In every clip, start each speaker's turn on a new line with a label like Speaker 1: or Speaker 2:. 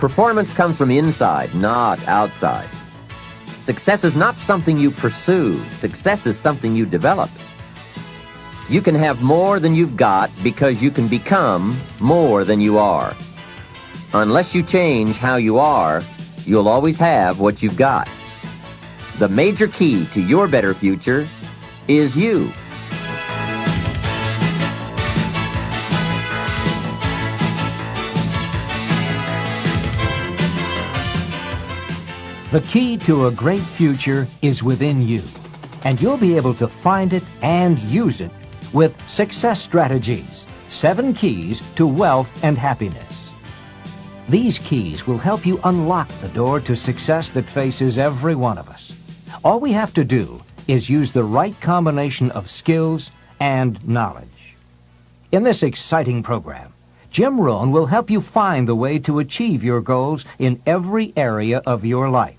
Speaker 1: Performance comes from inside, not outside. Success is not something you pursue. Success is something you develop. You can have more than you've got because you can become more than you are. Unless you change how you are, you'll always have what you've got. The major key to your better future is you.
Speaker 2: The key to a great future is within you, and you'll be able to find it and use it with Success Strategies, 7 Keys to Wealth and Happiness. These keys will help you unlock the door to success that faces every one of us. All we have to do is use the right combination of skills and knowledge. In this exciting program, Jim Rohn will help you find the way to achieve your goals in every area of your life.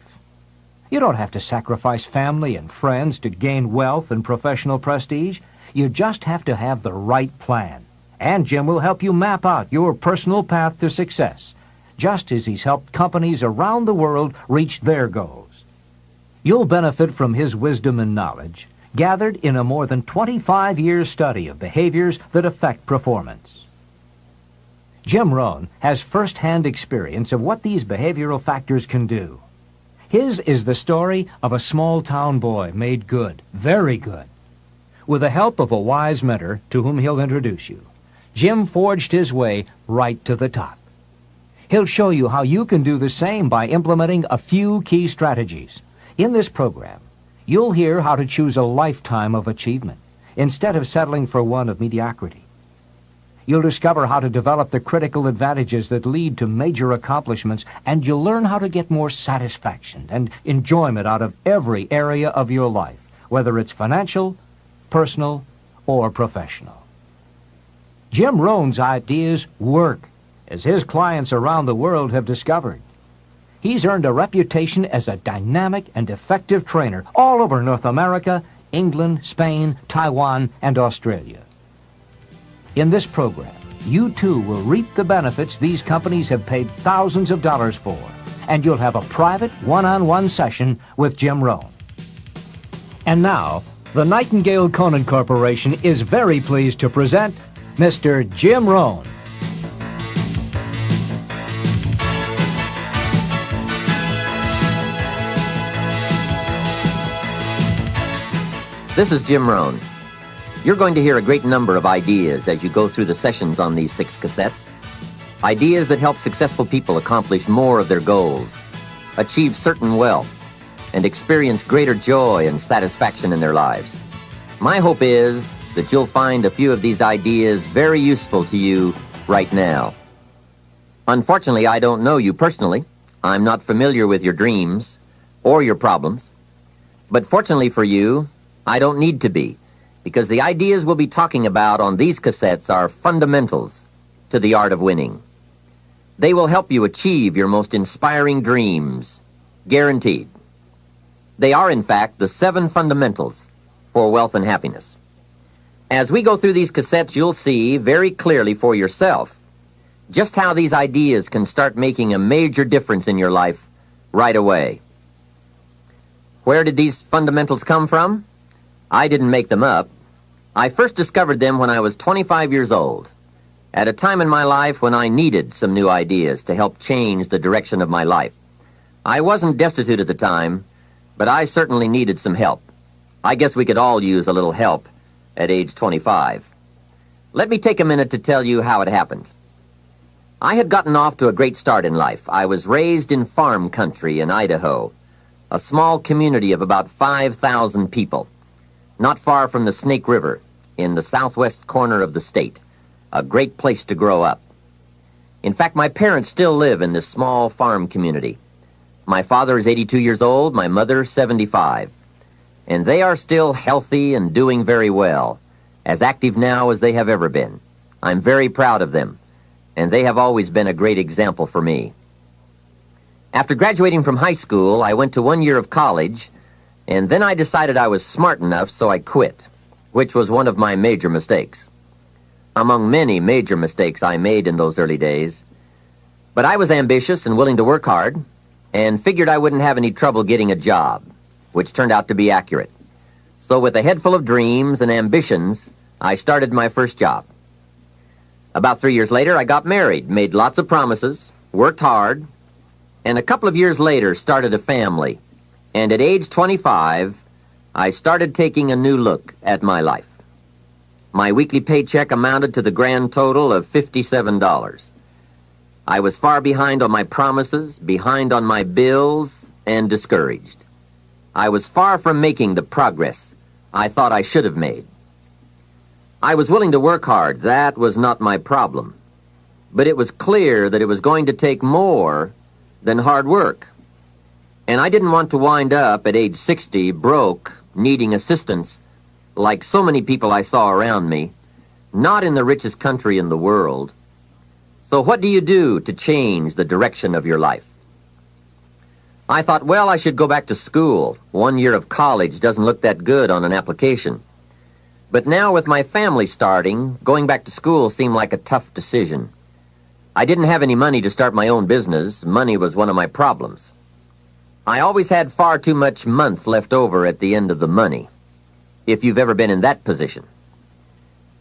Speaker 2: You don't have to sacrifice family and friends to gain wealth and professional prestige. You just have to have the right plan. And Jim will help you map out your personal path to success, just as he's helped companies around the world reach their goals. You'll benefit from his wisdom and knowledge, gathered in a more than 25-year study of behaviors that affect performance. Jim Rohn has first-hand experience of what these behavioral factors can do. His is the story of a small-town boy made good, very good. With the help of a wise mentor to whom he'll introduce you, Jim forged his way right to the top. He'll show you how you can do the same by implementing a few key strategies. In this program, you'll hear how to choose a lifetime of achievement instead of settling for one of mediocrity. You'll discover how to develop the critical advantages that lead to major accomplishments, and you'll learn how to get more satisfaction and enjoyment out of every area of your life, whether it's financial, personal, or professional. Jim Rohn's ideas work, as his clients around the world have discovered. He's earned a reputation as a dynamic and effective trainer all over North America, England, Spain, Taiwan, and Australia. In this program, you too will reap the benefits these companies have paid thousands of dollars for, and you'll have a private one-on-one session with Jim Rohn. And now, the Nightingale Conant Corporation is very pleased to present Mr. Jim Rohn.
Speaker 1: This is Jim Rohn. You're going to hear a great number of ideas as you go through the sessions on these 6 cassettes. Ideas that help successful people accomplish more of their goals, achieve certain wealth, and experience greater joy and satisfaction in their lives. My hope is that you'll find a few of these ideas very useful to you right now. Unfortunately, I don't know you personally. I'm not familiar with your dreams or your problems. But fortunately for you, I don't need to be, because the ideas we'll be talking about on these cassettes are fundamentals to the art of winning. They will help you achieve your most inspiring dreams, guaranteed. They are, in fact, the 7 fundamentals for wealth and happiness. As we go through these cassettes, you'll see very clearly for yourself just how these ideas can start making a major difference in your life right away. Where did these fundamentals come from? I didn't make them up. I first discovered them when I was 25 years old, at a time in my life when I needed some new ideas to help change the direction of my life. I wasn't destitute at the time, but I certainly needed some help. I guess we could all use a little help at age 25. Let me take a minute to tell you how it happened. I had gotten off to a great start in life. I was raised in farm country in Idaho, a small community of about 5,000 people, not far from the Snake River, in the southwest corner of the state, a great place to grow up. In fact, my parents still live in this small farm community. My father is 82 years old, my mother 75, and they are still healthy and doing very well, as active now as they have ever been. I'm very proud of them, and they have always been a great example for me. After graduating from high school, I went to 1 year of college, and then I decided I was smart enough, so I quit, which was one of my major mistakes. Among many major mistakes I made in those early days, But I was ambitious and willing to work hard, and figured I wouldn't have any trouble getting a job, which turned out to be accurate. So with a head full of dreams and ambitions, I started my first job. About 3 years later, I got married, made lots of promises, worked hard, and a couple of years later started a family. And at age 25, I started taking a new look at my life. My weekly paycheck amounted to the grand total of $57. I was far behind on my promises, behind on my bills, and discouraged. I was far from making the progress I thought I should have made. I was willing to work hard. That was not my problem. But it was clear that it was going to take more than hard work. And I didn't want to wind up at age 60 broke, needing assistance, like so many people I saw around me, not in the richest country in the world. So what do you do to change the direction of your life? I thought, well, I should go back to school. 1 year of college doesn't look that good on an application. But now with my family starting, going back to school seemed like a tough decision. I didn't have any money to start my own business. Money was one of my problems. I always had far too much month left over at the end of the money, if you've ever been in that position.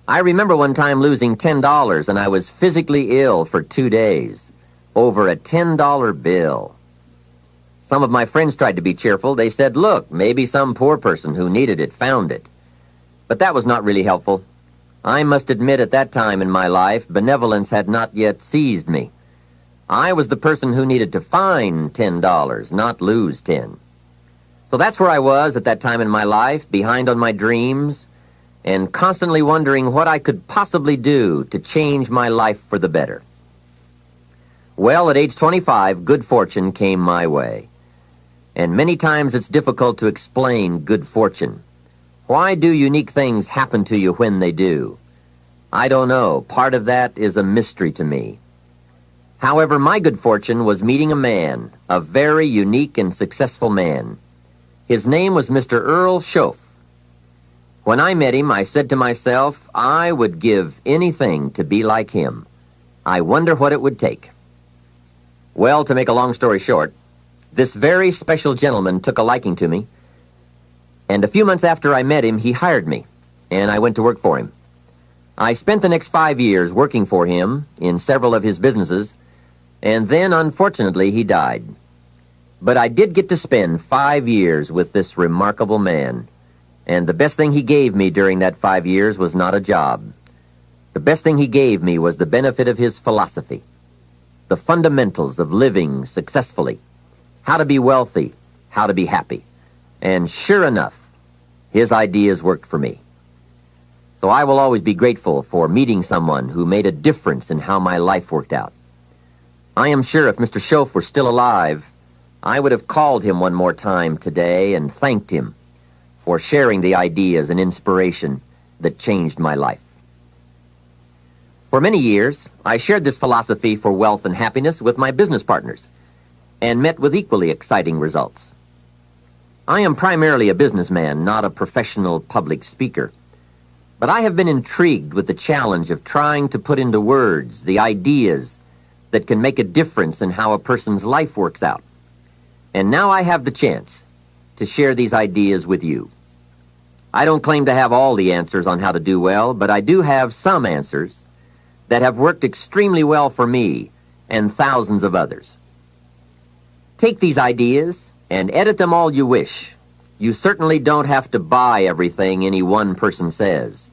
Speaker 1: I remember one time losing $10, and I was physically ill for 2 days over a $10 bill. Some of my friends tried to be cheerful. They said, look, maybe some poor person who needed it found it. But that was not really helpful. I must admit at that time in my life, benevolence had not yet seized me. I was the person who needed to find $10, not lose 10. So that's where I was at that time in my life, behind on my dreams, and constantly wondering what I could possibly do to change my life for the better. Well, at age 25, good fortune came my way. And many times it's difficult to explain good fortune. Why do unique things happen to you when they do? I don't know. Part of that is a mystery to me. However, my good fortune was meeting a man, a very unique and successful man. His name was Mr. Earl Schoaf. When I met him, I said to myself, I would give anything to be like him. I wonder what it would take. Well, to make a long story short, this very special gentleman took a liking to me, and a few months after I met him, he hired me, and I went to work for him. I spent the next 5 years working for him in several of his businesses, and then, unfortunately, he died. But I did get to spend 5 years with this remarkable man, and the best thing he gave me during that 5 years was not a job. The best thing he gave me was the benefit of his philosophy, the fundamentals of living successfully, how to be wealthy, how to be happy. And sure enough, his ideas worked for me. So I will always be grateful for meeting someone who made a difference in how my life worked out. I am sure if Mr. Schoaf were still alive, I would have called him one more time today and thanked him for sharing the ideas and inspiration that changed my life. For many years, I shared this philosophy for wealth and happiness with my business partners and met with equally exciting results. I am primarily a businessman, not a professional public speaker. But I have been intrigued with the challenge of trying to put into words the ideas that can make a difference in how a person's life works out. And now I have the chance to share these ideas with you. I don't claim to have all the answers on how to do well, but I do have some answers that have worked extremely well for me and thousands of others. Take these ideas and edit them all you wish. You certainly don't have to buy everything any one person says.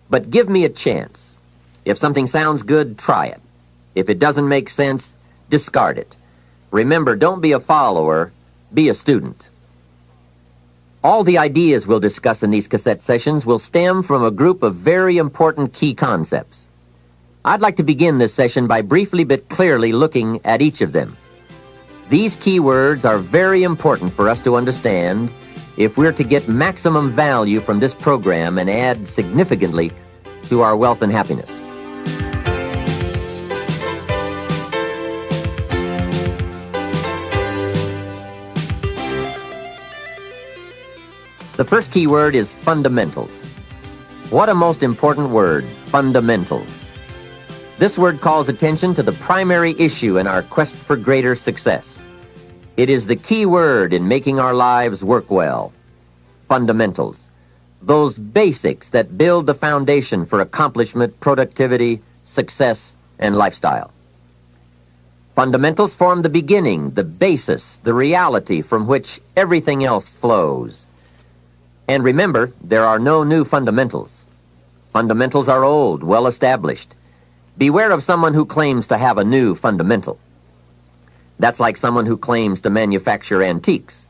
Speaker 1: But give me a chance. If something sounds good, try it. If it doesn't make sense, discard it. Remember, don't be a follower, be a student. All the ideas we'll discuss in these cassette sessions will stem from a group of very important key concepts. I'd like to begin this session by briefly but clearly looking at each of them. These key words are very important for us to understand if we're to get maximum value from this program and add significantly to our wealth and happiness. The first key word is fundamentals. What a most important word, fundamentals. This word calls attention to the primary issue in our quest for greater success. It is the key word in making our lives work well. Fundamentals. Those basics that build the foundation for accomplishment, productivity, success, and lifestyle. Fundamentals form the beginning, the basis, the reality from which everything else flows. And remember, there are no new fundamentals. Fundamentals are old, well established. Beware of someone who claims to have a new fundamental. That's like someone who claims to manufacture antiques.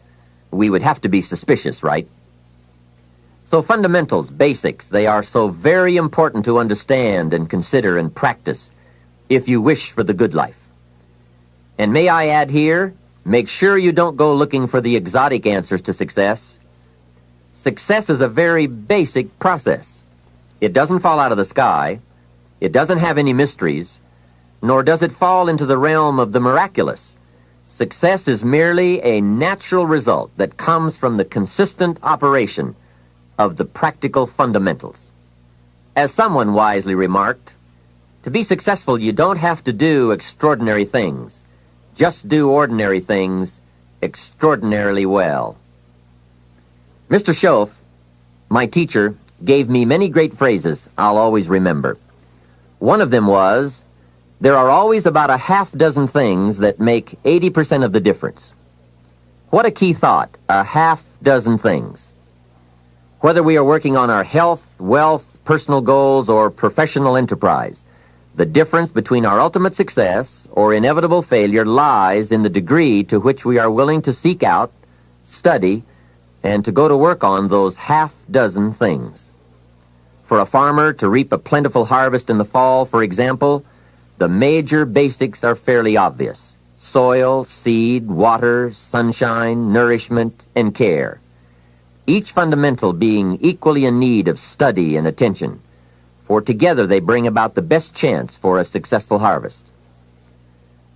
Speaker 1: We would have to be suspicious, right? So fundamentals, basics, they are so very important to understand and consider and practice if you wish for the good life. And may I add here, make sure you don't go looking for the exotic answers to success. Success is a very basic process. It doesn't fall out of the sky. It doesn't have any mysteries, nor does it fall into the realm of the miraculous. Success is merely a natural result that comes from the consistent operation of the practical fundamentals. As someone wisely remarked, to be successful, you don't have to do extraordinary things. Just do ordinary things extraordinarily well. Mr. Schoaf, my teacher, gave me many great phrases I'll always remember. One of them was, there are always about a half dozen things that make 80% of the difference. What a key thought, a half dozen things. Whether we are working on our health, wealth, personal goals, or professional enterprise, the difference between our ultimate success or inevitable failure lies in the degree to which we are willing to seek out, study, and to go to work on those half dozen things. For a farmer to reap a plentiful harvest in the fall, for example, the major basics are fairly obvious. Soil, seed, water, sunshine, nourishment, and care. Each fundamental being equally in need of study and attention, for together they bring about the best chance for a successful harvest.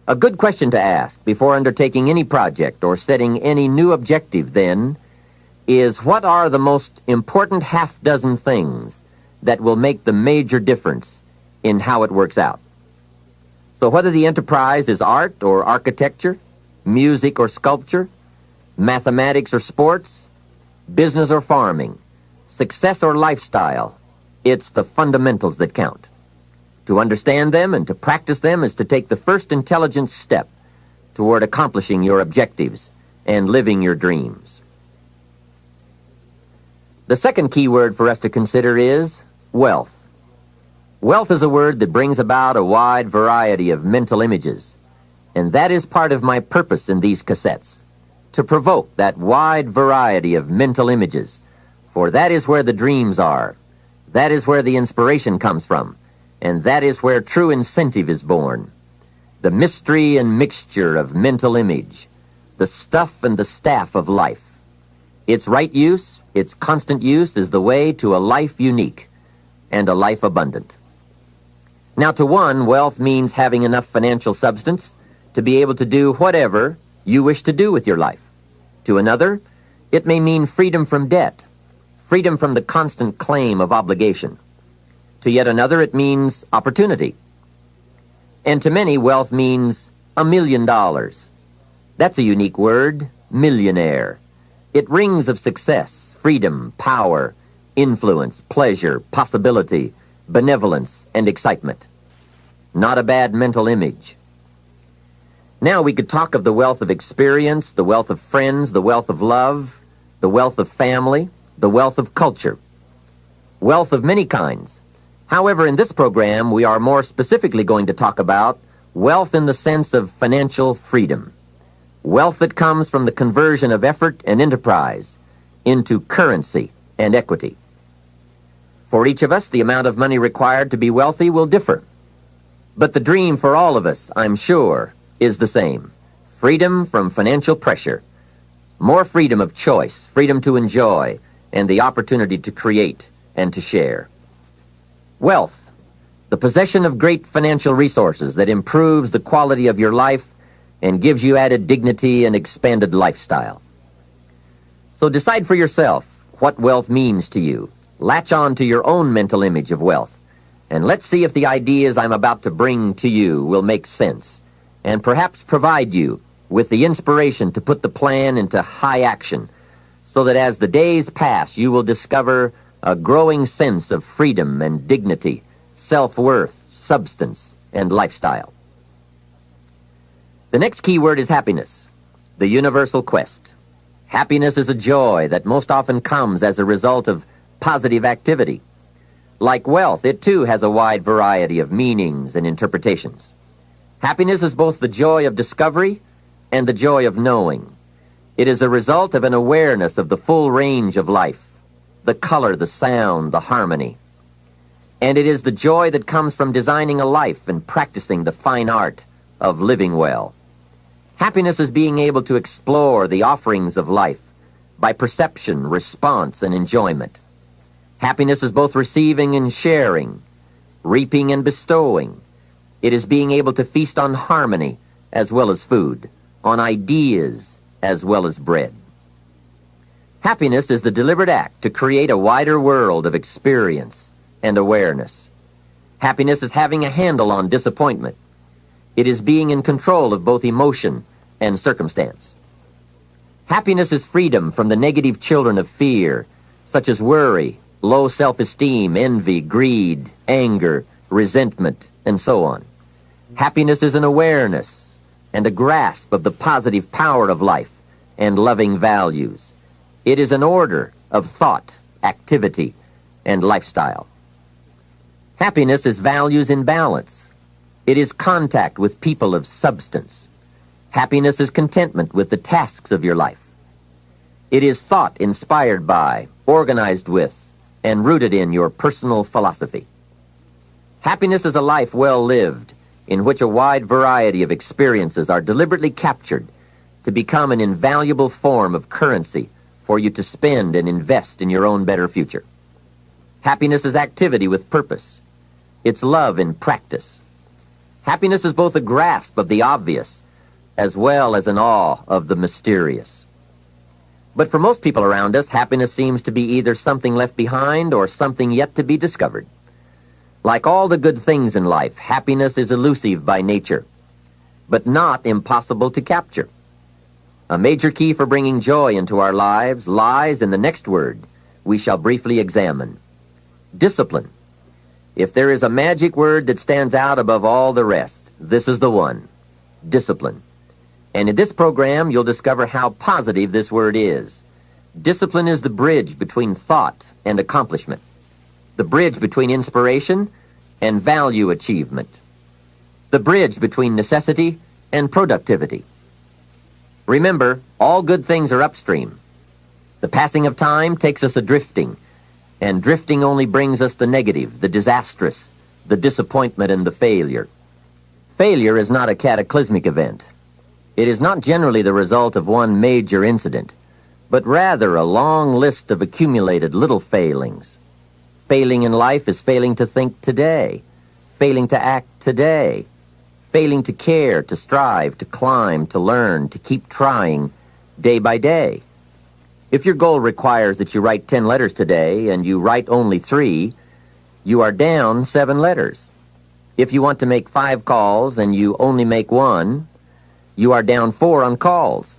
Speaker 1: A good question to ask before undertaking any project or setting any new objective, then, is what are the most important half dozen things that will make the major difference in how it works out? So whether the enterprise is art or architecture, music or sculpture, mathematics or sports, business or farming, success or lifestyle, it's the fundamentals that count. To understand them and to practice them is to take the first intelligent step toward accomplishing your objectives and living your dreams. The second key word for us to consider is wealth. Wealth is a word that brings about a wide variety of mental images, and that is part of my purpose in these cassettes, to provoke that wide variety of mental images, for that is where the dreams are, that is where the inspiration comes from, and that is where true incentive is born. The mystery and mixture of mental image, the stuff and the staff of life. Its right use, its constant use is the way to a life unique and a life abundant. Now, to one, wealth means having enough financial substance to be able to do whatever you wish to do with your life. To another, it may mean freedom from debt, freedom from the constant claim of obligation. To yet another, it means opportunity. And to many, wealth means $1 million. That's a unique word, millionaire. It rings of success, freedom, power, influence, pleasure, possibility, benevolence, and excitement. Not a bad mental image. Now we could talk of the wealth of experience, the wealth of friends, the wealth of love, the wealth of family, the wealth of culture. Wealth of many kinds. However, in this program, we are more specifically going to talk about wealth in the sense of financial freedom. Wealth that comes from the conversion of effort and enterprise into currency and equity. For each of us, the amount of money required to be wealthy will differ. But the dream for all of us, I'm sure, is the same. Freedom from financial pressure. More freedom of choice, freedom to enjoy, and the opportunity to create and to share. Wealth, the possession of great financial resources that improves the quality of your life and gives you added dignity and expanded lifestyle. So decide for yourself what wealth means to you. Latch on to your own mental image of wealth And let's see if the ideas I'm about to bring to you will make sense and perhaps provide you with the inspiration to put the plan into high action so that as the days pass, you will discover a growing sense of freedom and dignity, self-worth, substance, and lifestyle. The next key word is happiness, the universal quest. Happiness is a joy that most often comes as a result of positive activity. Like wealth, it too has a wide variety of meanings and interpretations. Happiness is both the joy of discovery and the joy of knowing. It is a result of an awareness of the full range of life, the color, the sound, the harmony. And it is the joy that comes from designing a life and practicing the fine art of living well. Happiness is being able to explore the offerings of life by perception, response, and enjoyment. Happiness is both receiving and sharing, reaping and bestowing. It is being able to feast on harmony as well as food, on ideas as well as bread. Happiness is the deliberate act to create a wider world of experience and awareness. Happiness is having a handle on disappointment. It is being in control of both emotion and circumstance. Happiness is freedom from the negative children of fear, such as worry, low self-esteem, envy, greed, anger, resentment, and so on. Happiness is an awareness and a grasp of the positive power of life and loving values. It is an order of thought, activity, and lifestyle. Happiness is values in balance. It is contact with people of substance. Happiness is contentment with the tasks of your life. It is thought inspired by, organized with, and rooted in your personal philosophy. Happiness is a life well lived, in which a wide variety of experiences are deliberately captured to become an invaluable form of currency for you to spend and invest in your own better future. Happiness is activity with purpose. It's love in practice. Happiness is both a grasp of the obvious as well as an awe of the mysterious. But for most people around us, happiness seems to be either something left behind or something yet to be discovered. Like all the good things in life, happiness is elusive by nature, but not impossible to capture. A major key for bringing joy into our lives lies in the next word we shall briefly examine: discipline. If there is a magic word that stands out above all the rest, this is the one: discipline. And in this program, you'll discover how positive this word is. Discipline is the bridge between thought and accomplishment, the bridge between inspiration and value achievement, the bridge between necessity and productivity. Remember, all good things are upstream. The passing of time takes us a-drifting, and drifting only brings us the negative, the disastrous, the disappointment, and the failure. Failure is not a cataclysmic event. It is not generally the result of one major incident, but rather a long list of accumulated little failings. Failing in life is failing to think today, failing to act today, failing to care, to strive, to climb, to learn, to keep trying day by day. If your goal requires that you write 10 letters today and you write only 3, you are down 7 letters. If you want to make 5 calls and you only make 1, you are down 4 on calls.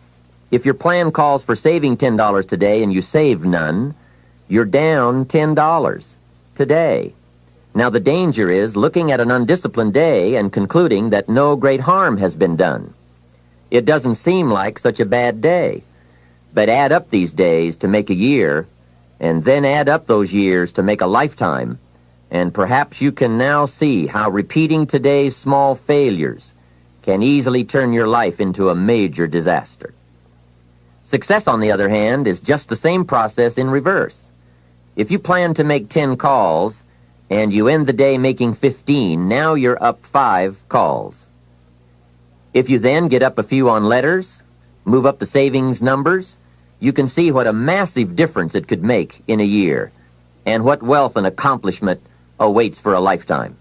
Speaker 1: If your plan calls for saving $10 today and you save none, you're down $10 today. Now the danger is looking at an undisciplined day and concluding that no great harm has been done. It doesn't seem like such a bad day. But add up these days to make a year, and then add up those years to make a lifetime, and perhaps you can now see how repeating today's small failures can easily turn your life into a major disaster. Success, on the other hand, is just the same process in reverse. If you plan to make 10 calls, and you end the day making 15, now you're up 5 calls. If you then get up a few on letters, move up the savings numbers, you can see what a massive difference it could make in a year, and what wealth and accomplishment awaits for a lifetime.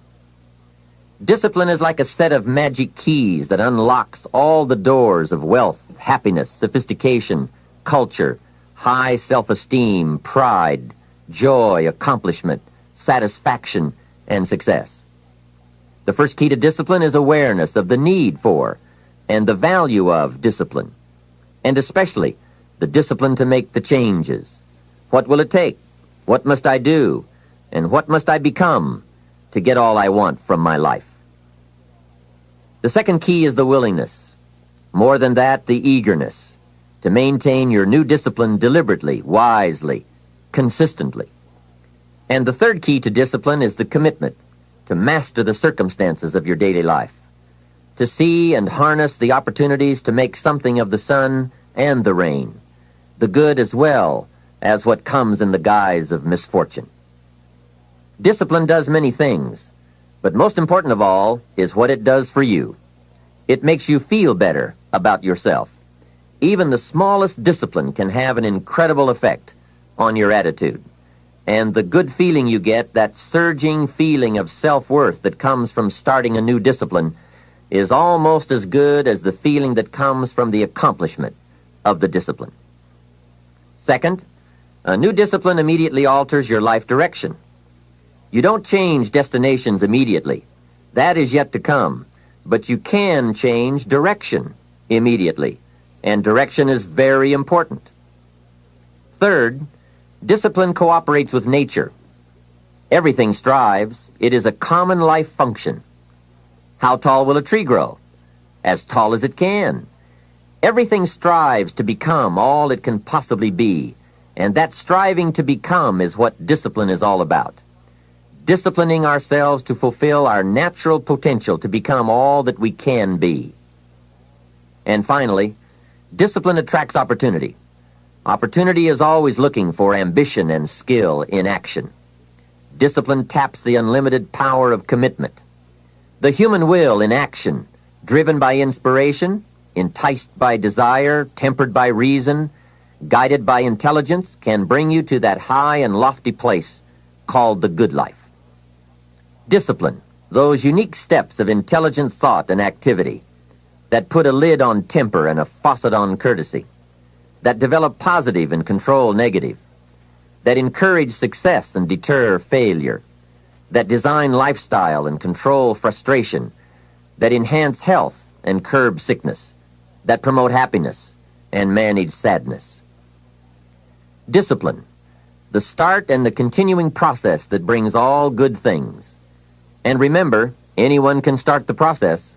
Speaker 1: Discipline is like a set of magic keys that unlocks all the doors of wealth, happiness, sophistication, culture, high self-esteem, pride, joy, accomplishment, satisfaction, and success. The first key to discipline is awareness of the need for and the value of discipline, and especially the discipline to make the changes. What will it take? What must I do? And what must I become to get all I want from my life? The second key is the willingness. More than that, the eagerness to maintain your new discipline deliberately, wisely, consistently. And the third key to discipline is the commitment to master the circumstances of your daily life, to see and harness the opportunities to make something of the sun and the rain, the good as well as what comes in the guise of misfortune. Discipline does many things, but most important of all is what it does for you. It makes you feel better about yourself. Even the smallest discipline can have an incredible effect on your attitude. And the good feeling you get, that surging feeling of self-worth that comes from starting a new discipline, is almost as good as the feeling that comes from the accomplishment of the discipline. Second, a new discipline immediately alters your life direction. You don't change destinations immediately. That is yet to come. But you can change direction immediately, and direction is very important. Third, discipline cooperates with nature. Everything strives. It is a common life function. How tall will a tree grow? As tall as it can. Everything strives to become all it can possibly be, and that striving to become is what discipline is all about. Disciplining ourselves to fulfill our natural potential to become all that we can be. And finally, discipline attracts opportunity. Opportunity is always looking for ambition and skill in action. Discipline taps the unlimited power of commitment. The human will in action, driven by inspiration, enticed by desire, tempered by reason, guided by intelligence, can bring you to that high and lofty place called the good life. Discipline, those unique steps of intelligent thought and activity that put a lid on temper and a faucet on courtesy, that develop positive and control negative, that encourage success and deter failure, that design lifestyle and control frustration, that enhance health and curb sickness, that promote happiness and manage sadness. Discipline, the start and the continuing process that brings all good things. And remember, anyone can start the process.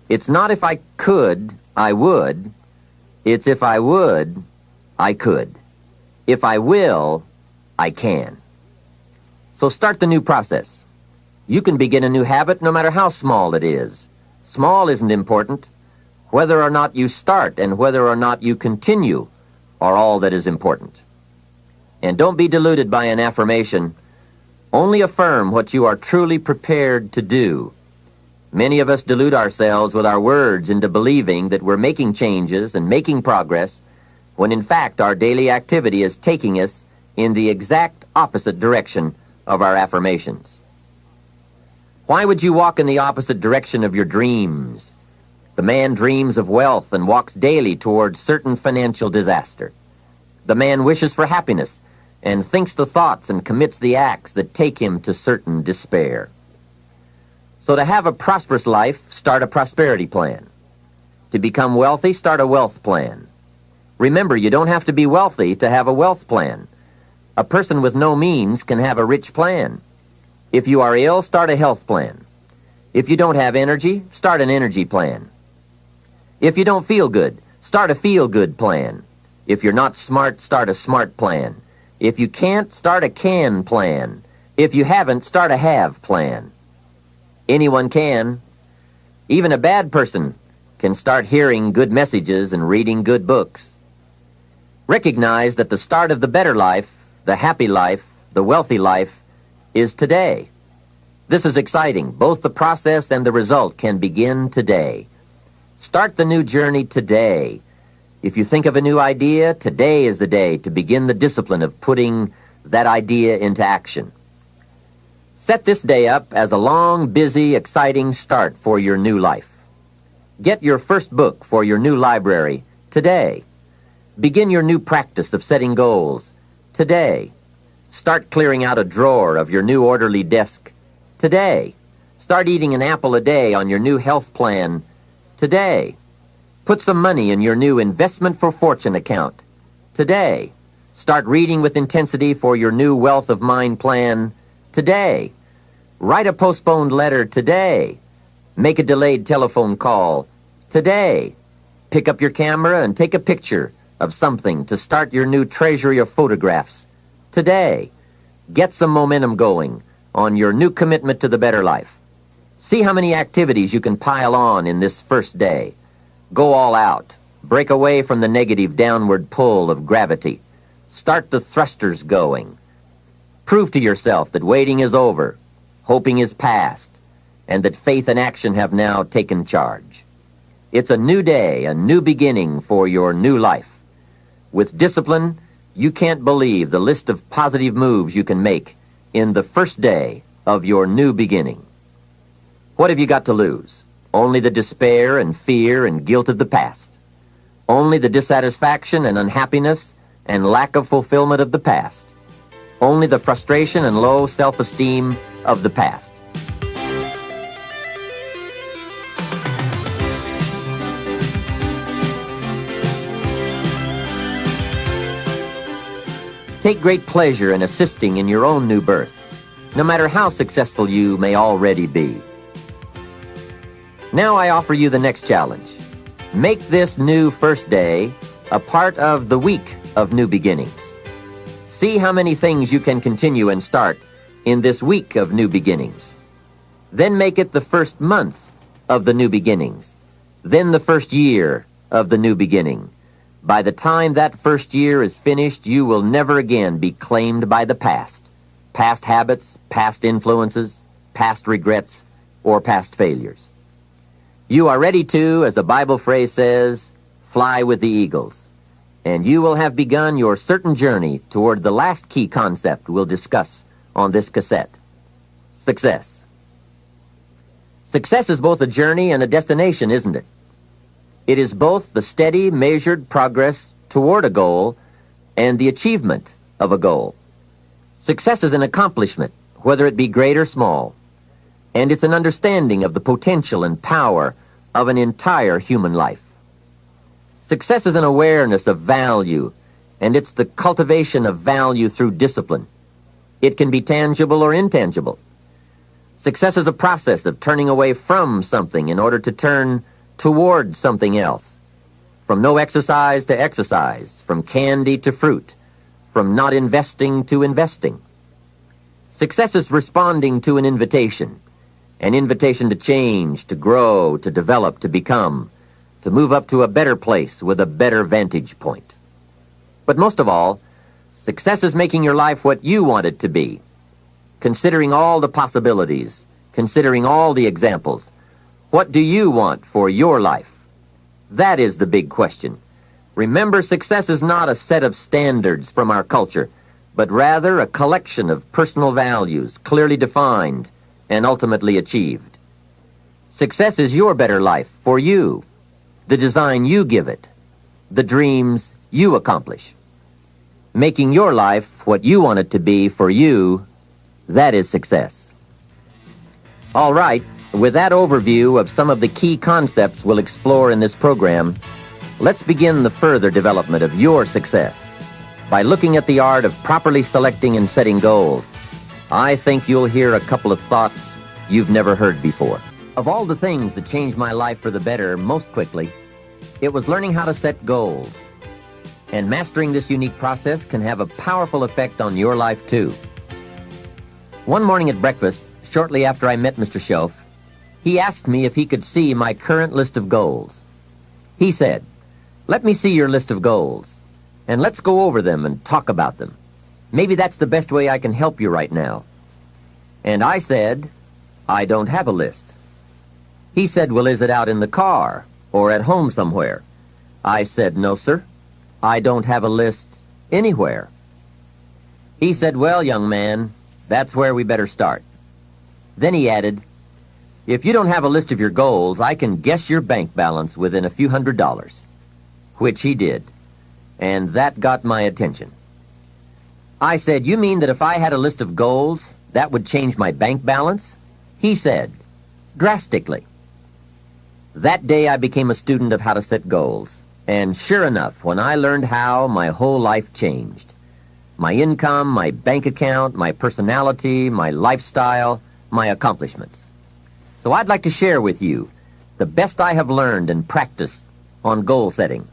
Speaker 1: It's not if I could, I would. It's if I would, I could. If I will, I can. So start the new process. You can begin a new habit no matter how small it is. Small isn't important. Whether or not you start and whether or not you continue are all that is important. And don't be deluded by an affirmation. Only affirm what you are truly prepared to do. Many of us delude ourselves with our words into believing that we're making changes and making progress, when in fact our daily activity is taking us in the exact opposite direction of our affirmations. Why would you walk in the opposite direction of your dreams? The man dreams of wealth and walks daily towards certain financial disaster. The man wishes for happiness and thinks the thoughts and commits the acts that take him to certain despair. So to have a prosperous life, start a prosperity plan. To become wealthy, start a wealth plan. Remember, you don't have to be wealthy to have a wealth plan. A person with no means can have a rich plan. If you are ill, start a health plan. If you don't have energy, start an energy plan. If you don't feel good, start a feel-good plan. If you're not smart, start a smart plan. If you can't, start a can plan. If you haven't, start a have plan. Anyone can. Even a bad person can start hearing good messages and reading good books. Recognize that the start of the better life, the happy life, the wealthy life, is today. This is exciting. Both the process and the result can begin today. Start the new journey today. If you think of a new idea, today is the day to begin the discipline of putting that idea into action. Set this day up as a long, busy, exciting start for your new life. Get your first book for your new library today. Begin your new practice of setting goals today. Start clearing out a drawer of your new orderly desk Today. Start eating an apple a day on your new health plan. Today. Put some money in your new investment for fortune account. Today. Start reading with intensity for your new wealth of mind plan. Today. Write a postponed letter today. Make a delayed telephone call today. Pick up your camera and take a picture of something to start your new treasury of photographs today. Get some momentum going on your new commitment to the better life. See how many activities you can pile on in this first day. Go all out. Break away from the negative downward pull of gravity. Start the thrusters going. Prove to yourself that waiting is over, hoping is past, and that faith and action have now taken charge. It's a new day, a new beginning for your new life. With discipline, you can't believe the list of positive moves you can make in the first day of your new beginning. What have you got to lose? Only the despair and fear and guilt of the past. Only the dissatisfaction and unhappiness and lack of fulfillment of the past. Only the frustration and low self-esteem of the past. Take great pleasure in assisting in your own new birth, no matter how successful you may already be. Now I offer you the next challenge. Make this new first day a part of the week of new beginnings. See how many things you can continue and start in this week of new beginnings. Then make it the first month of the new beginnings. Then the first year of the new beginning. By the time that first year is finished, you will never again be claimed by the past. Past habits, past influences, past regrets, or past failures. You are ready to, as the Bible phrase says, fly with the eagles. And you will have begun your certain journey toward the last key concept we'll discuss on this cassette. Success. Success is both a journey and a destination, isn't it? It is both the steady, measured progress toward a goal and the achievement of a goal. Success is an accomplishment, whether it be great or small, and it's an understanding of the potential and power of an entire human life. Success is an awareness of value, and it's the cultivation of value through discipline. It can be tangible or intangible. Success is a process of turning away from something in order to turn toward something else. From no exercise to exercise, from candy to fruit, from not investing to investing. Success is responding to an invitation to change, to grow, to develop, to become, to move up to a better place with a better vantage point. But most of all, success is making your life what you want it to be, considering all the possibilities, considering all the examples. What do you want for your life? That is the big question. Remember, success is not a set of standards from our culture, but rather a collection of personal values, clearly defined and ultimately achieved. Success is your better life for you, the design you give it, the dreams you accomplish. Making your life what you want it to be for you, that is success. All right. With that overview of some of the key concepts we'll explore in this program, let's begin the further development of your success by looking at the art of properly selecting and setting goals. I think you'll hear a couple of thoughts you've never heard before. Of all the things that changed my life for the better most quickly, it was learning how to set goals. And mastering this unique process can have a powerful effect on your life too. One morning at breakfast, shortly after I met Mr. Schoaf, he asked me if he could see my current list of goals. He said, "Let me see your list of goals, and let's go over them and talk about them. Maybe that's the best way I can help you right now." And I said, "I don't have a list." He said, "Well, is it out in the car or at home somewhere?" I said, "No, sir. I don't have a list anywhere." He said, "Well, young man, that's where we better start." Then he added, "If you don't have a list of your goals, I can guess your bank balance within a few $100s. Which he did, and that got my attention. I said, "You mean that if I had a list of goals, that would change my bank balance?" He said, drastically. That day I became a student of how to set goals. And sure enough, when I learned how, my whole life changed. My income, my bank account, my personality, my lifestyle, my accomplishments. So I'd like to share with you the best I have learned and practiced on goal setting.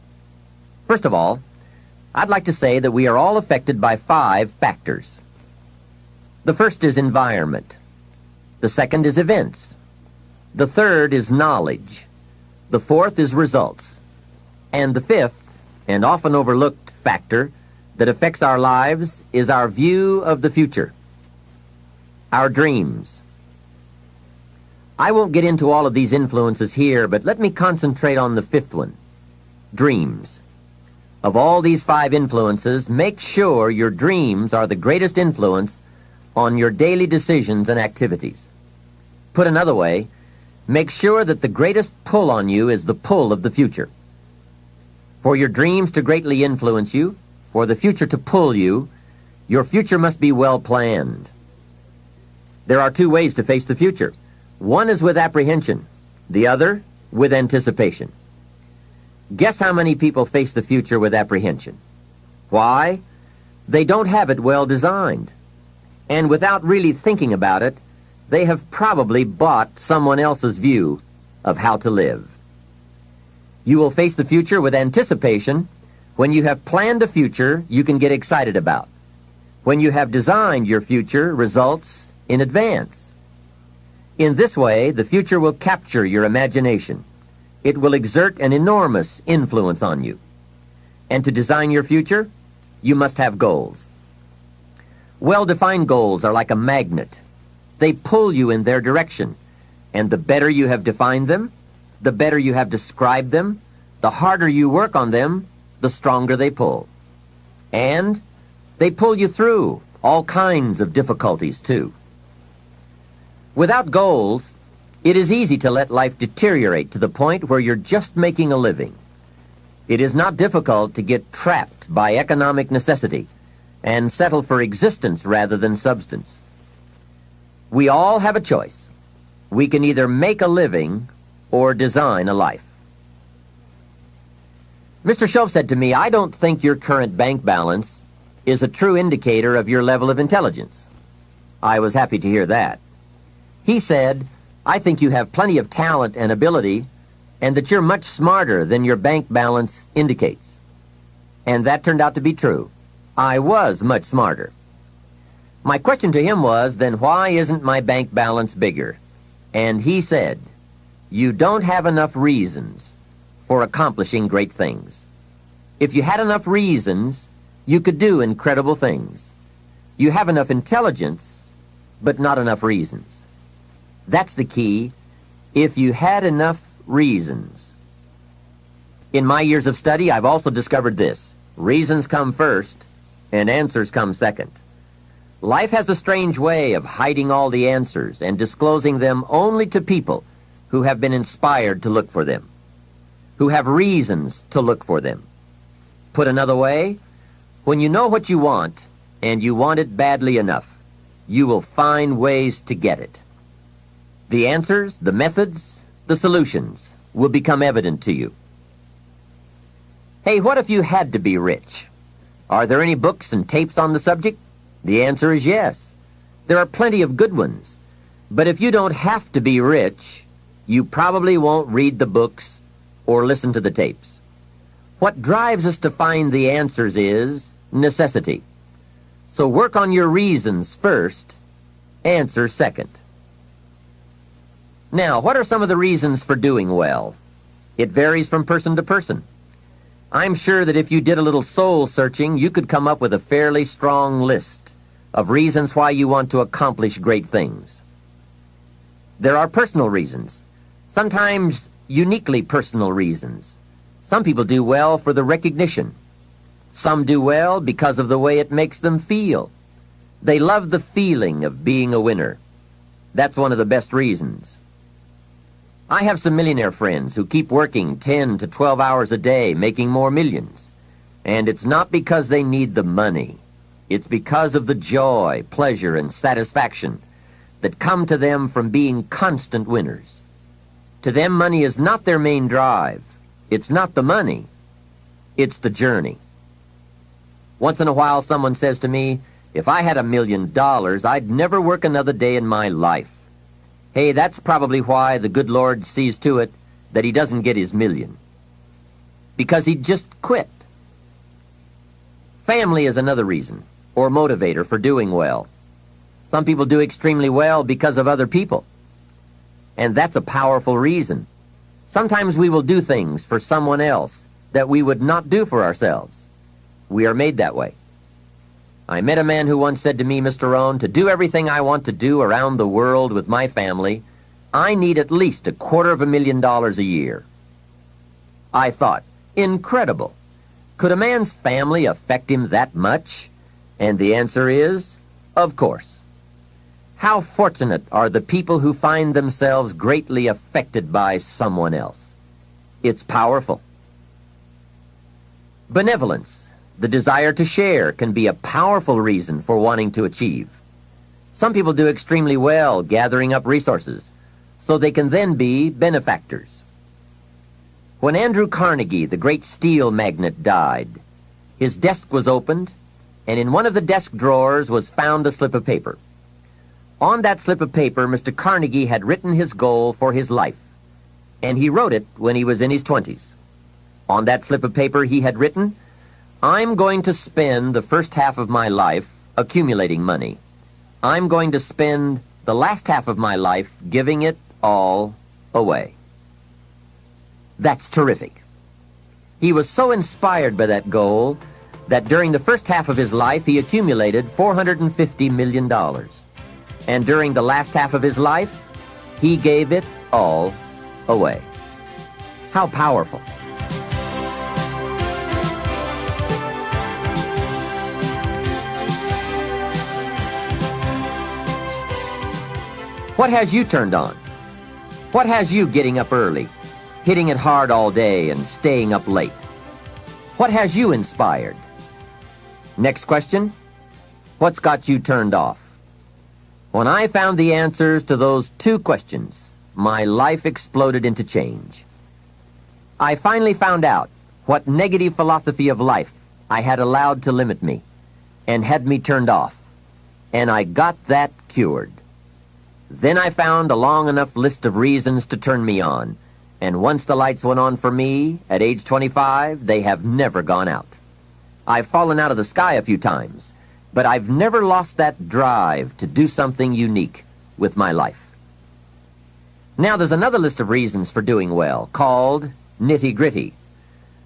Speaker 1: First of all, I'd like to say that we are all affected by 5 factors. The first is environment. The second is events. The third is knowledge. The fourth is results. And the fifth, and often overlooked factor that affects our lives is our view of the future. Our dreams. I won't get into all of these influences here, but let me concentrate on the fifth one. Dreams. Of all these 5 influences, make sure your dreams are the greatest influence on your daily decisions and activities. Put another way, make sure that the greatest pull on you is the pull of the future. For your dreams to greatly influence you, for the future to pull you, your future must be well planned. There are 2 ways to face the future. One is with apprehension, the other with anticipation. Guess how many people face the future with apprehension? Why? They don't have it well designed. And without really thinking about it, they have probably bought someone else's view of how to live. You will face the future with anticipation when you have planned a future you can get excited about, when you have designed your future results in advance. In this way, the future will capture your imagination. It will exert an enormous influence on you. And to design your future, you must have goals. Well-defined goals are like a magnet. They pull you in their direction, and the better you have defined them, the better you have described them, the harder you work on them, the stronger they pull. And they pull you through all kinds of difficulties, too. Without goals, it is easy to let life deteriorate to the point where you're just making a living. It is not difficult to get trapped by economic necessity and settle for existence rather than substance. We all have a choice. We can either make a living or design a life. Mr. Shove said to me, I don't think your current bank balance is a true indicator of your level of intelligence. I was happy to hear that. He said, I think you have plenty of talent and ability, and that you're much smarter than your bank balance indicates. And that turned out to be true. I was much smarter. My question to him was, then why isn't my bank balance bigger? And he said, you don't have enough reasons for accomplishing great things. If you had enough reasons, you could do incredible things. You have enough intelligence, but not enough reasons. That's the key. If you had enough reasons. In my years of study, I've also discovered this. Reasons come first, and answers come second. Life has a strange way of hiding all the answers and disclosing them only to people who have been inspired to look for them, who have reasons to look for them. Put another way, when you know what you want, and you want it badly enough, you will find ways to get it. The answers, the methods, the solutions will become evident to you. Hey, what if you had to be rich? Are there any books and tapes on the subject? The answer is yes. There are plenty of good ones. But if you don't have to be rich, you probably won't read the books or listen to the tapes. What drives us to find the answers is necessity. So work on your reasons first, answer second. Now, what are some of the reasons for doing well? It varies from person to person. I'm sure that if you did a little soul searching, you could come up with a fairly strong list of reasons why you want to accomplish great things. There are personal reasons, sometimes uniquely personal reasons. Some people do well for the recognition. Some do well because of the way it makes them feel. They love the feeling of being a winner. That's one of the best reasons. I have some millionaire friends who keep working 10 to 12 hours a day, making more millions. And it's not because they need the money. It's because of the joy, pleasure, and satisfaction that come to them from being constant winners. To them, money is not their main drive. It's not the money. It's the journey. Once in a while, someone says to me, if I had $1 million, I'd never work another day in my life. Hey, that's probably why the good Lord sees to it that he doesn't get his million. Because he'd just quit. Family is another reason, or motivator for doing well. Some people do extremely well because of other people. And that's a powerful reason. Sometimes we will do things for someone else that we would not do for ourselves. We are made that way. I met a man who once said to me, Mr. Rohn, to do everything I want to do around the world with my family, I need at least $250,000 a year. I thought, incredible. Could a man's family affect him that much? And the answer is, of course. How fortunate are the people who find themselves greatly affected by someone else. It's powerful. Benevolence, the desire to share, can be a powerful reason for wanting to achieve. Some people do extremely well gathering up resources, so they can then be benefactors. When Andrew Carnegie, the great steel magnate, died, his desk was opened, and in one of the desk drawers was found a slip of paper. On that slip of paper, Mr. Carnegie had written his goal for his life, and he wrote it when he was in his 20s. On that slip of paper he had written, I'm going to spend the first half of my life accumulating money. I'm going to spend the last half of my life giving it all away. That's terrific. He was so inspired by that goal that during the first half of his life he accumulated $450 million. And during the last half of his life, he gave it all away. How powerful. What has you turned on? What has you getting up early, hitting it hard all day and staying up late? What has you inspired? Next question, what's got you turned off? When I found the answers to those two questions, my life exploded into change. I finally found out what negative philosophy of life I had allowed to limit me and had me turned off, and I got that cured. Then I found a long enough list of reasons to turn me on, and once the lights went on for me, at age 25, they have never gone out. I've fallen out of the sky a few times, but I've never lost that drive to do something unique with my life. Now there's another list of reasons for doing well, called nitty-gritty.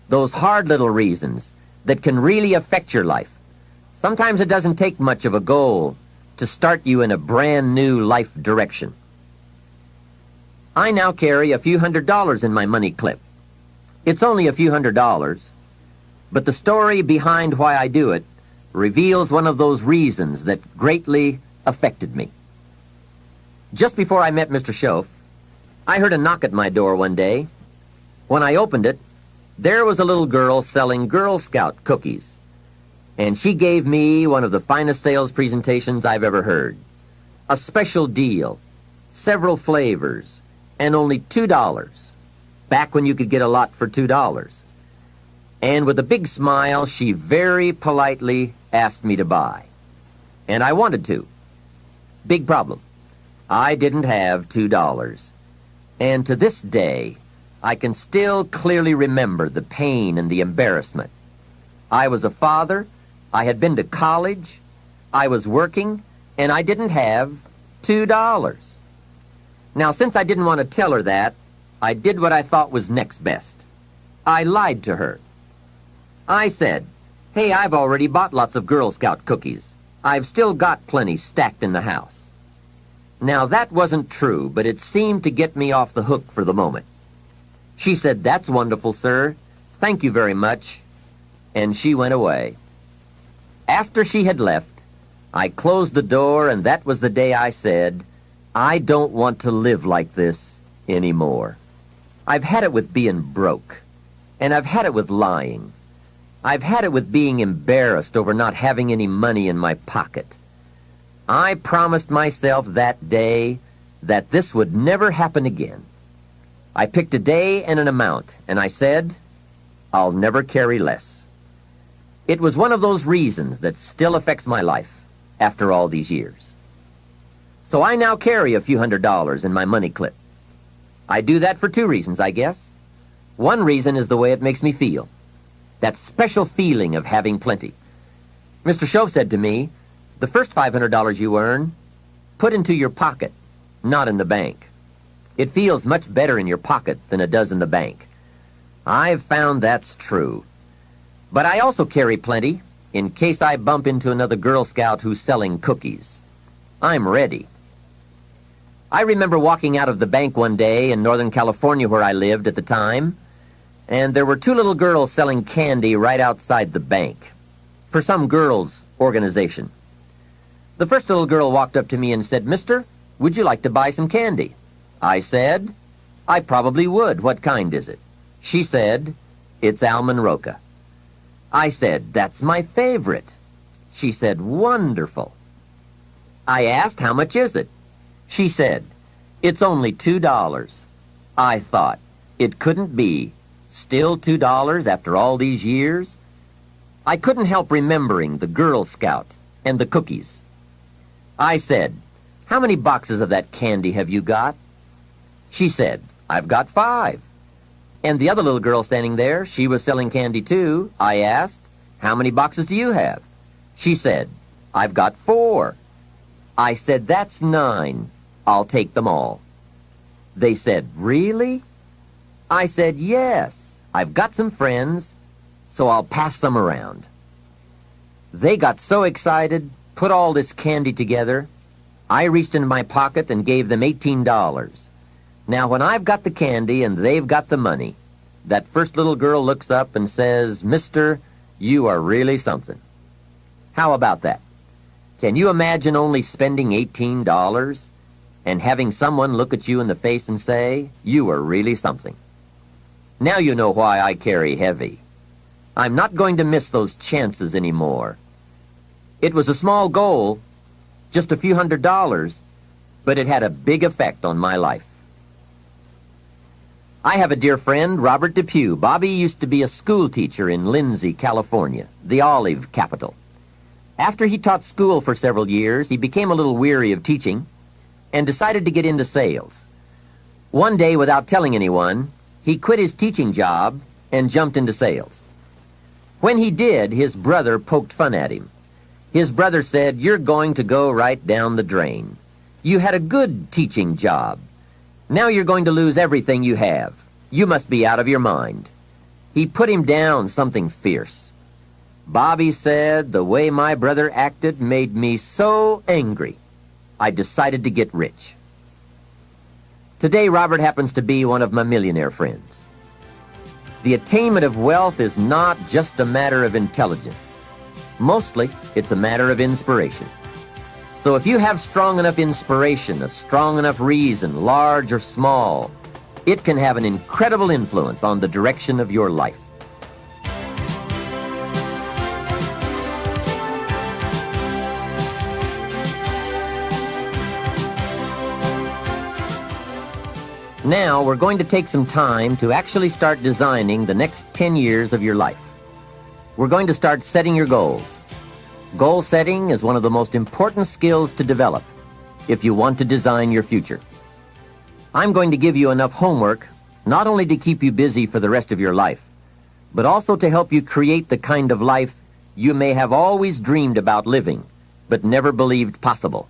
Speaker 1: Those hard little reasons that can really affect your life. Sometimes it doesn't take much of a goal to start you in a brand new life direction. I now carry a few $100s in my money clip. It's only a few $100s, but the story behind why I do it reveals one of those reasons that greatly affected me. Just before I met Mr. Schoaf, I heard a knock at my door one day. When I opened it, there was a little girl selling Girl Scout cookies, and she gave me one of the finest sales presentations I've ever heard. A special deal, several flavors, and only $2, back when you could get a lot for $2. And with a big smile, she very politely asked me to buy. And I wanted to. Big problem. I didn't have $2. And to this day, I can still clearly remember the pain and the embarrassment. I was a father, I had been to college, I was working, and I didn't have $2. Now, since I didn't want to tell her that, I did what I thought was next best. I lied to her. I said, hey, I've already bought lots of Girl Scout cookies. I've still got plenty stacked in the house. Now, that wasn't true, but it seemed to get me off the hook for the moment. She said, that's wonderful, sir. Thank you very much. And she went away. After she had left, I closed the door, and that was the day I said, I don't want to live like this anymore. I've had it with being broke, and I've had it with lying. I've had it with being embarrassed over not having any money in my pocket. I promised myself that day that this would never happen again. I picked a day and an amount, and I said, I'll never carry less. It was one of those reasons that still affects my life after all these years. So I now carry a few $100s in my money clip. I do that for two reasons, I guess. One reason is the way it makes me feel. That special feeling of having plenty. Mr. Shove said to me, the first $500 you earn, put into your pocket, not in the bank. It feels much better in your pocket than it does in the bank. I've found that's true. But I also carry plenty in case I bump into another Girl Scout who's selling cookies. I'm ready. I remember walking out of the bank one day in Northern California where I lived at the time, and there were two little girls selling candy right outside the bank for some girls' organization. The first little girl walked up to me and said, "Mister, would you like to buy some candy?" I said, "I probably would. What kind is it?" She said, "It's almond roca." I said, "That's my favorite." She said, "Wonderful." I asked, "How much is it?" She said, "It's only $2. I thought, it couldn't be. Still $2 after all these years? I couldn't help remembering the Girl Scout and the cookies. I said, "How many boxes of that candy have you got?" She said, "I've got 5. And the other little girl standing there, she was selling candy too. I asked, "How many boxes do you have?" She said, "I've got 4. I said, "That's 9. I'll take them all." They said, "Really?" I said, "Yes. I've got some friends, so I'll pass some around." They got so excited, put all this candy together. I reached into my pocket and gave them $18. Now, when I've got the candy and they've got the money, that first little girl looks up and says, "Mister, you are really something." How about that? Can you imagine only spending $18 and having someone look at you in the face and say, "You are really something"? Now you know why I carry heavy. I'm not going to miss those chances anymore. It was a small goal, just a few $100s, but it had a big effect on my life. I have a dear friend, Robert Depew. Bobby used to be a school teacher in Lindsay, California, the olive capital. After he taught school for several years, he became a little weary of teaching and decided to get into sales. One day, without telling anyone, he quit his teaching job and jumped into sales. When he did, his brother poked fun at him. His brother said, "You're going to go right down the drain. You had a good teaching job. Now you're going to lose everything you have. You must be out of your mind." He put him down something fierce. Bobby said, "The way my brother acted made me so angry, I decided to get rich." Today, Robert happens to be one of my millionaire friends. The attainment of wealth is not just a matter of intelligence. Mostly, it's a matter of inspiration. So if you have strong enough inspiration, a strong enough reason, large or small, it can have an incredible influence on the direction of your life. Now, we're going to take some time to actually start designing the next 10 years of your life. We're going to start setting your goals. Goal setting is one of the most important skills to develop if you want to design your future. I'm going to give you enough homework not only to keep you busy for the rest of your life, but also to help you create the kind of life you may have always dreamed about living, but never believed possible.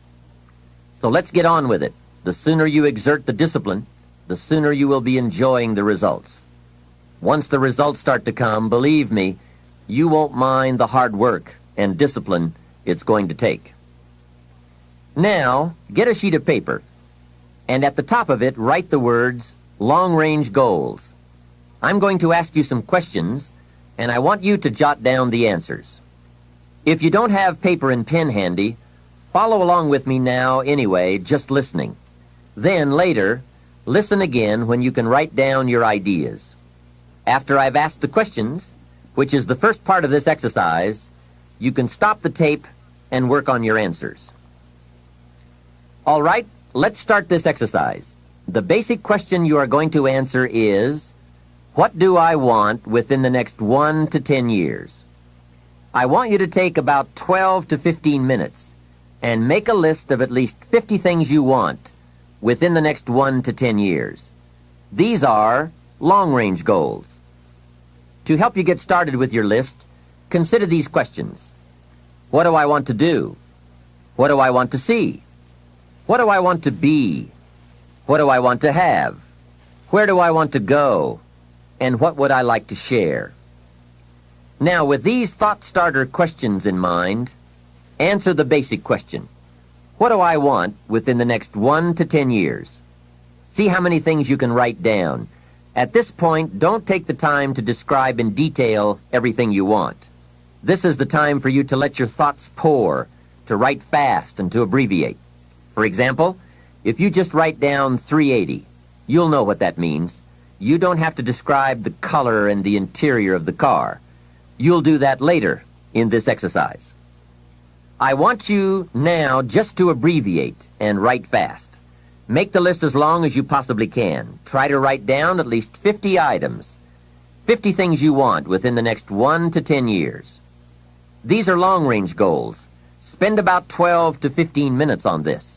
Speaker 1: So let's get on with it. The sooner you exert the discipline, the sooner you will be enjoying the results. Once the results start to come, believe me, you won't mind the hard work and discipline it's going to take. Now, get a sheet of paper, and at the top of it, write the words, long-range goals. I'm going to ask you some questions, and I want you to jot down the answers. If you don't have paper and pen handy, follow along with me now anyway, just listening. Then, later, listen again when you can write down your ideas. After I've asked the questions, which is the first part of this exercise, you can stop the tape and work on your answers. All right, let's start this exercise. The basic question you are going to answer is, what do I want within the next 1 to 10 years? I want you to take about 12 to 15 minutes and make a list of at least 50 things you want within the next 1 to 10 years. These are long-range goals. To help you get started with your list, consider these questions. What do I want to do? What do I want to see? What do I want to be? What do I want to have? Where do I want to go? And what would I like to share? Now, with these thought-starter questions in mind, answer the basic question. What do I want within the next 1 to 10 years? See how many things you can write down. At this point, don't take the time to describe in detail everything you want. This is the time for you to let your thoughts pour, to write fast and to abbreviate. For example, if you just write down 380, you'll know what that means. You don't have to describe the color and the interior of the car. You'll do that later in this exercise. I want you now just to abbreviate and write fast. Make the list as long as you possibly can. Try to write down at least 50 items, 50 things you want within the next 1 to 10 years. These are long-range goals. Spend about 12 to 15 minutes on this.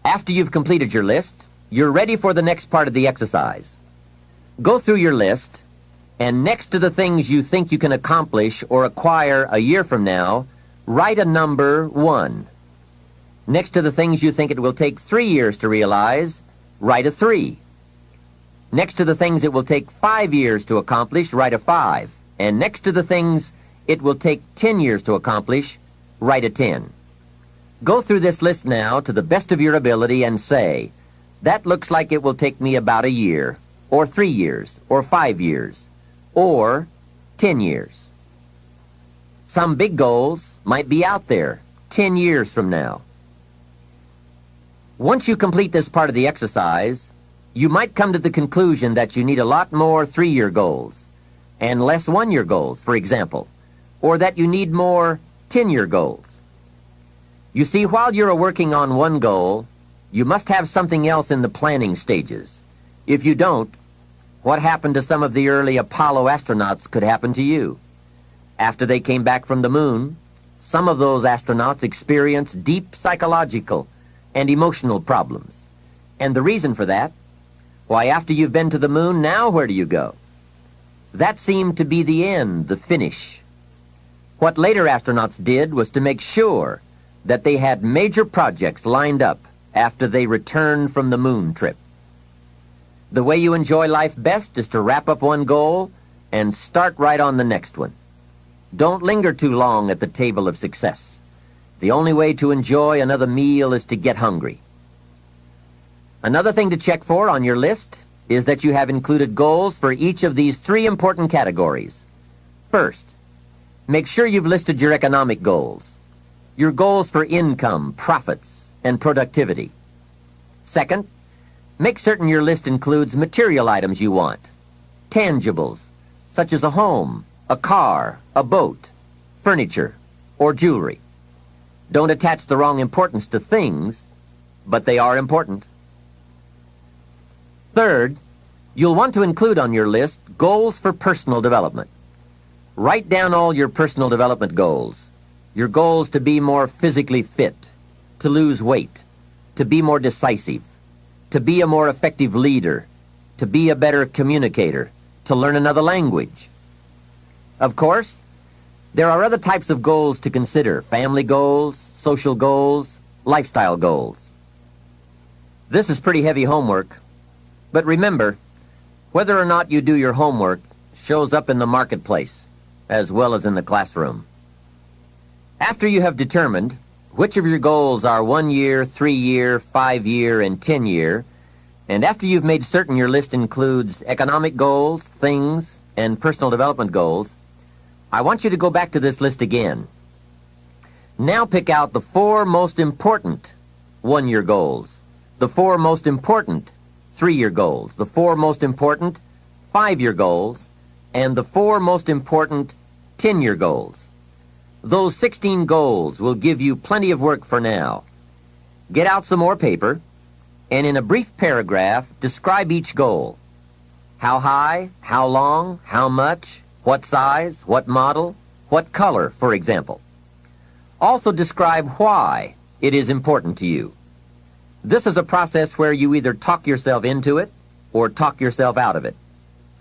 Speaker 1: After you've completed your list, you're ready for the next part of the exercise. Go through your list, and next to the things you think you can accomplish or acquire a year from now, write a number 1. Next to the things you think it will take 3 years to realize, write a 3. Next to the things it will take 5 years to accomplish, write a 5. And next to the things it will take 10 years to accomplish, write a 10. Go through this list now to the best of your ability and say, that looks like it will take me about a year, or 3 years, or 5 years, or 10 years. Some big goals might be out there 10 years from now. Once you complete this part of the exercise, you might come to the conclusion that you need a lot more 3-year goals and less 1-year goals, for example, or that you need more 10-year goals. You see, while you're working on one goal, you must have something else in the planning stages. If you don't, what happened to some of the early Apollo astronauts could happen to you. After they came back from the moon, some of those astronauts experienced deep psychological and emotional problems. And the reason for that? Why, after you've been to the moon, now where do you go? That seemed to be the end, the finish. What later astronauts did was to make sure that they had major projects lined up after they returned from the moon trip. The way you enjoy life best is to wrap up one goal and start right on the next one. Don't linger too long at the table of success. The only way to enjoy another meal is to get hungry. Another thing to check for on your list is that you have included goals for each of these 3 important categories. First, make sure you've listed your economic goals. Your goals for income, profits, and productivity. Second, make certain your list includes material items you want. Tangibles, such as a home, a car, a boat, furniture, or jewelry. Don't attach the wrong importance to things, but they are important. Third, you'll want to include on your list goals for personal development. Write down all your personal development goals. Your goals to be more physically fit, to lose weight, to be more decisive, to be a more effective leader, to be a better communicator, to learn another language. Of course, there are other types of goals to consider: family goals, social goals, lifestyle goals. This is pretty heavy homework, but remember, whether or not you do your homework shows up in the marketplace as well as in the classroom. After you have determined which of your goals are 1 year, 3 year, 5 year, and 10 year, and after you've made certain your list includes economic goals, things, and personal development goals, I want you to go back to this list again. Now pick out the 4 most important 1-year goals, the 4 most important 3-year goals, the 4 most important 5-year goals, and the 4 most important 10-year goals. Those 16 goals will give you plenty of work for now. Get out some more paper, and in a brief paragraph, describe each goal. How high, how long, how much, what size, what model, what color, for example. Also describe why it is important to you. This is a process where you either talk yourself into it or talk yourself out of it,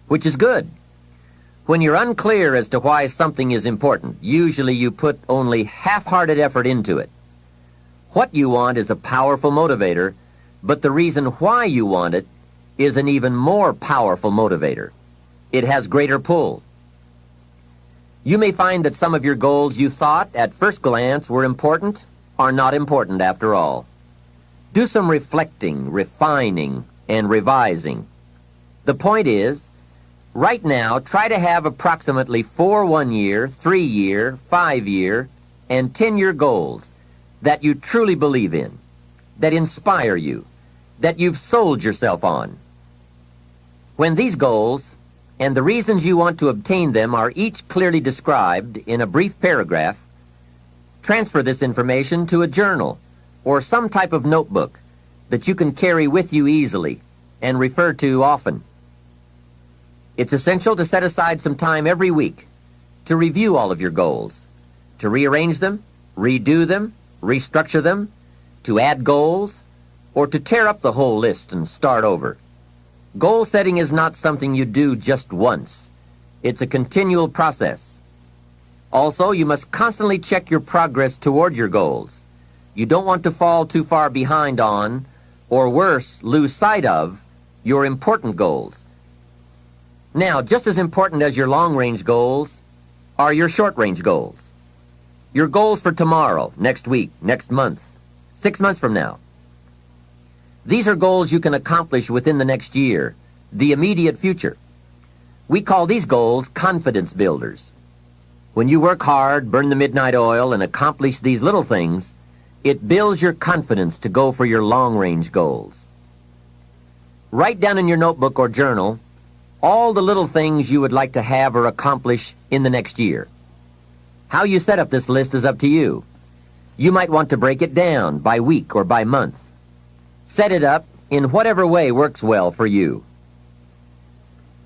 Speaker 1: which is good. When you're unclear as to why something is important, usually you put only half-hearted effort into it. What you want is a powerful motivator, but the reason why you want it is an even more powerful motivator. It has greater pull. You may find that some of your goals you thought at first glance were important are not important after all. Do some reflecting, refining, and revising. The point is, right now, try to have approximately 4 one-year, 3-year, 5-year, and 10-year goals that you truly believe in, that inspire you, that you've sold yourself on. When these goals and the reasons you want to obtain them are each clearly described in a brief paragraph, transfer this information to a journal or some type of notebook that you can carry with you easily and refer to often. It's essential to set aside some time every week to review all of your goals, to rearrange them, redo them, restructure them, to add goals, or to tear up the whole list and start over. Goal setting is not something you do just once. It's a continual process. Also, you must constantly check your progress toward your goals. You don't want to fall too far behind on, or worse, lose sight of, your important goals. Now, just as important as your long-range goals are your short-range goals. Your goals for tomorrow, next week, next month, 6 months from now. These are goals you can accomplish within the next year, the immediate future. We call these goals confidence builders. When you work hard, burn the midnight oil, and accomplish these little things, it builds your confidence to go for your long-range goals. Write down in your notebook or journal all the little things you would like to have or accomplish in the next year. How you set up this list is up to you. You might want to break it down by week or by month. Set it up in whatever way works well for you.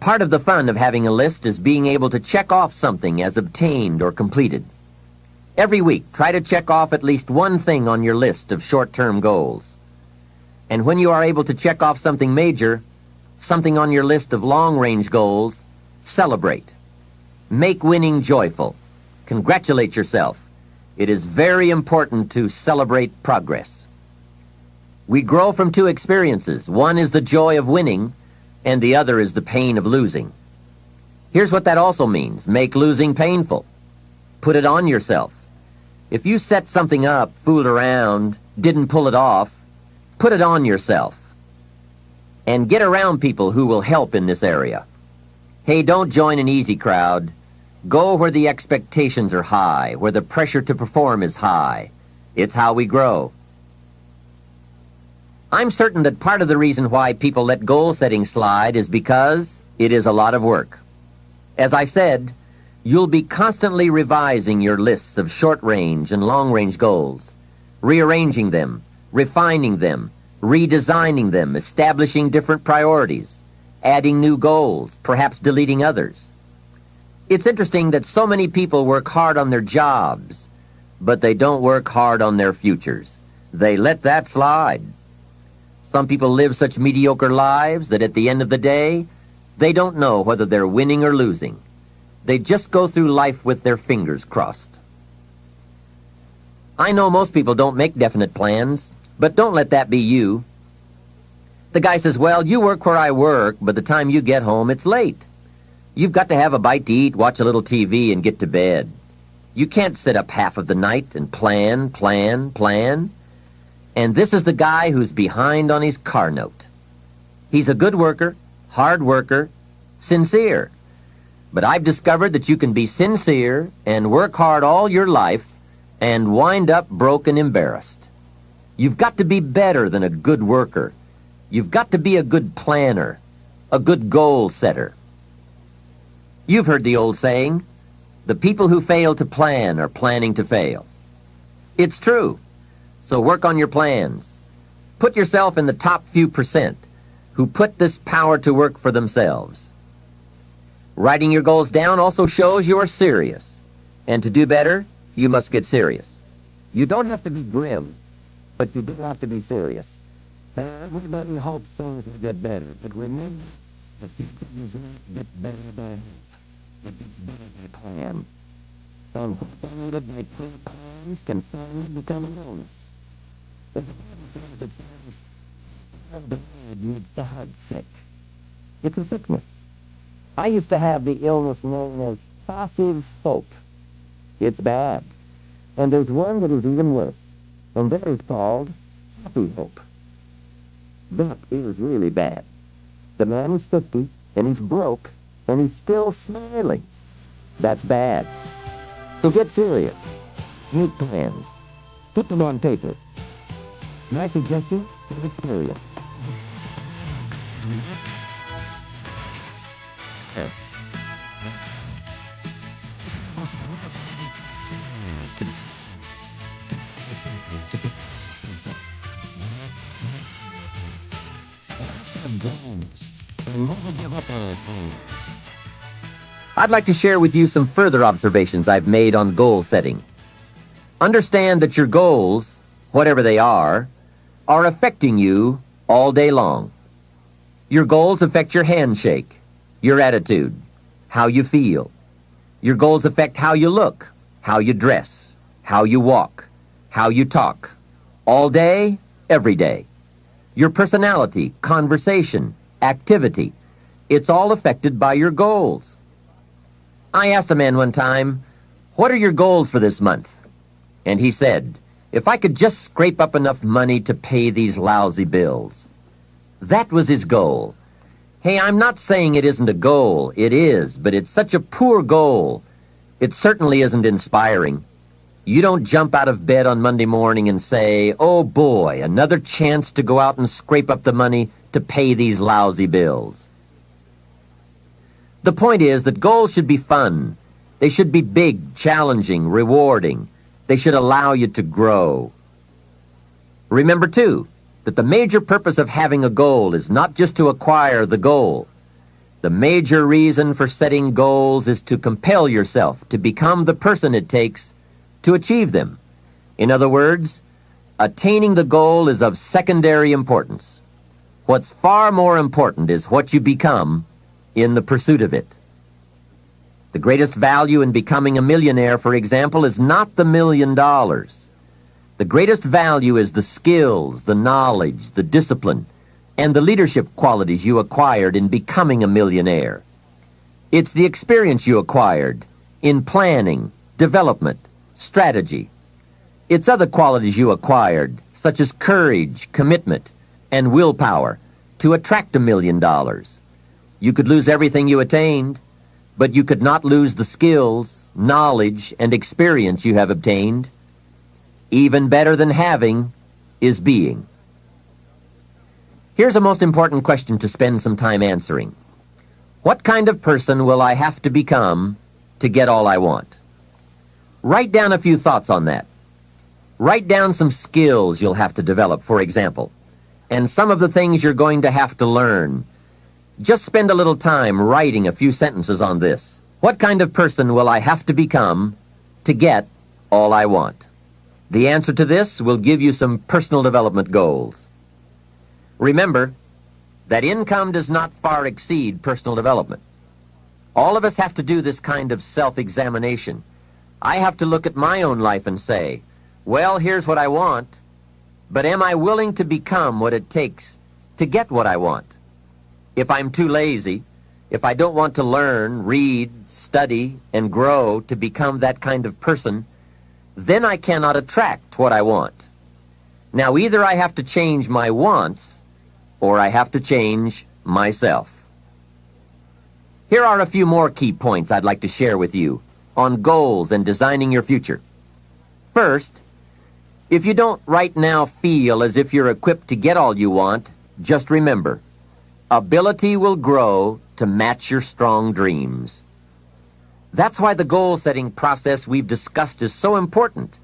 Speaker 1: Part of the fun of having a list is being able to check off something as obtained or completed. Every week, try to check off at least one thing on your list of short-term goals. And when you are able to check off something major, something on your list of long-range goals, celebrate. Make winning joyful. Congratulate yourself. It is very important to celebrate progress. We grow from two experiences. One is the joy of winning, and the other is the pain of losing. Here's what that also means. Make losing painful. Put it on yourself. If you set something up, fooled around, didn't pull it off, put it on yourself. And get around people who will help in this area. Hey, don't join an easy crowd. Go where the expectations are high, where the pressure to perform is high. It's how we grow. I'm certain that part of the reason why people let goal setting slide is because it is a lot of work. As I said, you'll be constantly revising your lists of short-range and long-range goals, rearranging them, refining them, redesigning them, establishing different priorities, adding new goals, perhaps deleting others. It's interesting that so many people work hard on their jobs, but they don't work hard on their futures. They let that slide. Some people live such mediocre lives that at the end of the day, they don't know whether they're winning or losing. They just go through life with their fingers crossed. I know most people don't make definite plans, but don't let that be you. The guy says, well, you work where I work, but the time you get home, it's late. You've got to have a bite to eat, watch a little TV, and get to bed. You can't sit up half of the night and plan. And this is the guy who's behind on his car note. He's a good worker, hard worker, sincere. But I've discovered that you can be sincere and work hard all your life and wind up broke and embarrassed. You've got to be better than a good worker. You've got to be a good planner, a good goal setter. You've heard the old saying, the people who fail to plan are planning to fail. It's true. So work on your plans. Put yourself in the top few percent who put this power to work for themselves. Writing your goals down also shows you are serious. And to do better, you must get serious. You don't have to be grim, but you do have to be serious. Everybody hopes things will get better, but remember, the future does not get better by hope. It gets better by plan. Some founded by clear plans can finally become an illness. There's a lot of things that the bad needs the heart sick. It's a sickness. I used to have the illness known as passive hope. It's bad. And there's one that is even worse, and that is called happy hope. That is really bad. The man is 50, and he's broke, and he's still smiling. That's bad. So get serious. Make plans. Put them on paper. My suggestion is experience. I'd like to share with you some further observations I've made on goal setting. Understand that your goals, whatever they are affecting you all day long. Your goals affect your handshake, your attitude, how you feel. Your goals affect how you look, how you dress, how you walk, how you talk, all day, every day. Your personality, conversation, activity, it's all affected by your goals. I asked a man one time, "What are your goals for this month?" And he said, "If I could just scrape up enough money to pay these lousy bills." That was his goal. Hey, I'm not saying it isn't a goal. It is, but it's such a poor goal. It certainly isn't inspiring. You don't jump out of bed on Monday morning and say, "Oh boy, another chance to go out and scrape up the money to pay these lousy bills." The point is that goals should be fun. They should be big, challenging, rewarding. They should allow you to grow. Remember, too, that the major purpose of having a goal is not just to acquire the goal. The major reason for setting goals is to compel yourself to become the person it takes to achieve them. In other words, attaining the goal is of secondary importance. What's far more important is what you become in the pursuit of it. The greatest value in becoming a millionaire, for example, is not the $1 million. The greatest value is the skills, the knowledge, the discipline, and the leadership qualities you acquired in becoming a millionaire. It's the experience you acquired in planning, development, strategy. It's other qualities you acquired, such as courage, commitment, and willpower, to attract $1 million. You could lose everything you attained, but you could not lose the skills, knowledge, and experience you have obtained. Even better than having is being. Here's a most important question to spend some time answering. What kind of person will I have to become to get all I want? Write down a few thoughts on that. Write down some skills you'll have to develop, for example, and some of the things you're going to have to learn. Just spend a little time writing a few sentences on this. What kind of person will I have to become to get all I want? The answer to this will give you some personal development goals. Remember that income does not far exceed personal development. All of us have to do this kind of self-examination. I have to look at my own life and say, well, here's what I want, but am I willing to become what it takes to get what I want? If I'm too lazy, if I don't want to learn, read, study, and grow to become that kind of person, then I cannot attract what I want. Now, either I have to change my wants, or I have to change myself. Here are a few more key points I'd like to share with you on goals and designing your future. First, if you don't right now feel as if you're equipped to get all you want, just remember, ability will grow to match your strong dreams. That's why the goal-setting process we've discussed is so important.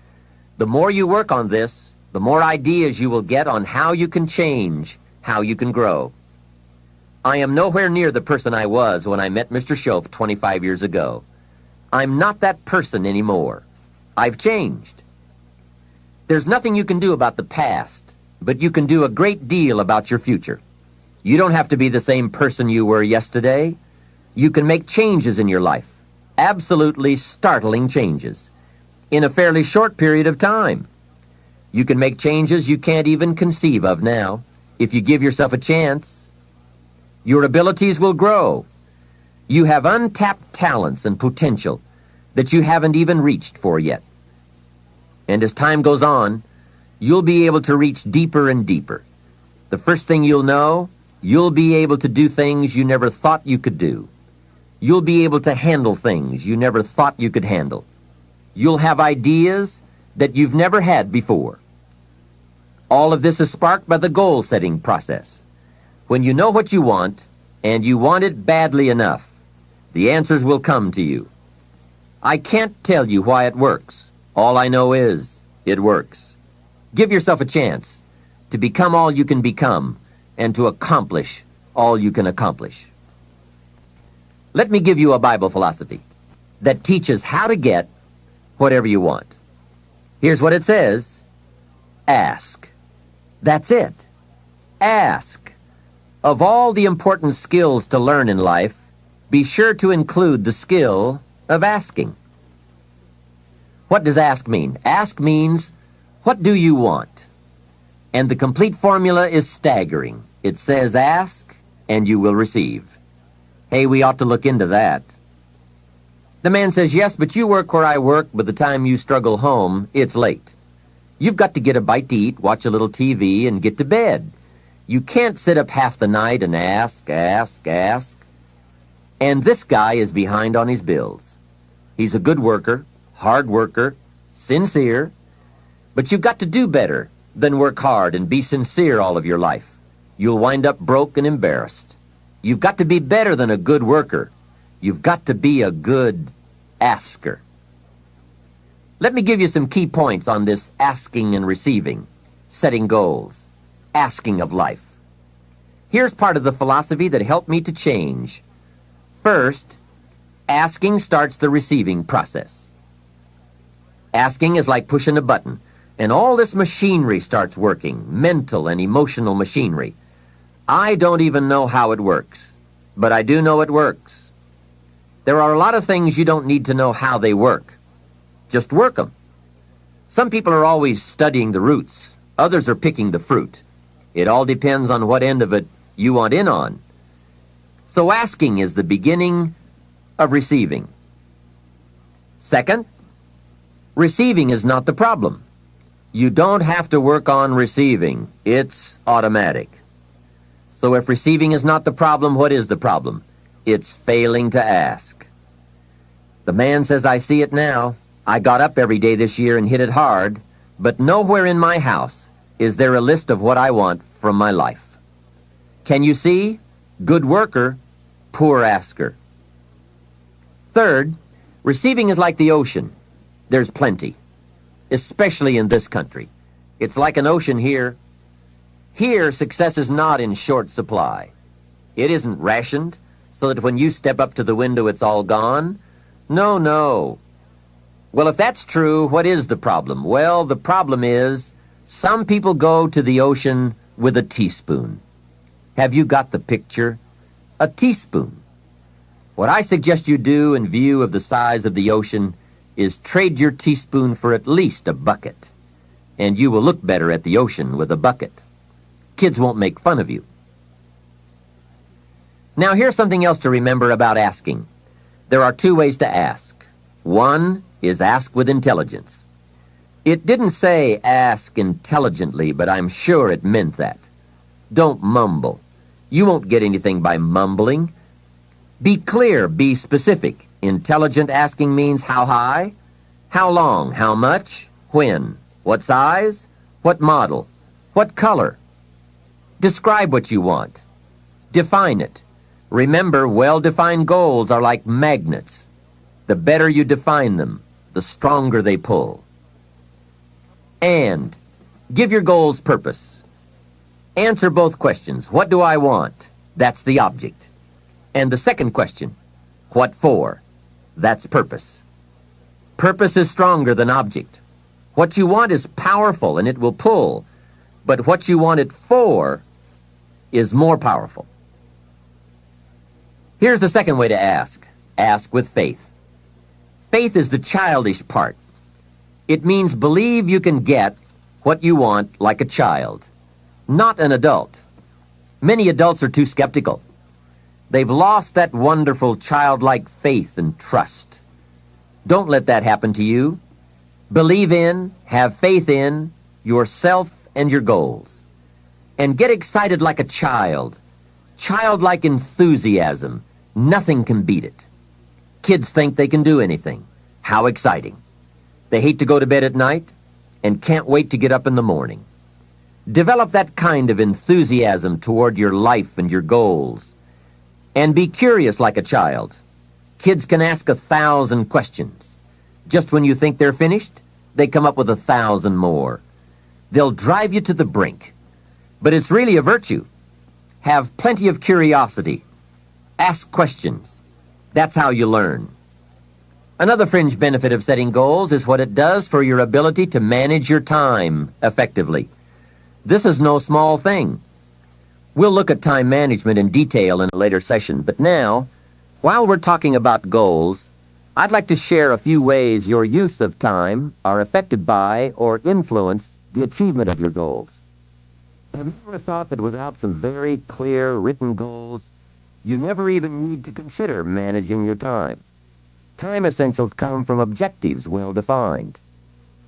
Speaker 1: The more you work on this, the more ideas you will get on how you can change, how you can grow. I am nowhere near the person I was when I met Mr. Schoaf 25 years ago. I'm not that person anymore. I've changed. There's nothing you can do about the past, but you can do a great deal about your future. You don't have to be the same person you were yesterday. You can make changes in your life, absolutely startling changes, in a fairly short period of time. You can make changes you can't even conceive of now, if you give yourself a chance. Your abilities will grow. You have untapped talents and potential that you haven't even reached for yet. And as time goes on, you'll be able to reach deeper and deeper. The first thing you'll know, you'll be able to do things you never thought you could do. You'll be able to handle things you never thought you could handle. You'll have ideas that you've never had before. All of this is sparked by the goal-setting process. When you know what you want, and you want it badly enough, the answers will come to you. I can't tell you why it works. All I know is, it works. Give yourself a chance to become all you can become and to accomplish all you can accomplish. Let me give you a Bible philosophy that teaches how to get whatever you want. Here's what it says. Ask. That's it. Ask. Of all the important skills to learn in life, be sure to include the skill of asking. What does ask mean? Ask means, what do you want? And the complete formula is staggering. It says ask, and you will receive. Hey, we ought to look into that. The man says, yes, but you work where I work. By the time you struggle home, it's late. You've got to get a bite to eat, watch a little TV, and get to bed. You can't sit up half the night and ask. And this guy is behind on his bills. He's a good worker, hard worker, sincere, but you've got to do better than work hard and be sincere all of your life. You'll wind up broke and embarrassed. You've got to be better than a good worker. You've got to be a good asker. Let me give you some key points on this asking and receiving, setting goals, asking of life. Here's part of the philosophy that helped me to change. First, asking starts the receiving process. Asking is like pushing a button, and all this machinery starts working, mental and emotional machinery. I don't even know how it works, but I do know it works. There are a lot of things you don't need to know how they work. Just work them. Some people are always studying the roots. Others are picking the fruit. It all depends on what end of it you want in on. So asking is the beginning of receiving. Second, receiving is not the problem. You don't have to work on receiving. It's automatic. So if receiving is not the problem, what is the problem? It's failing to ask. The man says, I see it now. I got up every day this year and hit it hard, but nowhere in my house is there a list of what I want from my life. Can you see? Good worker, poor asker. Third, receiving is like the ocean. There's plenty, especially in this country. It's like an ocean here. Here, success is not in short supply. It isn't rationed so that when you step up to the window, it's all gone. No. Well, if that's true, what is the problem? Well, the problem is some people go to the ocean with a teaspoon. Have you got the picture? A teaspoon. What I suggest you do in view of the size of the ocean is trade your teaspoon for at least a bucket, and you will look better at the ocean with a bucket. Kids won't make fun of you. Now, here's something else to remember about asking. There are two ways to ask. One is ask with intelligence. It didn't say ask intelligently, but I'm sure it meant that. Don't mumble. You won't get anything by mumbling. Be clear, be specific. Intelligent asking means how high, how long, how much, when, what size, what model, what color. Describe what you want. Define it. Remember, well-defined goals are like magnets. The better you define them, the stronger they pull. And Give your goals purpose. Answer both questions. What do I want? That's the object. And the second question, what for? That's purpose. Purpose is stronger than object. What you want is powerful and it will pull, but what you want it for is more powerful. Here's the second way to ask. Ask with faith. Faith is the childish part. It means believe you can get what you want like a child, not an adult. Many adults are too skeptical. They've lost that wonderful childlike faith and trust. Don't let that happen to you. Believe in, have faith in yourself and your goals. And get excited like a child. Childlike enthusiasm. Nothing can beat it. Kids think they can do anything. How exciting. They hate to go to bed at night and can't wait to get up in the morning. Develop that kind of enthusiasm toward your life and your goals. And be curious like a child. Kids can ask 1,000 questions. Just when you think they're finished, they come up with 1,000 more. They'll drive you to the brink. But it's really a virtue. Have plenty of curiosity. Ask questions. That's how you learn. Another fringe benefit of setting goals is what it does for your ability to manage your time effectively. This is no small thing. We'll look at time management in detail in a later session, but now, while we're talking about goals, I'd like to share a few ways your use of time are affected by or influence the achievement of your goals. Have you ever thought that without some very clear written goals, you never even need to consider managing your time? Time essentials come from objectives well defined.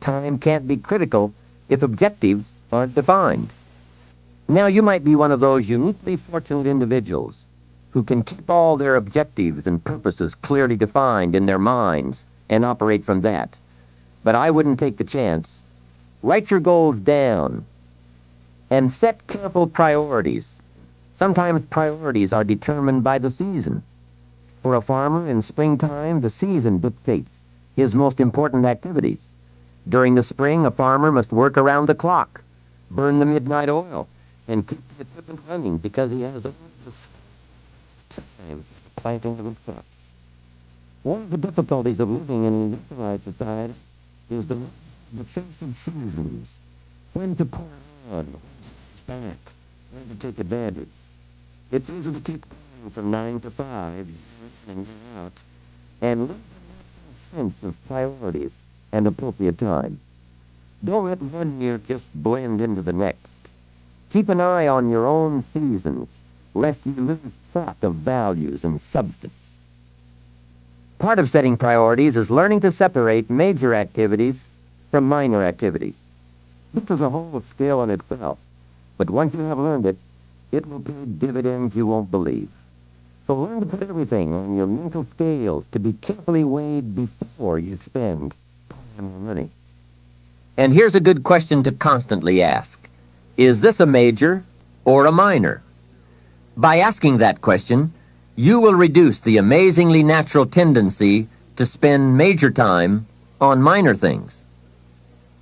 Speaker 1: Time can't be critical if objectives aren't defined. Now, you might be one of those uniquely fortunate individuals who can keep all their objectives and purposes clearly defined in their minds and operate from that. But I wouldn't take the chance. Write your goals down and set careful priorities. Sometimes priorities are determined by the season. For a farmer in springtime, the season dictates his most important activities. During the spring, a farmer must work around the clock, burn the midnight oil, and keep the equipment running because he has all the time planting of his crops. One of the difficulties of living in an industrialized society is the sense of seasons. When to pour on, when to back, when to take advantage. It's easy to keep going from 9 to 5, year in and year out, and lose the sense of priorities and appropriate time. Don't let one year just blend into the next. Keep an eye on your own seasons, lest you lose track of values and substance. Part of setting priorities is learning to separate major activities from minor activities. This is a whole skill in itself, but once you have learned it, it will pay dividends you won't believe. So learn to put everything on your mental scales to be carefully weighed before you spend time or money. And here's a good question to constantly ask. Is this a major or a minor? By asking that question, you will reduce the amazingly natural tendency to spend major time on minor things.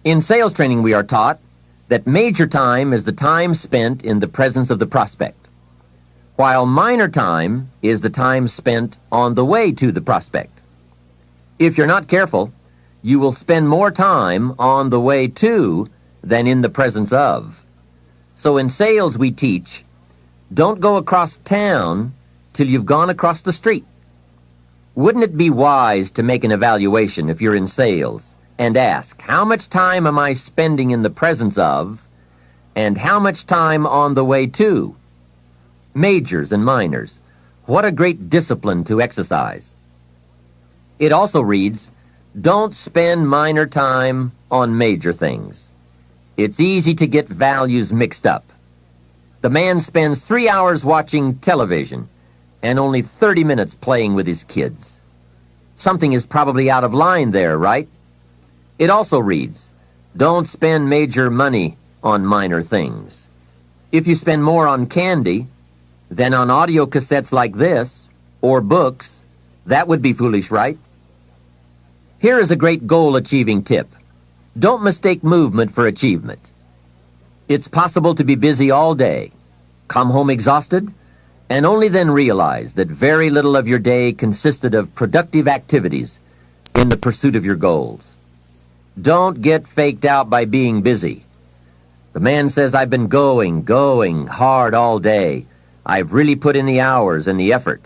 Speaker 1: In sales training, we are taught that major time is the time spent in the presence of the prospect, while minor time is the time spent on the way to the prospect. If you're not careful, you will spend more time on the way to than in the presence of. So in sales we teach, don't go across town till you've gone across the street. Wouldn't it be wise to make an evaluation if you're in sales and ask, how much time am I spending in the presence of, and how much time on the way to? Majors and minors. What a great discipline to exercise. It also reads, don't spend minor time on major things. It's easy to get values mixed up. The man spends 3 hours watching television and only 30 minutes playing with his kids. Something is probably out of line there, right? It also reads, don't spend major money on minor things. If you spend more on candy than on audio cassettes like this, or books, that would be foolish, right? Here is a great goal-achieving tip. Don't mistake movement for achievement. It's possible to be busy all day, come home exhausted, and only then realize that very little of your day consisted of productive activities in the pursuit of your goals. Don't get faked out by being busy. The man says, "I've been going hard all day. I've really put in the hours and the effort."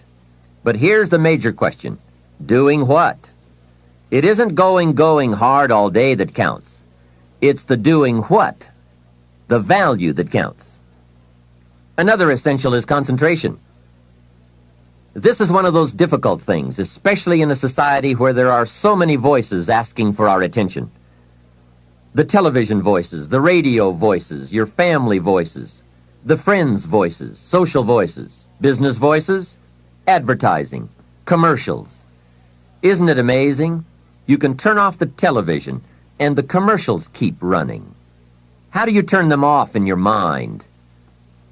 Speaker 1: But here's the major question. Doing what? It isn't going hard all day that counts. It's the doing what, the value that counts. Another essential is concentration. This is one of those difficult things, especially in a society where there are so many voices asking for our attention. The television voices, the radio voices, your family voices, the friends' voices, social voices, business voices, advertising, commercials. Isn't it amazing? You can turn off the television and the commercials keep running. How do you turn them off in your mind?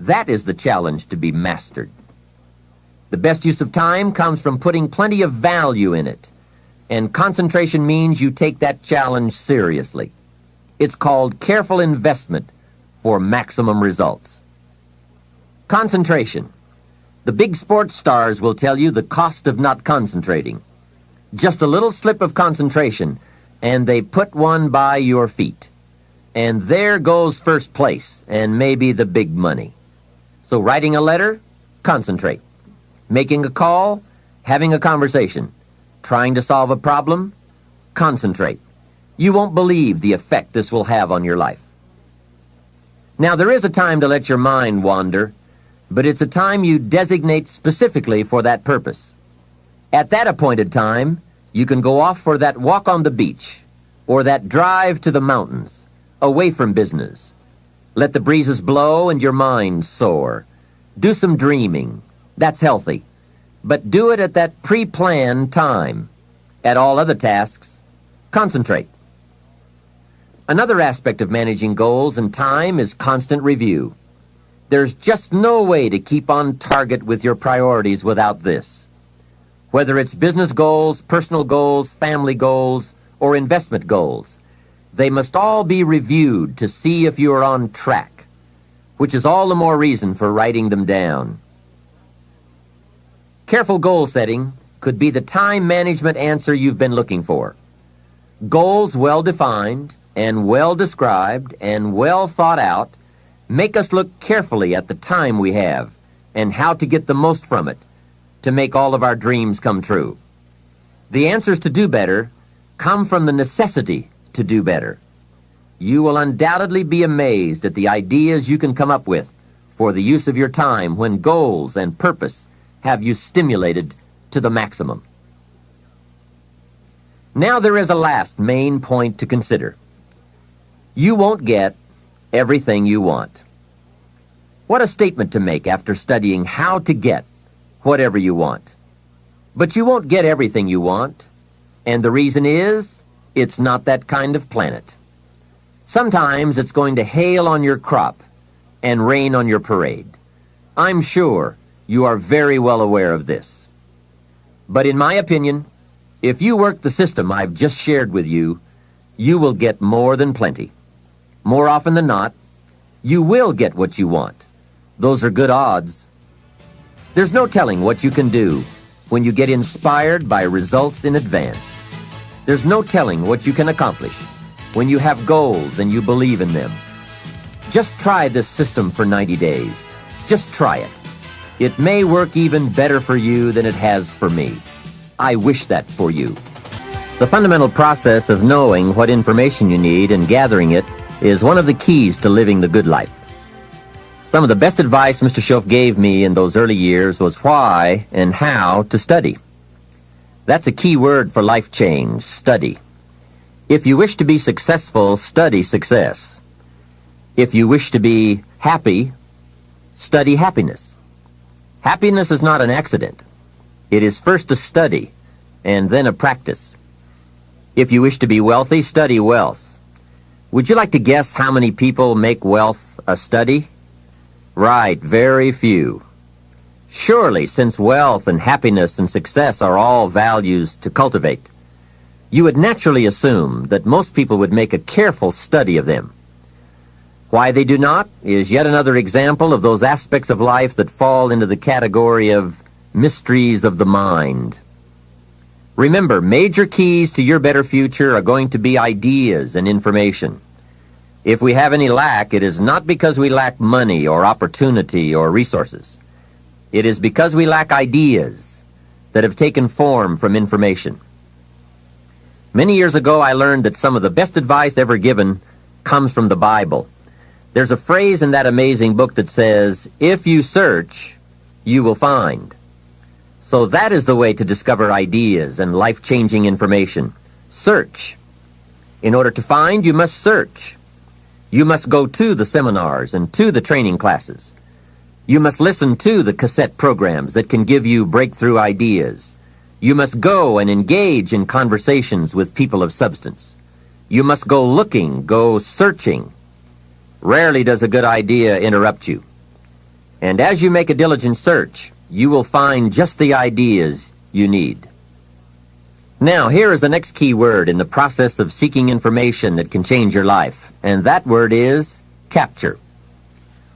Speaker 1: That is the challenge to be mastered. The best use of time comes from putting plenty of value in it, and concentration means you take that challenge seriously. It's called careful investment for maximum results. Concentration. The big sports stars will tell you the cost of not concentrating. Just a little slip of concentration, and they put one by your feet. And there goes first place, and maybe the big money. So writing a letter, concentrate. Making a call, having a conversation. Trying to solve a problem, concentrate. You won't believe the effect this will have on your life. Now, there is a time to let your mind wander, but it's a time you designate specifically for that purpose. At that appointed time, you can go off for that walk on the beach, or that drive to the mountains, away from business. Let the breezes blow and your mind soar. Do some dreaming. That's healthy. But do it at that pre-planned time. At all other tasks, concentrate. Another aspect of managing goals and time is constant review. There's just no way to keep on target with your priorities without this. Whether it's business goals, personal goals, family goals, or investment goals, they must all be reviewed to see if you are on track, which is all the more reason for writing them down. Careful goal setting could be the time management answer you've been looking for. Goals well defined and well described and well thought out make us look carefully at the time we have and how to get the most from it to make all of our dreams come true. The answers to do better come from the necessity to do better. You will undoubtedly be amazed at the ideas you can come up with for the use of your time when goals and purpose have you stimulated to the maximum. Now there is a last main point to consider. You won't get everything you want. What a statement to make after studying how to get whatever you want. But you won't get everything you want, and the reason is, it's not that kind of planet. Sometimes it's going to hail on your crop and rain on your parade. I'm sure you are very well aware of this. But in my opinion, if you work the system I've just shared with you, you will get more than plenty. More often than not, you will get what you want. Those are good odds. There's no telling what you can do when you get inspired by results in advance. There's no telling what you can accomplish when you have goals and you believe in them. Just try this system for 90 days. Just try it. It may work even better for you than it has for me. I wish that for you. The fundamental process of knowing what information you need and gathering it is one of the keys to living the good life. Some of the best advice Mr. Schoaf gave me in those early years was why and how to study. That's a key word for life change, study. If you wish to be successful, study success. If you wish to be happy, study happiness. Happiness is not an accident. It is first a study and then a practice. If you wish to be wealthy, study wealth. Would you like to guess how many people make wealth a study? Right, very few. Surely, since wealth and happiness and success are all values to cultivate, you would naturally assume that most people would make a careful study of them. Why they do not is yet another example of those aspects of life that fall into the category of mysteries of the mind. Remember, major keys to your better future are going to be ideas and information. If we have any lack, it is not because we lack money or opportunity or resources. It is because we lack ideas that have taken form from information. Many years ago, I learned that some of the best advice ever given comes from the Bible. There's a phrase in that amazing book that says, "If you search, you will find." So that is the way to discover ideas and life-changing information. Search. In order to find, you must search. You must go to the seminars and to the training classes. You must listen to the cassette programs that can give you breakthrough ideas. You must go and engage in conversations with people of substance. You must go looking, go searching. Rarely does a good idea interrupt you. And as you make a diligent search, you will find just the ideas you need. Now, here is the next key word in the process of seeking information that can change your life, and that word is capture.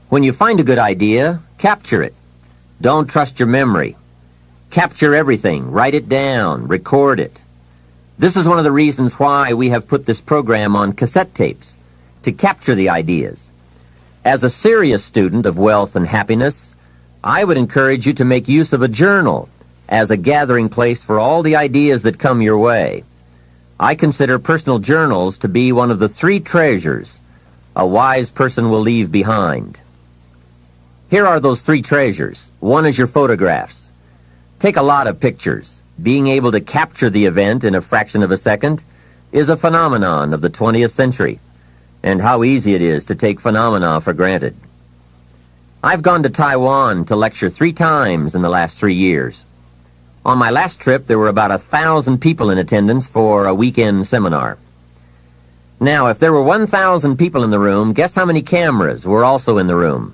Speaker 1: When you find a good idea, capture it. Don't trust your memory. Capture everything. Write it down. Record it. This is one of the reasons why we have put this program on cassette tapes, to capture the ideas. As a serious student of wealth and happiness, I would encourage you to make use of a journal as a gathering place for all the ideas that come your way. I consider personal journals to be one of the 3 treasures a wise person will leave behind. Here are those 3 treasures. One is your photographs. Take a lot of pictures. Being able to capture the event in a fraction of a second is a phenomenon of the 20th century, and how easy it is to take phenomena for granted. I've gone to Taiwan to lecture 3 times in the last 3 years. On my last trip, there were about 1,000 people in attendance for a weekend seminar. Now, if there were 1,000 people in the room, guess how many cameras were also in the room?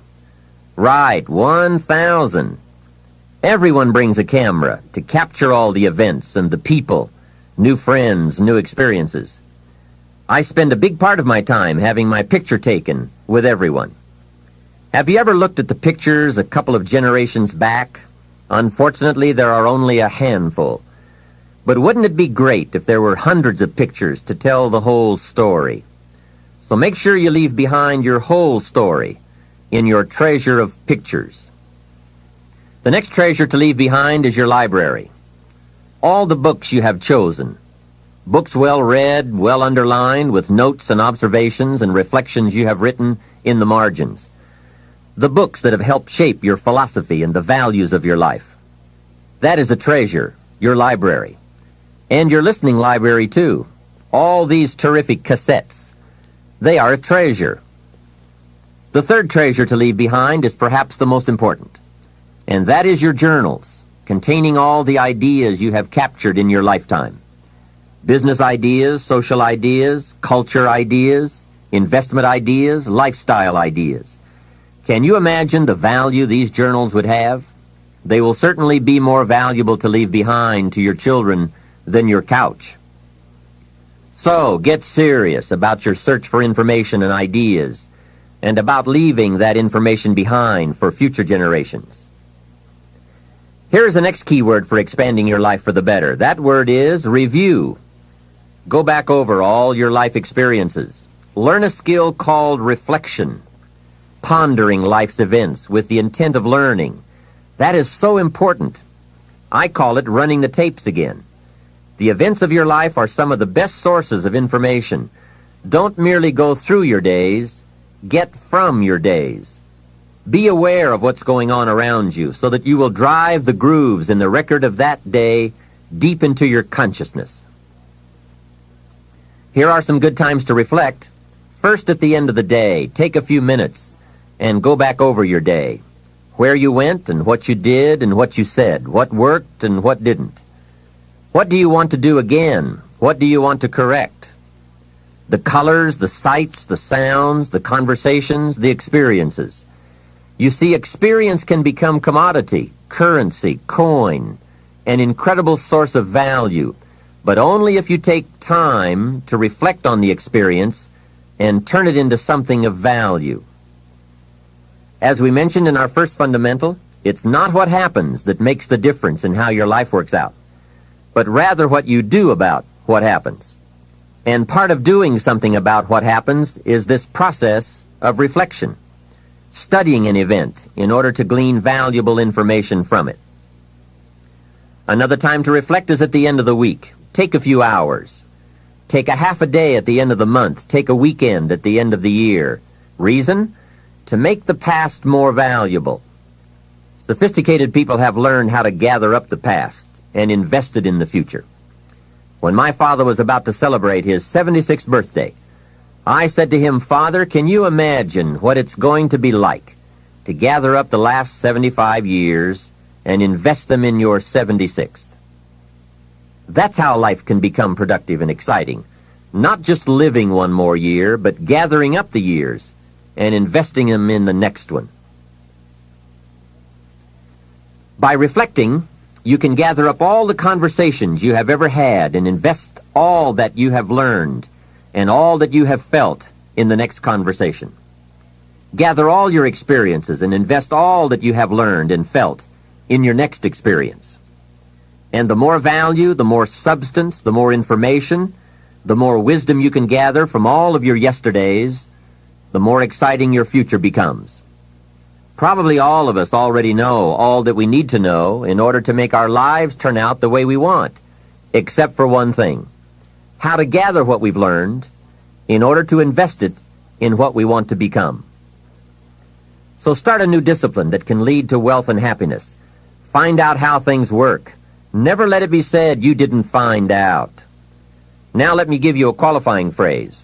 Speaker 1: Right, 1,000. Everyone brings a camera to capture all the events and the people, new friends, new experiences. I spend a big part of my time having my picture taken with everyone. Have you ever looked at the pictures a couple of generations back? Unfortunately, there are only a handful. But wouldn't it be great if there were hundreds of pictures to tell the whole story? So make sure you leave behind your whole story in your treasure of pictures. The next treasure to leave behind is your library. All the books you have chosen. Books well read, well underlined, with notes and observations and reflections you have written in the margins. The books that have helped shape your philosophy and the values of your life. That is a treasure, your library. And your listening library, too. All these terrific cassettes. They are a treasure. The third treasure to leave behind is perhaps the most important. And that is your journals, containing all the ideas you have captured in your lifetime. Business ideas, social ideas, culture ideas, investment ideas, lifestyle ideas. Can you imagine the value these journals would have? They will certainly be more valuable to leave behind to your children than your couch. So, get serious about your search for information and ideas, and about leaving that information behind for future generations. Here is the next key word for expanding your life for the better. That word is review. Go back over all your life experiences. Learn a skill called reflection. Pondering life's events with the intent of learning. That is so important. I call it running the tapes again. The events of your life are some of the best sources of information. Don't merely go through your days, get from your days. Be aware of what's going on around you so that you will drive the grooves in the record of that day deep into your consciousness. Here are some good times to reflect. First, at the end of the day, take a few minutes and go back over your day. Where you went and what you did and what you said, what worked and what didn't. What do you want to do again? What do you want to correct? The colors, the sights, the sounds, the conversations, the experiences. You see, experience can become commodity, currency, coin, an incredible source of value, but only if you take time to reflect on the experience and turn it into something of value. As we mentioned in our first fundamental, it's not what happens that makes the difference in how your life works out, but rather what you do about what happens. And part of doing something about what happens is this process of reflection, studying an event in order to glean valuable information from it. Another time to reflect is at the end of the week. Take a few hours. Take a half a day at the end of the month. Take a weekend at the end of the year. Reason? To make the past more valuable. Sophisticated people have learned how to gather up the past and invest it in the future. When my father was about to celebrate his 76th birthday, I said to him, "Father, can you imagine what it's going to be like to gather up the last 75 years and invest them in your 76th? That's how life can become productive and exciting. Not just living one more year, but gathering up the years and investing them in the next one." By reflecting, you can gather up all the conversations you have ever had and invest all that you have learned and all that you have felt in the next conversation. Gather all your experiences and invest all that you have learned and felt in your next experience. And the more value, the more substance, the more information, the more wisdom you can gather from all of your yesterdays, the more exciting your future becomes. Probably all of us already know all that we need to know in order to make our lives turn out the way we want, except for one thing: how to gather what we've learned in order to invest it in what we want to become. So start a new discipline that can lead to wealth and happiness. Find out how things work. Never let it be said you didn't find out. Now let me give you a qualifying phrase.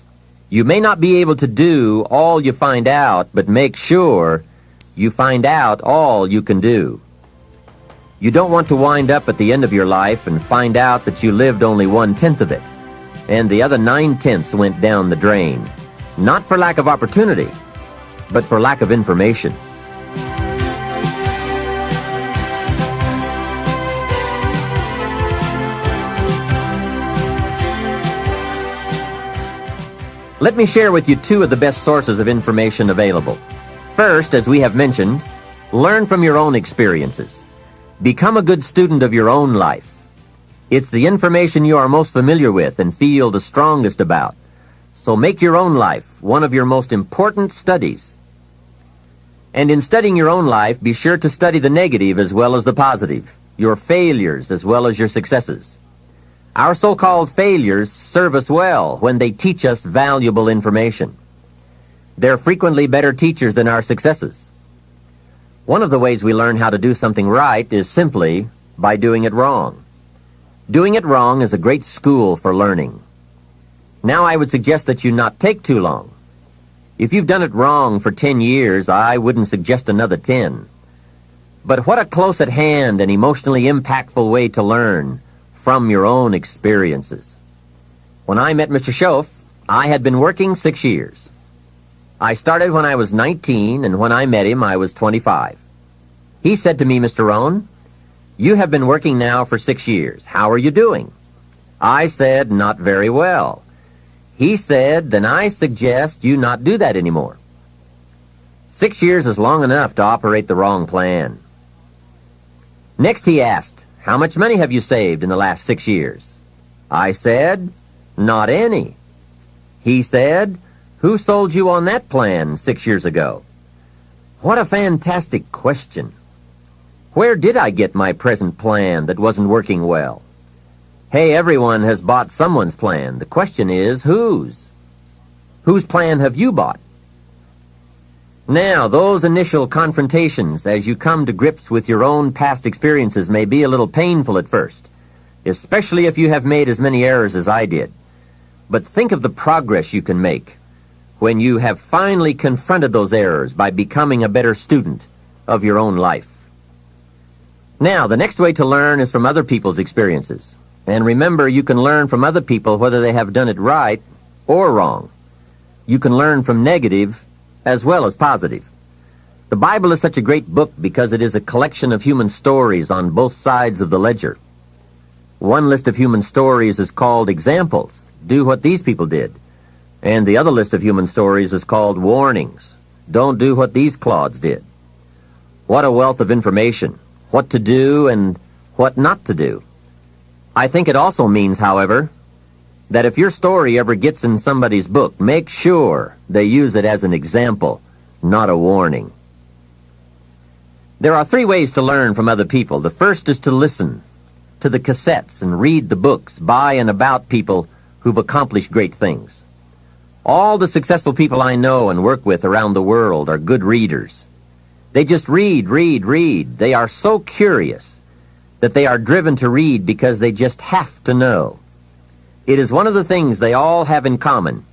Speaker 1: You may not be able to do all you find out, but make sure you find out all you can do. You don't want to wind up at the end of your life and find out that you lived only 1/10 of it, and the other 9/10 went down the drain. Not for lack of opportunity, but for lack of information. Let me share with you two of the best sources of information available. First, as we have mentioned, learn from your own experiences. Become a good student of your own life. It's the information you are most familiar with and feel the strongest about. So make your own life one of your most important studies. And in studying your own life, be sure to study the negative as well as the positive, your failures as well as your successes. Our so-called failures serve us well when they teach us valuable information. They're frequently better teachers than our successes. One of the ways we learn how to do something right is simply by doing it wrong. Doing it wrong is a great school for learning. Now I would suggest that you not take too long. If you've done it wrong for 10 years, I wouldn't suggest another 10. But what a close at hand and emotionally impactful way to learn from your own experiences. When I met Mr. Schoaf, I had been working 6 years. I started when I was 19, and when I met him, I was 25. He said to me, "Mr. Rohn, you have been working now for 6 years. How are you doing?" I said, "Not very well." He said, "Then I suggest you not do that anymore." 6 years is long enough to operate the wrong plan. Next he asked, "How much money have you saved in the last 6 years?" I said, "Not any." He said, "Who sold you on that plan 6 years ago?" What a fantastic question. Where did I get my present plan that wasn't working well? Hey, everyone has bought someone's plan. The question is, whose? Whose plan have you bought? Now, those initial confrontations as you come to grips with your own past experiences may be a little painful at first, especially if you have made as many errors as I did. But think of the progress you can make when you have finally confronted those errors by becoming a better student of your own life. Now, the next way to learn is from other people's experiences. And remember, you can learn from other people whether they have done it right or wrong. You can learn from negative as well as positive. The Bible is such a great book because it is a collection of human stories on both sides of the ledger. One list of human stories is called examples. Do what these people did. And the other list of human stories is called warnings. Don't do what these clods did. What a wealth of information. What to do and what not to do. I think it also means, however, that if your story ever gets in somebody's book, make sure they use it as an example, not a warning. There are 3 ways to learn from other people. The first is to listen to the cassettes and read the books by and about people who've accomplished great things. All the successful people I know and work with around the world are good readers. They just read. They are so curious that they are driven to read because they just have to know. It is one of the things they all have in common.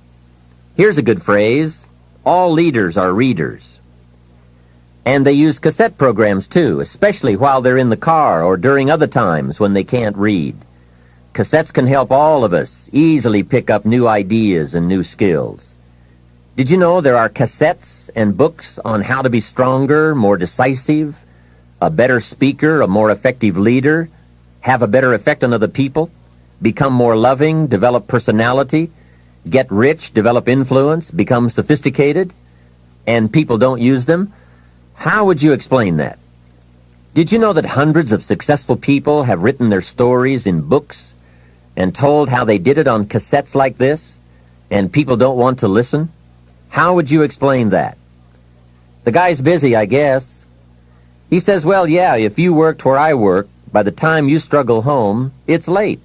Speaker 1: Here's a good phrase: all leaders are readers. And they use cassette programs too, especially while they're in the car or during other times when they can't read. Cassettes can help all of us easily pick up new ideas and new skills. Did you know there are cassettes and books on how to be stronger, more decisive, a better speaker, a more effective leader, have a better effect on other people, become more loving, develop personality, get rich, develop influence, become sophisticated, and people don't use them? How would you explain that? Did you know that hundreds of successful people have written their stories in books and told how they did it on cassettes like this, and people don't want to listen? How would you explain that? The guy's busy, I guess. He says, well, yeah, if you worked where I work, by the time you struggle home, it's late.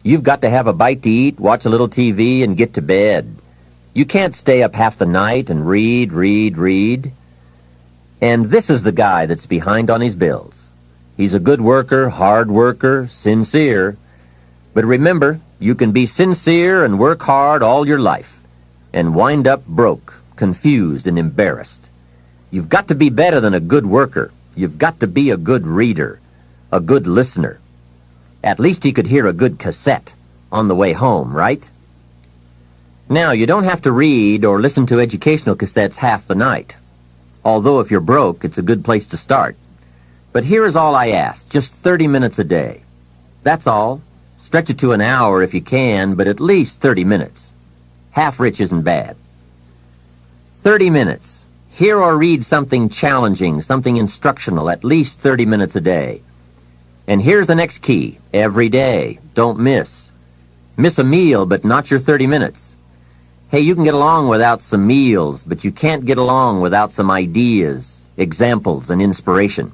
Speaker 1: You've got to have a bite to eat, watch a little TV, and get to bed. You can't stay up half the night and read. And this is the guy that's behind on his bills. He's a good worker, hard worker, sincere. But remember, you can be sincere and work hard all your life and wind up broke, confused, and embarrassed. You've got to be better than a good worker. You've got to be a good reader, a good listener. At least he could hear a good cassette on the way home, right? Now, you don't have to read or listen to educational cassettes half the night. Although if you're broke, it's a good place to start. But here is all I ask, just 30 minutes a day. That's all. Stretch it to an hour if you can, but at least 30 minutes. Half rich isn't bad. 30 minutes. Hear or read something challenging, something instructional, at least 30 minutes a day. And here's the next key. Every day. Don't miss. Miss a meal, but not your 30 minutes. Hey, you can get along without some meals, but you can't get along without some ideas, examples, and inspiration.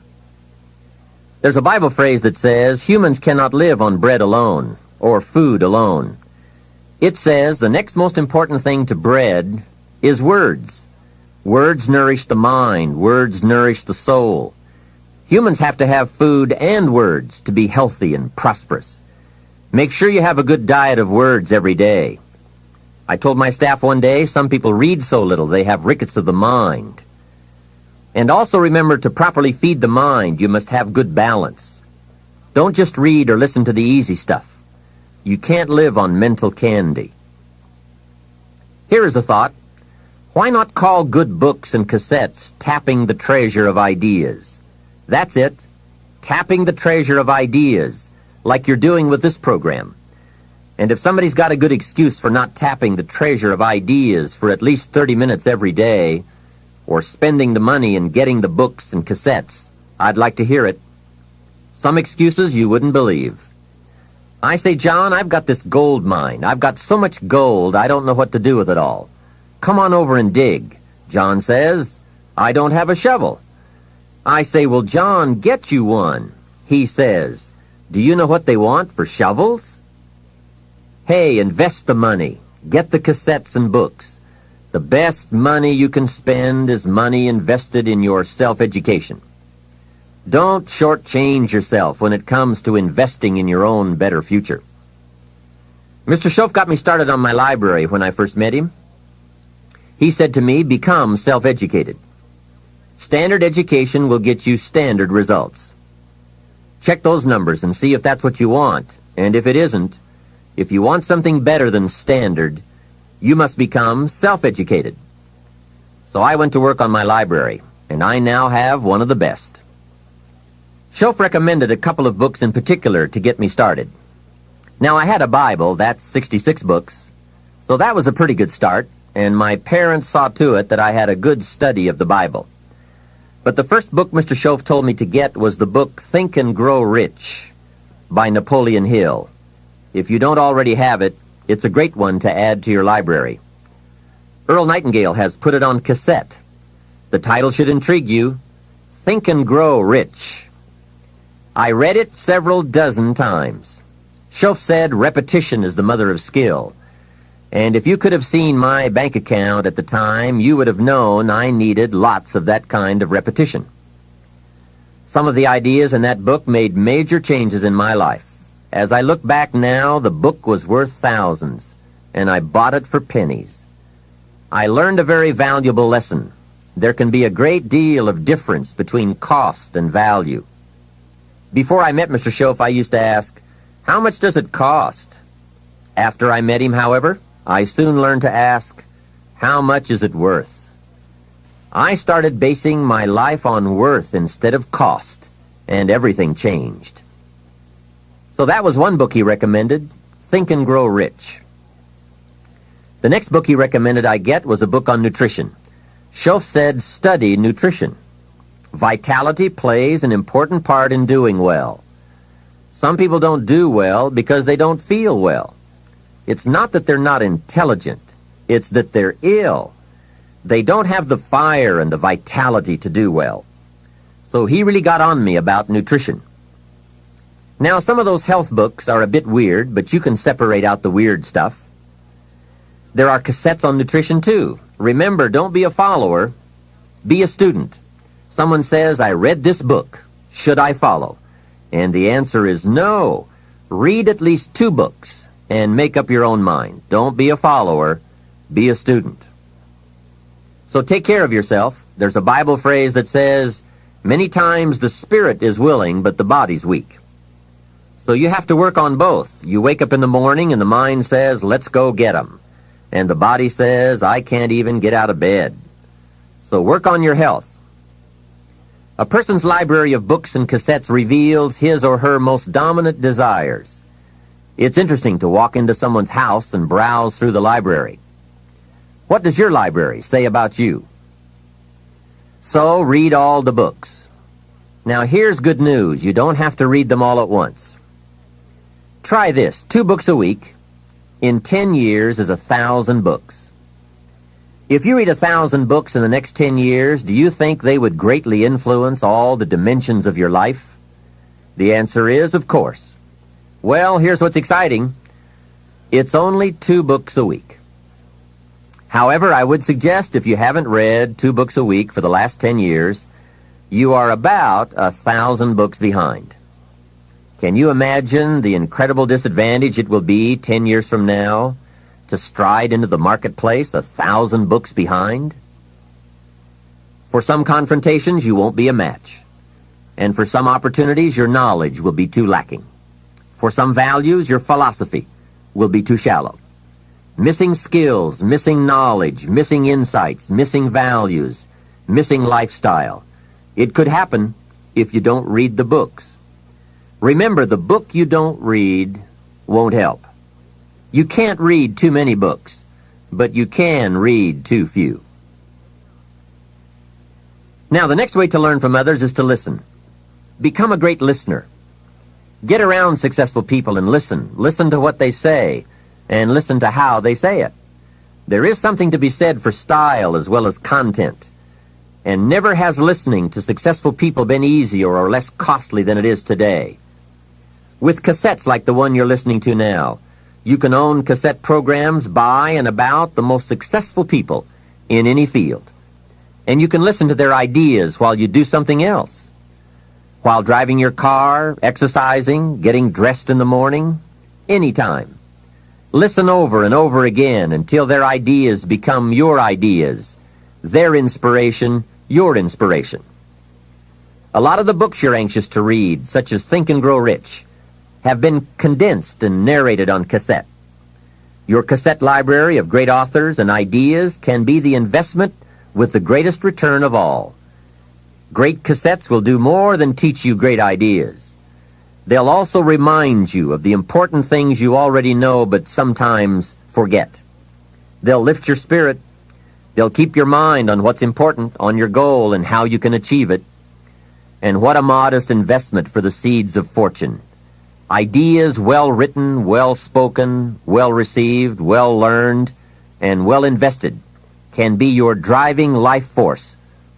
Speaker 1: There's a Bible phrase that says, humans cannot live on bread alone, or food alone. It says the next most important thing to bread is words. Words nourish the mind. Words nourish the soul. Humans have to have food and words to be healthy and prosperous. Make sure you have a good diet of words every day. I told my staff one day, some people read so little they have rickets of the mind. And also remember to properly feed the mind, you must have good balance. Don't just read or listen to the easy stuff. You can't live on mental candy. Here is a thought. Why not call good books and cassettes tapping the treasure of ideas? That's it. Tapping the treasure of ideas, like you're doing with this program. And if somebody's got a good excuse for not tapping the treasure of ideas for at least 30 minutes every day, or spending the money and getting the books and cassettes, I'd like to hear it. Some excuses you wouldn't believe. I say, John, I've got this gold mine. I've got so much gold, I don't know what to do with it all. Come on over and dig. John says, I don't have a shovel. I say, well, John, get you one. He says, do you know what they want for shovels? Hey, invest the money. Get the cassettes and books. The best money you can spend is money invested in your self-education. Don't shortchange yourself when it comes to investing in your own better future. Mr. Schoaf got me started on my library when I first met him. He said to me, become self-educated. Standard education will get you standard results. Check those numbers and see if that's what you want. And if it isn't, if you want something better than standard, you must become self-educated. So I went to work on my library, and I now have one of the best. Schoaf recommended a couple of books in particular to get me started. Now, I had a Bible, that's 66 books, So that was a pretty good start, and my parents saw to it that I had a good study of the Bible. But the first book Mr. Schoaf told me to get was the book Think and Grow Rich by Napoleon Hill. If you don't already have it, it's a great one to add to your library. Earl Nightingale has put it on cassette. The title should intrigue you, Think and Grow Rich. I read it several dozen times. Schoaf said repetition is the mother of skill. And if you could have seen my bank account at the time, you would have known I needed lots of that kind of repetition. Some of the ideas in that book made major changes in my life. As I look back now, the book was worth thousands, and I bought it for pennies. I learned a very valuable lesson. There can be a great deal of difference between cost and value. Before I met Mr. Schoaf, I used to ask, how much does it cost? After I met him, however, I soon learned to ask, how much is it worth? I started basing my life on worth instead of cost, and everything changed. So that was one book he recommended, Think and Grow Rich. The next book he recommended I get was a book on nutrition. Schoaf said, study nutrition. Vitality plays an important part in doing well. Some people don't do well because they don't feel well. It's not that they're not intelligent. It's that they're ill. They don't have the fire and the vitality to do well. So he really got on me about nutrition. Now, some of those health books are a bit weird, but you can separate out the weird stuff. There are cassettes on nutrition, too. Remember, don't be a follower. Be a student. Someone says, I read this book. Should I follow? And the answer is no. Read at least 2 books and make up your own mind. Don't be a follower. Be a student. So take care of yourself. There's a Bible phrase that says, many times the spirit is willing, but the body's weak. So you have to work on both. You wake up in the morning and the mind says, let's go get 'em. And the body says, I can't even get out of bed. So work on your health. A person's library of books and cassettes reveals his or her most dominant desires. It's interesting to walk into someone's house and browse through the library. What does your library say about you? So read all the books. Now here's good news. You don't have to read them all at once. Try this. 2 books a week. In 10 years is 1,000 books. If you read 1,000 books in the next 10 years, do you think they would greatly influence all the dimensions of your life? The answer is, of course. Well, here's what's exciting. It's only 2 books a week. However, I would suggest if you haven't read 2 books a week for the last 10 years, you are about 1,000 books behind. Can you imagine the incredible disadvantage it will be 10 years from now to stride into the marketplace 1,000 books behind? For some confrontations, you won't be a match. And for some opportunities, your knowledge will be too lacking. For some values, your philosophy will be too shallow. Missing skills, missing knowledge, missing insights, missing values, missing lifestyle. It could happen if you don't read the books. Remember, the book you don't read won't help. You can't read too many books, but you can read too few. Now, the next way to learn from others is to listen. Become a great listener. Get around successful people and listen. Listen to what they say, and listen to how they say it. There is something to be said for style as well as content. And never has listening to successful people been easier or less costly than it is today. With cassettes like the one you're listening to now, you can own cassette programs by and about the most successful people in any field. And you can listen to their ideas while you do something else. While driving your car, exercising, getting dressed in the morning, anytime. Listen over and over again until their ideas become your ideas, their inspiration, your inspiration. A lot of the books you're anxious to read, such as Think and Grow Rich, have been condensed and narrated on cassette. Your cassette library of great authors and ideas can be the investment with the greatest return of all. Great cassettes will do more than teach you great ideas. They'll also remind you of the important things you already know but sometimes forget. They'll lift your spirit. They'll keep your mind on what's important, on your goal and how you can achieve it. And what a modest investment for the seeds of fortune. Ideas well written, well spoken, well received, well learned, and well invested can be your driving life force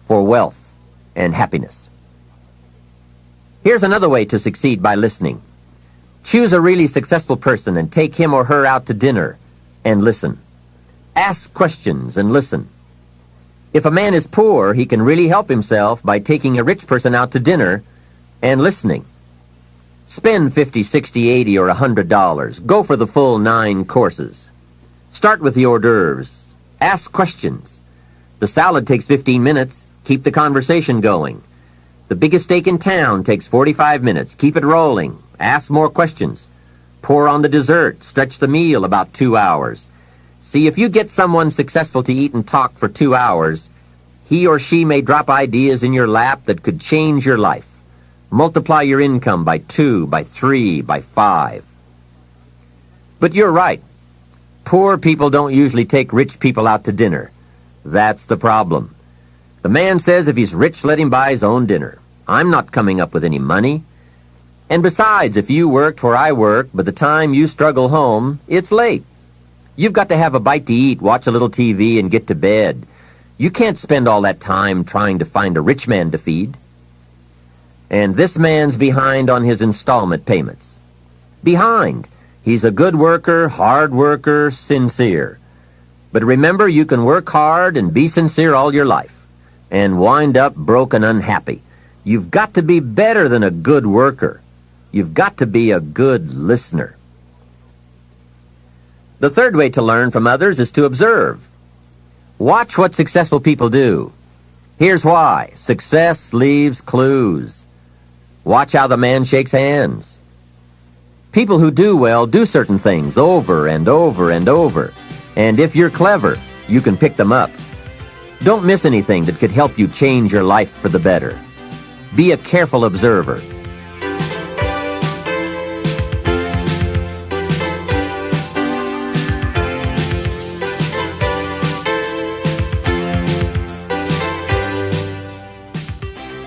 Speaker 1: for wealth and happiness. Here's another way to succeed by listening. Choose a really successful person and take him or her out to dinner and listen. Ask questions and listen. If a man is poor, he can really help himself by taking a rich person out to dinner and listening. Spend $50, $60, $80, or $100. Go for the full 9 courses. Start with the hors d'oeuvres. Ask questions. The salad takes 15 minutes. Keep the conversation going. The biggest steak in town takes 45 minutes. Keep it rolling. Ask more questions. Pour on the dessert. Stretch the meal about 2 hours. See, if you get someone successful to eat and talk for 2 hours, he or she may drop ideas in your lap that could change your life. Multiply your income by 2, by 3, by 5. But you're right. Poor people don't usually take rich people out to dinner. That's the problem. The man says if he's rich, let him buy his own dinner. I'm not coming up with any money. And besides, if you worked where I work, by the time you struggle home, it's late. You've got to have a bite to eat, watch a little TV, and get to bed. You can't spend all that time trying to find a rich man to feed. And this man's behind on his installment payments. Behind. He's a good worker, hard worker, sincere. But remember, you can work hard and be sincere all your life and wind up broke and unhappy. You've got to be better than a good worker. You've got to be a good listener. The third way to learn from others is to observe. Watch what successful people do. Here's why. Success leaves clues. Watch how the man shakes hands. People who do well do certain things over and over and over. And if you're clever, you can pick them up. Don't miss anything that could help you change your life for the better. Be a careful observer.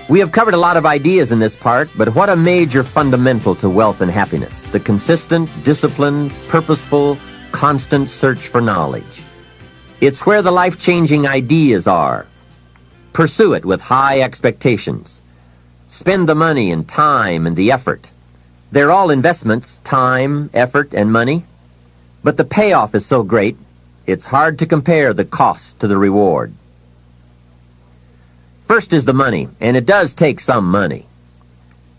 Speaker 1: We have covered a lot of ideas in this part, but what a major fundamental to wealth and happiness. The consistent, disciplined, purposeful, constant search for knowledge. It's where the life-changing ideas are. Pursue it with high expectations. Spend the money and time and the effort. They're all investments, time, effort, and money. But the payoff is so great, it's hard to compare the cost to the reward. First is the money, and it does take some money.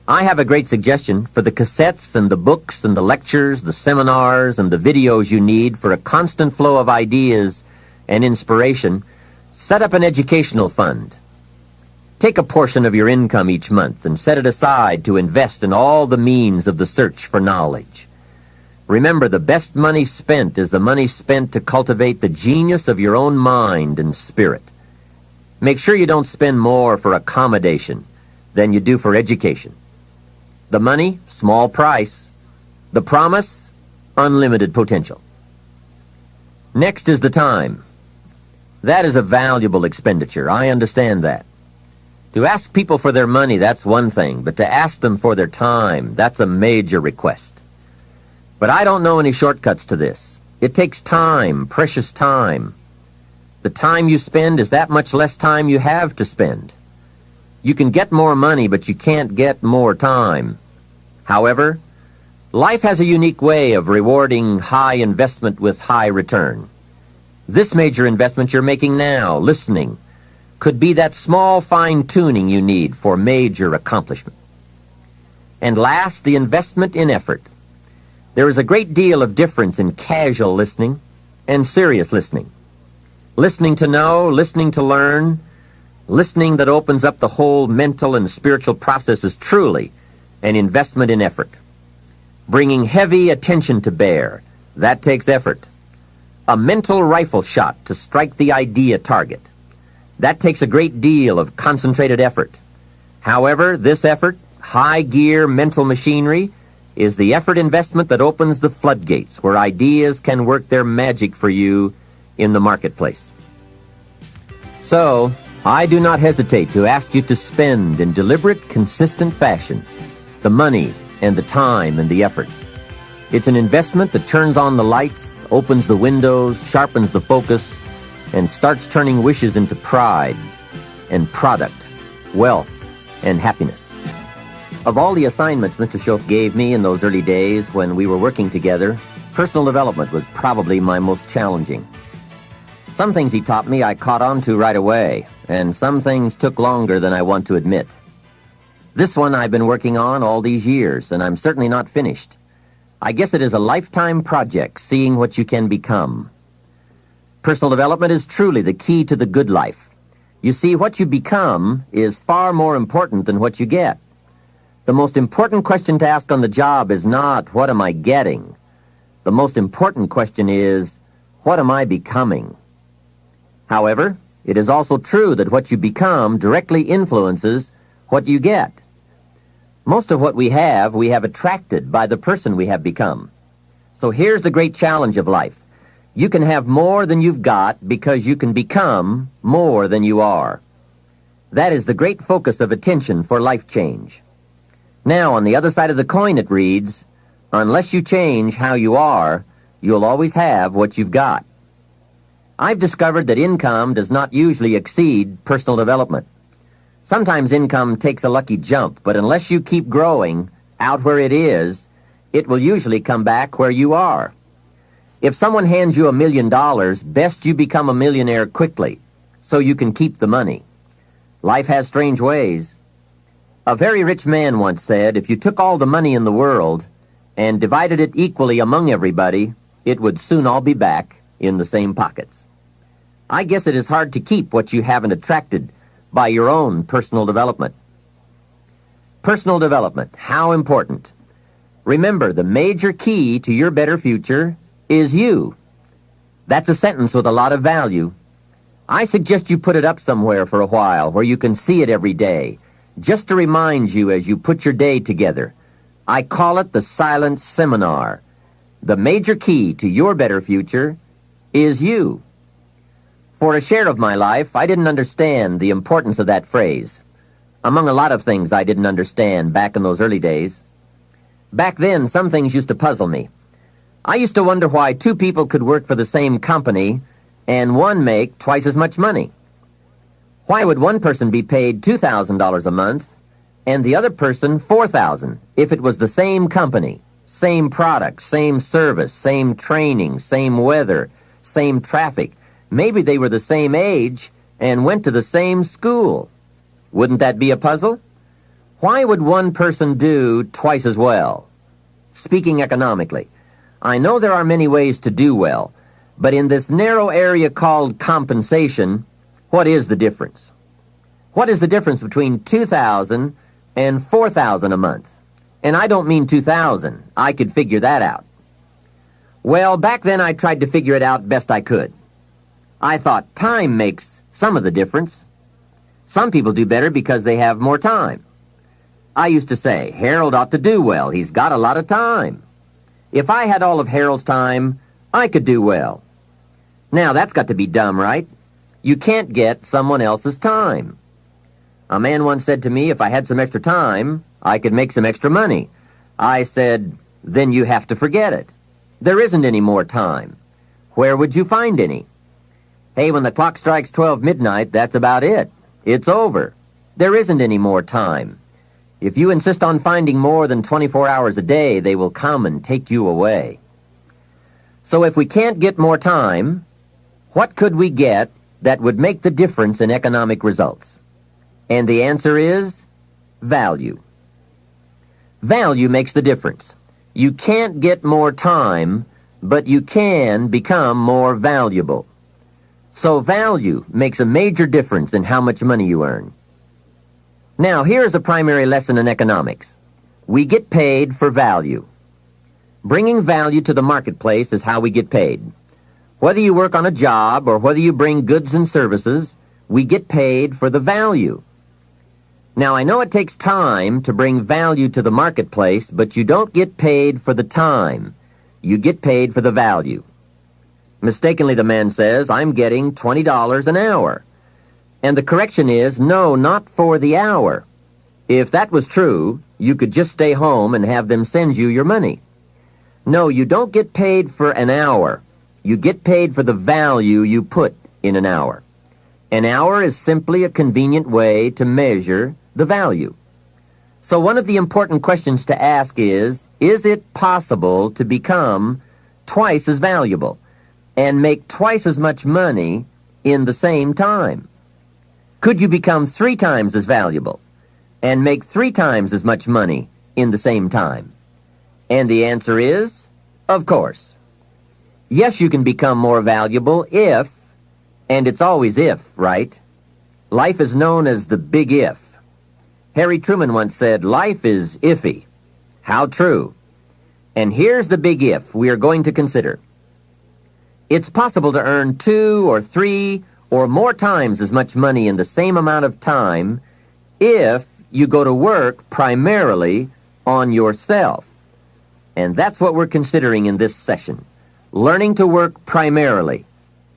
Speaker 1: I have a great suggestion for the cassettes and the books and the lectures, the seminars and the videos you need for a constant flow of ideas and inspiration. Set up an educational fund. Take a portion of your income each month and set it aside to invest in all the means of the search for knowledge. Remember, the best money spent is the money spent to cultivate the genius of your own mind and spirit. Make sure you don't spend more for accommodation than you do for education. The money, small price. The promise, unlimited potential. Next is the time. That is a valuable expenditure. I understand that. To ask people for their money, that's one thing, but to ask them for their time, that's a major request. But I don't know any shortcuts to this. It takes time, precious time. The time you spend is that much less time you have to spend. You can get more money, but you can't get more time. However, life has a unique way of rewarding high investment with high return. This major investment you're making now, listening, could be that small fine-tuning you need for major accomplishment. And last, the investment in effort. There is a great deal of difference in casual listening and serious listening. Listening to know, listening to learn, listening that opens up the whole mental and spiritual process is truly an investment in effort. Bringing heavy attention to bear, that takes effort. A mental rifle shot to strike the idea target, that takes a great deal of concentrated effort. However, this effort, high-gear mental machinery, is the effort investment that opens the floodgates where ideas can work their magic for you in the marketplace. So, I do not hesitate to ask you to spend in deliberate, consistent fashion the money and the time and the effort. It's an investment that turns on the lights, opens the windows, sharpens the focus, and starts turning wishes into pride and product, wealth, and happiness. Of all the assignments Mr. Schoaf gave me in those early days when we were working together, personal development was probably my most challenging. Some things he taught me I caught on to right away, and some things took longer than I want to admit. This one I've been working on all these years, and I'm certainly not finished. I guess it is a lifetime project, seeing what you can become. Personal development is truly the key to the good life. You see, what you become is far more important than what you get. The most important question to ask on the job is not, what am I getting? The most important question is, what am I becoming? However, it is also true that what you become directly influences what you get. Most of what we have attracted by the person we have become. So here's the great challenge of life. You can have more than you've got because you can become more than you are. That is the great focus of attention for life change. Now, on the other side of the coin it reads, unless you change how you are, you'll always have what you've got. I've discovered that income does not usually exceed personal development. Sometimes income takes a lucky jump, but unless you keep growing out where it is, it will usually come back where you are. If someone hands you $1 million, best you become a millionaire quickly, so you can keep the money. Life has strange ways. A very rich man once said, if you took all the money in the world and divided it equally among everybody, it would soon all be back in the same pockets. I guess it is hard to keep what you haven't attracted by your own personal development. Personal development, how important. Remember, the major key to your better future is you. That's a sentence with a lot of value. I suggest you put it up somewhere for a while where you can see it every day, just to remind you as you put your day together. I call it the silent seminar. The major key to your better future is you. For a share of my life, I didn't understand the importance of that phrase. Among a lot of things I didn't understand back in those early days. Back then, some things used to puzzle me. I used to wonder why two people could work for the same company and one make twice as much money. Why would one person be paid $2,000 a month and the other person $4,000 if it was the same company, same product, same service, same training, same weather, same traffic? Maybe they were the same age and went to the same school. Wouldn't that be a puzzle? Why would one person do twice as well? Speaking economically, I know there are many ways to do well, but in this narrow area called compensation, what is the difference? What is the difference between $2,000 and $4,000 a month? And I don't mean $2,000. I could figure that out. Well, back then I tried to figure it out best I could. I thought time makes some of the difference. Some people do better because they have more time. I used to say, Harold ought to do well. He's got a lot of time. If I had all of Harold's time, I could do well. Now, that's got to be dumb, right? You can't get someone else's time. A man once said to me, if I had some extra time, I could make some extra money. I said, then you have to forget it. There isn't any more time. Where would you find any? Hey, when the clock strikes 12 midnight, that's about it. It's over. There isn't any more time. If you insist on finding more than 24 hours a day, they will come and take you away. So if we can't get more time, what could we get that would make the difference in economic results? And the answer is value. Value makes the difference. You can't get more time, but you can become more valuable. So value makes a major difference in how much money you earn. Now, here's a primary lesson in economics. We get paid for value. Bringing value to the marketplace is how we get paid. Whether you work on a job or whether you bring goods and services, we get paid for the value. Now, I know it takes time to bring value to the marketplace, but you don't get paid for the time. You get paid for the value. Mistakenly, the man says, I'm getting $20 an hour. And the correction is, no, not for the hour. If that was true, you could just stay home and have them send you your money. No, you don't get paid for an hour. You get paid for the value you put in an hour. An hour is simply a convenient way to measure the value. So one of the important questions to ask is it possible to become twice as valuable and make twice as much money in the same time? Could you become 3 times as valuable and make 3 times as much money in the same time? And the answer is, of course. Yes, you can become more valuable if, and it's always if, right? Life is known as the big if. Harry Truman once said, life is iffy. How true. And here's the big if we are going to consider. It's possible to earn 2 or 3 or more times as much money in the same amount of time if you go to work primarily on yourself. And that's what we're considering in this session, learning to work primarily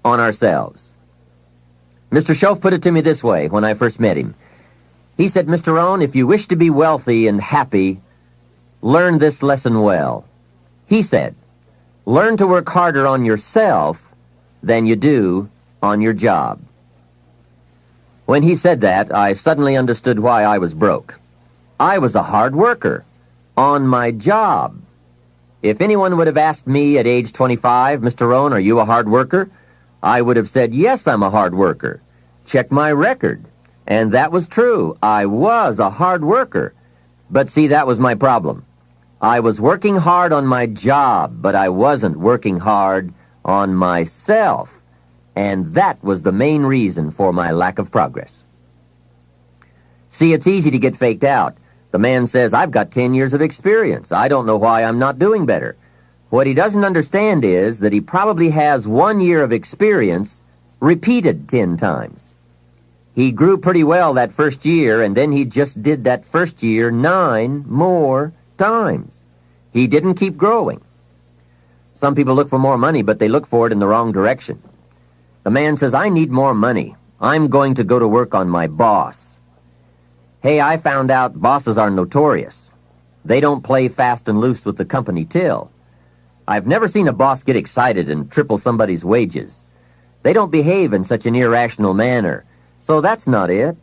Speaker 1: on ourselves. Mr. Schoaf put it to me this way when I first met him. He said, Mr. Rohn, if you wish to be wealthy and happy, learn this lesson well. He said, learn to work harder on yourself than you do on your job. When he said that, I suddenly understood why I was broke. I was a hard worker on my job. If anyone would have asked me at age 25, Mr. Rohn, are you a hard worker? I would have said, yes, I'm a hard worker. Check my record. And that was true. I was a hard worker. But see, that was my problem. I was working hard on my job, but I wasn't working hard on myself. And that was the main reason for my lack of progress. See, it's easy to get faked out. The man says, I've got 10 years of experience. I don't know why I'm not doing better. What he doesn't understand is that he probably has 1 year of experience repeated 10 times. He grew pretty well that first year, and then he just did that first year 9 more times. He didn't keep growing. Some people look for more money, but they look for it in the wrong direction. The man says, I need more money. I'm going to go to work on my boss. Hey, I found out bosses are notorious. They don't play fast and loose with the company till. I've never seen a boss get excited and triple somebody's wages. They don't behave in such an irrational manner. So that's not it.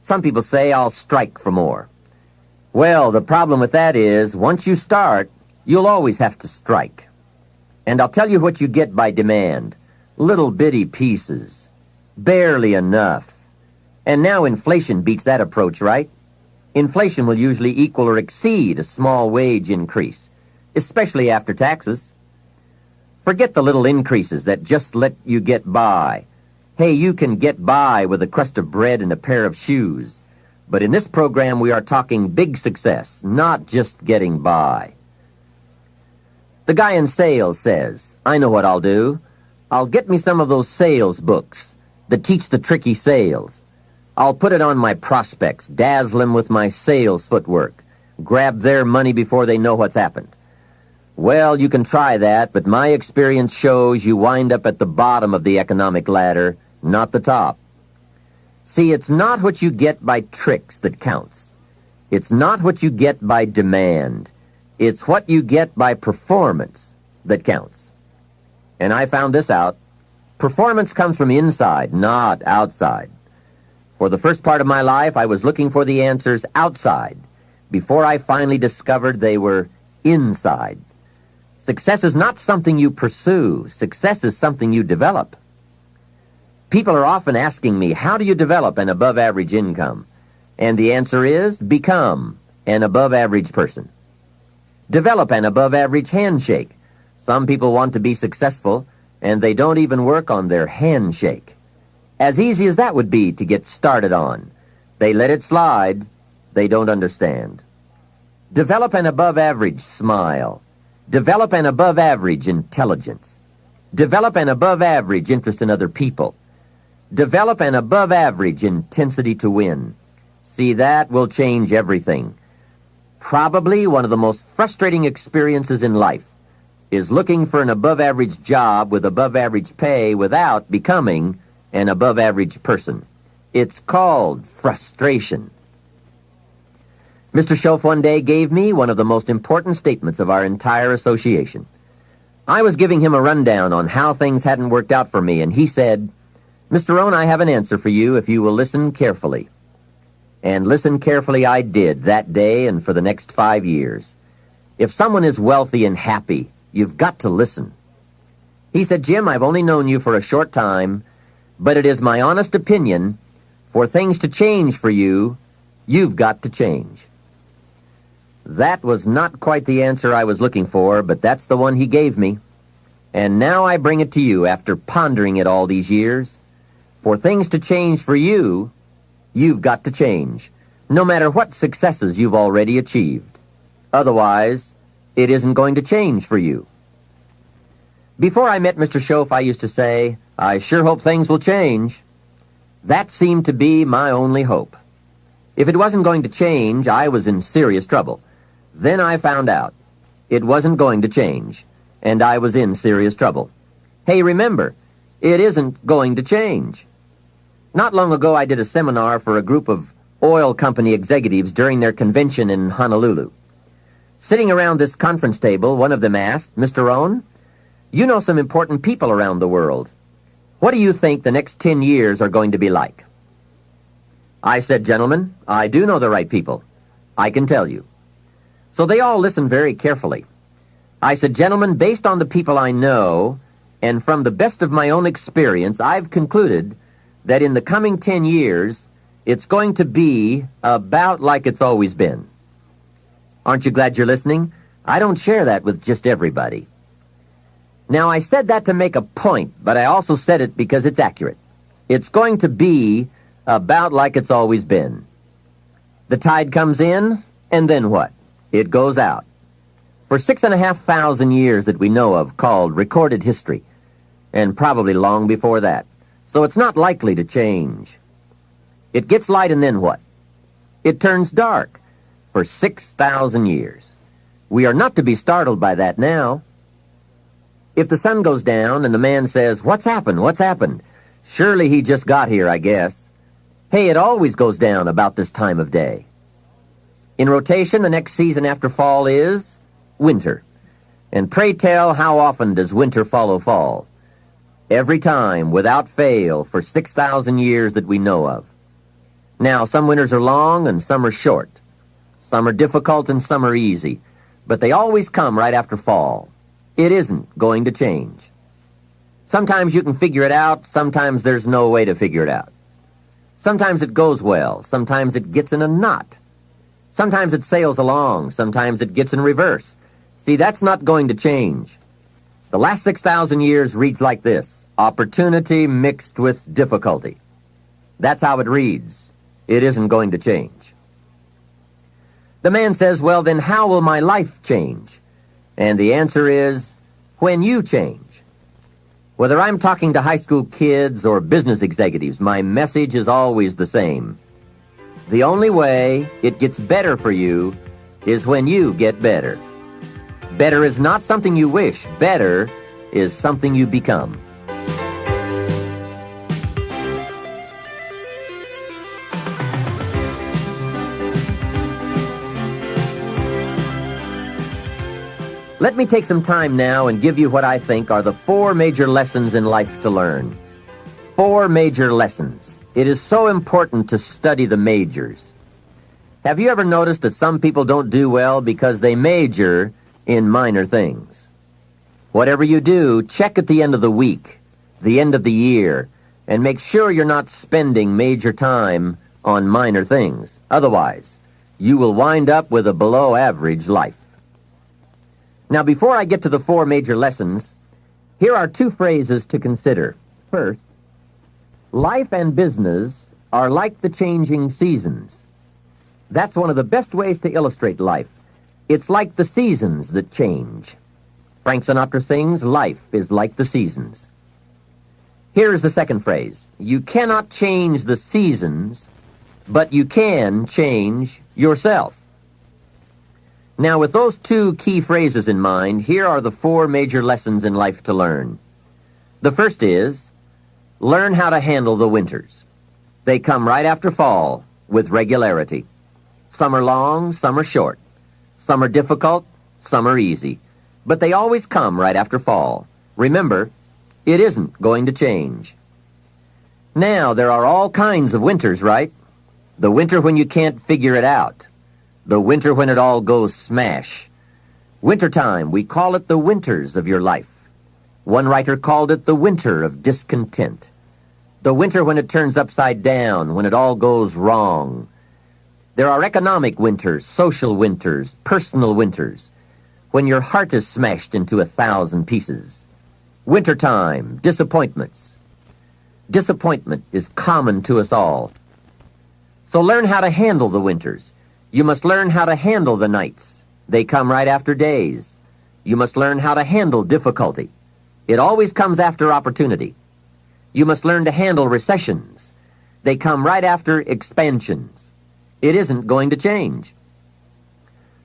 Speaker 1: Some people say, I'll strike for more. Well, the problem with that is, once you start, you'll always have to strike. And I'll tell you what you get by demand. Little bitty pieces. Barely enough. And now inflation beats that approach, right? Inflation will usually equal or exceed a small wage increase, especially after taxes. Forget the little increases that just let you get by. Hey, you can get by with a crust of bread and a pair of shoes. But in this program, we are talking big success, not just getting by. The guy in sales says, I know what I'll do. I'll get me some of those sales books that teach the tricky sales. I'll put it on my prospects, dazzle them with my sales footwork, grab their money before they know what's happened. Well, you can try that, but my experience shows you wind up at the bottom of the economic ladder, not the top. See, it's not what you get by tricks that counts. It's not what you get by demand. It's what you get by performance that counts. And I found this out. Performance comes from inside, not outside. For the first part of my life, I was looking for the answers outside, before I finally discovered they were inside. Success is not something you pursue. Success is something you develop. People are often asking me, how do you develop an above-average income? And the answer is, become an above-average person. Develop an above-average handshake. Some people want to be successful, and they don't even work on their handshake. As easy as that would be to get started on. They let it slide. They don't understand. Develop an above-average smile. Develop an above-average intelligence. Develop an above-average interest in other people. Develop an above-average intensity to win. See, that will change everything. Probably one of the most frustrating experiences in life is looking for an above-average job with above-average pay without becoming an above-average person. It's called frustration. Mr. Schoaf one day gave me one of the most important statements of our entire association. I was giving him a rundown on how things hadn't worked out for me, and he said, "Mr. Rohn, I have an answer for you if you will listen carefully." And listen carefully I did that day and for the next 5 years. If someone is wealthy and happy, you've got to listen. He said, "Jim, I've only known you for a short time, but it is my honest opinion, for things to change for you, you've got to change." That was not quite the answer I was looking for, but that's the one he gave me. And now I bring it to you after pondering it all these years. For things to change for you, you've got to change, no matter what successes you've already achieved. Otherwise, it isn't going to change for you. Before I met Mr. Schoaf, I used to say, "I sure hope things will change." That seemed to be my only hope. If it wasn't going to change, I was in serious trouble. Then I found out it wasn't going to change, and I was in serious trouble. Hey, remember, it isn't going to change. Not long ago, I did a seminar for a group of oil company executives during their convention in Honolulu. Sitting around this conference table, one of them asked, "Mr. Rohn, you know some important people around the world. What do you think the next 10 years are going to be like?" I said, "Gentlemen, I do know the right people. I can tell you." So they all listened very carefully. I said, "Gentlemen, based on the people I know, and from the best of my own experience, I've concluded that in the coming 10 years, it's going to be about like it's always been." Aren't you glad you're listening? I don't share that with just everybody. Now, I said that to make a point, but I also said it because it's accurate. It's going to be about like it's always been. The tide comes in, and then what? It goes out. For 6,500 years that we know of, called recorded history, and probably long before that. So it's not likely to change. It gets light, and then what? It turns dark for 6,000 years. We are not to be startled by that now. If the sun goes down and the man says, "What's happened? What's happened?" Surely he just got here, I guess. Hey, it always goes down about this time of day. In rotation, the next season after fall is winter. And pray tell, how often does winter follow fall? Every time, without fail, for 6,000 years that we know of. Now, some winters are long and some are short. Some are difficult and some are easy. But they always come right after fall. It isn't going to change. Sometimes you can figure it out, sometimes there's no way to figure it out. Sometimes it goes well, sometimes it gets in a knot. Sometimes it sails along, sometimes it gets in reverse. See, that's not going to change. The last 6,000 years reads like this: opportunity mixed with difficulty. That's how it reads. It isn't going to change. The man says, "Well, then how will my life change?" And the answer is, when you change. Whether I'm talking to high school kids or business executives, my message is always the same. The only way it gets better for you is when you get better. Better is not something you wish. Better is something you become. Let me take some time now and give you what I think are the 4 major lessons in life to learn. 4 major lessons. It is so important to study the majors. Have you ever noticed that some people don't do well because they major in minor things? Whatever you do, check at the end of the week, the end of the year, and make sure you're not spending major time on minor things. Otherwise, you will wind up with a below-average life. Now, before I get to the 4 major lessons, here are 2 phrases to consider. First, life and business are like the changing seasons. That's one of the best ways to illustrate life. It's like the seasons that change. Frank Sinatra sings, "Life is like the seasons." Here is the second phrase. You cannot change the seasons, but you can change yourself. Now, with those two key phrases in mind, here are the 4 major lessons in life to learn. The first is, learn how to handle the winters. They come right after fall, with regularity. Some are long, some are short. Some are difficult, some are easy. But they always come right after fall. Remember, it isn't going to change. Now, there are all kinds of winters, right? The winter when you can't figure it out. The winter when it all goes smash. Wintertime, we call it the winters of your life. One writer called it the winter of discontent. The winter when it turns upside down, when it all goes wrong. There are economic winters, social winters, personal winters, when your heart is smashed into 1,000 pieces. Wintertime, disappointments. Disappointment is common to us all. So learn how to handle the winters. You must learn how to handle the nights. They come right after days. You must learn how to handle difficulty. It always comes after opportunity. You must learn to handle recessions. They come right after expansions. It isn't going to change.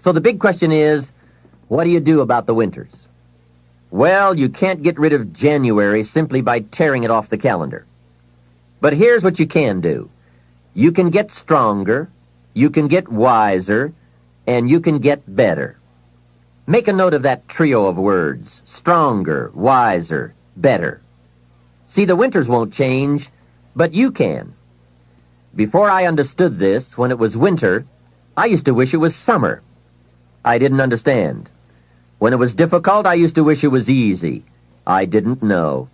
Speaker 1: So the big question is, what do you do about the winters? Well, you can't get rid of January simply by tearing it off the calendar. But here's what you can do. You can get stronger, you can get wiser, and you can get better. Make a note of that trio of words: stronger, wiser, better. See, the winters won't change, but you can. Before I understood this, when it was winter, I used to wish it was summer. I didn't understand. When it was difficult, I used to wish it was easy. I didn't know.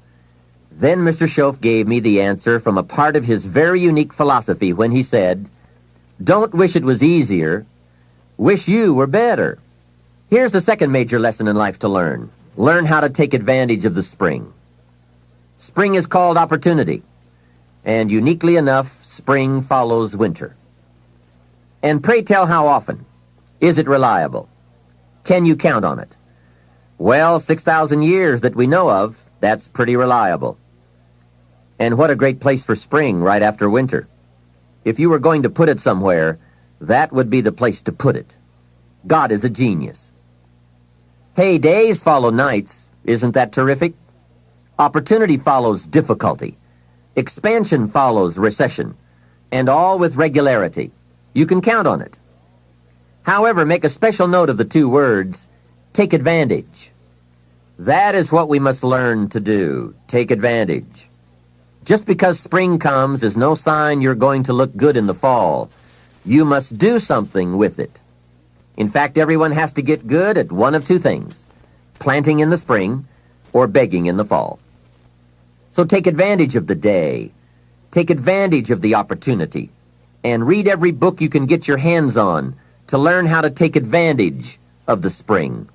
Speaker 1: Then Mr. Schoaf gave me the answer from a part of his very unique philosophy when he said, "Don't wish it was easier. Wish you were better." Here's the second major lesson in life to learn. Learn how to take advantage of the spring. Spring is called opportunity, and uniquely enough, spring follows winter. And pray tell how often? Is it reliable? Can you count on it? Well, 6,000 years that we know of, that's pretty reliable. And what a great place for spring right after winter. If you were going to put it somewhere, that would be the place to put it. God is a genius. Hey, days follow nights. Isn't that terrific? Opportunity follows difficulty. Expansion follows recession. And all with regularity. You can count on it. However, make a special note of the 2 words, take advantage. That is what we must learn to do, take advantage. Just because spring comes is no sign you're going to look good in the fall. You must do something with it. In fact, everyone has to get good at one of 2 things, planting in the spring or begging in the fall. So take advantage of the day, take advantage of the opportunity, and read every book you can get your hands on to learn how to take advantage of the spring.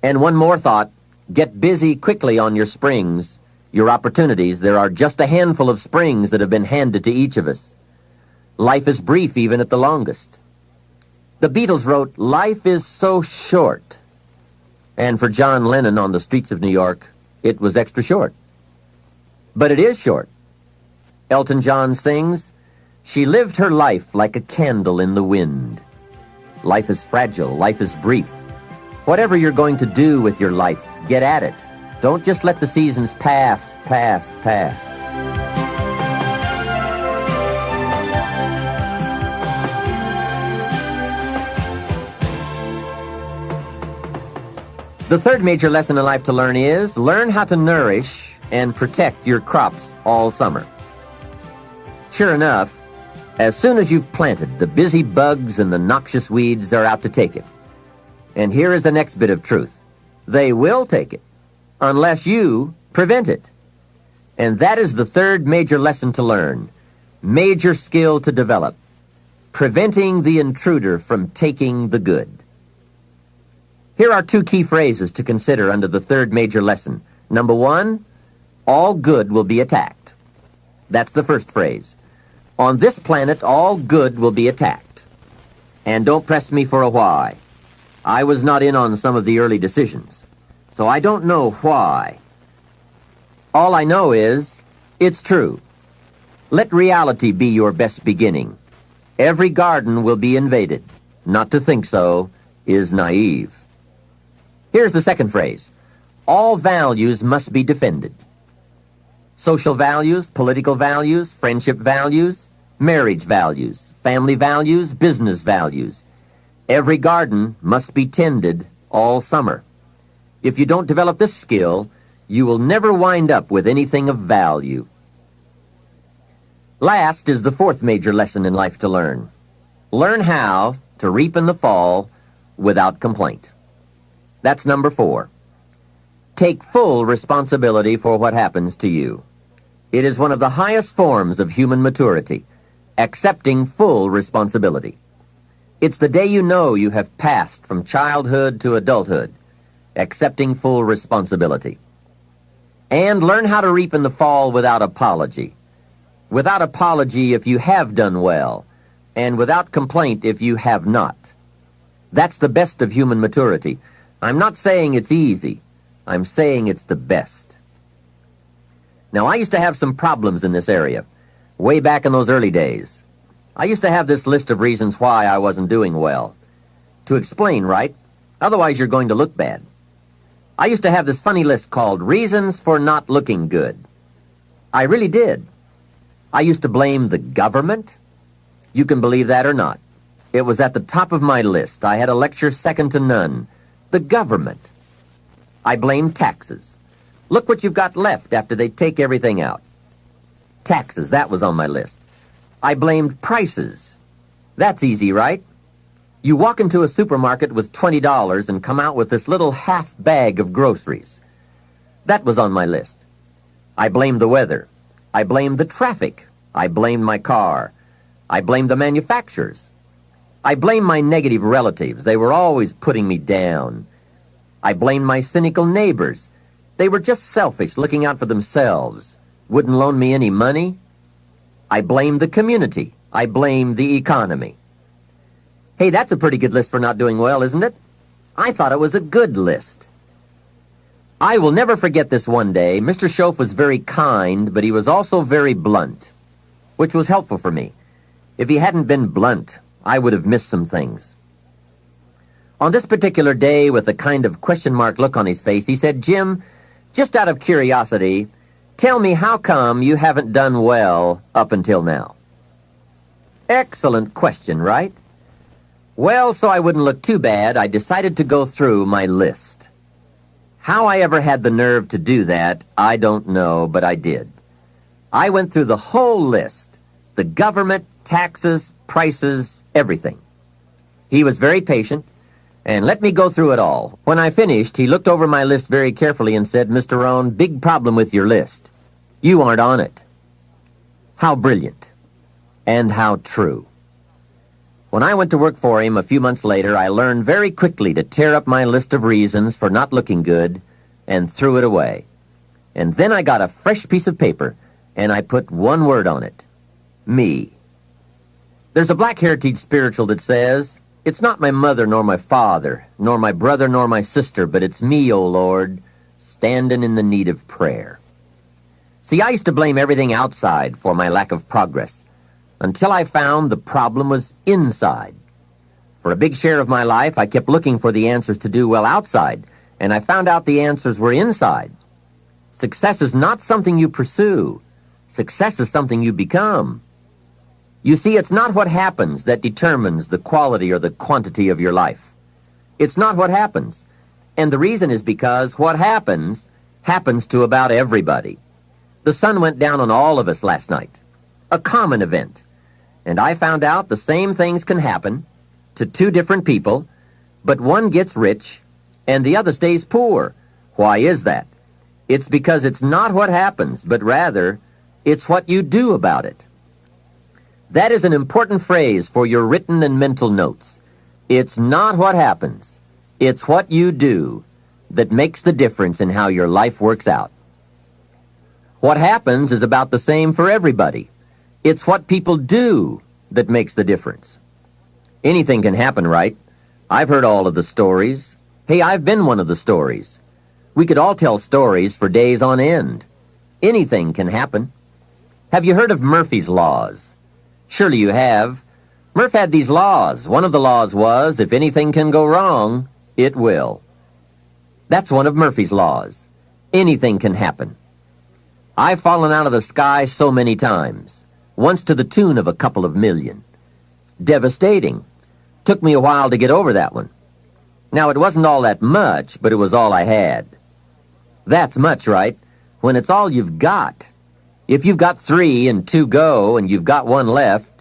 Speaker 1: And one more thought, get busy quickly on your springs, your opportunities. There are just a handful of springs that have been handed to each of us. Life is brief even at the longest. The Beatles wrote, "Life is so short." And for John Lennon on the streets of New York, it was extra short. But it is short. Elton John sings, "She lived her life like a candle in the wind." Life is fragile. Life is brief. Whatever you're going to do with your life, get at it. Don't just let the seasons pass. The third major lesson in life to learn is, learn how to nourish and protect your crops all summer. Sure enough, as soon as you've planted, the busy bugs and the noxious weeds are out to take it. And here is the next bit of truth. They will take it, unless you prevent it. And that is the third major lesson to learn, major skill to develop, preventing the intruder from taking the good. Here are 2 key phrases to consider under the third major lesson. Number 1, all good will be attacked. That's the first phrase. On this planet, all good will be attacked. And don't press me for a why. I was not in on some of the early decisions, so I don't know why. All I know is, it's true. Let reality be your best beginning. Every garden will be invaded. Not to think so is naive. Here's the second phrase. All values must be defended. Social values, political values, friendship values, marriage values, family values, business values. Every garden must be tended all summer. If you don't develop this skill, you will never wind up with anything of value. Last is the fourth major lesson in life to learn. Learn how to reap in the fall without complaint. That's number 4. Take full responsibility for what happens to you. It is one of the highest forms of human maturity, accepting full responsibility. It's the day you know you have passed from childhood to adulthood, accepting full responsibility. And learn how to reap in the fall without apology. Without apology if you have done well, and without complaint if you have not. That's the best of human maturity. I'm not saying it's easy. I'm saying it's the best. Now, I used to have some problems in this area, way back in those early days. I used to have this list of reasons why I wasn't doing well. To explain, right? Otherwise, you're going to look bad. I used to have this funny list called Reasons for Not Looking Good. I really did. I used to blame the government. You can believe that or not. It was at the top of my list. I had a lecture second to none. The government. I blamed taxes. Look what you've got left after they take everything out. Taxes, that was on my list. I blamed prices. That's easy, right? You walk into a supermarket with $20 and come out with this little half bag of groceries. That was on my list. I blamed the weather. I blamed the traffic. I blamed my car. I blamed the manufacturers. I blamed my negative relatives. They were always putting me down. I blamed my cynical neighbors. They were just selfish, looking out for themselves. Wouldn't loan me any money. I blamed the community. I blamed the economy. Hey, that's a pretty good list for not doing well, isn't it? I thought it was a good list. I will never forget this one day. Mr. Schoaf was very kind, but he was also very blunt, which was helpful for me. If he hadn't been blunt, I would have missed some things. On this particular day, with a kind of question mark look on his face, he said, "Jim, just out of curiosity, tell me how come you haven't done well up until now?" Excellent question, right? Well, so I wouldn't look too bad, I decided to go through my list. How I ever had the nerve to do that, I don't know, but I did. I went through the whole list. The government, taxes, prices, everything. He was very patient, and let me go through it all. When I finished, he looked over my list very carefully and said, "Mr. Rohn, big problem with your list. You aren't on it." How brilliant, and how true. When I went to work for him a few months later, I learned very quickly to tear up my list of reasons for not looking good and threw it away. And then I got a fresh piece of paper, and I put one word on it: me. There's a Black Heritage spiritual that says, "It's not my mother nor my father, nor my brother nor my sister, but it's me, O Lord, standing in the need of prayer." See, I used to blame everything outside for my lack of progress, until I found the problem was inside. For a big share of my life, I kept looking for the answers to do well outside, and I found out the answers were inside. Success is not something you pursue. Success is something you become. You see, it's not what happens that determines the quality or the quantity of your life. It's not what happens. And the reason is because what happens to about everybody. The sun went down on all of us last night. A common event. And I found out the same things can happen to two different people, but one gets rich and the other stays poor. Why is that? It's because it's not what happens, but rather it's what you do about it. That is an important phrase for your written and mental notes. It's not what happens. It's what you do that makes the difference in how your life works out. What happens is about the same for everybody. It's what people do that makes the difference. Anything can happen, right? I've heard all of the stories. Hey, I've been one of the stories. We could all tell stories for days on end. Anything can happen. Have you heard of Murphy's Laws? Surely you have. Murph had these laws. One of the laws was, if anything can go wrong, it will. That's one of Murphy's laws. Anything can happen. I've fallen out of the sky so many times, once to the tune of a couple of million. Devastating. Took me a while to get over that one. Now, it wasn't all that much, but it was all I had. That's much, right? When it's all you've got. If you've got 3 and 2 go and you've got 1 left,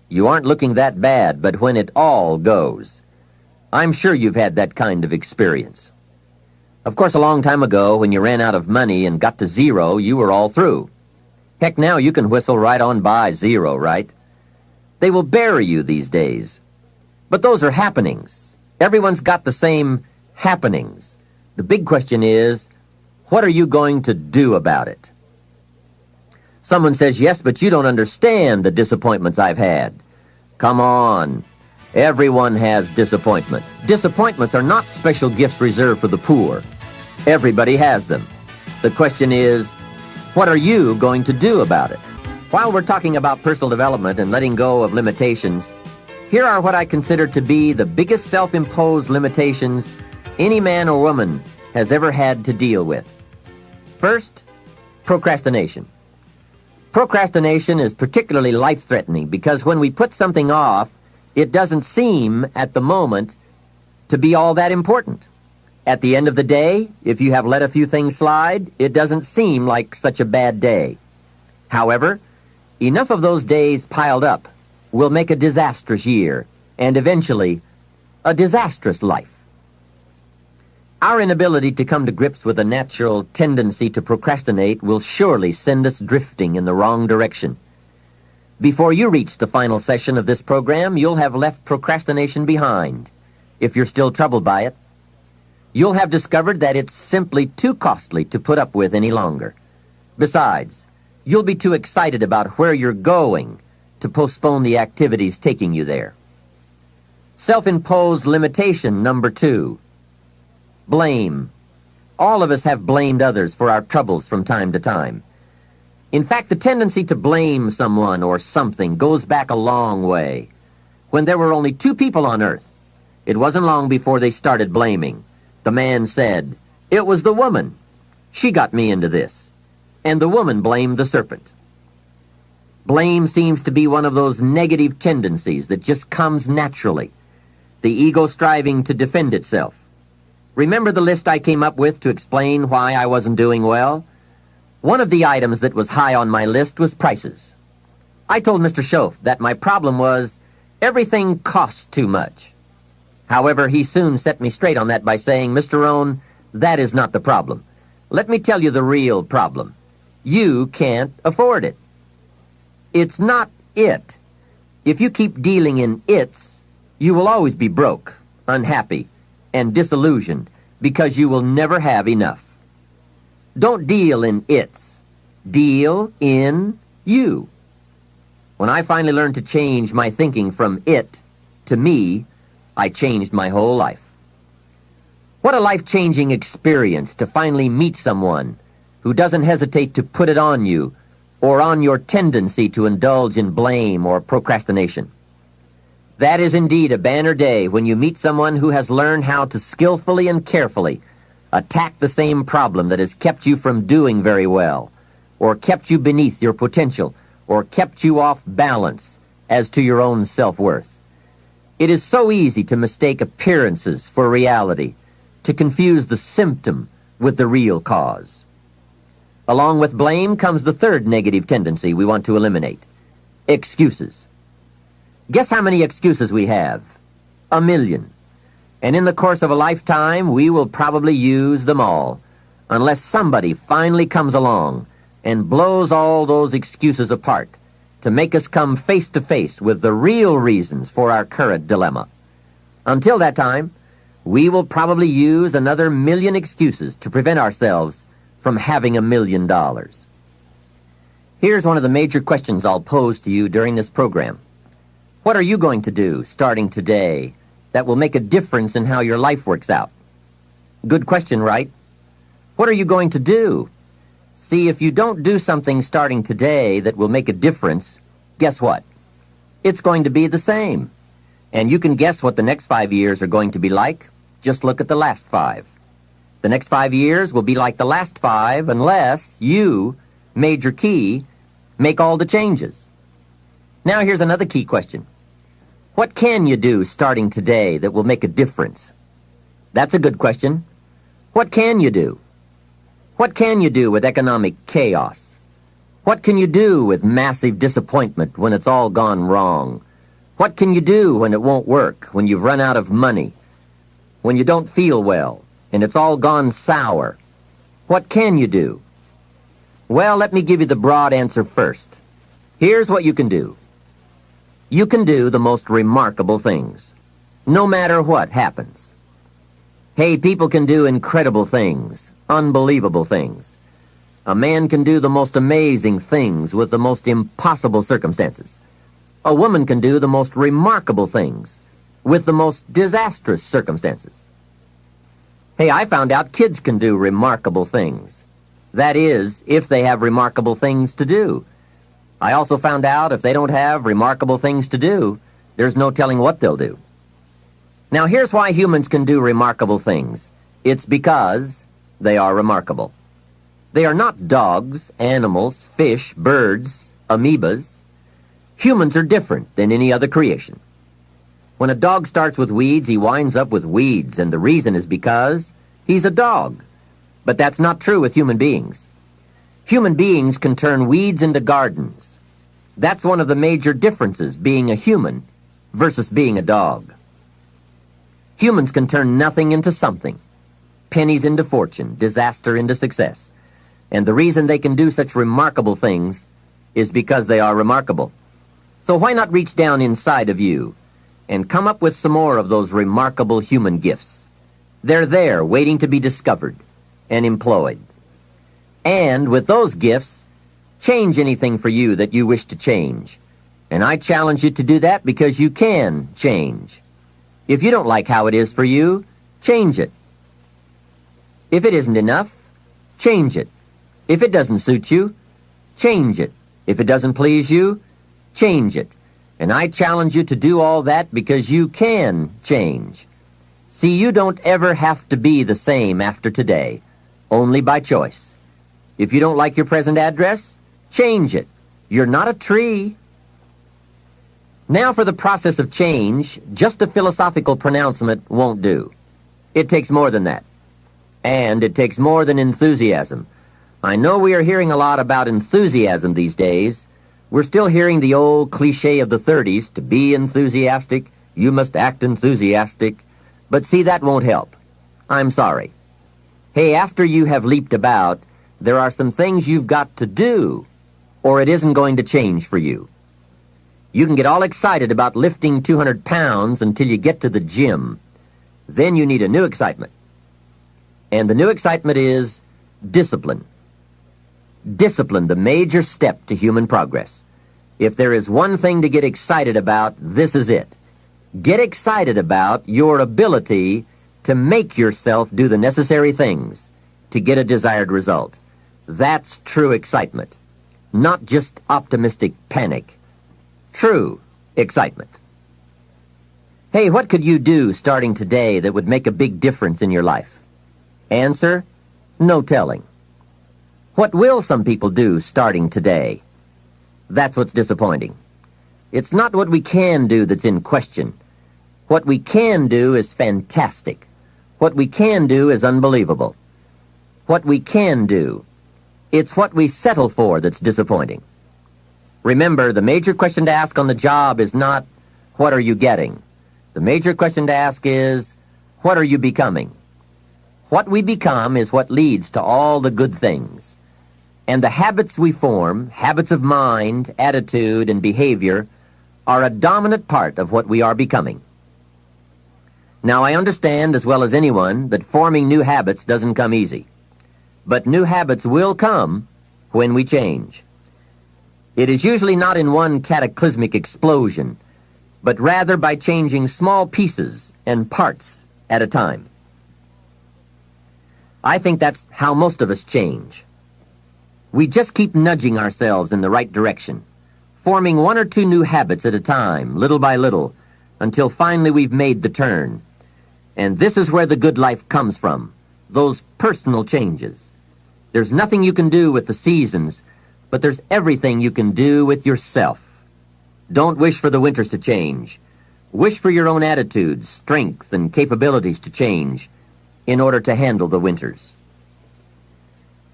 Speaker 1: you aren't looking that bad, but when it all goes. I'm sure you've had that kind of experience. Of course, a long time ago, when you ran out of money and got to 0, you were all through. Heck, now you can whistle right on by 0, right? They will bury you these days. But those are happenings. Everyone's got the same happenings. The big question is, what are you going to do about it? Someone says, yes, but you don't understand the disappointments I've had. Come on. Everyone has disappointments. Disappointments are not special gifts reserved for the poor. Everybody has them. The question is, what are you going to do about it? While we're talking about personal development and letting go of limitations, here are what I consider to be the biggest self-imposed limitations any man or woman has ever had to deal with. First, procrastination. Procrastination is particularly life-threatening because when we put something off, it doesn't seem, at the moment, to be all that important. At the end of the day, if you have let a few things slide, it doesn't seem like such a bad day. However, enough of those days piled up will make a disastrous year, and eventually, a disastrous life. Our inability to come to grips with a natural tendency to procrastinate will surely send us drifting in the wrong direction. Before you reach the final session of this program, you'll have left procrastination behind, if you're still troubled by it. You'll have discovered that it's simply too costly to put up with any longer. Besides, you'll be too excited about where you're going to postpone the activities taking you there. Self-imposed limitation number 2. Blame. All of us have blamed others for our troubles from time to time. In fact, the tendency to blame someone or something goes back a long way. When there were only 2 people on earth, it wasn't long before they started blaming. The man said, "It was the woman. She got me into this." And the woman blamed the serpent. Blame seems to be one of those negative tendencies that just comes naturally. The ego striving to defend itself. Remember the list I came up with to explain why I wasn't doing well? One of the items that was high on my list was prices. I told Mr. Schoaf that my problem was everything costs too much. However, he soon set me straight on that by saying, "Mr. Rohn, that is not the problem. Let me tell you the real problem. You can't afford it." It's not it. If you keep dealing in its, you will always be broke, unhappy, and disillusioned because you will never have enough. Don't deal in its. Deal in you. When I finally learned to change my thinking from it to me, I changed my whole life. What a life-changing experience to finally meet someone who doesn't hesitate to put it on you or on your tendency to indulge in blame or procrastination. That is indeed a banner day when you meet someone who has learned how to skillfully and carefully attack the same problem that has kept you from doing very well, or kept you beneath your potential, or kept you off balance as to your own self-worth. It is so easy to mistake appearances for reality, to confuse the symptom with the real cause. Along with blame comes the third negative tendency we want to eliminate: excuses. Guess how many excuses we have? 1 million. And in the course of a lifetime, we will probably use them all, unless somebody finally comes along and blows all those excuses apart to make us come face to face with the real reasons for our current dilemma. Until that time, we will probably use another 1 million excuses to prevent ourselves from having $1 million. Here's one of the major questions I'll pose to you during this program. What are you going to do, starting today, that will make a difference in how your life works out? Good question, right? What are you going to do? See, if you don't do something starting today that will make a difference, guess what? it's going to be the same. And you can guess what the next 5 years are going to be like. Just look at the last 5. The next 5 years will be like the last 5 unless you, major key, make all the changes. Now here's another key question. What can you do starting today that will make a difference? That's a good question. What can you do? What can you do with economic chaos? What can you do with massive disappointment when it's all gone wrong? What can you do when it won't work, when you've run out of money, when you don't feel well, and it's all gone sour? What can you do? Well, let me give you the broad answer first. Here's what you can do. You can do the most remarkable things, no matter what happens. Hey, people can do incredible things, unbelievable things. A man can do the most amazing things with the most impossible circumstances. A woman can do the most remarkable things with the most disastrous circumstances. Hey, I found out kids can do remarkable things. That is, if they have remarkable things to do. I also found out if they don't have remarkable things to do, there's no telling what they'll do. Now, here's why humans can do remarkable things. It's because they are remarkable. They are not dogs, animals, fish, birds, amoebas. Humans are different than any other creation. When a dog starts with weeds, he winds up with weeds, and the reason is because he's a dog. But that's not true with human beings. Human beings can turn weeds into gardens. That's one of the major differences, being a human versus being a dog. Humans can turn nothing into something, pennies into fortune, disaster into success. And the reason they can do such remarkable things is because they are remarkable. So why not reach down inside of you and come up with some more of those remarkable human gifts? They're there, waiting to be discovered and employed. And with those gifts, change anything for you that you wish to change. And I challenge you to do that because you can change. If you don't like how it is for you, change it. If it isn't enough, change it. If it doesn't suit you, change it. If it doesn't please you, change it. And I challenge you to do all that because you can change. See, you don't ever have to be the same after today, only by choice. If you don't like your present address, change it. You're not a tree. Now for the process of change, just a philosophical pronouncement won't do. It takes more than that. And it takes more than enthusiasm. I know we are hearing a lot about enthusiasm these days. We're still hearing the old cliche of the 30s, to be enthusiastic, you must act enthusiastic. But see, that won't help. I'm sorry. Hey, after you have leaped about, there are some things you've got to do, or it isn't going to change for you. You can get all excited about lifting 200 pounds until you get to the gym. Then you need a new excitement. And the new excitement is discipline. Discipline, the major step to human progress. If there is one thing to get excited about, this is it. Get excited about your ability to make yourself do the necessary things to get a desired result. That's true excitement, not just optimistic panic. True excitement. Hey, what could you do starting today that would make a big difference in your life? Answer, no telling. What will some people do starting today? That's what's disappointing. It's not what we can do that's in question. What we can do is fantastic. What we can do is unbelievable. What we can do, it's what we settle for that's disappointing. Remember, the major question to ask on the job is not, what are you getting? The major question to ask is, what are you becoming? What we become is what leads to all the good things. And the habits we form, habits of mind, attitude, and behavior, are a dominant part of what we are becoming. Now, I understand as well as anyone that forming new habits doesn't come easy. But new habits will come when we change. It is usually not in one cataclysmic explosion, but rather by changing small pieces and parts at a time. I think that's how most of us change. We just keep nudging ourselves in the right direction, forming 1 or 2 new habits at a time, little by little, until finally we've made the turn. And this is where the good life comes from, those personal changes. There's nothing you can do with the seasons, but there's everything you can do with yourself. Don't wish for the winters to change. Wish for your own attitudes, strength, and capabilities to change in order to handle the winters.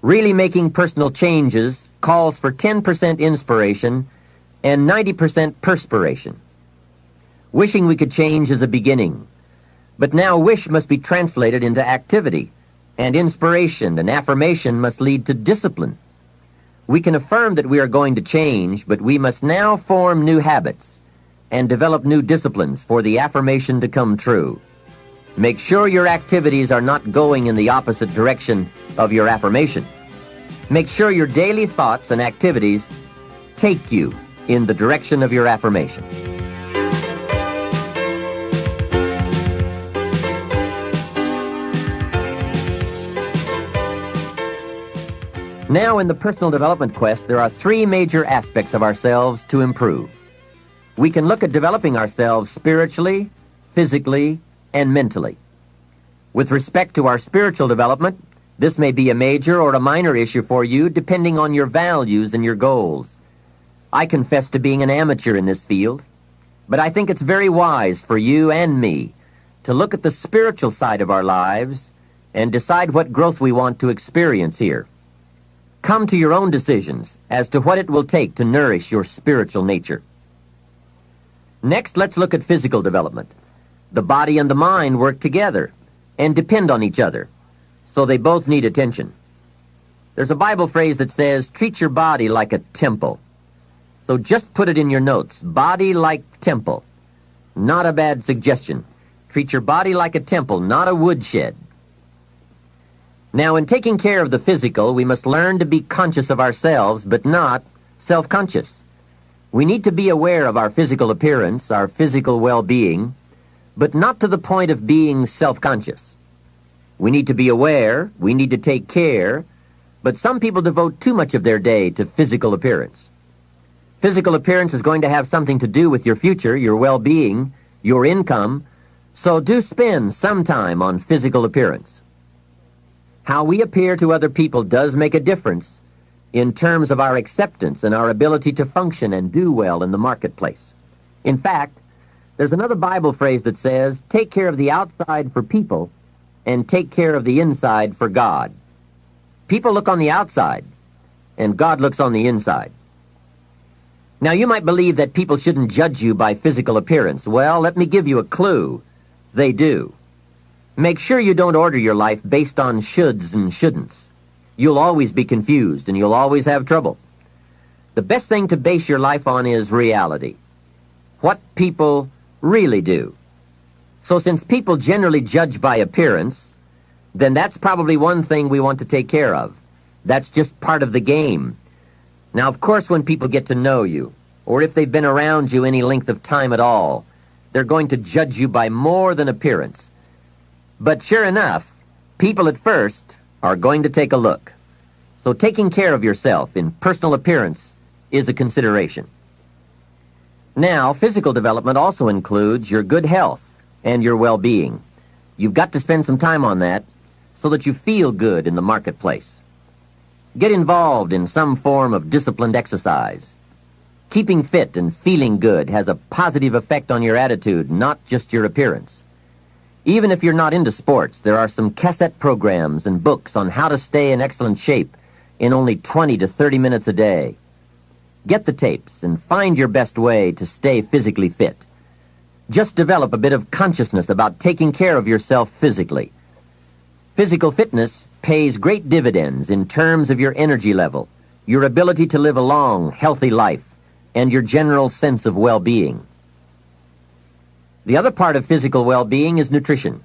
Speaker 1: Really making personal changes calls for 10% inspiration and 90% perspiration. Wishing we could change is a beginning, but now wish must be translated into activity, and inspiration and affirmation must lead to discipline. We can affirm that we are going to change, but we must now form new habits and develop new disciplines for the affirmation to come true. Make sure your activities are not going in the opposite direction of your affirmation. Make sure your daily thoughts and activities take you in the direction of your affirmation. Now, in the personal development quest, there are 3 major aspects of ourselves to improve. We can look at developing ourselves spiritually, physically, and mentally. With respect to our spiritual development, this may be a major or a minor issue for you depending on your values and your goals. I confess to being an amateur in this field, but I think it's very wise for you and me to look at the spiritual side of our lives and decide what growth we want to experience here. Come to your own decisions as to what it will take to nourish your spiritual nature. Next, let's look at physical development. The body and the mind work together and depend on each other, so they both need attention. There's a Bible phrase that says, treat your body like a temple. So just put it in your notes, body like temple. Not a bad suggestion. Treat your body like a temple, not a woodshed. Now, in taking care of the physical, we must learn to be conscious of ourselves, but not self-conscious. We need to be aware of our physical appearance, our physical well-being, but not to the point of being self-conscious. We need to be aware, we need to take care, but some people devote too much of their day to physical appearance. Physical appearance is going to have something to do with your future, your well-being, your income, so do spend some time on physical appearance. How we appear to other people does make a difference in terms of our acceptance and our ability to function and do well in the marketplace. In fact, there's another Bible phrase that says, take care of the outside for people and take care of the inside for God. People look on the outside, and God looks on the inside. Now, you might believe that people shouldn't judge you by physical appearance. Well, let me give you a clue. They do. Make sure you don't order your life based on shoulds and shouldn'ts. You'll always be confused, and you'll always have trouble. The best thing to base your life on is reality. What people really do. So since people generally judge by appearance, then that's probably one thing we want to take care of. That's just part of the game. Now, of course, when people get to know you, or if they've been around you any length of time at all, they're going to judge you by more than appearance. But sure enough, people at first are going to take a look. So taking care of yourself in personal appearance is a consideration. Now, physical development also includes your good health and your well-being. You've got to spend some time on that so that you feel good in the marketplace. Get involved in some form of disciplined exercise. Keeping fit and feeling good has a positive effect on your attitude, not just your appearance. Even if you're not into sports, there are some cassette programs and books on how to stay in excellent shape in only 20 to 30 minutes a day. Get the tapes and find your best way to stay physically fit. Just develop a bit of consciousness about taking care of yourself physically. Physical fitness pays great dividends in terms of your energy level, your ability to live a long, healthy life, and your general sense of well-being. The other part of physical well-being is nutrition.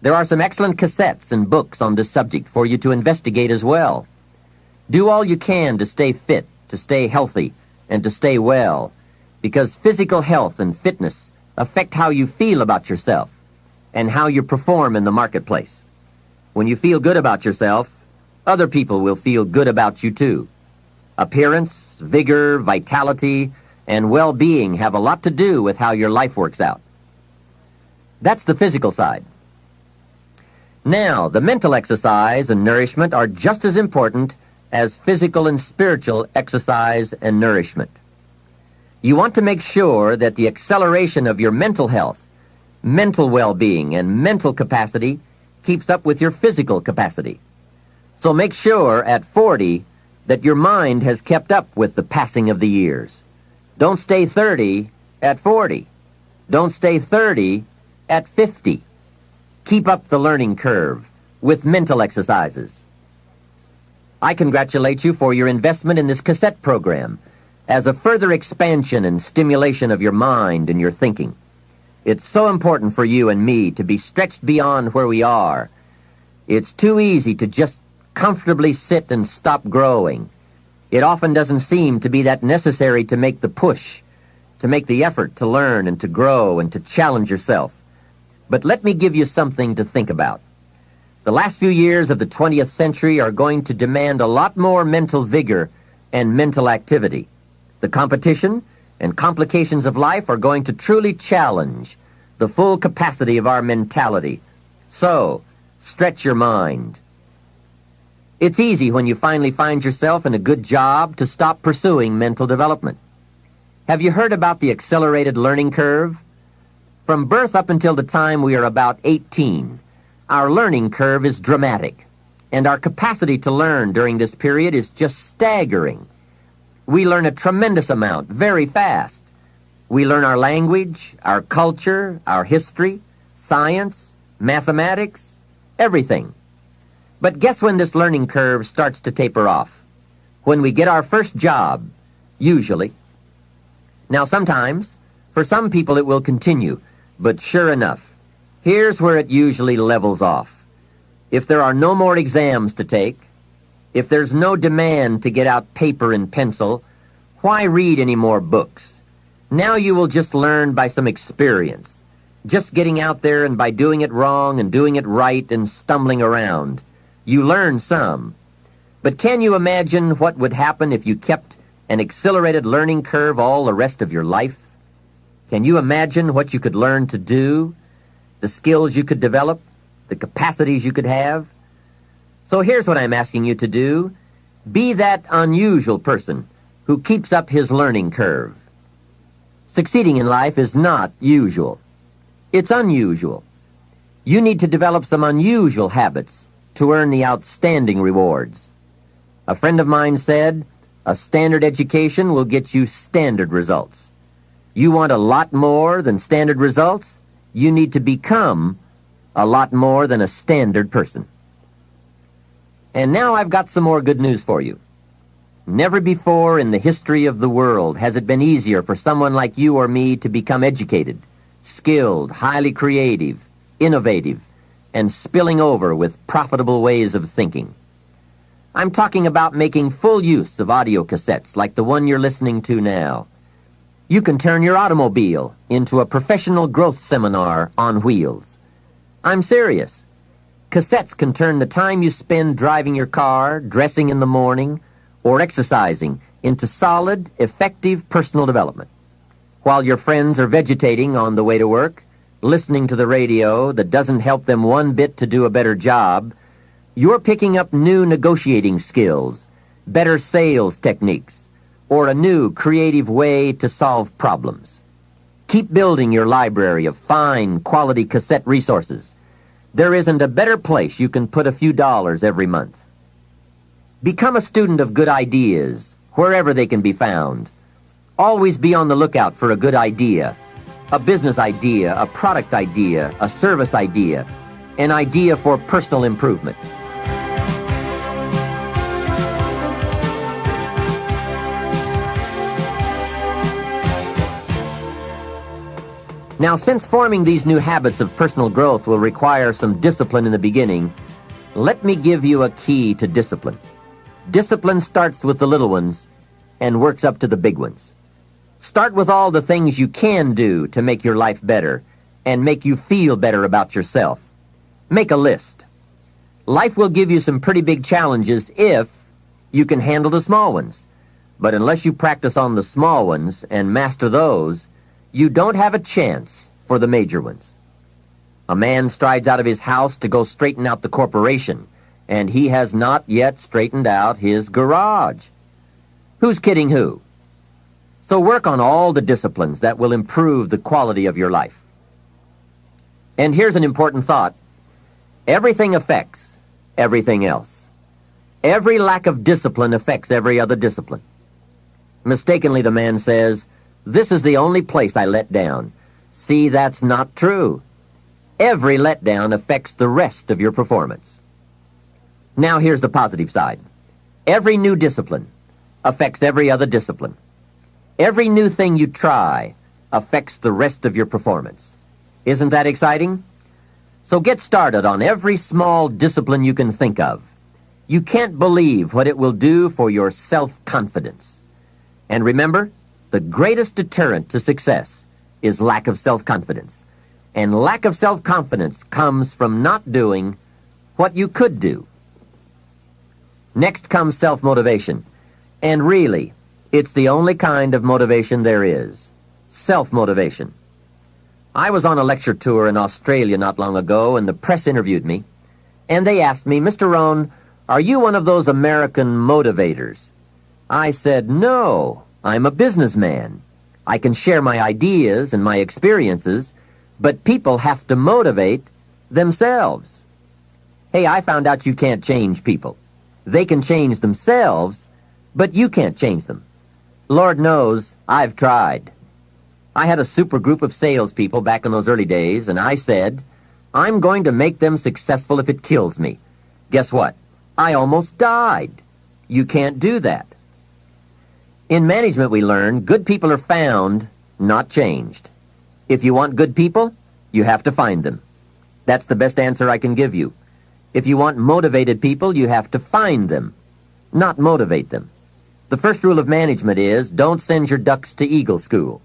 Speaker 1: There are some excellent cassettes and books on this subject for you to investigate as well. Do all you can to stay fit, to stay healthy, and to stay well, because physical health and fitness affect how you feel about yourself and how you perform in the marketplace. When you feel good about yourself, other people will feel good about you too. Appearance vigor, vitality, and well-being have a lot to do with how your life works out. That's the physical side. Now, the mental exercise and nourishment are just as important as physical and spiritual exercise and nourishment. You want to make sure that the acceleration of your mental health, mental well-being, and mental capacity keeps up with your physical capacity. So make sure at 40 that your mind has kept up with the passing of the years. Don't stay 30 at 40. Don't stay 30 at 50. Keep up the learning curve with mental exercises. I congratulate you for your investment in this cassette program as a further expansion and stimulation of your mind and your thinking. It's so important for you and me to be stretched beyond where we are. It's too easy to just comfortably sit and stop growing. It often doesn't seem to be that necessary to make the push, to make the effort to learn and to grow and to challenge yourself. But let me give you something to think about. The last few years of the 20th century are going to demand a lot more mental vigor and mental activity. The competition and complications of life are going to truly challenge the full capacity of our mentality. So, stretch your mind. It's easy when you finally find yourself in a good job to stop pursuing mental development. Have you heard about the accelerated learning curve? From birth up until the time we are about 18, our learning curve is dramatic, and our capacity to learn during this period is just staggering. We learn a tremendous amount very fast. We learn our language, our culture, our history, science, mathematics, everything. But guess when this learning curve starts to taper off? When we get our first job, usually. Now sometimes, for some people it will continue, but sure enough, here's where it usually levels off. If there are no more exams to take, if there's no demand to get out paper and pencil, why read any more books? Now you will just learn by some experience, just getting out there and by doing it wrong and doing it right and stumbling around. You learn some. But can you imagine what would happen if you kept an accelerated learning curve all the rest of your life? Can you imagine what you could learn to do, the skills you could develop, the capacities you could have? So here's what I'm asking you to do. Be that unusual person who keeps up his learning curve. Succeeding in life is not usual. It's unusual. You need to develop some unusual habits to earn the outstanding rewards. A friend of mine said, a standard education will get you standard results. You want a lot more than standard results? You need to become a lot more than a standard person. And now I've got some more good news for you. Never before in the history of the world has it been easier for someone like you or me to become educated, skilled, highly creative, innovative, and spilling over with profitable ways of thinking. I'm talking about making full use of audio cassettes like the one you're listening to now. You can turn your automobile into a professional growth seminar on wheels. I'm serious. Cassettes can turn the time you spend driving your car, dressing in the morning, or exercising into solid, effective personal development. While your friends are vegetating on the way to work, listening to the radio that doesn't help them one bit to do a better job, you're picking up new negotiating skills, better sales techniques, or a new creative way to solve problems. Keep building your library of fine, quality cassette resources. There isn't a better place you can put a few dollars every month. Become a student of good ideas, wherever they can be found. Always be on the lookout for a good idea, a business idea, a product idea, a service idea, an idea for personal improvement. Now, since forming these new habits of personal growth will require some discipline in the beginning, let me give you a key to discipline. Discipline starts with the little ones and works up to the big ones. Start with all the things you can do to make your life better and make you feel better about yourself. Make a list. Life will give you some pretty big challenges if you can handle the small ones. But unless you practice on the small ones and master those, you don't have a chance for the major ones. A man strides out of his house to go straighten out the corporation, and he has not yet straightened out his garage. Who's kidding who? So work on all the disciplines that will improve the quality of your life. And here's an important thought. Everything affects everything else. Every lack of discipline affects every other discipline. Mistakenly, the man says, "This is the only place I let down." See, that's not true. Every letdown affects the rest of your performance. Now here's the positive side. Every new discipline affects every other discipline. Every new thing you try affects the rest of your performance. Isn't that exciting? So get started on every small discipline you can think of. You can't believe what it will do for your self-confidence. And remember, the greatest deterrent to success is lack of self-confidence. And lack of self-confidence comes from not doing what you could do. Next comes self-motivation. And really, it's the only kind of motivation there is. Self-motivation. I was on a lecture tour in Australia not long ago, and the press interviewed me. And they asked me, "Mr. Rohn, are you one of those American motivators?" I said, "No, I'm a businessman. I can share my ideas and my experiences, but people have to motivate themselves." Hey, I found out you can't change people. They can change themselves, but you can't change them. Lord knows, I've tried. I had a super group of salespeople back in those early days, and I said, "I'm going to make them successful if it kills me." Guess what? I almost died. You can't do that. In management, we learn good people are found, not changed. If you want good people, you have to find them. That's the best answer I can give you. If you want motivated people, you have to find them, not motivate them. The first rule of management is don't send your ducks to Eagle School.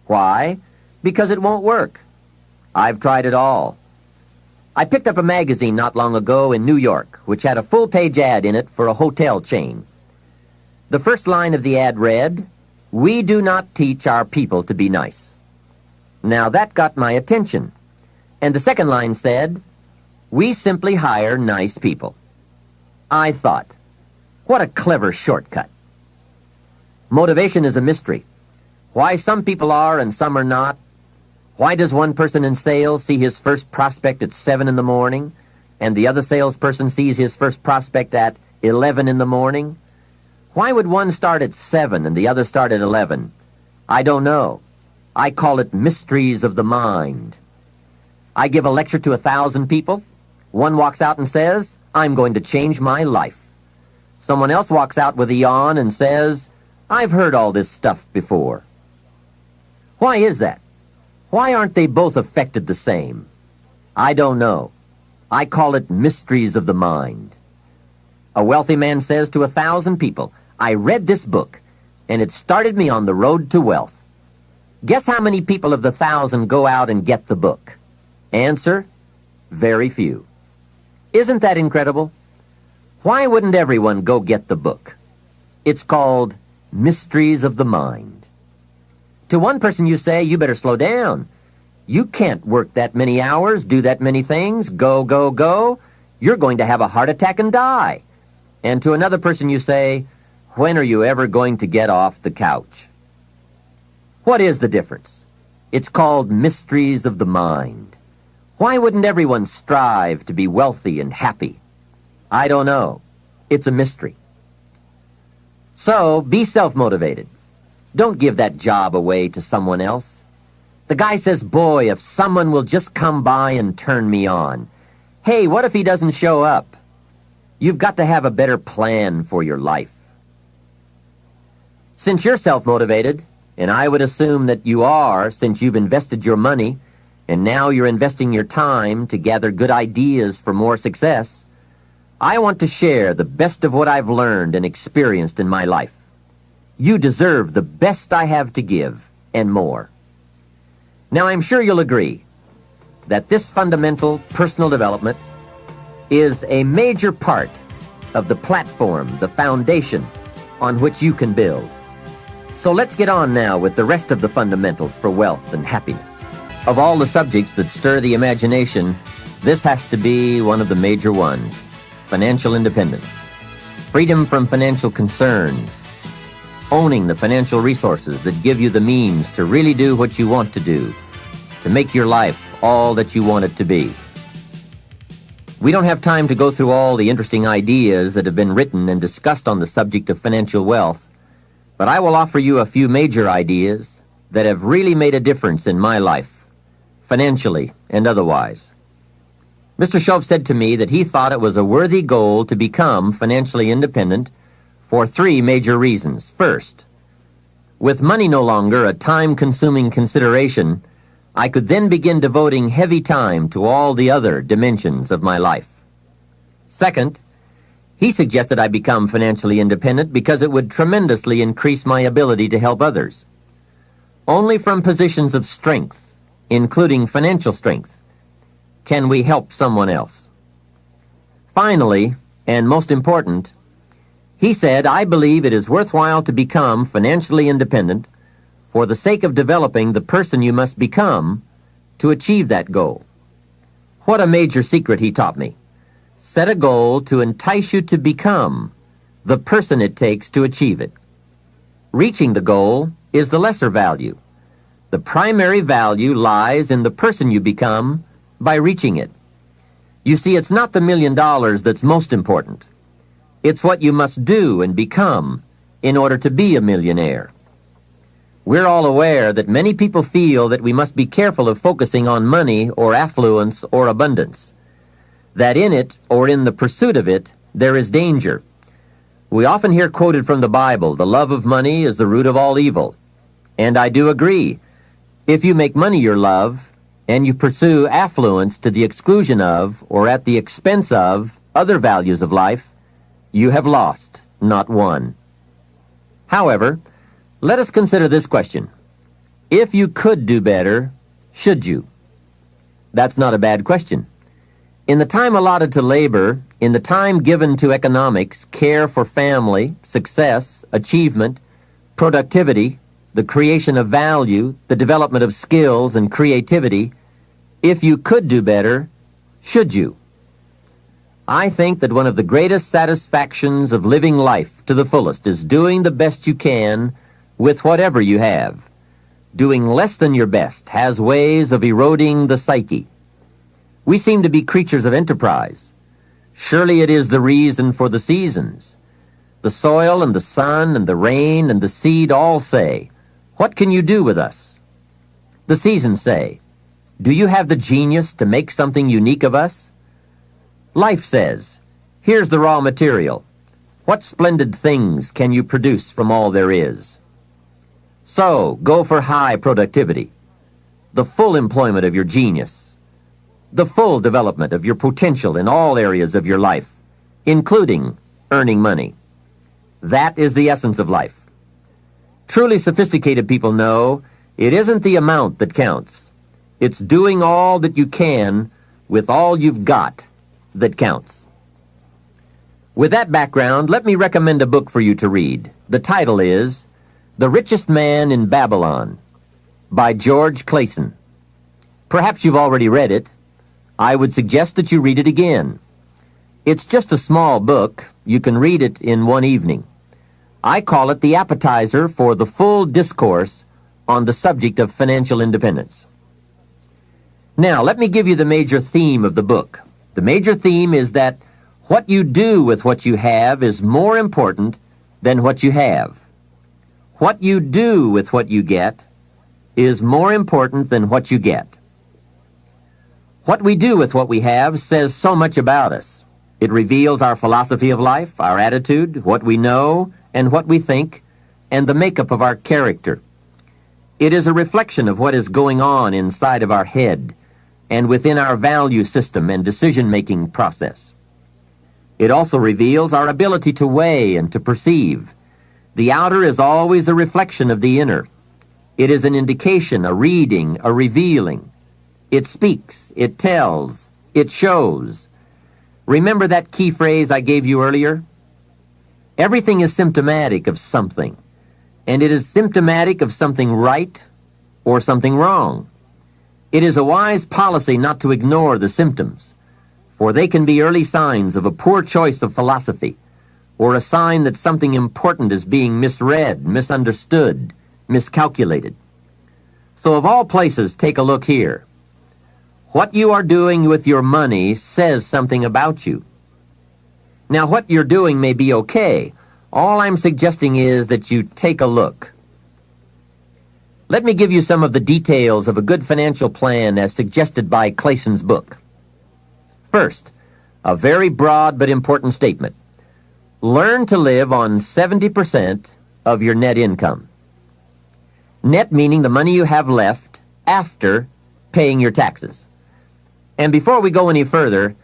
Speaker 1: Why? Because it won't work. I've tried it all. I picked up a magazine not long ago in New York, which had a full-page ad in it for a hotel chain. The first line of the ad read, "We do not teach our people to be nice." Now that got my attention. And the second line said, "We simply hire nice people." I thought, what a clever shortcut. Motivation is a mystery. Why some people are and some are not. Why does one person in sales see his first prospect at 7 in the morning, and the other salesperson sees his first prospect at 11 in the morning? Why would one start at 7 and the other start at 11? I don't know. I call it mysteries of the mind. I give a lecture to 1,000 people. One walks out and says, "I'm going to change my life." Someone else walks out with a yawn and says, "I've heard all this stuff before." Why is that? Why aren't they both affected the same? I don't know. I call it mysteries of the mind. A wealthy man says to 1,000 people, "I read this book, and it started me on the road to wealth." Guess how many people of the 1,000 go out and get the book? Answer, very few. Isn't that incredible? Why wouldn't everyone go get the book? It's called Mysteries of the Mind. To one person you say, "You better slow down. You can't work that many hours, do that many things, go, go, go. You're going to have a heart attack and die." And to another person you say, "When are you ever going to get off the couch?" What is the difference? It's called mysteries of the mind. Why wouldn't everyone strive to be wealthy and happy? I don't know. It's a mystery. So, be self-motivated. Don't give that job away to someone else. The guy says, "Boy, if someone will just come by and turn me on." Hey, what if he doesn't show up? You've got to have a better plan for your life. Since you're self-motivated, and I would assume that you are since you've invested your money, and now you're investing your time to gather good ideas for more success, I want to share the best of what I've learned and experienced in my life. You deserve the best I have to give, and more. Now, I'm sure you'll agree that this fundamental personal development is a major part of the platform, the foundation, on which you can build. So let's get on now with the rest of the fundamentals for wealth and happiness. Of all the subjects that stir the imagination, this has to be one of the major ones: financial independence. Freedom from financial concerns. Owning the financial resources that give you the means to really do what you want to do, to make your life all that you want it to be. We don't have time to go through all the interesting ideas that have been written and discussed on the subject of financial wealth, but I will offer you a few major ideas that have really made a difference in my life, financially and otherwise. Mr. Shope said to me that he thought it was a worthy goal to become financially independent for three major reasons. First, with money no longer a time-consuming consideration, I could then begin devoting heavy time to all the other dimensions of my life. Second, he suggested I become financially independent because it would tremendously increase my ability to help others. Only from positions of strength, including financial strength, can we help someone else. Finally, and most important, he said, I believe it is worthwhile to become financially independent for the sake of developing the person you must become to achieve that goal. What a major secret he taught me. Set a goal to entice you to become the person it takes to achieve it. Reaching the goal is the lesser value. The primary value lies in the person you become by reaching it. You see, it's not the $1 million that's most important. It's what you must do and become in order to be a millionaire. We're all aware that many people feel that we must be careful of focusing on money or affluence or abundance, that in it or in the pursuit of it there is danger. We often hear quoted from the Bible, the love of money is the root of all evil. And I do agree. If you make money your love, and you pursue affluence to the exclusion of or at the expense of other values of life, you have lost, not won. However, let us consider this question. If you could do better, should you? That's not a bad question. In the time allotted to labor, in the time given to economics, care for family, success, achievement, productivity, the creation of value, the development of skills and creativity, if you could do better, should you? I think that one of the greatest satisfactions of living life to the fullest is doing the best you can with whatever you have. Doing less than your best has ways of eroding the psyche. We seem to be creatures of enterprise. Surely it is the reason for the seasons. The soil and the sun and the rain and the seed all say, "What can you do with us?" The seasons say, "Do you have the genius to make something unique of us?" Life says, "Here's the raw material. What splendid things can you produce from all there is?" So, go for high productivity, the full employment of your genius, the full development of your potential in all areas of your life, including earning money. That is the essence of life. Truly sophisticated people know it isn't the amount that counts. It's doing all that you can with all you've got that counts. With that background, let me recommend a book for you to read. The title is The Richest Man in Babylon by George Clason. Perhaps you've already read it. I would suggest that you read it again. It's just a small book. You can read it in one evening. I call it the appetizer for the full discourse on the subject of financial independence. Now, let me give you the major theme of the book. The major theme is that what you do with what you have is more important than what you have. What you do with what you get is more important than what you get. What we do with what we have says so much about us. It reveals our philosophy of life, our attitude, what we know, and what we think, and the makeup of our character. It is a reflection of what is going on inside of our head and within our value system and decision-making process. It also reveals our ability to weigh and to perceive. The outer is always a reflection of the inner. It is an indication, a reading, a revealing. It speaks, it tells, it shows. Remember that key phrase I gave you earlier? Everything is symptomatic of something, and it is symptomatic of something right or something wrong. It is a wise policy not to ignore the symptoms, for they can be early signs of a poor choice of philosophy, or a sign that something important is being misread, misunderstood, miscalculated. So of all places, take a look here. What you are doing with your money says something about you. Now, what you're doing may be okay. All I'm suggesting is that you take a look. Let me give you some of the details of a good financial plan as suggested by Clayson's book. First, a very broad but important statement. Learn to live on 70% of your net income. Net meaning the money you have left after paying your taxes. And before we go any further,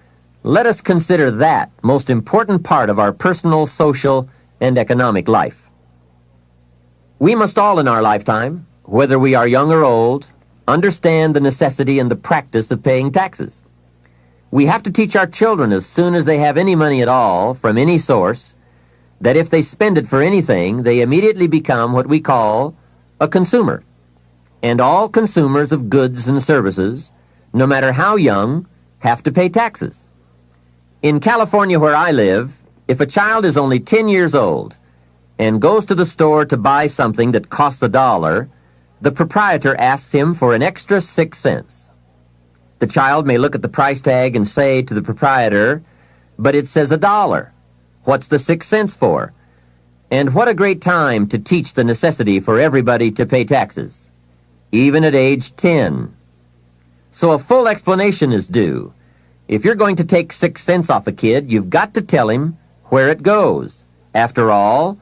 Speaker 1: let us consider that most important part of our personal, social, and economic life. We must all in our lifetime, whether we are young or old, understand the necessity and the practice of paying taxes. We have to teach our children as soon as they have any money at all from any source that if they spend it for anything, they immediately become what we call a consumer. And all consumers of goods and services, no matter how young, have to pay taxes. In California, where I live, if a child is only 10 years old and goes to the store to buy something that costs $1, the proprietor asks him for an extra 6 cents. The child may look at the price tag and say to the proprietor, "But it says $1. What's the 6 cents for?" And what a great time to teach the necessity for everybody to pay taxes, even at age 10. So a full explanation is due. If you're going to take 6 cents off a kid, you've got to tell him where it goes. After all,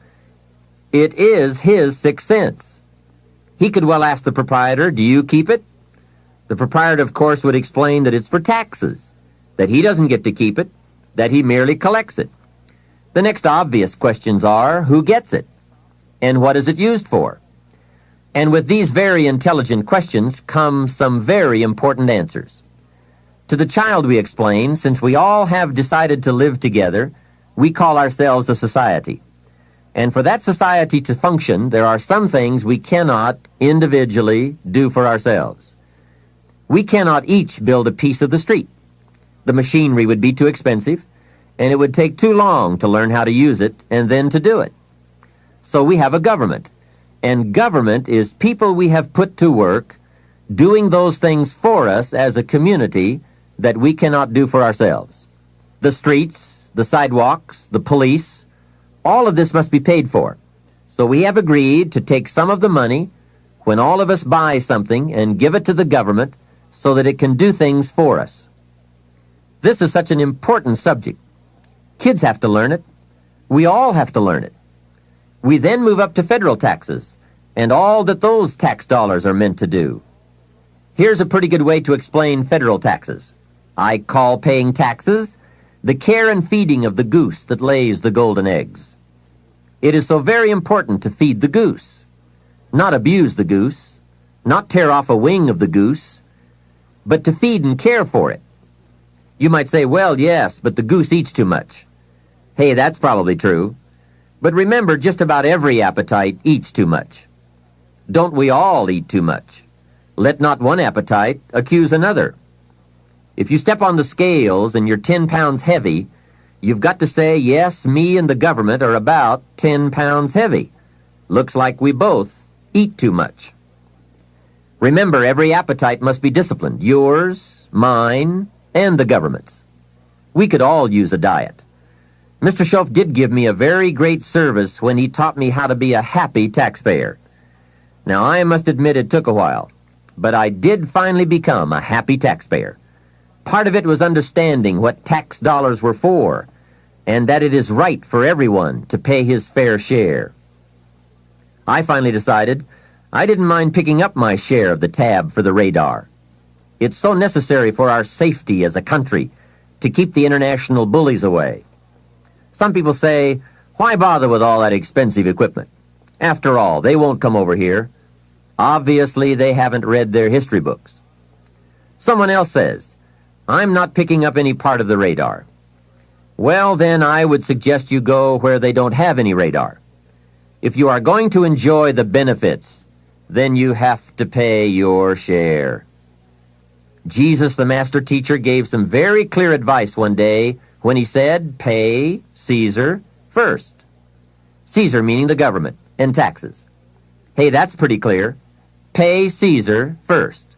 Speaker 1: it is his 6 cents. He could well ask the proprietor, "Do you keep it?" The proprietor, of course, would explain that it's for taxes, that he doesn't get to keep it, that he merely collects it. The next obvious questions are, who gets it? And what is it used for? And with these very intelligent questions come some very important answers. To the child we explain, since we all have decided to live together, we call ourselves a society. And for that society to function, there are some things we cannot individually do for ourselves. We cannot each build a piece of the street. The machinery would be too expensive, and it would take too long to learn how to use it and then to do it. So we have a government, and government is people we have put to work doing those things for us as a community that we cannot do for ourselves. The streets, the sidewalks, the police, all of this must be paid for. So we have agreed to take some of the money when all of us buy something and give it to the government so that it can do things for us. This is such an important subject. Kids have to learn it. We all have to learn it. We then move up to federal taxes and all that those tax dollars are meant to do. Here's a pretty good way to explain federal taxes. I call paying taxes the care and feeding of the goose that lays the golden eggs. It is so very important to feed the goose, not abuse the goose, not tear off a wing of the goose, but to feed and care for it. You might say, "Well, yes, but the goose eats too much." Hey, that's probably true. But remember, just about every appetite eats too much. Don't we all eat too much? Let not one appetite accuse another. If you step on the scales and you're 10 pounds heavy, you've got to say, "Yes, me and the government are about 10 pounds heavy. Looks like we both eat too much." Remember, every appetite must be disciplined, yours, mine, and the government's. We could all use a diet. Mr. Schoaf did give me a very great service when he taught me how to be a happy taxpayer. Now, I must admit it took a while, but I did finally become a happy taxpayer. Part of it was understanding what tax dollars were for, and that it is right for everyone to pay his fair share. I finally decided I didn't mind picking up my share of the tab for the radar. It's so necessary for our safety as a country to keep the international bullies away. Some people say, "Why bother with all that expensive equipment? After all, they won't come over here." Obviously, they haven't read their history books. Someone else says, "I'm not picking up any part of the radar." Well, then I would suggest you go where they don't have any radar. If you are going to enjoy the benefits, then you have to pay your share. Jesus, the master teacher, gave some very clear advice one day when he said, pay Caesar first. Caesar meaning the government and taxes. Hey, that's pretty clear. Pay Caesar first.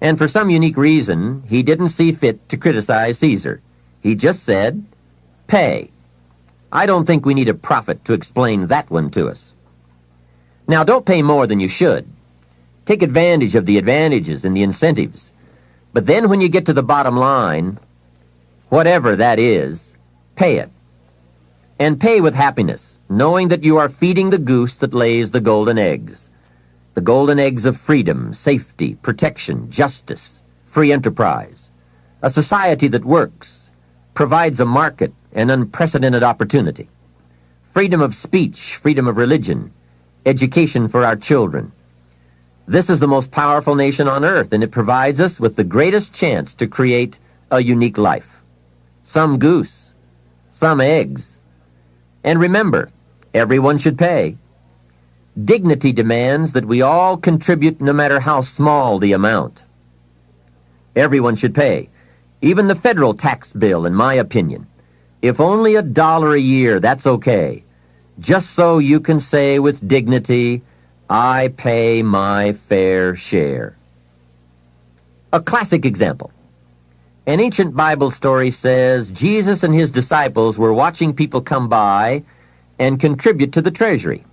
Speaker 1: And for some unique reason, he didn't see fit to criticize Caesar. He just said, pay. I don't think we need a prophet to explain that one to us. Now, don't pay more than you should. Take advantage of the advantages and the incentives. But then when you get to the bottom line, whatever that is, pay it. And pay with happiness, knowing that you are feeding the goose that lays the golden eggs. The golden eggs of freedom, safety, protection, justice, free enterprise. A society that works, provides a market and unprecedented opportunity. Freedom of speech, freedom of religion, education for our children. This is the most powerful nation on earth, and it provides us with the greatest chance to create a unique life. Some goose, some eggs. And remember, everyone should pay. Dignity demands that we all contribute no matter how small the amount. Everyone should pay. Even the federal tax bill, in my opinion. If only $1 a year, that's okay. Just so you can say with dignity, I pay my fair share. A classic example. An ancient Bible story says Jesus and his disciples were watching people come by and contribute to the treasury.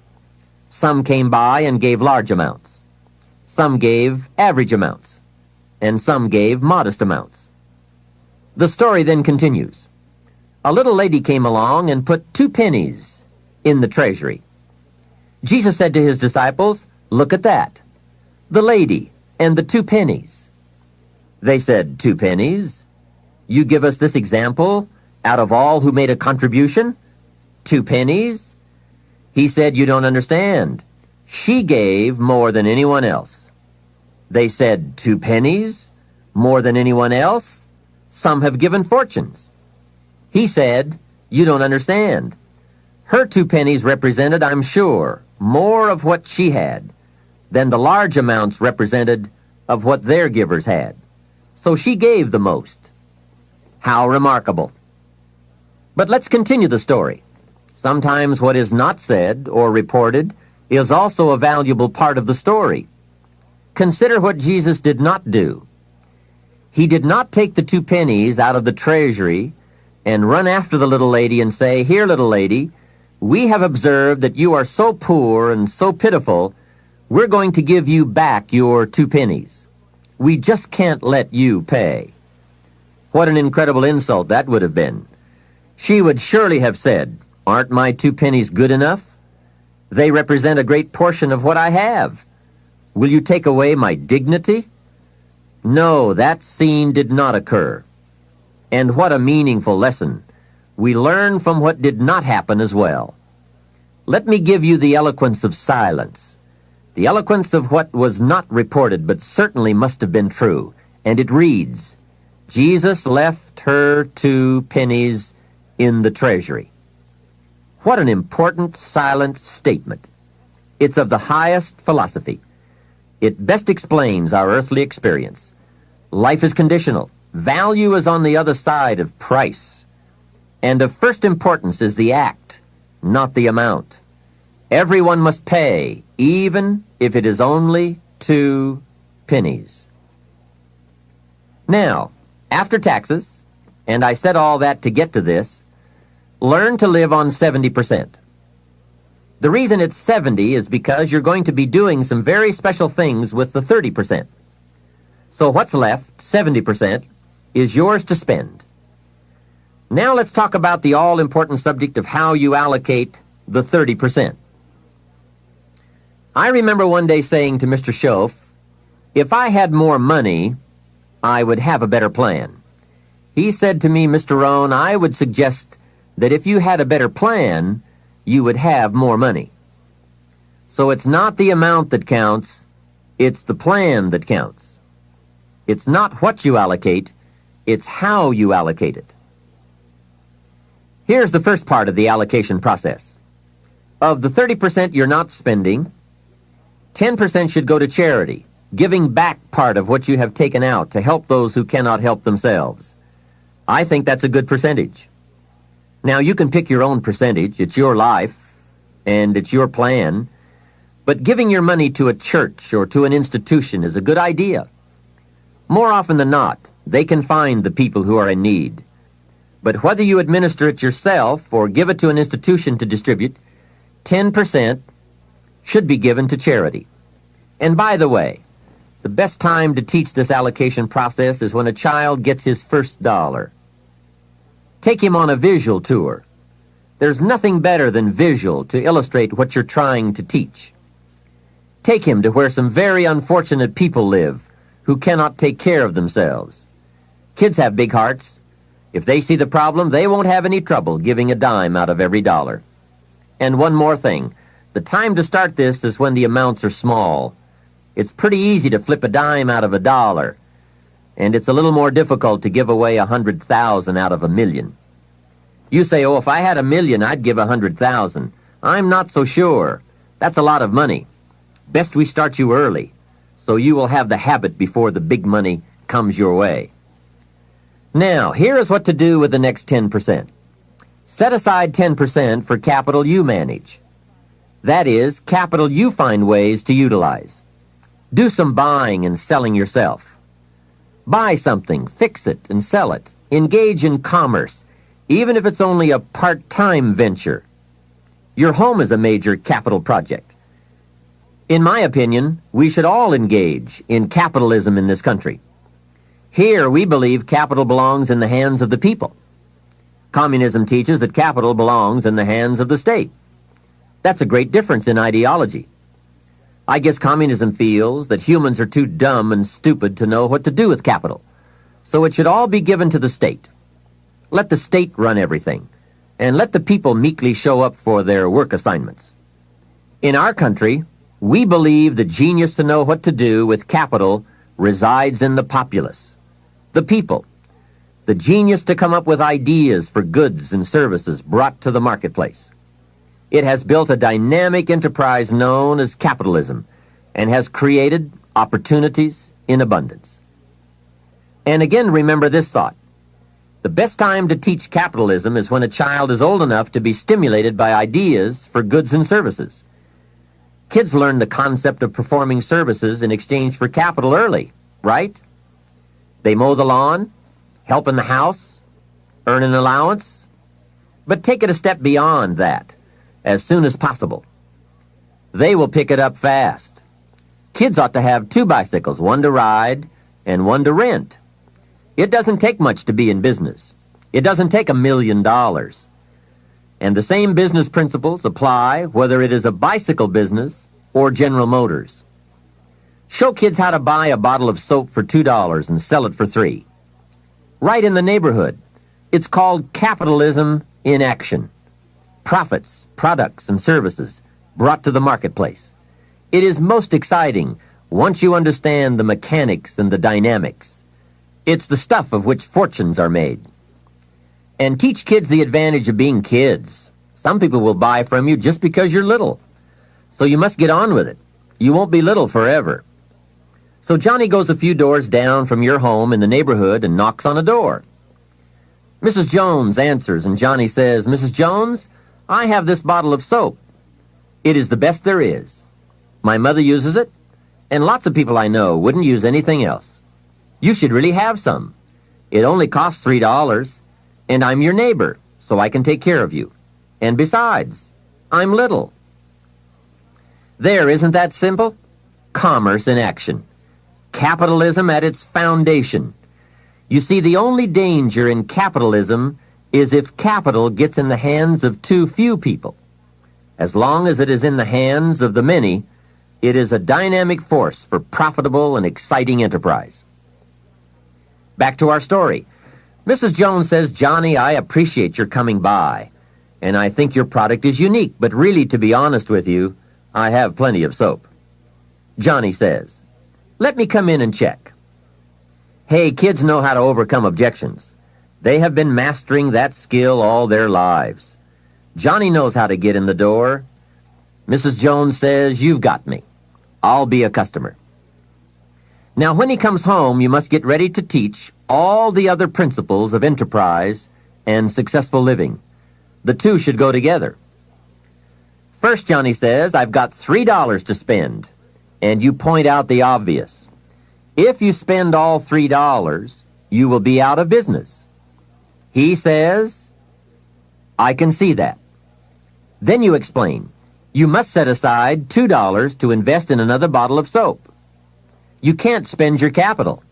Speaker 1: Some came by and gave large amounts. Some gave average amounts. And some gave modest amounts. The story then continues. A little lady came along and put 2 pennies in the treasury. Jesus said to his disciples, look at that. The lady and the 2 pennies. They said, 2 pennies? You give us this example out of all who made a contribution? 2 pennies? He said, you don't understand. She gave more than anyone else. They said, 2 pennies? More than anyone else? Some have given fortunes. He said, you don't understand. Her 2 pennies represented, I'm sure, more of what she had than the large amounts represented of what their givers had. So she gave the most. How remarkable. But let's continue the story. Sometimes what is not said or reported is also a valuable part of the story. Consider what Jesus did not do. He did not take the 2 pennies out of the treasury and run after the little lady and say, here, little lady, we have observed that you are so poor and so pitiful, we're going to give you back your 2 pennies. We just can't let you pay. What an incredible insult that would have been. She would surely have said, aren't my 2 pennies good enough? They represent a great portion of what I have. Will you take away my dignity? No, that scene did not occur. And what a meaningful lesson. We learn from what did not happen as well. Let me give you the eloquence of silence, the eloquence of what was not reported but certainly must have been true. And it reads, Jesus left her 2 pennies in the treasury. What an important silent statement. It's of the highest philosophy. It best explains our earthly experience. Life is conditional. Value is on the other side of price. And of first importance is the act, not the amount. Everyone must pay, even if it is only 2 pennies. Now, after taxes, and I said all that to get to this, learn to live on 70%. The reason it's 70 is because you're going to be doing some very special things with the 30%. So what's left, 70%, is yours to spend. Now let's talk about the all-important subject of how you allocate the 30%. I remember one day saying to Mr. Schoaf, if I had more money, I would have a better plan. He said to me, Mr. Rohn, I would suggest that if you had a better plan, you would have more money. So it's not the amount that counts, it's the plan that counts. It's not what you allocate, it's how you allocate it. Here's the first part of the allocation process. Of the 30% you're not spending, 10% should go to charity, giving back part of what you have taken out to help those who cannot help themselves. I think that's a good percentage. Now, you can pick your own percentage. It's your life, and it's your plan. But giving your money to a church or to an institution is a good idea. More often than not, they can find the people who are in need. But whether you administer it yourself or give it to an institution to distribute, 10% should be given to charity. And by the way, the best time to teach this allocation process is when a child gets his first dollar. Take him on a visual tour. There's nothing better than visual to illustrate what you're trying to teach. Take him to where some very unfortunate people live who cannot take care of themselves. Kids have big hearts. If they see the problem, they won't have any trouble giving a dime out of every dollar. And one more thing. The time to start this is when the amounts are small. It's pretty easy to flip a dime out of a dollar, and it's a little more difficult to give away 100,000 out of a million. You say, oh, if I had 1,000,000, I'd give 100,000. I'm not so sure. That's a lot of money. Best we start you early, so you will have the habit before the big money comes your way. Now, here is what to do with the next 10%. Set aside 10% for capital you manage. That is, capital you find ways to utilize. Do some buying and selling yourself. Buy something, fix it, and sell it. Engage in commerce, even if it's only a part-time venture. Your home is a major capital project. In my opinion, we should all engage in capitalism in this country. Here, we believe capital belongs in the hands of the people. Communism teaches that capital belongs in the hands of the state. That's a great difference in ideology. I guess communism feels that humans are too dumb and stupid to know what to do with capital, so it should all be given to the state. Let the state run everything, and let the people meekly show up for their work assignments. In our country, we believe the genius to know what to do with capital resides in the populace, the people, the genius to come up with ideas for goods and services brought to the marketplace. It has built a dynamic enterprise known as capitalism and has created opportunities in abundance. And again, remember this thought. The best time to teach capitalism is when a child is old enough to be stimulated by ideas for goods and services. Kids learn the concept of performing services in exchange for capital early, right? They mow the lawn, help in the house, earn an allowance. But take it a step beyond that, as soon as possible. They will pick it up fast. Kids ought to have 2 bicycles, one to ride and one to rent. It doesn't take much to be in business. It doesn't take $1 million. And the same business principles apply whether it is a bicycle business or General Motors. Show kids how to buy a bottle of soap for $2 and sell it for $3. Right in the neighborhood. It's called capitalism in action. Profits, products, and services brought to the marketplace. It is most exciting once you understand the mechanics and the dynamics. It's the stuff of which fortunes are made. And teach kids the advantage of being kids. Some people will buy from you just because you're little. So you must get on with it. You won't be little forever. So Johnny goes a few doors down from your home in the neighborhood and knocks on a door. Mrs. Jones answers, and Johnny says, Mrs. Jones, I have this bottle of soap. It is the best there is. My mother uses it, and lots of people I know wouldn't use anything else. You should really have some. It only costs $3, and I'm your neighbor, so I can take care of you. And besides, I'm little. There, isn't that simple? Commerce in action. Capitalism at its foundation. You see, the only danger in capitalism is if capital gets in the hands of too few people. As long as it is in the hands of the many, it is a dynamic force for profitable and exciting enterprise. Back to our story. Mrs. Jones says, Johnny, I appreciate your coming by, and I think your product is unique, but really, to be honest with you, I have plenty of soap. Johnny says, let me come in and check. Hey, kids know how to overcome objections. They have been mastering that skill all their lives. Johnny knows how to get in the door. Mrs. Jones says, "You've got me. I'll be a customer." Now, when he comes home, you must get ready to teach all the other principles of enterprise and successful living. The two should go together. First, Johnny says, "I've got $3 to spend," and you point out the obvious. If you spend all $3, you will be out of business. He says, "I can see that." Then you explain, you must set aside $2 to invest in another bottle of soap. You can't spend your capital.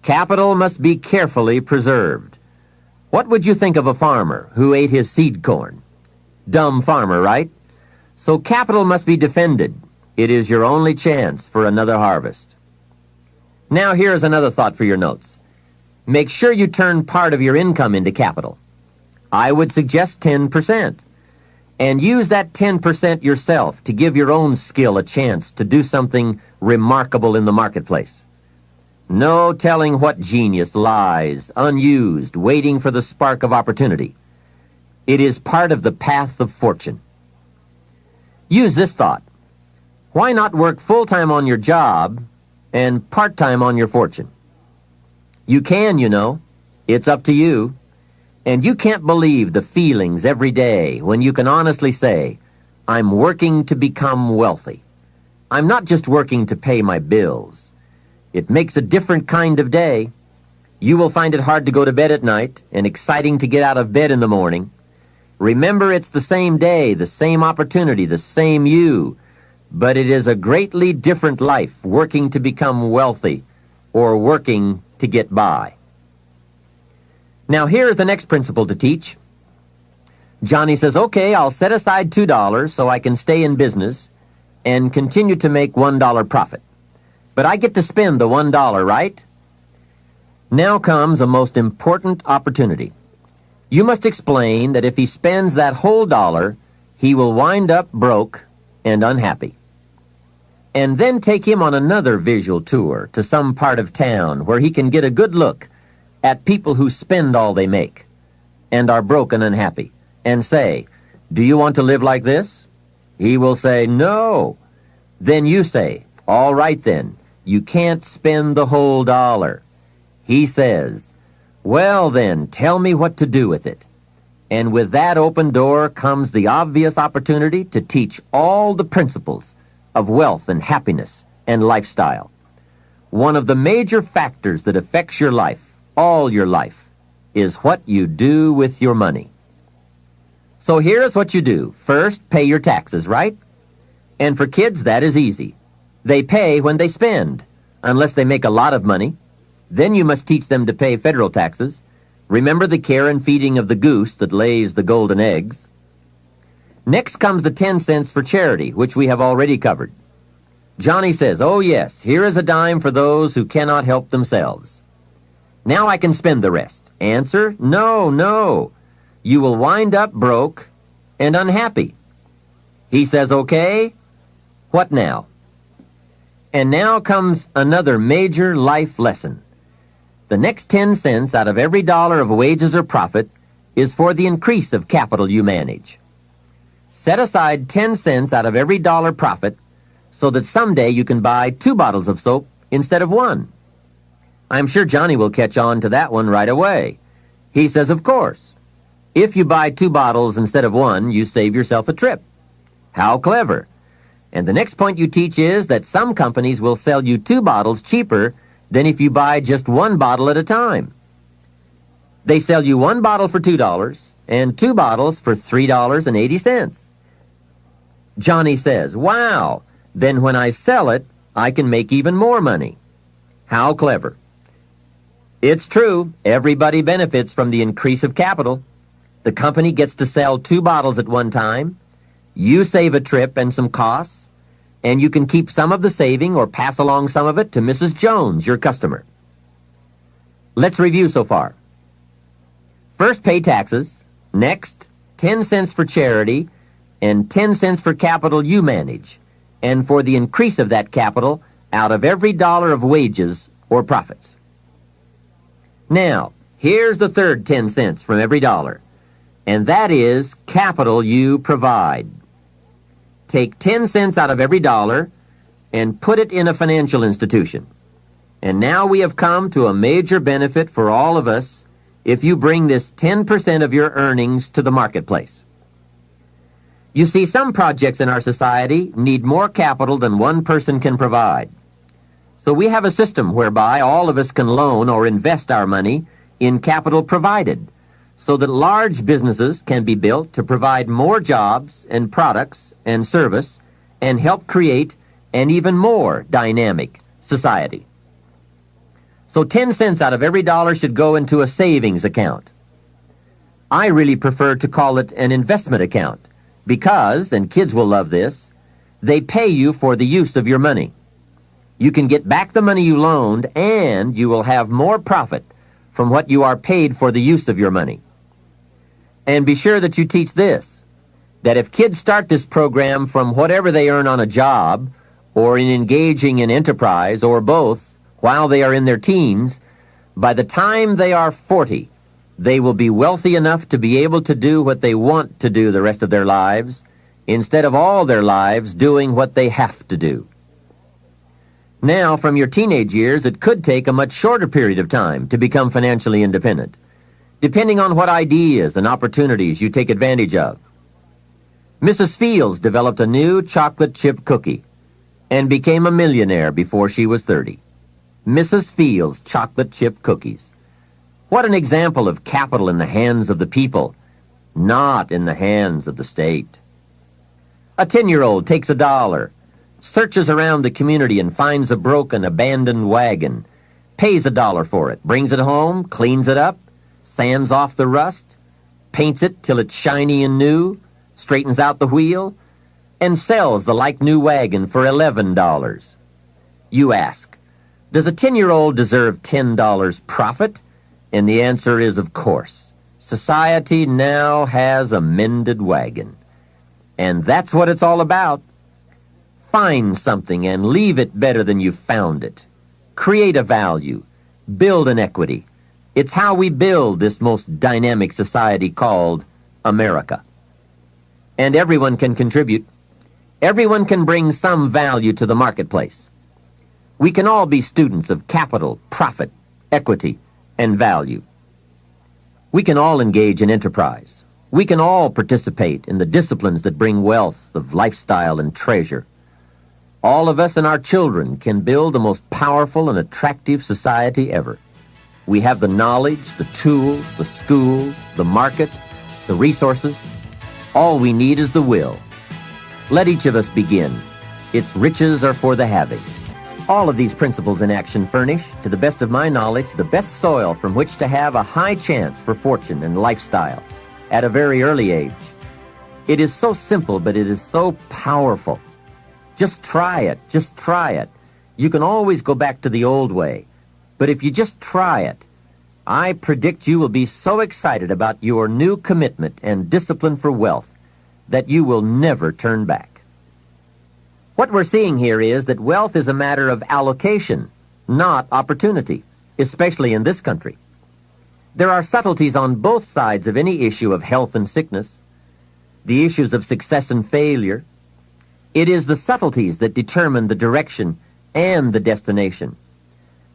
Speaker 1: Capital must be carefully preserved. What would you think of a farmer who ate his seed corn? Dumb farmer, right? So capital must be defended. It is your only chance for another harvest. Now here's another thought for your notes. Make sure you turn part of your income into capital. I would suggest 10%. And use that 10% yourself to give your own skill a chance to do something remarkable in the marketplace. No telling what genius lies, unused, waiting for the spark of opportunity. It is part of the path of fortune. Use this thought. Why not work full-time on your job and part-time on your fortune? You can, you know. It's up to you. And you can't believe the feelings every day when you can honestly say, "I'm working to become wealthy. I'm not just working to pay my bills." It makes a different kind of day. You will find it hard to go to bed at night and exciting to get out of bed in the morning. Remember, it's the same day, the same opportunity, the same you, but it is a greatly different life working to become wealthy or working to get by. Now here is the next principle to teach. Johnny says, "Okay, I'll set aside $2 so I can stay in business and continue to make $1 profit. But I get to spend the $1, right?" Now comes a most important opportunity. You must explain that if he spends that whole dollar, he will wind up broke and unhappy. And then take him on another visual tour to some part of town where he can get a good look at people who spend all they make and are broke and unhappy, and say, "Do you want to live like this?" He will say, "No." Then you say, "All right then, you can't spend the whole dollar." He says, "Well then, tell me what to do with it." And with that open door comes the obvious opportunity to teach all the principles of wealth and happiness and lifestyle. One of the major factors that affects your life, all your life, is what you do with your money. So here's what you do. First, pay your taxes, right? And for kids, that is easy. They pay when they spend, unless they make a lot of money. Then you must teach them to pay federal taxes. Remember the care and feeding of the goose that lays the golden eggs. Next comes the 10 cents for charity, which we have already covered. Johnny says, "Oh yes, here is a dime for those who cannot help themselves. Now I can spend the rest." Answer, no. You will wind up broke and unhappy. He says, "Okay, what now?" And now comes another major life lesson. The next 10 cents out of every dollar of wages or profit is for the increase of capital you manage. Set aside 10 cents out of every dollar profit so that someday you can buy 2 bottles of soap instead of 1. I'm sure Johnny will catch on to that one right away. He says, "Of course. If you buy 2 bottles instead of 1, you save yourself a trip." How clever. And the next point you teach is that some companies will sell you 2 bottles cheaper than if you buy just 1 bottle at a time. They sell you 1 bottle for $2 and 2 bottles for $3.80. Johnny says, "Wow, then when I sell it, I can make even more money." How clever. It's true, everybody benefits from the increase of capital. The company gets to sell 2 bottles at one time. You save a trip and some costs, and you can keep some of the saving or pass along some of it to Mrs. Jones, your customer. Let's review so far. First, pay taxes. Next, 10 cents for charity, and 10 cents for capital you manage, and for the increase of that capital out of every dollar of wages or profits. Now, Here's the third 10 cents from every dollar, and that is capital you provide. Take 10 cents out of every dollar and put it in a financial institution. And now we have come to a major benefit for all of us if you bring this 10% of your earnings to the marketplace. You see, some projects in our society need more capital than one person can provide. So we have a system whereby all of us can loan or invest our money in capital provided, so that large businesses can be built to provide more jobs and products and service and help create an even more dynamic society. So 10 cents out of every dollar should go into a savings account. I really prefer to call it an investment account because, and kids will love this, they pay you for the use of your money. You can get back the money you loaned, and you will have more profit from what you are paid for the use of your money. And be sure that you teach this, that if kids start this program from whatever they earn on a job or in engaging in enterprise or both while they are in their teens, by the time they are 40, they will be wealthy enough to be able to do what they want to do the rest of their lives, instead of all their lives doing what they have to do. Now, from your teenage years, it could take a much shorter period of time to become financially independent, depending on what ideas and opportunities you take advantage of. Mrs. Fields developed a new chocolate chip cookie and became a millionaire before she was 30. Mrs. Fields chocolate chip cookies. What an example of capital in the hands of the people, not in the hands of the state. A 10-year-old takes $1, searches around the community and finds a broken, abandoned wagon, pays $1 for it, brings it home, cleans it up, sands off the rust, paints it till it's shiny and new, straightens out the wheel, and sells the like-new wagon for $11. You ask, does a 10-year-old deserve $10 profit? And the answer is, of course. Society now has a mended wagon. And that's what it's all about. Find something and leave it better than you found it. Create a value. Build an equity. It's how we build this most dynamic society called America. And everyone can contribute. Everyone can bring some value to the marketplace. We can all be students of capital, profit, equity, and value. We can all engage in enterprise. We can all participate in the disciplines that bring wealth of lifestyle and treasure. All of us and our children can build the most powerful and attractive society ever. We have the knowledge, the tools, the schools, the market, the resources. All we need is the will. Let each of us begin. Its riches are for the having. All of these principles in action furnish, to the best of my knowledge, the best soil from which to have a high chance for fortune and lifestyle at a very early age. It is so simple, but it is so powerful. Just try it. Just try it. You can always go back to the old way. But if you just try it, I predict you will be so excited about your new commitment and discipline for wealth that you will never turn back. What we're seeing here is that wealth is a matter of allocation, not opportunity, especially in this country. There are subtleties on both sides of any issue of health and sickness, the issues of success and failure. It is the subtleties that determine the direction and the destination.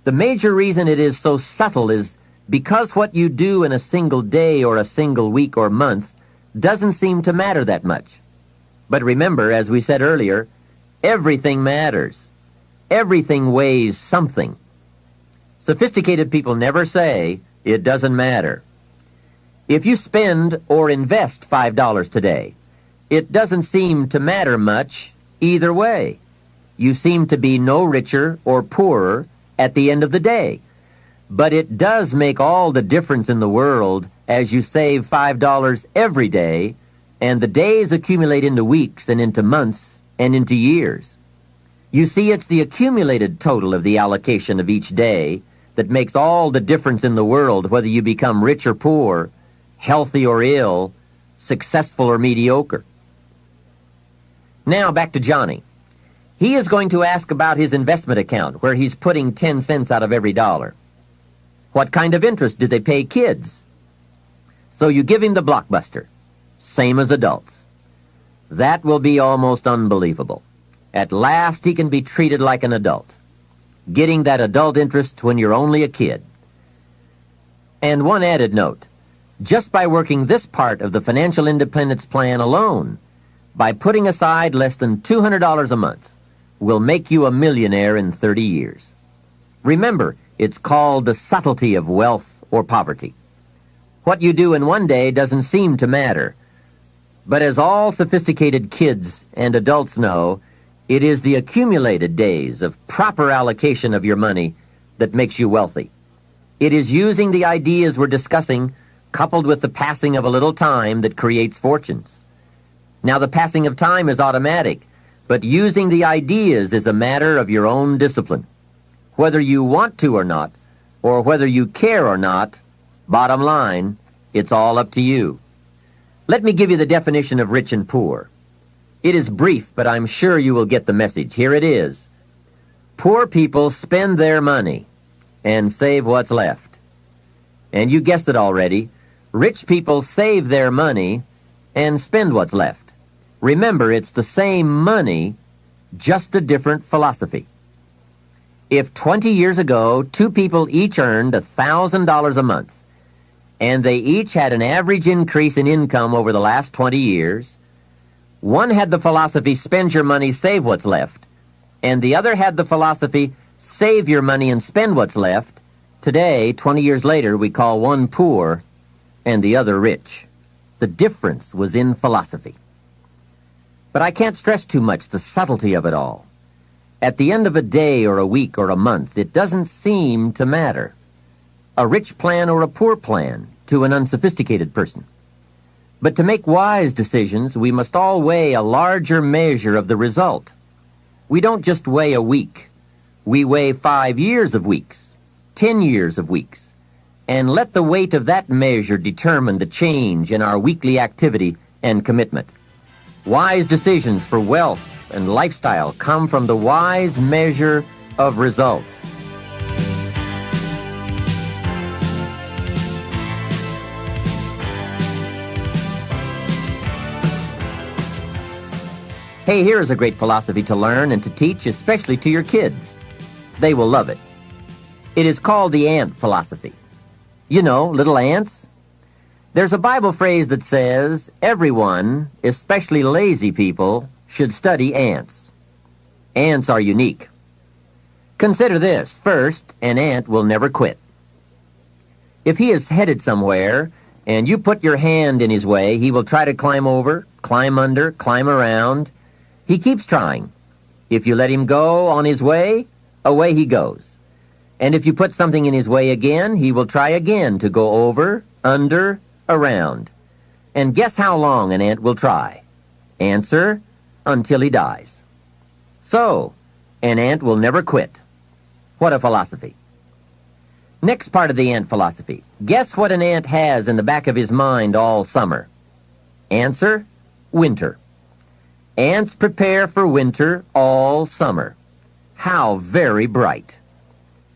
Speaker 1: The major reason it is so subtle is because what you do in a single day or a single week or month doesn't seem to matter that much. But remember, as we said earlier, everything matters. Everything weighs something. Sophisticated people never say, it doesn't matter. If you spend or invest $5 today, it doesn't seem to matter much either way. You seem to be no richer or poorer at the end of the day. But it does make all the difference in the world as you save $5 every day, and the days accumulate into weeks and into months and into years. You see, it's the accumulated total of the allocation of each day that makes all the difference in the world, whether you become rich or poor, healthy or ill, successful or mediocre. Now back to Johnny. He is going to ask about his investment account, where he's putting 10 cents out of every dollar. What kind of interest do they pay kids? So you give him the blockbuster, same as adults. That will be almost unbelievable. At last he can be treated like an adult, getting that adult interest when you're only a kid. And one added note, just by working this part of the financial independence plan alone, by putting aside less than $200 a month, will make you a millionaire in 30 years. Remember, it's called the subtlety of wealth or poverty. What you do in one day doesn't seem to matter. But as all sophisticated kids and adults know, it is the accumulated days of proper allocation of your money that makes you wealthy. It is using the ideas we're discussing, coupled with the passing of a little time, that creates fortunes. Now, the passing of time is automatic, but using the ideas is a matter of your own discipline. Whether you want to or not, or whether you care or not, bottom line, it's all up to you. Let me give you the definition of rich and poor. It is brief, but I'm sure you will get the message. Here it is. Poor people spend their money and save what's left. And you guessed it already. Rich people save their money and spend what's left. Remember, it's the same money, just a different philosophy. If 20 years ago, two people each earned $1,000 a month, and they each had an average increase in income over the last 20 years, one had the philosophy, spend your money, save what's left, and the other had the philosophy, save your money and spend what's left. Today, 20 years later, we call one poor and the other rich. The difference was in philosophy. But I can't stress too much the subtlety of it all. At the end of a day or a week or a month, it doesn't seem to matter. A rich plan or a poor plan to an unsophisticated person. But to make wise decisions, we must all weigh a larger measure of the result. We don't just weigh a week. We weigh 5 years of weeks, 10 years of weeks, and let the weight of that measure determine the change in our weekly activity and commitment. Wise decisions for wealth and lifestyle come from the wise measure of results. Hey, here is a great philosophy to learn and to teach, especially to your kids. They will love it. It is called the ant philosophy. You know, little ants. There's a Bible phrase that says, everyone, especially lazy people, should study ants. Ants are unique. Consider this. First, an ant will never quit. If he is headed somewhere, and you put your hand in his way, he will try to climb over, climb under, climb around. He keeps trying. If you let him go on his way, away he goes. And if you put something in his way again, he will try again to go over, under, around. And guess how long an ant will try? Answer, until he dies. So, an ant will never quit. What a philosophy. Next part of the ant philosophy. Guess what an ant has in the back of his mind all summer? Answer, winter. Ants prepare for winter all summer. How very bright.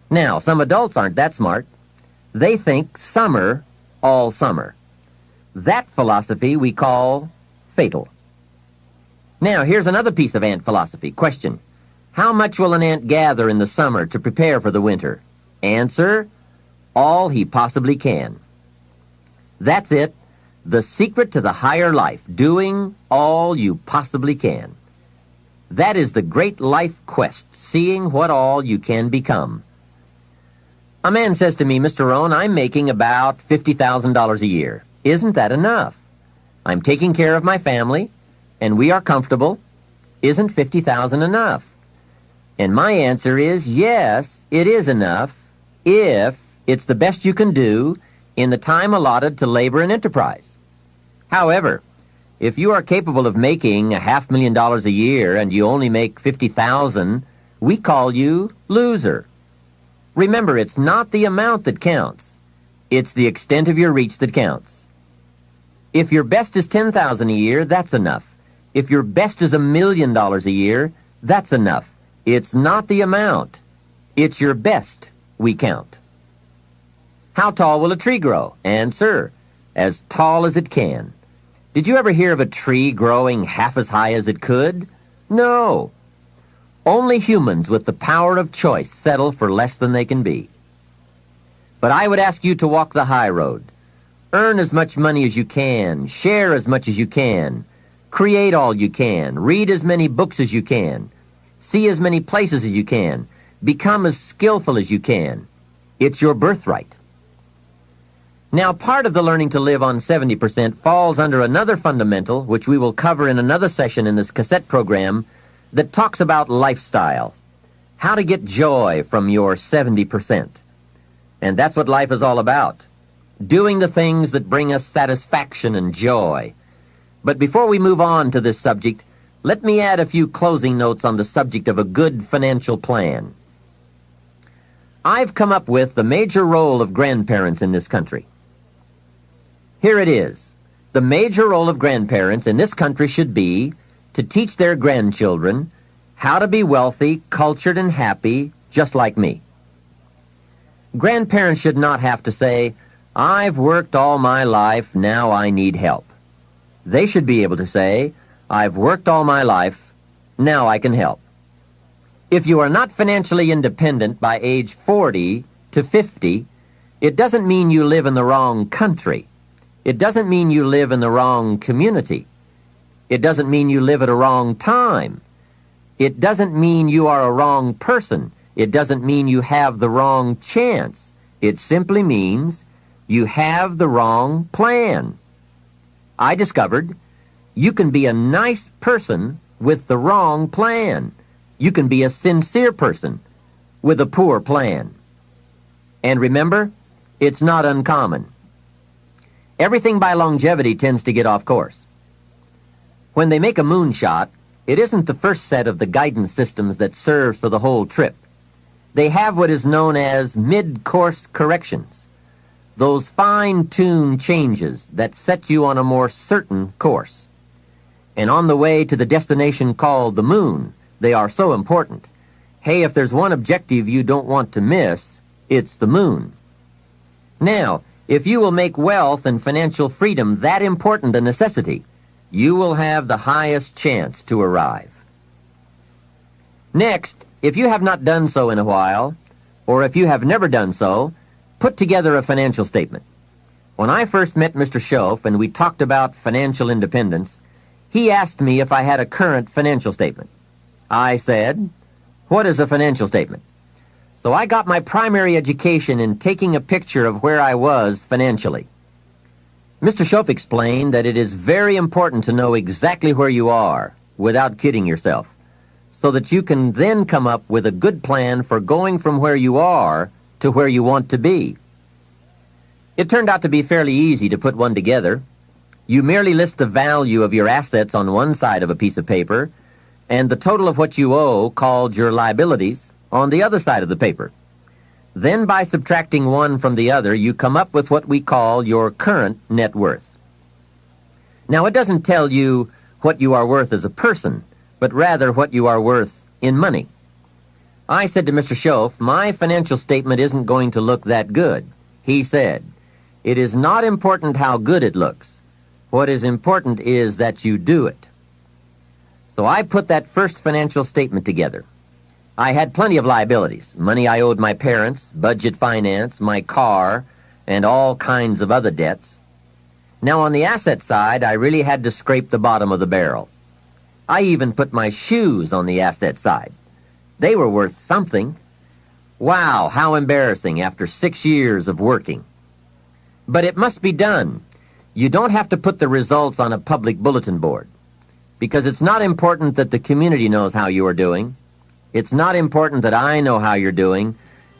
Speaker 1: Now, some adults aren't that smart. They think summer all summer. That philosophy we call fatal. Now, here's another piece of ant philosophy. Question. How much will an ant gather in the summer to prepare for the winter? Answer, all he possibly can. That's it. The secret to the higher life, doing all you possibly can. That is the great life quest, seeing what all you can become. A man says to me, Mr. Rohn, I'm making about $50,000 a year. Isn't that enough? I'm taking care of my family, and we are comfortable. Isn't $50,000 enough? And my answer is, yes, it is enough, if it's the best you can do in the time allotted to labor and enterprise. However, if you are capable of making $500,000 a year and you only make $50,000, we call you loser. Remember, it's not the amount that counts. It's the extent of your reach that counts. If your best is $10,000 a year, that's enough. If your best is $1 million a year, that's enough. It's not the amount. It's your best we count. How tall will a tree grow? Answer, as tall as it can. Did you ever hear of a tree growing half as high as it could? No. Only humans with the power of choice settle for less than they can be. But I would ask you to walk the high road. Earn as much money as you can, share as much as you can, create all you can, read as many books as you can, see as many places as you can, become as skillful as you can. It's your birthright. Now, part of the learning to live on 70% falls under another fundamental, which we will cover in another session in this cassette program, that talks about lifestyle, how to get joy from your 70%. And that's what life is all about, doing the things that bring us satisfaction and joy. But before we move on to this subject, let me add a few closing notes on the subject of a good financial plan. I've come up with the major role of grandparents in this country. Here it is. The major role of grandparents in this country should be to teach their grandchildren how to be wealthy, cultured, and happy, just like me. Grandparents should not have to say, "I've worked all my life, now I need help." They should be able to say, "I've worked all my life, now I can help." If you are not financially independent by age 40 to 50, it doesn't mean you live in the wrong country. It doesn't mean you live in the wrong community. It doesn't mean you live at a wrong time. It doesn't mean you are a wrong person. It doesn't mean you have the wrong chance. It simply means you have the wrong plan. I discovered you can be a nice person with the wrong plan. You can be a sincere person with a poor plan. And remember, it's not uncommon. Everything by longevity tends to get off course. When they make a moonshot, it isn't the first set of the guidance systems that serves for the whole trip. They have what is known as mid-course corrections, those fine-tuned changes that set you on a more certain course. And on the way to the destination called the moon, they are so important. Hey, if there's one objective you don't want to miss, it's the moon. Now, if you will make wealth and financial freedom that important a necessity, you will have the highest chance to arrive. Next, if you have not done so in a while, or if you have never done so, put together a financial statement. When I first met Mr. Schoaf and we talked about financial independence, he asked me if I had a current financial statement. I said, "What is a financial statement?" So I got my primary education in taking a picture of where I was financially. Mr. Schoaf explained that it is very important to know exactly where you are without kidding yourself, so that you can then come up with a good plan for going from where you are to where you want to be. It turned out to be fairly easy to put one together. You merely list the value of your assets on one side of a piece of paper and the total of what you owe, called your liabilities, on the other side of the paper. Then by subtracting one from the other, you come up with what we call your current net worth. Now, it doesn't tell you what you are worth as a person, but rather what you are worth in money. I said to Mr. Schoaf, "My financial statement isn't going to look that good." He said, "It is not important how good it looks. What is important is that you do it." So I put that first financial statement together. I had plenty of liabilities, money I owed my parents, budget finance, my car, and all kinds of other debts. Now on the asset side, I really had to scrape the bottom of the barrel. I even put my shoes on the asset side. They were worth something. Wow, how embarrassing after 6 years of working. But it must be done. You don't have to put the results on a public bulletin board, because it's not important that the community knows how you are doing. It's not important that I know how you're doing,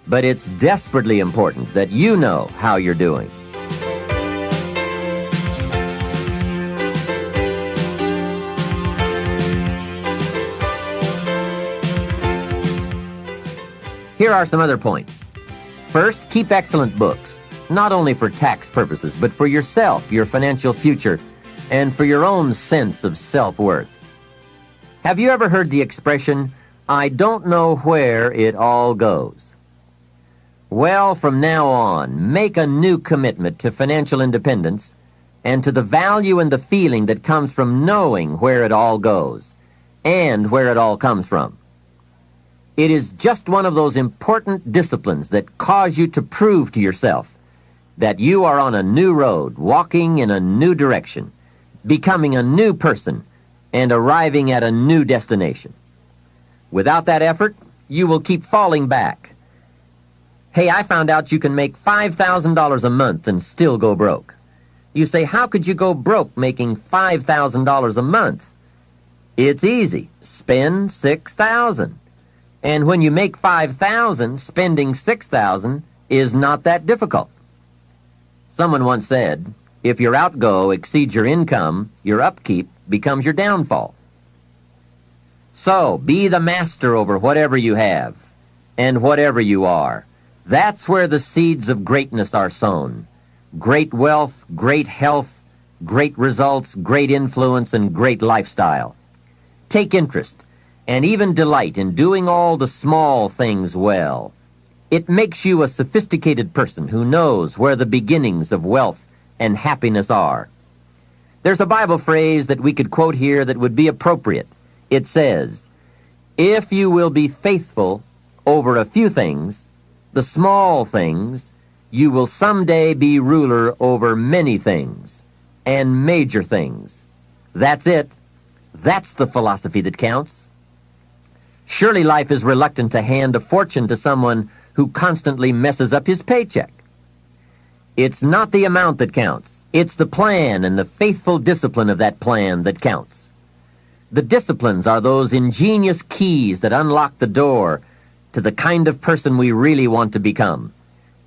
Speaker 1: but it's desperately important that you know how you're doing. Here are some other points. First, keep excellent books, not only for tax purposes, but for yourself, your financial future, and for your own sense of self-worth. Have you ever heard the expression, "I don't know where it all goes"? Well, from now on, make a new commitment to financial independence and to the value and the feeling that comes from knowing where it all goes and where it all comes from. It is just one of those important disciplines that cause you to prove to yourself that you are on a new road, walking in a new direction, becoming a new person, and arriving at a new destination. Without that effort, you will keep falling back. Hey, I found out you can make $5,000 a month and still go broke. You say, how could you go broke making $5,000 a month? It's easy. Spend $6,000. And when you make $5,000, spending $6,000 is not that difficult. Someone once said, if your outgo exceeds your income, your upkeep becomes your downfall. So, be the master over whatever you have and whatever you are. That's where the seeds of greatness are sown. Great wealth, great health, great results, great influence, and great lifestyle. Take interest and even delight in doing all the small things well. It makes you a sophisticated person who knows where the beginnings of wealth and happiness are. There's a Bible phrase that we could quote here that would be appropriate. It says, if you will be faithful over a few things, the small things, you will someday be ruler over many things and major things. That's it. That's the philosophy that counts. Surely life is reluctant to hand a fortune to someone who constantly messes up his paycheck. It's not the amount that counts. It's the plan and the faithful discipline of that plan that counts. The disciplines are those ingenious keys that unlock the door to the kind of person we really want to become.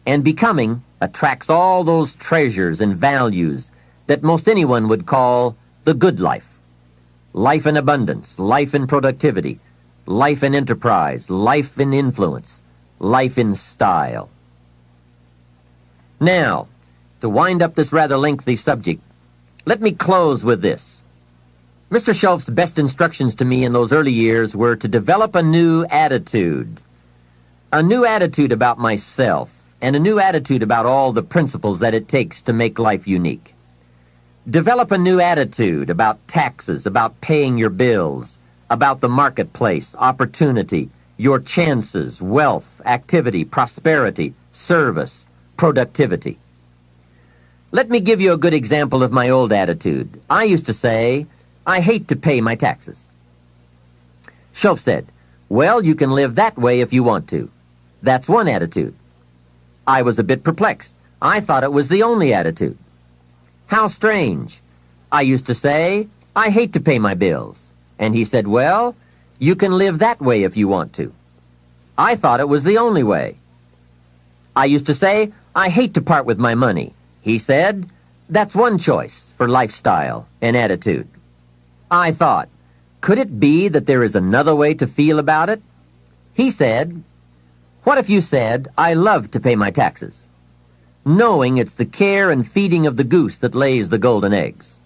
Speaker 1: And becoming attracts all those treasures and values that most anyone would call the good life. Life in abundance, life in productivity, life in enterprise, life in influence, life in style. Now, to wind up this rather lengthy subject, let me close with this. Mr. Schultz's best instructions to me in those early years were to develop a new attitude about myself, and a new attitude about all the principles that it takes to make life unique. Develop a new attitude about taxes, about paying your bills, about the marketplace, opportunity, your chances, wealth, activity, prosperity, service, productivity. Let me give you a good example of my old attitude. I used to say, I hate to pay my taxes. Schultz said, well, you can live that way if you want to. That's one attitude. I was a bit perplexed. I thought it was the only attitude. How strange. I used to say, I hate to pay my bills. And he said, well, you can live that way if you want to. I thought it was the only way. I used to say, I hate to part with my money. He said, that's one choice for lifestyle and attitude. I thought, could it be that there is another way to feel about it? He said, what if you said, I love to pay my taxes, knowing it's the care and feeding of the goose that lays the golden eggs?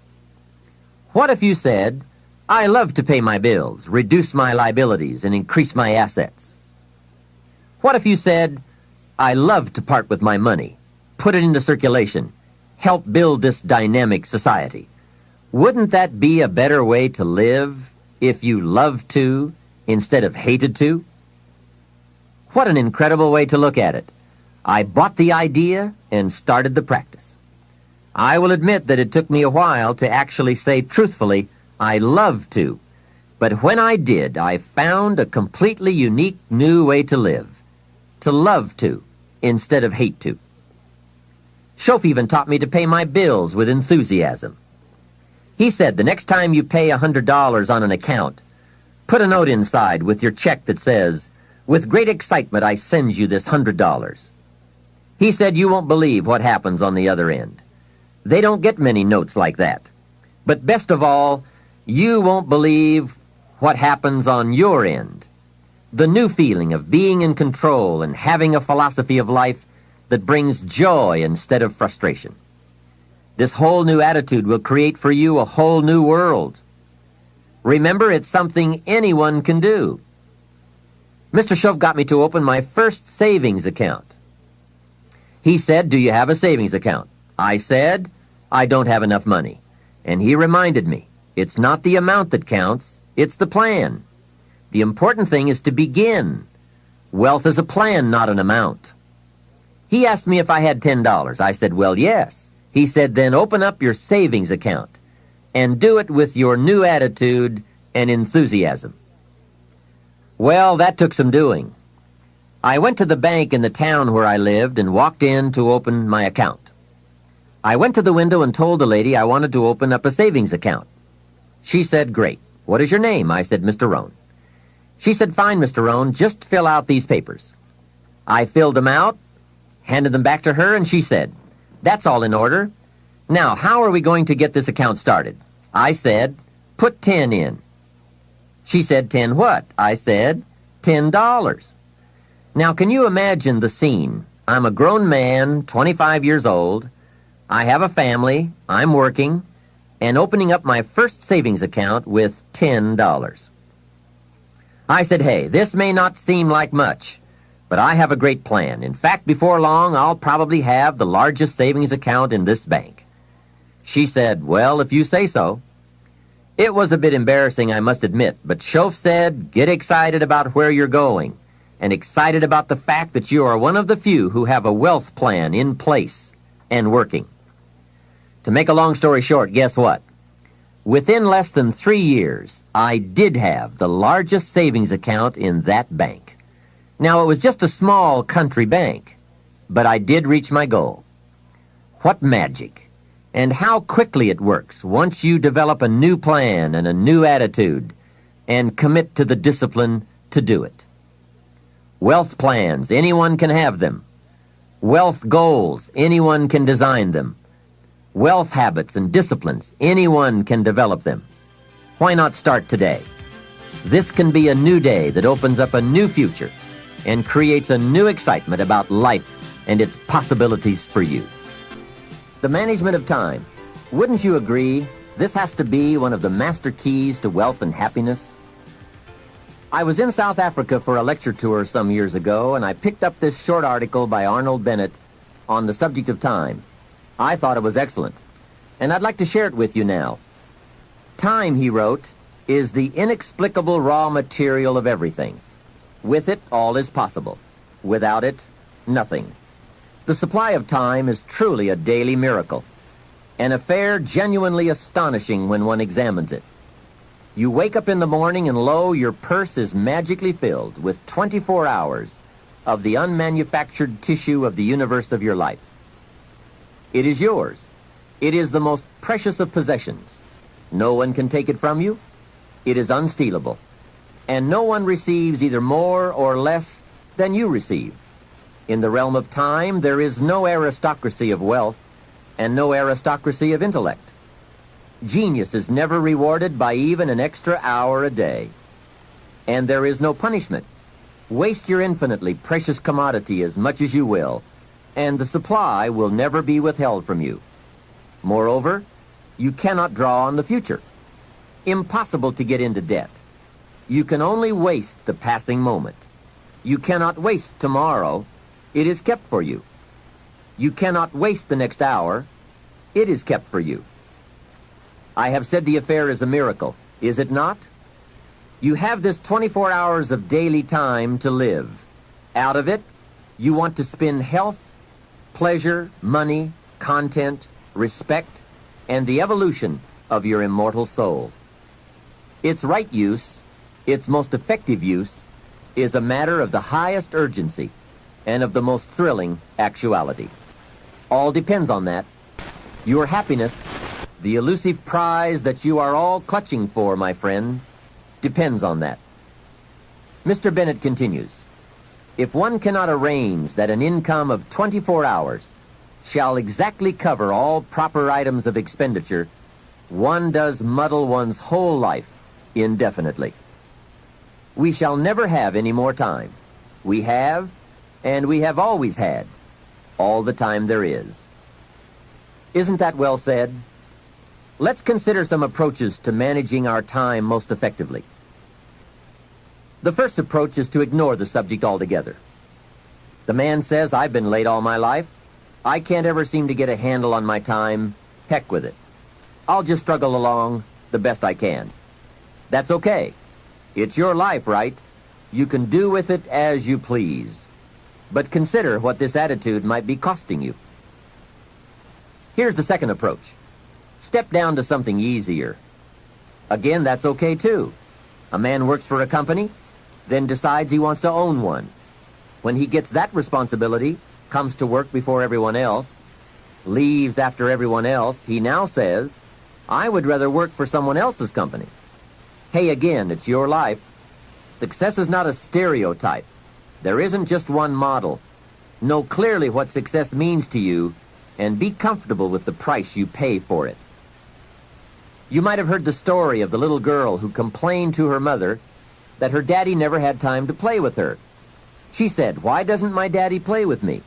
Speaker 1: What if you said, I love to pay my bills, reduce my liabilities, and increase my assets? What if you said, I love to part with my money, put it into circulation, help build this dynamic society? Wouldn't that be a better way to live if you loved to instead of hated to? What an incredible way to look at it. I bought the idea and started the practice. I will admit that it took me a while to actually say truthfully, I love to. But when I did, I found a completely unique new way to live. To love to instead of hate to. Schof even taught me to pay my bills with enthusiasm. He said the next time you pay $100 on an account, put a note inside with your check that says, with great excitement I send you this $100. He said you won't believe what happens on the other end. They don't get many notes like that. But best of all, you won't believe what happens on your end. The new feeling of being in control and having a philosophy of life that brings joy instead of frustration. This whole new attitude will create for you a whole new world. Remember, it's something anyone can do. Mr. Schof got me to open my first savings account. He said, "Do you have a savings account?" I said, "I don't have enough money." And he reminded me, it's not the amount that counts, it's the plan. The important thing is to begin. Wealth is a plan, not an amount. He asked me if I had $10. I said, "Well, yes." He said, "Then open up your savings account and do it with your new attitude and enthusiasm." Well, that took some doing. I went to the bank in the town where I lived and walked in to open my account. I went to the window and told the lady I wanted to open up a savings account. She said, "Great. What is your name?" I said, "Mr. Rohn." She said, "Fine, Mr. Rohn, just fill out these papers." I filled them out, handed them back to her, and she said, "That's all in order. Now, how are we going to get this account started?" I said, "Put 10 in." She said, "10 what?" I said, $10. Now, can you imagine the scene? I'm a grown man, 25 years old. I have a family, I'm working, and opening up my first savings account with $10. I said, "Hey, this may not seem like much, but I have a great plan. In fact, before long, I'll probably have the largest savings account in this bank." She said, "Well, if you say so." It was a bit embarrassing, I must admit, but Shof said, "Get excited about where you're going, and excited about the fact that you are one of the few who have a wealth plan in place and working." To make a long story short, guess what? Within less than 3 years, I did have the largest savings account in that bank. Now, it was just a small country bank, but I did reach my goal. What magic! And how quickly it works once you develop a new plan and a new attitude and commit to the discipline to do it. Wealth plans, anyone can have them. Wealth goals, anyone can design them. Wealth habits and disciplines, anyone can develop them. Why not start today? This can be a new day that opens up a new future and creates a new excitement about life and its possibilities for you. The management of time. Wouldn't you agree this has to be one of the master keys to wealth and happiness? I was in South Africa for a lecture tour some years ago, and I picked up this short article by Arnold Bennett on the subject of time. I thought it was excellent, and I'd like to share it with you now. Time, he wrote, is the inexplicable raw material of everything. With it, all is possible. Without it, nothing. The supply of time is truly a daily miracle, an affair genuinely astonishing when one examines it. You wake up in the morning and lo, your purse is magically filled with 24 hours of the unmanufactured tissue of the universe of your life. It is yours. It is the most precious of possessions. No one can take it from you. It is unstealable. And no one receives either more or less than you receive. In the realm of time, there is no aristocracy of wealth and no aristocracy of intellect. Genius is never rewarded by even an extra hour a day. And there is no punishment. Waste your infinitely precious commodity as much as you will, and the supply will never be withheld from you. Moreover, you cannot draw on the future. Impossible to get into debt. You can only waste the passing moment. You cannot waste tomorrow. It is kept for you. You cannot waste the next hour. It is kept for you. I have said the affair is a miracle, is it not? You have this 24 hours of daily time to live. Out of it, you want to spend health, pleasure, money, content, respect, and the evolution of your immortal soul. Its right use, its most effective use, is a matter of the highest urgency and of the most thrilling actuality. All depends on that. Your happiness, the elusive prize that you are all clutching for, my friend, depends on that. Mr. Bennett continues, if one cannot arrange that an income of 24 hours shall exactly cover all proper items of expenditure, one does muddle one's whole life indefinitely. We shall never have any more time. We have, and we have always had, all the time there is. Isn't that well said? Let's consider some approaches to managing our time most effectively. The first approach is to ignore the subject altogether. The man says, I've been late all my life. I can't ever seem to get a handle on my time. Heck with it. I'll just struggle along the best I can. That's okay. It's your life, right? You can do with it as you please. But consider what this attitude might be costing you. Here's the second approach. Step down to something easier. Again, that's okay too. A man works for a company, then decides he wants to own one. When he gets that responsibility, comes to work before everyone else, leaves after everyone else, he now says, I would rather work for someone else's company. Hey, again, it's your life. Success is not a stereotype. There isn't just one model. Know clearly what success means to you and be comfortable with the price you pay for it. You might have heard the story of the little girl who complained to her mother that her daddy never had time to play with her. She said, why doesn't my daddy play with me?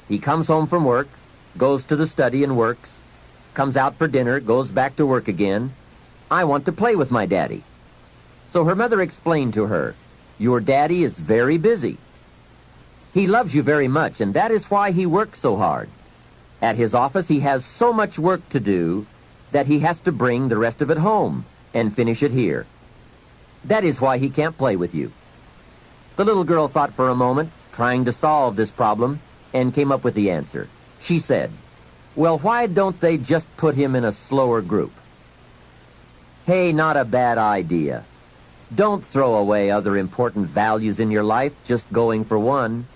Speaker 1: He comes home from work, goes to the study and works, comes out for dinner, goes back to work again. I want to play with my daddy. So her mother explained to her, your daddy is very busy. He loves you very much, and that is why he works so hard. At his office, he has so much work to do that he has to bring the rest of it home and finish it here. That is why he can't play with you. The little girl thought for a moment, trying to solve this problem, and came up with the answer. She said, well, why don't they just put him in a slower group? Hey, not a bad idea. Don't throw away other important values in your life just going for one.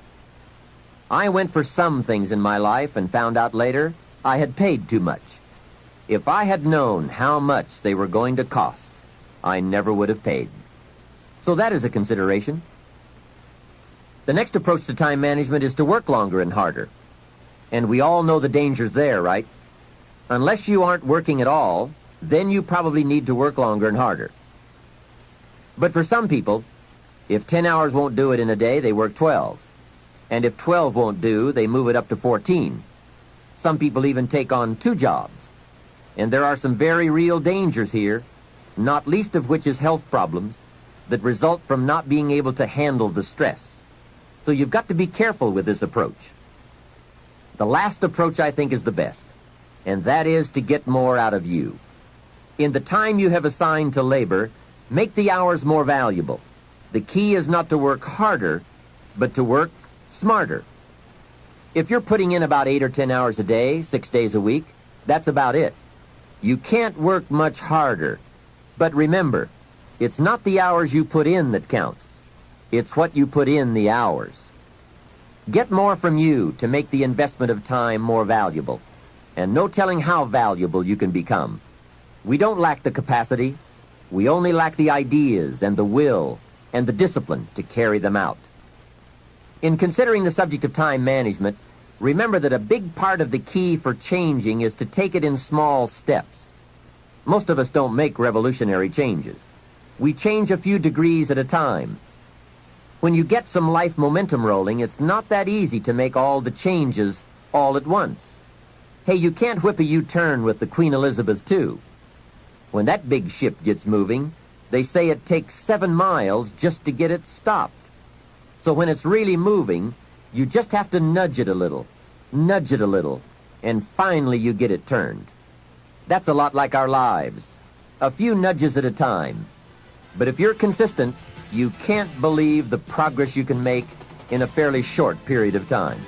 Speaker 1: I went for some things in my life and found out later I had paid too much. If I had known how much they were going to cost, I never would have paid. So that is a consideration. The next approach to time management is to work longer and harder. And we all know the dangers there, right? Unless you aren't working at all, then you probably need to work longer and harder. But for some people, if 10 hours won't do it in a day, they work 12. And if 12 won't do, they move it up to 14. Some people even take on 2 jobs. And there are some very real dangers here, not least of which is health problems that result from not being able to handle the stress. So you've got to be careful with this approach. The last approach, I think, is the best, and that is to get more out of you. In the time you have assigned to labor, make the hours more valuable. The key is not to work harder, but to work smarter. If you're putting in about 8 or 10 hours a day, 6 days a week, that's about it. You can't work much harder. But remember, it's not the hours you put in that counts. It's what you put in the hours. Get more from you to make the investment of time more valuable. And no telling how valuable you can become. We don't lack the capacity. We only lack the ideas and the will and the discipline to carry them out. In considering the subject of time management, remember that a big part of the key for changing is to take it in small steps. Most of us don't make revolutionary changes. We change a few degrees at a time. When you get some life momentum rolling, it's not that easy to make all the changes all at once. Hey, you can't whip a U-turn with the Queen Elizabeth II. When that big ship gets moving, they say it takes 7 miles just to get it stopped. So when it's really moving, you just have to nudge it a little, and finally you get it turned. That's a lot like our lives. A few nudges at a time. But if you're consistent, you can't believe the progress you can make in a fairly short period of time.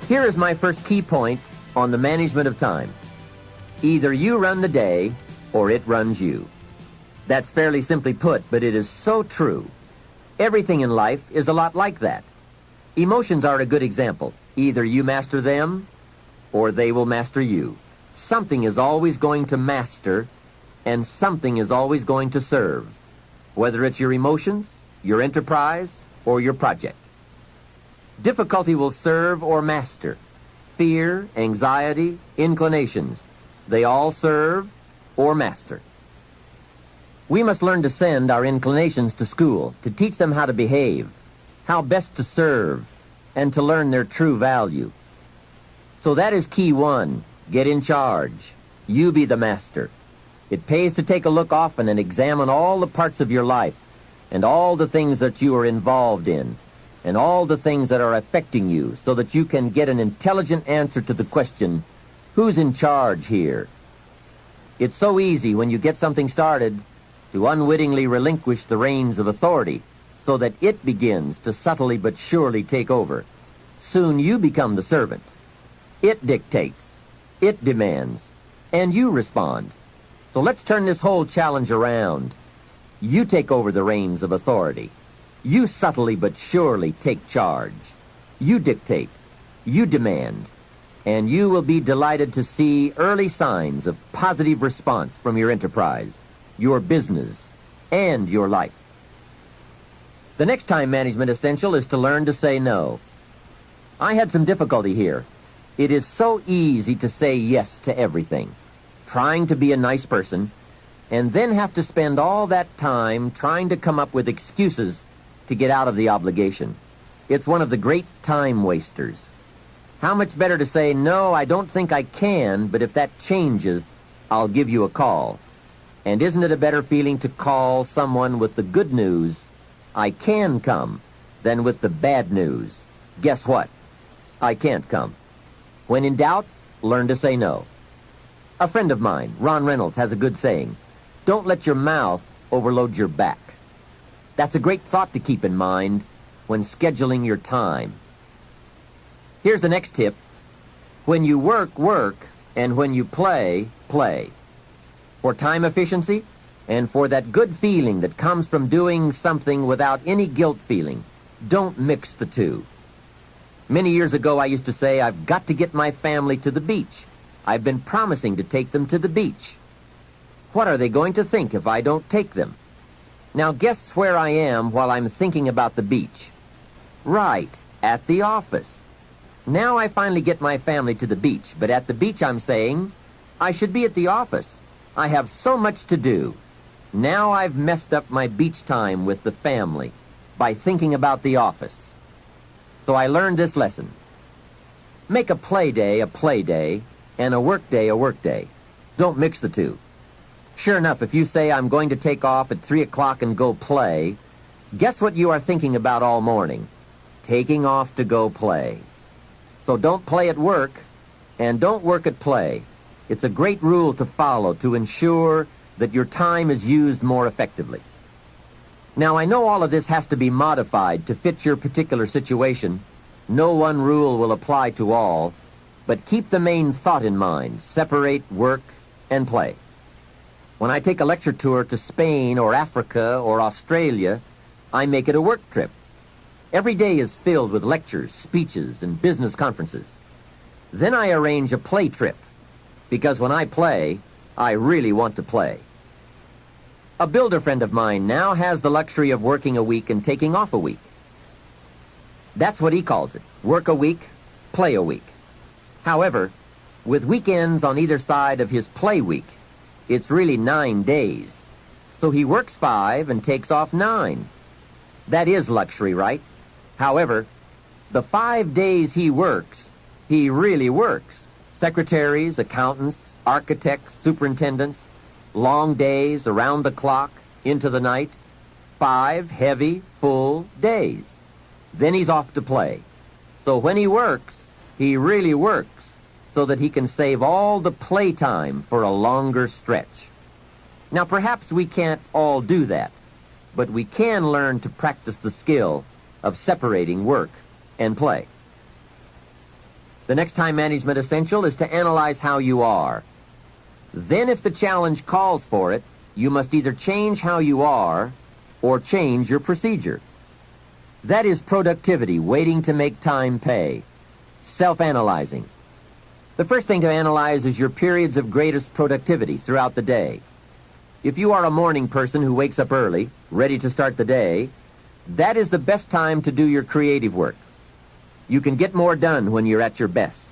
Speaker 1: Here is my first key point on the management of time. Either you run the day, or it runs you. That's fairly simply put, but it is so true. Everything in life is a lot like that. Emotions are a good example. Either you master them, or they will master you. Something is always going to master, and something is always going to serve, whether it's your emotions, your enterprise, or your project. Difficulty will serve or master. Fear, anxiety, inclinations, they all serve or master. We must learn to send our inclinations to school, to teach them how to behave, how best to serve, and to learn their true value. So that is key 1. Get in charge. You be the master. It pays to take a look often and examine all the parts of your life and all the things that you are involved in and all the things that are affecting you so that you can get an intelligent answer to the question, who's in charge here? It's so easy when you get something started to unwittingly relinquish the reins of authority so that it begins to subtly but surely take over. Soon you become the servant. It dictates, it demands, and you respond. So let's turn this whole challenge around. You take over the reins of authority. You subtly but surely take charge. You dictate, you demand, and you will be delighted to see early signs of positive response from your enterprise, your business, and your life. The next time management essential is to learn to say no. I had some difficulty here. It is so easy to say yes to everything, trying to be a nice person, and then have to spend all that time trying to come up with excuses to get out of the obligation. It's one of the great time wasters. How much better to say, no, I don't think I can, but if that changes, I'll give you a call. And isn't it a better feeling to call someone with the good news, I can come, than with the bad news, guess what? I can't come. When in doubt, learn to say no. A friend of mine, Ron Reynolds, has a good saying, don't let your mouth overload your back. That's a great thought to keep in mind when scheduling your time. Here's the next tip. When you work, work, and when you play, play. For time efficiency and for that good feeling that comes from doing something without any guilt feeling, don't mix the two. Many years ago, I used to say, I've got to get my family to the beach. I've been promising to take them to the beach. What are they going to think if I don't take them? Now guess where I am while I'm thinking about the beach. Right, at the office. Now I finally get my family to the beach, but at the beach I'm saying, I should be at the office. I have so much to do. Now I've messed up my beach time with the family by thinking about the office. So I learned this lesson. Make a play day and a work day a work day. Don't mix the two. Sure enough, if you say I'm going to take off at 3 o'clock and go play, guess what you are thinking about all morning? Taking off to go play. So don't play at work and don't work at play. It's a great rule to follow to ensure that your time is used more effectively. Now, I know all of this has to be modified to fit your particular situation. No one rule will apply to all, but keep the main thought in mind. Separate work and play. When I take a lecture tour to Spain or Africa or Australia, I make it a work trip. Every day is filled with lectures, speeches, and business conferences. Then I arrange a play trip, because when I play, I really want to play. A builder friend of mine now has the luxury of working a week and taking off a week. That's what he calls it, work a week, play a week. However, with weekends on either side of his play week, it's really 9 days. So he works 5 and takes off 9. That is luxury, right? However, the 5 days he works, he really works. Secretaries, accountants, architects, superintendents, long days, around the clock, into the night. 5 heavy, full days. Then he's off to play. So when he works, he really works, so that he can save all the playtime for a longer stretch. Now, perhaps we can't all do that, but we can learn to practice the skill of separating work and play. The next time management essential is to analyze how you are. Then, if the challenge calls for it, you must either change how you are or change your procedure. That is productivity waiting to make time pay. Self-analyzing. The first thing to analyze is your periods of greatest productivity throughout the day. If you are a morning person who wakes up early, ready to start the day, that is the best time to do your creative work. You can get more done when you're at your best.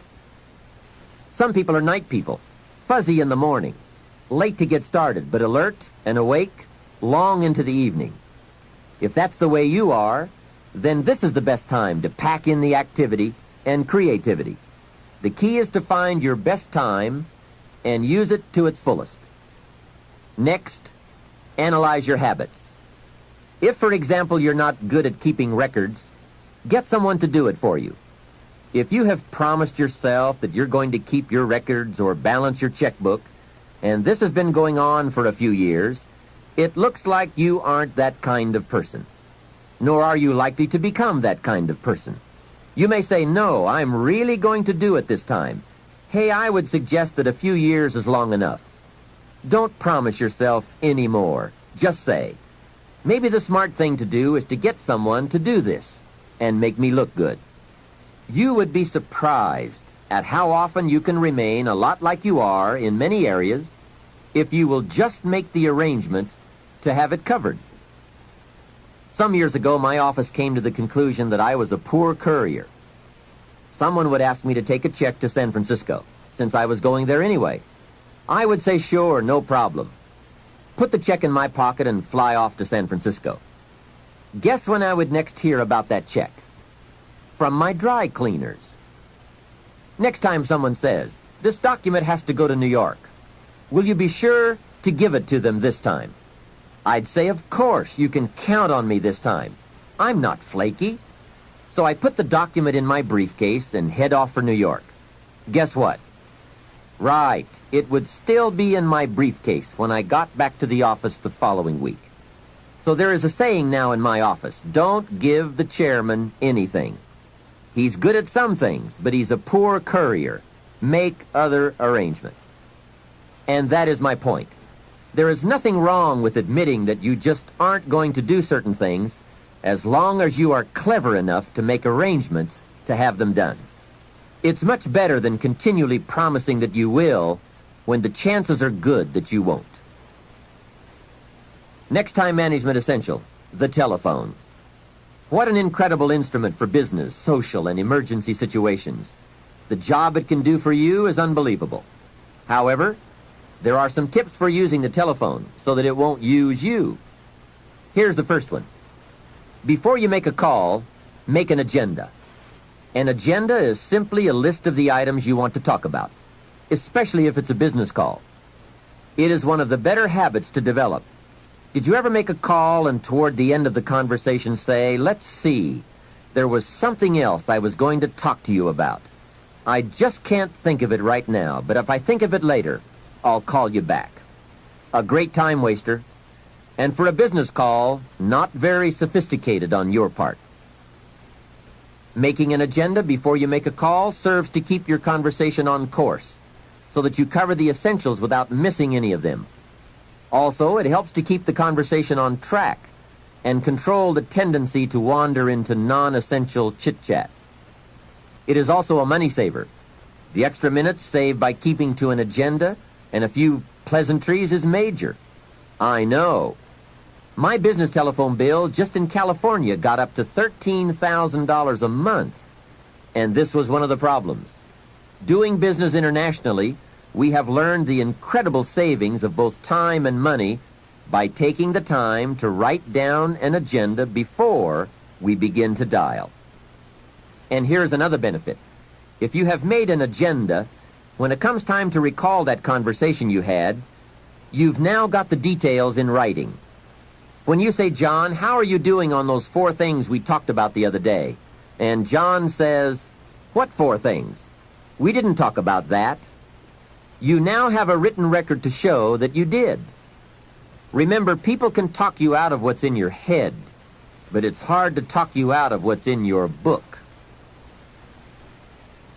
Speaker 1: Some people are night people, fuzzy in the morning, late to get started, but alert and awake long into the evening. If that's the way you are, then this is the best time to pack in the activity and creativity. The key is to find your best time and use it to its fullest. Next, analyze your habits. If, for example, you're not good at keeping records, get someone to do it for you. If you have promised yourself that you're going to keep your records or balance your checkbook, and this has been going on for a few years, it looks like you aren't that kind of person. Nor are you likely to become that kind of person. You may say, no, I'm really going to do it this time. Hey, I would suggest that a few years is long enough. Don't promise yourself any more. Just say, maybe the smart thing to do is to get someone to do this and make me look good. You would be surprised at how often you can remain a lot like you are in many areas if you will just make the arrangements to have it covered. Some years ago, my office came to the conclusion that I was a poor courier. Someone would ask me to take a check to San Francisco, since I was going there anyway. I would say, sure, no problem. Put the check in my pocket and fly off to San Francisco. Guess when I would next hear about that check? From my dry cleaners. Next time someone says, this document has to go to New York, will you be sure to give it to them this time? I'd say, of course, you can count on me this time. I'm not flaky. So I put the document in my briefcase and head off for New York. Guess what? Right, it would still be in my briefcase when I got back to the office the following week. So there is a saying now in my office, don't give the chairman anything. He's good at some things, but he's a poor courier. Make other arrangements. And that is my point. There is nothing wrong with admitting that you just aren't going to do certain things as long as you are clever enough to make arrangements to have them done. It's much better than continually promising that you will when the chances are good that you won't. Next time management essential, the telephone. What an incredible instrument for business, social, and emergency situations. The job it can do for you is unbelievable. However, there are some tips for using the telephone so that it won't use you. Here's the first one. Before you make a call, make an agenda. An agenda is simply a list of the items you want to talk about, especially if it's a business call. It is one of the better habits to develop. Did you ever make a call and toward the end of the conversation say, let's see, there was something else I was going to talk to you about. I just can't think of it right now, but if I think of it later, I'll call you back. A great time waster, and for a business call, not very sophisticated on your part. Making an agenda before you make a call serves to keep your conversation on course, so that you cover the essentials without missing any of them. Also, it helps to keep the conversation on track and control the tendency to wander into non-essential chit-chat. It is also a money saver. The extra minutes saved by keeping to an agenda and a few pleasantries is major. I know. My business telephone bill just in California got up to $13,000 a month. And this was one of the problems. Doing business internationally, we have learned the incredible savings of both time and money by taking the time to write down an agenda before we begin to dial. And here's another benefit. If you have made an agenda, when it comes time to recall that conversation you had, you've now got the details in writing. When you say, John, how are you doing on those 4 things we talked about the other day? And John says, what 4 things? We didn't talk about that. You now have a written record to show that you did. Remember, people can talk you out of what's in your head, but it's hard to talk you out of what's in your book.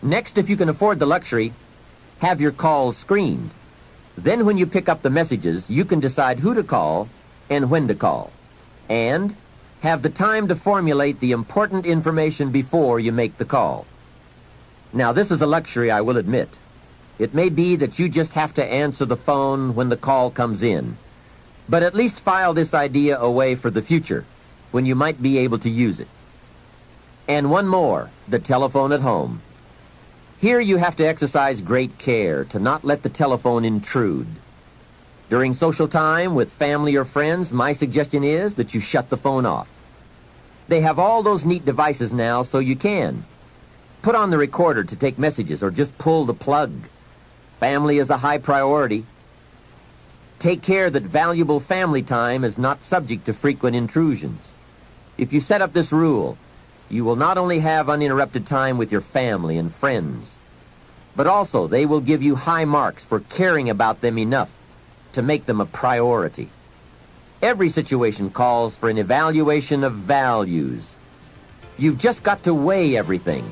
Speaker 1: Next, if you can afford the luxury, have your calls screened. Then when you pick up the messages, you can decide who to call and when to call, and have the time to formulate the important information before you make the call. Now, this is a luxury, I will admit. It may be that you just have to answer the phone when the call comes in, but at least file this idea away for the future, when you might be able to use it. And one more, the telephone at home. Here you have to exercise great care to not let the telephone intrude. During social time with family or friends, my suggestion is that you shut the phone off. They have all those neat devices now, so you can. Put on the recorder to take messages or just pull the plug. Family is a high priority. Take care that valuable family time is not subject to frequent intrusions. If you set up this rule, you will not only have uninterrupted time with your family and friends, but also they will give you high marks for caring about them enough to make them a priority. Every situation calls for an evaluation of values. You've just got to weigh everything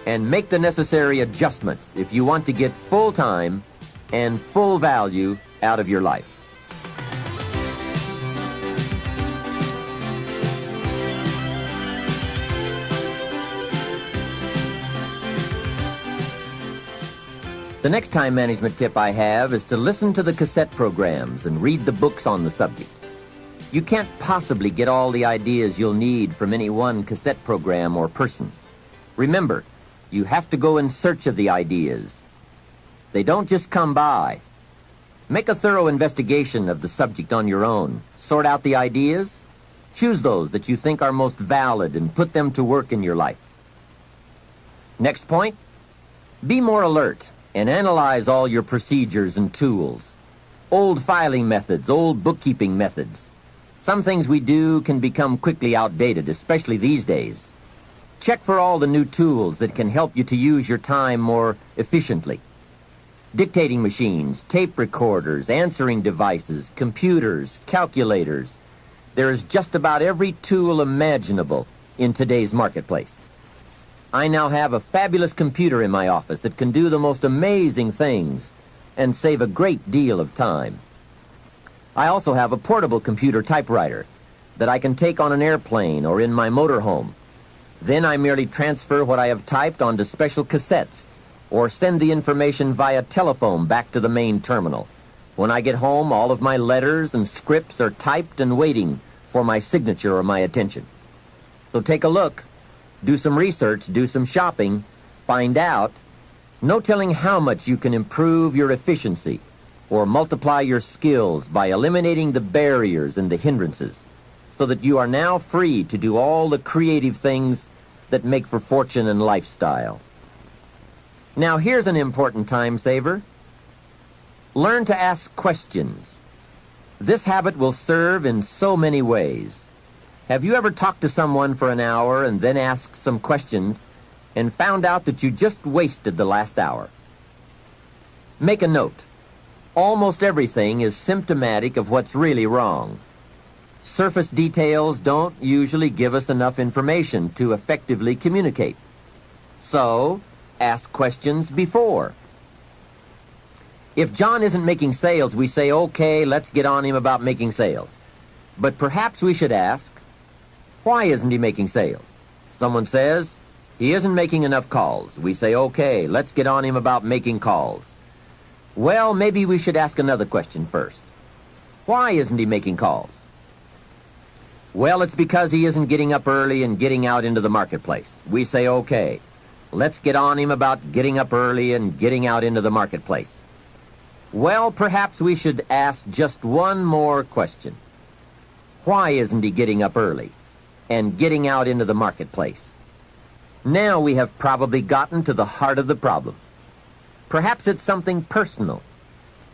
Speaker 1: and make the necessary adjustments if you want to get full time and full value out of your life. The next time management tip I have is to listen to the cassette programs and read the books on the subject. You can't possibly get all the ideas you'll need from any one cassette program or person. Remember, you have to go in search of the ideas. They don't just come by. Make a thorough investigation of the subject on your own. Sort out the ideas. Choose those that you think are most valid and put them to work in your life. Next point, be more alert and analyze all your procedures and tools. Old filing methods, old bookkeeping methods. Some things we do can become quickly outdated, especially these days. Check for all the new tools that can help you to use your time more efficiently. Dictating machines, tape recorders, answering devices, computers, calculators. There is just about every tool imaginable in today's marketplace. I now have a fabulous computer in my office that can do the most amazing things and save a great deal of time. I also have a portable computer typewriter that I can take on an airplane or in my motorhome. Then I merely transfer what I have typed onto special cassettes or send the information via telephone back to the main terminal. When I get home, all of my letters and scripts are typed and waiting for my signature or my attention. So take a look. Do some research, do some shopping, find out. No telling how much you can improve your efficiency or multiply your skills by eliminating the barriers and the hindrances so that you are now free to do all the creative things that make for fortune and lifestyle. Now here's an important time saver. Learn to ask questions. This habit will serve in so many ways. Have you ever talked to someone for an hour and then asked some questions and found out that you just wasted the last hour? Make a note. Almost everything is symptomatic of what's really wrong. Surface details don't usually give us enough information to effectively communicate. So, ask questions before. If John isn't making sales, we say, okay, let's get on him about making sales. But perhaps we should ask, why isn't he making sales? Someone says, he isn't making enough calls. We say, okay, let's get on him about making calls. Well, maybe we should ask another question first. Why isn't he making calls? Well, it's because he isn't getting up early and getting out into the marketplace. We say, okay, let's get on him about getting up early and getting out into the marketplace. Well, perhaps we should ask just one more question. Why isn't he getting up early and getting out into the marketplace? Now we have probably gotten to the heart of the problem. Perhaps it's something personal,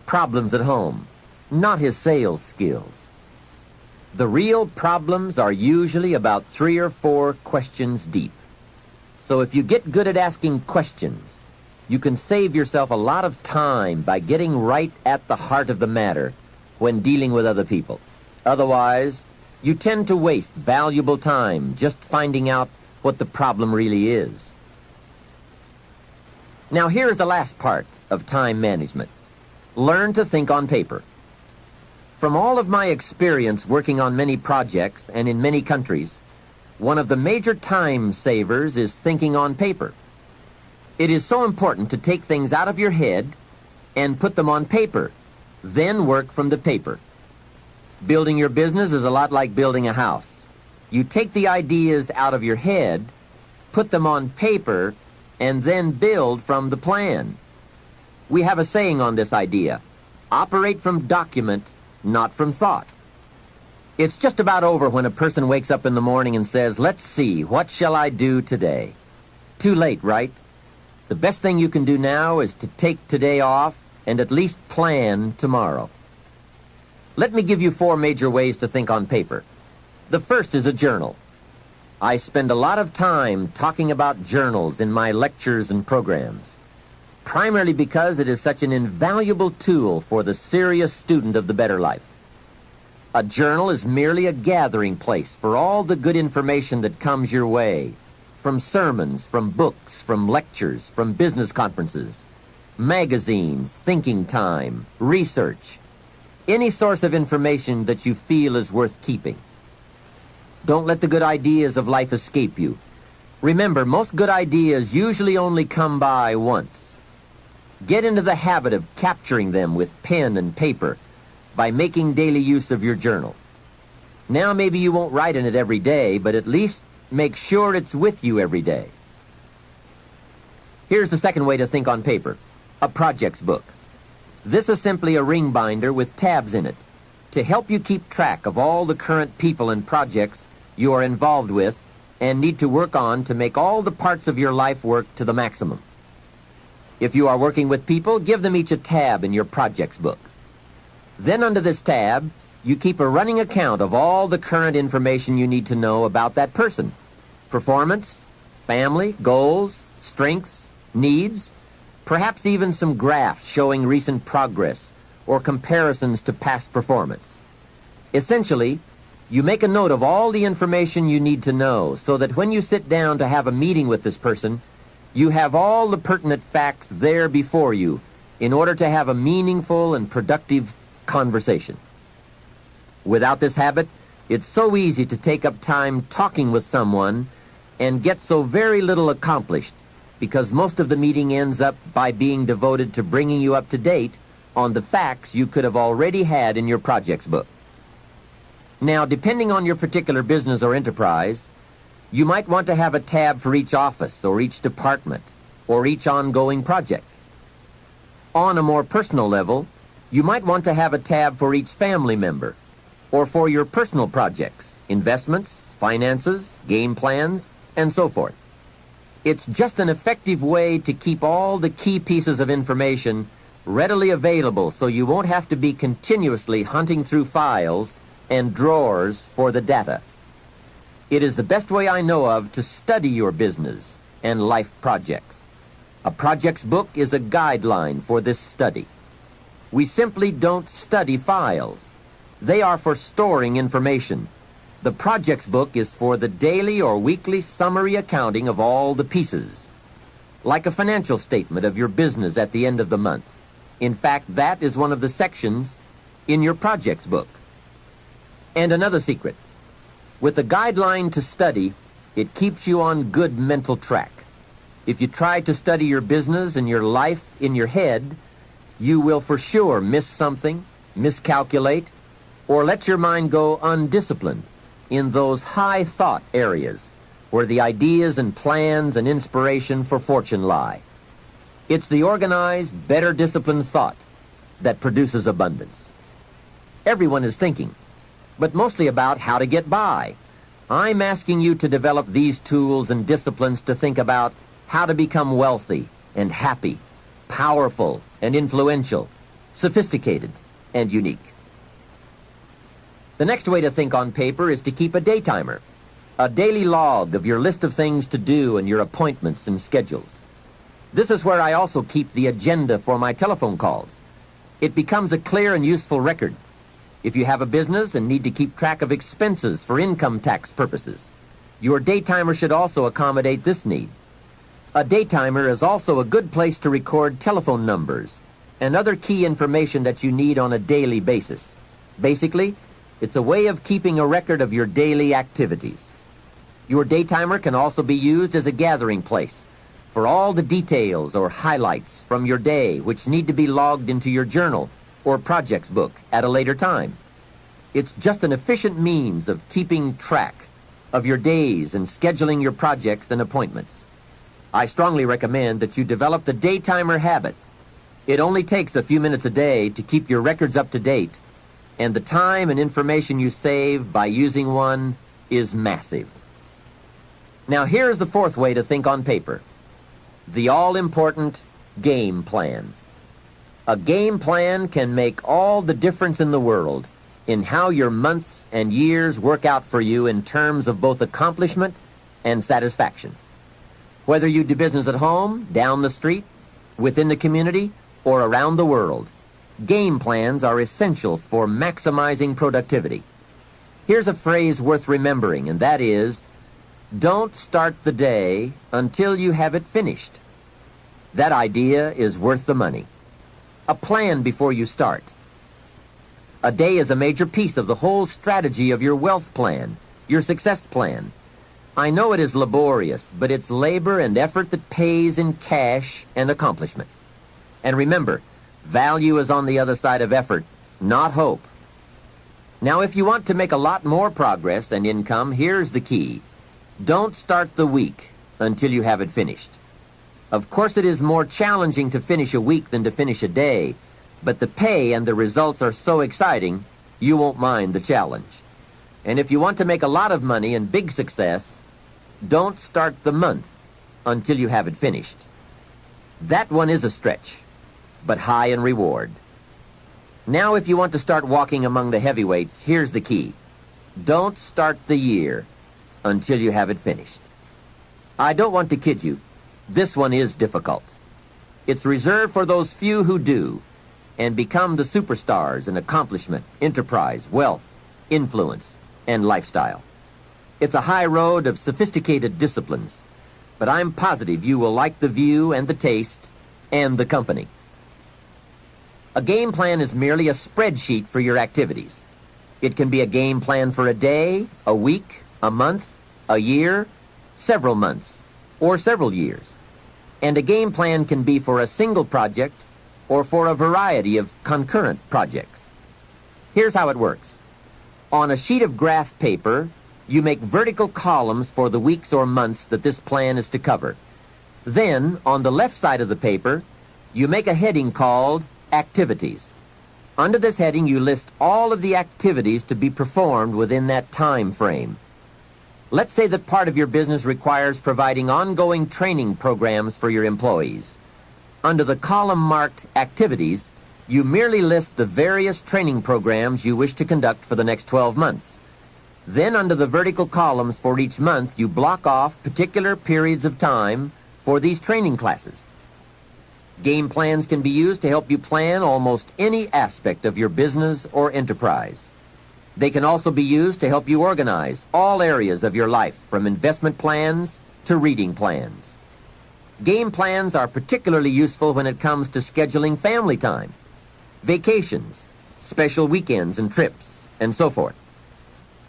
Speaker 1: problems at home, not his sales skills. The real problems are usually about 3 or 4 questions deep. So if you get good at asking questions, you can save yourself a lot of time by getting right at the heart of the matter when dealing with other people. Otherwise, you tend to waste valuable time just finding out what the problem really is. Now here's the last part of time management. Learn to think on paper. From all of my experience working on many projects and in many countries, one of the major time savers is thinking on paper. It is so important to take things out of your head and put them on paper, then work from the paper. Building your business is a lot like building a house. You take the ideas out of your head, put them on paper, and then build from the plan. We have a saying on this idea: operate from document, not from thought. It's just about over when a person wakes up in the morning and says, let's see, what shall I do today? Too late, right? The best thing you can do now is to take today off and at least plan tomorrow. Let me give you 4 major ways to think on paper. The first is a journal. I spend a lot of time talking about journals in my lectures and programs, primarily because it is such an invaluable tool for the serious student of the better life. A journal is merely a gathering place for all the good information that comes your way, from sermons, from books, from lectures, from business conferences, magazines, thinking time, research, any source of information that you feel is worth keeping. Don't let the good ideas of life escape you. Remember, most good ideas usually only come by once. Get into the habit of capturing them with pen and paper by making daily use of your journal. Now maybe you won't write in it every day, but at least make sure it's with you every day. Here's the second way to think on paper, a projects book. This is simply a ring binder with tabs in it to help you keep track of all the current people and projects you are involved with and need to work on to make all the parts of your life work to the maximum. If you are working with people, give them each a tab in your projects book. Then under this tab, you keep a running account of all the current information you need to know about that person. Performance, family, goals, strengths, needs, perhaps even some graphs showing recent progress or comparisons to past performance. Essentially, you make a note of all the information you need to know so that when you sit down to have a meeting with this person, you have all the pertinent facts there before you in order to have a meaningful and productive conversation. Without this habit, it's so easy to take up time talking with someone and get so very little accomplished because most of the meeting ends up by being devoted to bringing you up to date on the facts you could have already had in your projects book. Now, depending on your particular business or enterprise, you might want to have a tab for each office or each department or each ongoing project. On a more personal level, you might want to have a tab for each family member or for your personal projects, investments, finances, game plans, and so forth. It's just an effective way to keep all the key pieces of information readily available so you won't have to be continuously hunting through files and drawers for the data. It is the best way I know of to study your business and life projects. A projects book is a guideline for this study. We simply don't study files. They are for storing information. The projects book is for the daily or weekly summary accounting of all the pieces, like a financial statement of your business at the end of the month. In fact, that is one of the sections in your projects book. And another secret, with a guideline to study, it keeps you on good mental track. If you try to study your business and your life in your head, you will for sure miss something, miscalculate, or let your mind go undisciplined in those high thought areas where the ideas and plans and inspiration for fortune lie. It's the organized, better disciplined thought that produces abundance. Everyone is thinking, but mostly about how to get by. I'm asking you to develop these tools and disciplines to think about how to become wealthy and happy, powerful and influential, sophisticated and unique. The next way to think on paper is to keep a day timer, a daily log of your list of things to do and your appointments and schedules. This is where I also keep the agenda for my telephone calls. It becomes a clear and useful record. If you have a business and need to keep track of expenses for income tax purposes, your day timer should also accommodate this need. A day timer is also a good place to record telephone numbers and other key information that you need on a daily basis. Basically, it's a way of keeping a record of your daily activities. Your day timer can also be used as a gathering place for all the details or highlights from your day which need to be logged into your journal or projects book at a later time. It's just an efficient means of keeping track of your days and scheduling your projects and appointments. I strongly recommend that you develop the day timer habit. It only takes a few minutes a day to keep your records up to date, and the time and information you save by using one is massive. Now here's the fourth way to think on paper, the all-important game plan. A game plan can make all the difference in the world in how your months and years work out for you in terms of both accomplishment and satisfaction. Whether you do business at home, down the street, within the community, or around the world, game plans are essential for maximizing productivity. Here's a phrase worth remembering, and that is, don't start the day until you have it finished. That idea is worth the money. A plan before you start. A day is a major piece of the whole strategy of your wealth plan, your success plan. I know it is laborious, but it's labor and effort that pays in cash and accomplishment. And remember, value is on the other side of effort, not hope. Now, if you want to make a lot more progress and income, here's the key. Don't start the week until you have it finished. Of course, it is more challenging to finish a week than to finish a day, but the pay and the results are so exciting, you won't mind the challenge. And if you want to make a lot of money and big success, don't start the month until you have it finished. That one is a stretch, but high in reward. Now, if you want to start walking among the heavyweights, here's the key. Don't start the year until you have it finished. I don't want to kid you. This one is difficult. It's reserved for those few who do and become the superstars in accomplishment, enterprise, wealth, influence, and lifestyle. It's a high road of sophisticated disciplines, but I'm positive you will like the view and the taste and the company. A game plan is merely a spreadsheet for your activities. It can be a game plan for a day, a week, a month, a year, several months, or several years. And a game plan can be for a single project or for a variety of concurrent projects. Here's how it works. On a sheet of graph paper, you make vertical columns for the weeks or months that this plan is to cover. Then, on the left side of the paper, you make a heading called Activities. Under this heading, you list all of the activities to be performed within that time frame. Let's say that part of your business requires providing ongoing training programs for your employees. Under the column marked Activities, you merely list the various training programs you wish to conduct for the next 12 months. Then under the vertical columns for each month, you block off particular periods of time for these training classes. Game plans can be used to help you plan almost any aspect of your business or enterprise. They can also be used to help you organize all areas of your life, from investment plans to reading plans. Game plans are particularly useful when it comes to scheduling family time, vacations, special weekends and trips, and so forth.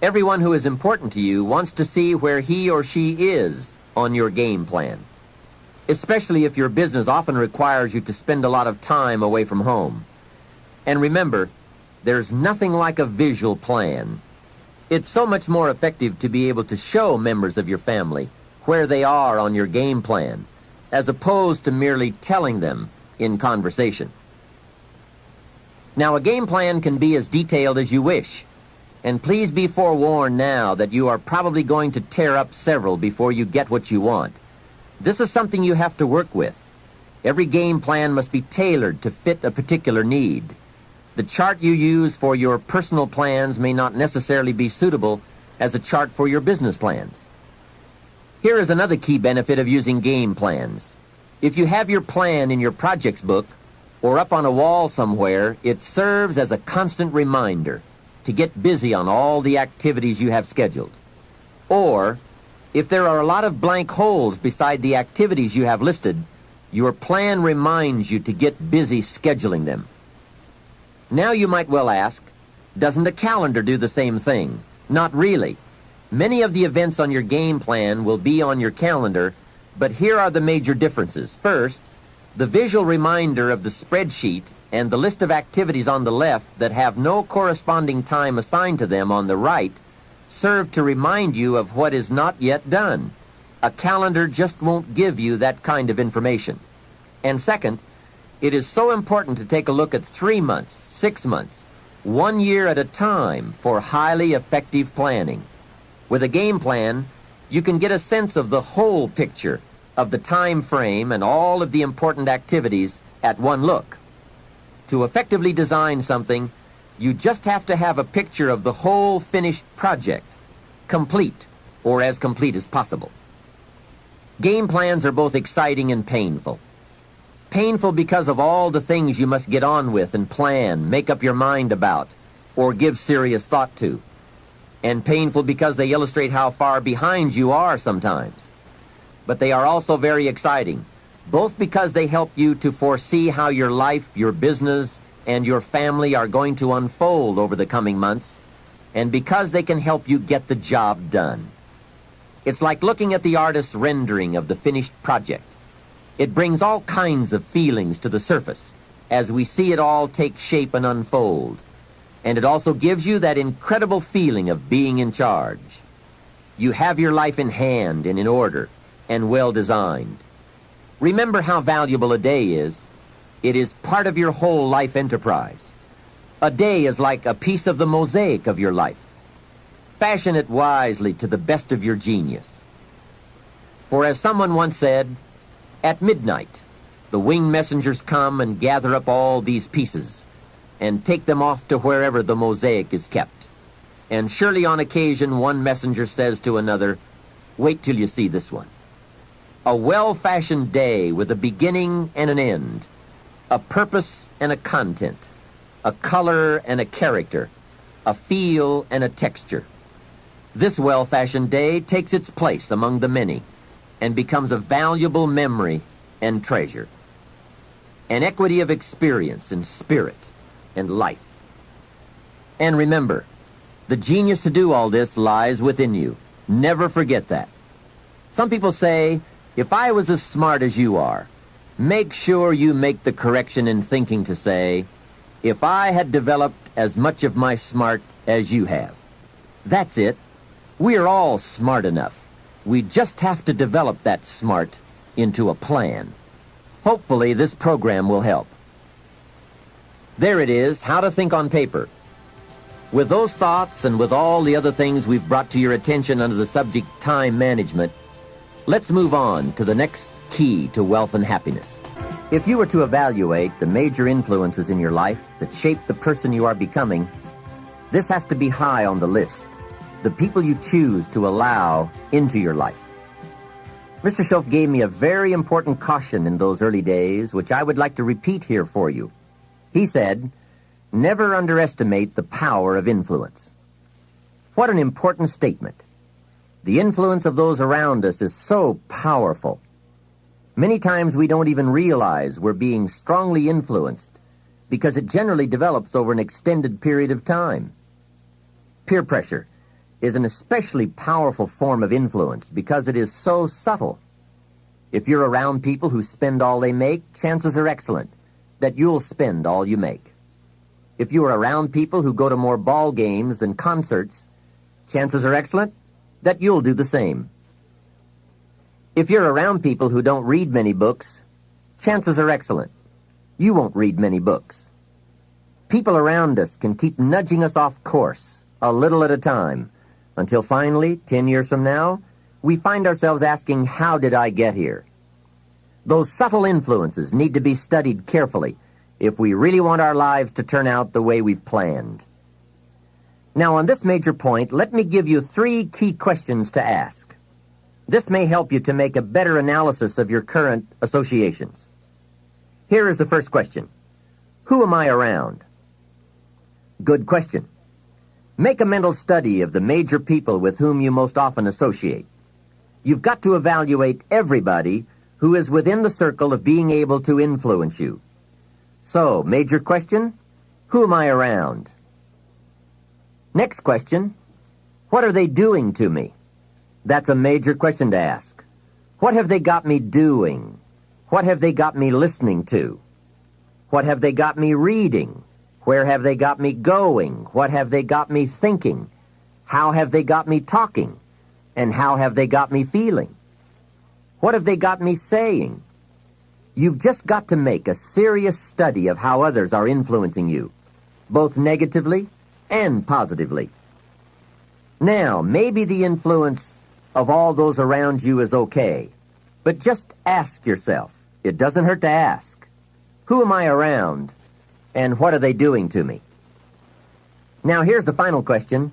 Speaker 1: Everyone who is important to you wants to see where he or she is on your game plan, especially if your business often requires you to spend a lot of time away from home. And remember, there's nothing like a visual plan. It's so much more effective to be able to show members of your family where they are on your game plan, as opposed to merely telling them in conversation. Now, a game plan can be as detailed as you wish. And please be forewarned now that you are probably going to tear up several before you get what you want. This is something you have to work with. Every game plan must be tailored to fit a particular need. The chart you use for your personal plans may not necessarily be suitable as a chart for your business plans. Here is another key benefit of using game plans. If you have your plan in your projects book or up on a wall somewhere, it serves as a constant reminder to get busy on all the activities you have scheduled. Or, if there are a lot of blank holes beside the activities you have listed, your plan reminds you to get busy scheduling them. Now you might well ask, doesn't a calendar do the same thing? Not really. Many of the events on your game plan will be on your calendar, but here are the major differences. First, the visual reminder of the spreadsheet and the list of activities on the left that have no corresponding time assigned to them on the right serve to remind you of what is not yet done. A calendar just won't give you that kind of information. And second, it is so important to take a look at 3 months, 6 months, 1 year at a time for highly effective planning. With a game plan, you can get a sense of the whole picture of the time frame and all of the important activities at one look. To effectively design something, You just have to have a picture of the whole finished project, complete, or as complete as possible. Game plans are both exciting and painful. Painful because of all the things you must get on with and plan, make up your mind about, or give serious thought to. And painful because they illustrate how far behind you are sometimes. But they are also very exciting, both because they help you to foresee how your life, your business, and your family are going to unfold over the coming months, and because they can help you get the job done. It's like looking at the artist's rendering of the finished project. It brings all kinds of feelings to the surface as we see it all take shape and unfold. And it also gives you that incredible feeling of being in charge. You have your life in hand and in order and well designed. Remember how valuable a day is. It is part of your whole life enterprise. A day is like a piece of the mosaic of your life. Fashion it wisely to the best of your genius. For as someone once said, at midnight, the winged messengers come and gather up all these pieces and take them off to wherever the mosaic is kept. And surely on occasion one messenger says to another, wait till you see this one. A well-fashioned day with a beginning and an end, a purpose and a content, a color and a character, a feel and a texture. This well-fashioned day takes its place among the many and becomes a valuable memory and treasure. An equity of experience and spirit and life. And remember, the genius to do all this lies within you. Never forget that. Some people say, if I was as smart as you are, make sure you make the correction in thinking to say, if I had developed as much of my smart as you have. That's it. We're all smart enough. We just have to develop that smart into a plan. Hopefully this program will help. There it is, how to think on paper. With those thoughts and with all the other things we've brought to your attention under the subject time management, let's move on to the next key to wealth and happiness. If you were to evaluate the major influences in your life that shape the person you are becoming, this has to be high on the list. The people you choose to allow into your life. Mr. Schoaf gave me a very important caution in those early days, which I would like to repeat here for you. He said, never underestimate the power of influence. What an important statement. The influence of those around us is so powerful. Many times we don't even realize we're being strongly influenced because it generally develops over an extended period of time. Peer pressure is an especially powerful form of influence because it is so subtle. If you're around people who spend all they make, chances are excellent that you'll spend all you make. If you are around people who go to more ball games than concerts, chances are excellent that you'll do the same. If you're around people who don't read many books, chances are excellent you won't read many books. People around us can keep nudging us off course a little at a time, until finally, 10 years from now, we find ourselves asking, how did I get here? Those subtle influences need to be studied carefully if we really want our lives to turn out the way we've planned. Now, on this major point, let me give you 3 key questions to ask. This may help you to make a better analysis of your current associations. Here is the first question. Who am I around? Good question. Make a mental study of the major people with whom you most often associate. You've got to evaluate everybody who is within the circle of being able to influence you. So, major question, who am I around? Next question, what are they doing to me? That's a major question to ask. What have they got me doing? What have they got me listening to? What have they got me reading? Where have they got me going? What have they got me thinking? How have they got me talking? And how have they got me feeling? What have they got me saying? You've just got to make a serious study of how others are influencing you, both negatively and positively. Now, maybe the influence of all those around you is okay, but just ask yourself. It doesn't hurt to ask. Who am I around? And what are they doing to me? Now here's the final question.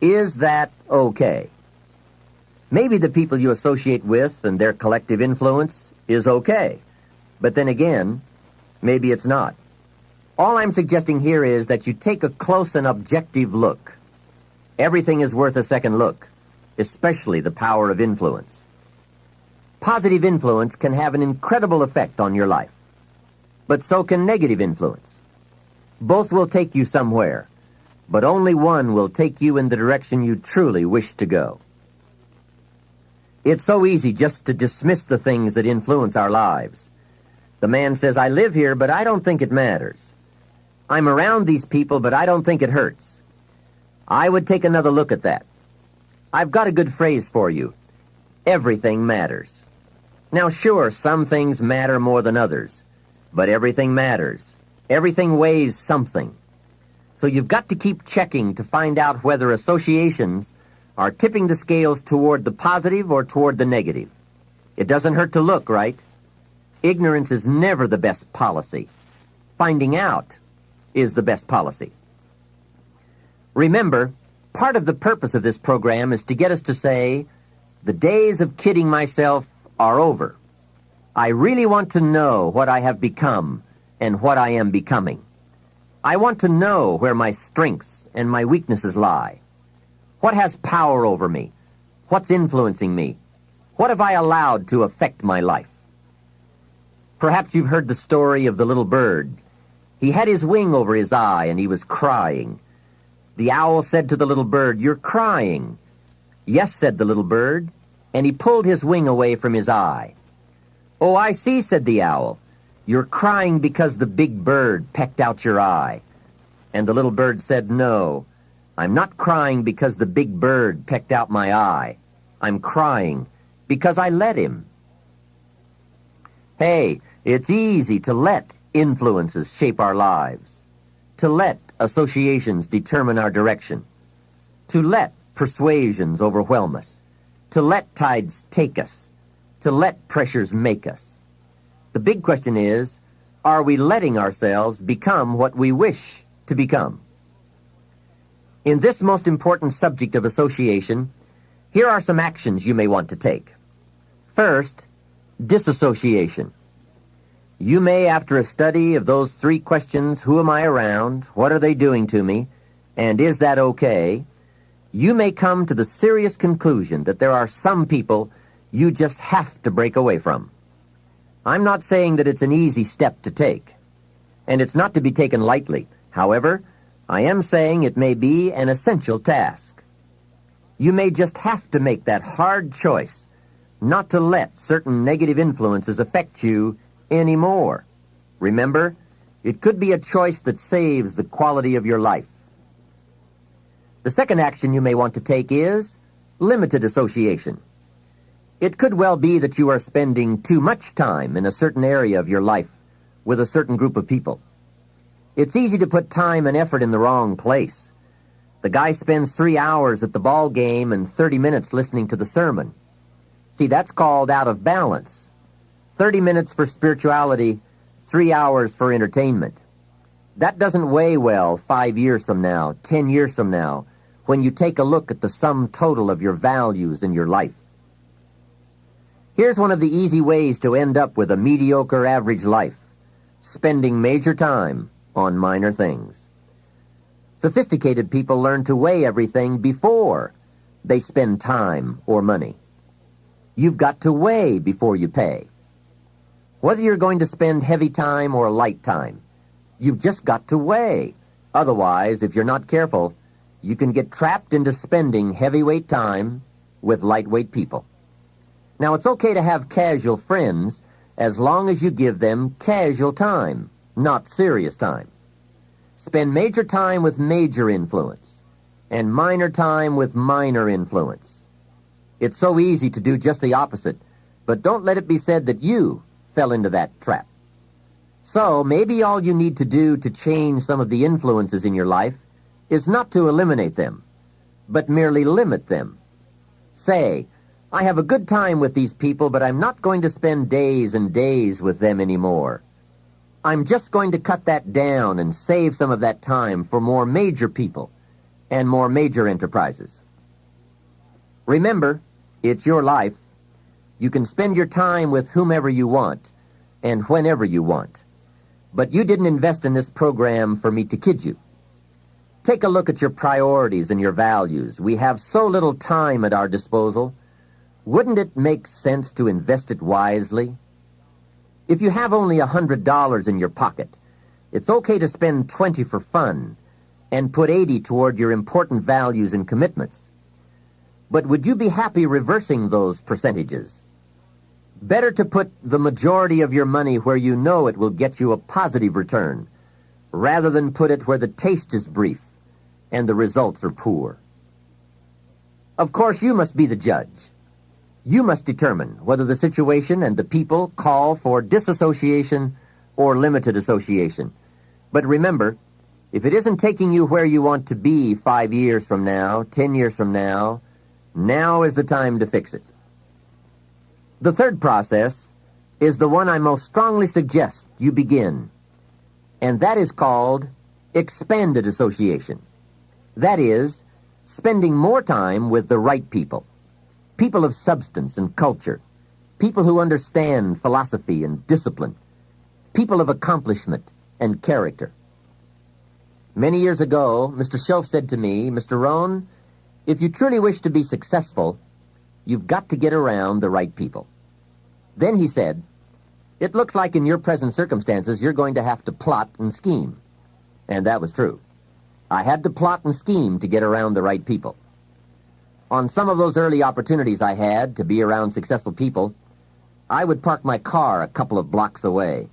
Speaker 1: Is that okay? Maybe the people you associate with and their collective influence is okay. But then again, maybe it's not. All I'm suggesting here is that you take a close and objective look. Everything is worth a second look, especially the power of influence. Positive influence can have an incredible effect on your life, but so can negative influence. Both will take you somewhere, but only one will take you in the direction you truly wish to go. It's so easy just to dismiss the things that influence our lives. The man says, I live here, but I don't think it matters. I'm around these people, but I don't think it hurts. I would take another look at that. I've got a good phrase for you. Everything matters. Now, sure, some things matter more than others, but everything matters. Everything weighs something. So you've got to keep checking to find out whether associations are tipping the scales toward the positive or toward the negative. It doesn't hurt to look, right? Ignorance is never the best policy. Finding out is the best policy. Remember, part of the purpose of this program is to get us to say, the days of kidding myself are over. I really want to know what I have become and what I am becoming. I want to know where my strengths and my weaknesses lie. What has power over me? What's influencing me? What have I allowed to affect my life? Perhaps you've heard the story of the little bird. He had his wing over his eye and he was crying. The owl said to the little bird, "You're crying." "Yes," said the little bird, and he pulled his wing away from his eye. "Oh, I see," said the owl. "You're crying because the big bird pecked out your eye." And the little bird said, "No, I'm not crying because the big bird pecked out my eye. I'm crying because I let him." Hey, it's easy to let influences shape our lives, to let associations determine our direction, to let persuasions overwhelm us, to let tides take us, to let pressures make us. The big question is, are we letting ourselves become what we wish to become? In this most important subject of association, here are some actions you may want to take. First, disassociation. You may, after a study of those 3 questions, who am I around, what are they doing to me, and is that okay, you may come to the serious conclusion that there are some people you just have to break away from. I'm not saying that it's an easy step to take, and it's not to be taken lightly. However, I am saying it may be an essential task. You may just have to make that hard choice not to let certain negative influences affect you anymore. Remember, it could be a choice that saves the quality of your life. The second action you may want to take is limited association. It could well be that you are spending too much time in a certain area of your life with a certain group of people. It's easy to put time and effort in the wrong place. The guy spends 3 hours at the ball game and 30 minutes listening to the sermon. See, that's called out of balance. 30 minutes for spirituality, 3 hours for entertainment. That doesn't weigh well 5 years from now, 10 years from now, when you take a look at the sum total of your values in your life. Here's one of the easy ways to end up with a mediocre average life: spending major time on minor things. Sophisticated people learn to weigh everything before they spend time or money. You've got to weigh before you pay. Whether you're going to spend heavy time or light time, you've just got to weigh. Otherwise, if you're not careful, you can get trapped into spending heavyweight time with lightweight people. Now, it's okay to have casual friends as long as you give them casual time, not serious time. Spend major time with major influence and minor time with minor influence. It's so easy to do just the opposite, but don't let it be said that you fell into that trap. So maybe all you need to do to change some of the influences in your life is not to eliminate them, but merely limit them. Say, I have a good time with these people, but I'm not going to spend days and days with them anymore. I'm just going to cut that down and save some of that time for more major people and more major enterprises. Remember, it's your life. You can spend your time with whomever you want and whenever you want. But you didn't invest in this program for me to kid you. Take a look at your priorities and your values. We have so little time at our disposal. Wouldn't it make sense to invest it wisely? If you have only $100 in your pocket, it's okay to spend $20 for fun and put $80 toward your important values and commitments. But would you be happy reversing those percentages? Better to put the majority of your money where you know it will get you a positive return, rather than put it where the taste is brief and the results are poor. Of course, you must be the judge. You must determine whether the situation and the people call for disassociation or limited association. But remember, if it isn't taking you where you want to be 5 years from now, 10 years from now, now is the time to fix it. The third process is the one I most strongly suggest you begin, and that is called expanded association. That is, spending more time with the right people, people of substance and culture, people who understand philosophy and discipline, people of accomplishment and character. Many years ago, Mr. Schoaf said to me, "Mr. Rohn, if you truly wish to be successful, you've got to get around the right people." Then he said, "It looks like in your present circumstances you're going to have to plot and scheme." And that was true. I had to plot and scheme to get around the right people. On some of those early opportunities I had to be around successful people, I would park my car a couple of blocks away.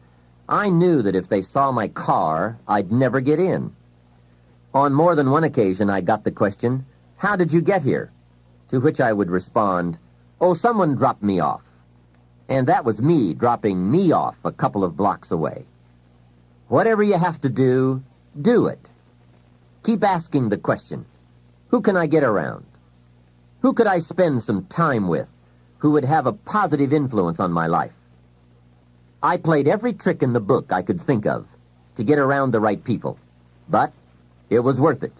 Speaker 1: I knew that if they saw my car, I'd never get in. On more than one occasion, I got the question, "How did you get here?" To which I would respond, "Oh, someone dropped me off." And that was me dropping me off a couple of blocks away. Whatever you have to do it. Keep asking the question, who can I get around? Who could I spend some time with who would have a positive influence on my life? I played every trick in the book I could think of to get around the right people, but it was worth it.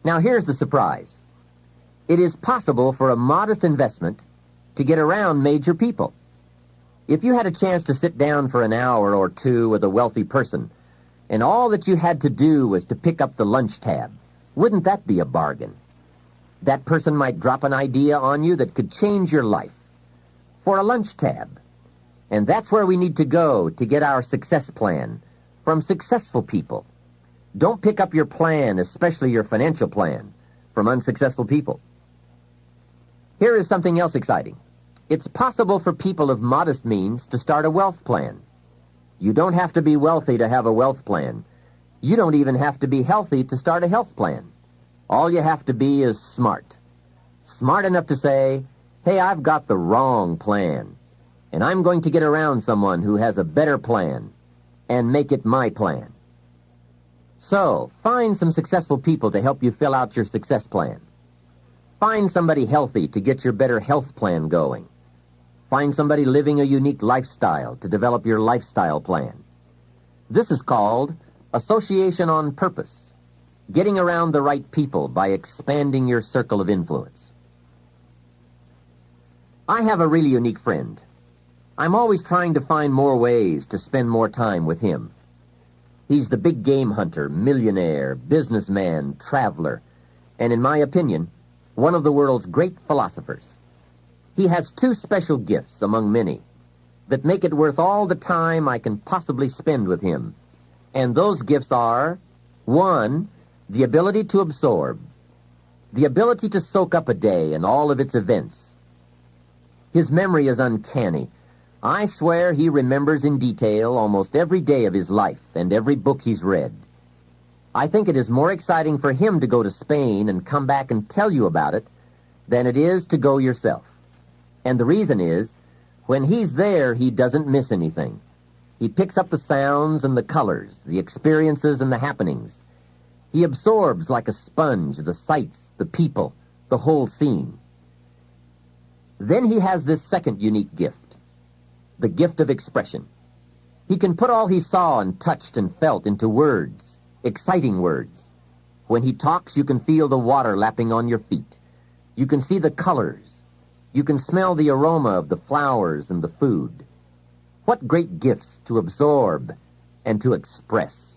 Speaker 1: Now here's the surprise. It is possible for a modest investment to get around major people. If you had a chance to sit down for an hour or two with a wealthy person, and all that you had to do was to pick up the lunch tab, wouldn't that be a bargain? That person might drop an idea on you that could change your life. For a lunch tab. And that's where we need to go to get our success plan, from successful people. Don't pick up your plan, especially your financial plan, from unsuccessful people. Here is something else exciting. It's possible for people of modest means to start a wealth plan. You don't have to be wealthy to have a wealth plan. You don't even have to be healthy to start a health plan. All you have to be is smart. Smart enough to say, "Hey, I've got the wrong plan, and I'm going to get around someone who has a better plan and make it my plan." So, find some successful people to help you fill out your success plan. Find somebody healthy to get your better health plan going. Find somebody living a unique lifestyle to develop your lifestyle plan. This is called association on purpose, getting around the right people by expanding your circle of influence. I have a really unique friend. I'm always trying to find more ways to spend more time with him. He's the big game hunter, millionaire, businessman, traveler, and in my opinion, one of the world's great philosophers. He has two special gifts among many that make it worth all the time I can possibly spend with him. And those gifts are, 1, the ability to absorb, the ability to soak up a day and all of its events. His memory is uncanny. I swear he remembers in detail almost every day of his life and every book he's read. I think it is more exciting for him to go to Spain and come back and tell you about it than it is to go yourself. And the reason is, when he's there, he doesn't miss anything. He picks up the sounds and the colors, the experiences and the happenings. He absorbs like a sponge the sights, the people, the whole scene. Then he has this second unique gift, the gift of expression. He can put all he saw and touched and felt into words, exciting words. When he talks, you can feel the water lapping on your feet. You can see the colors. You can smell the aroma of the flowers and the food. What great gifts to absorb and to express.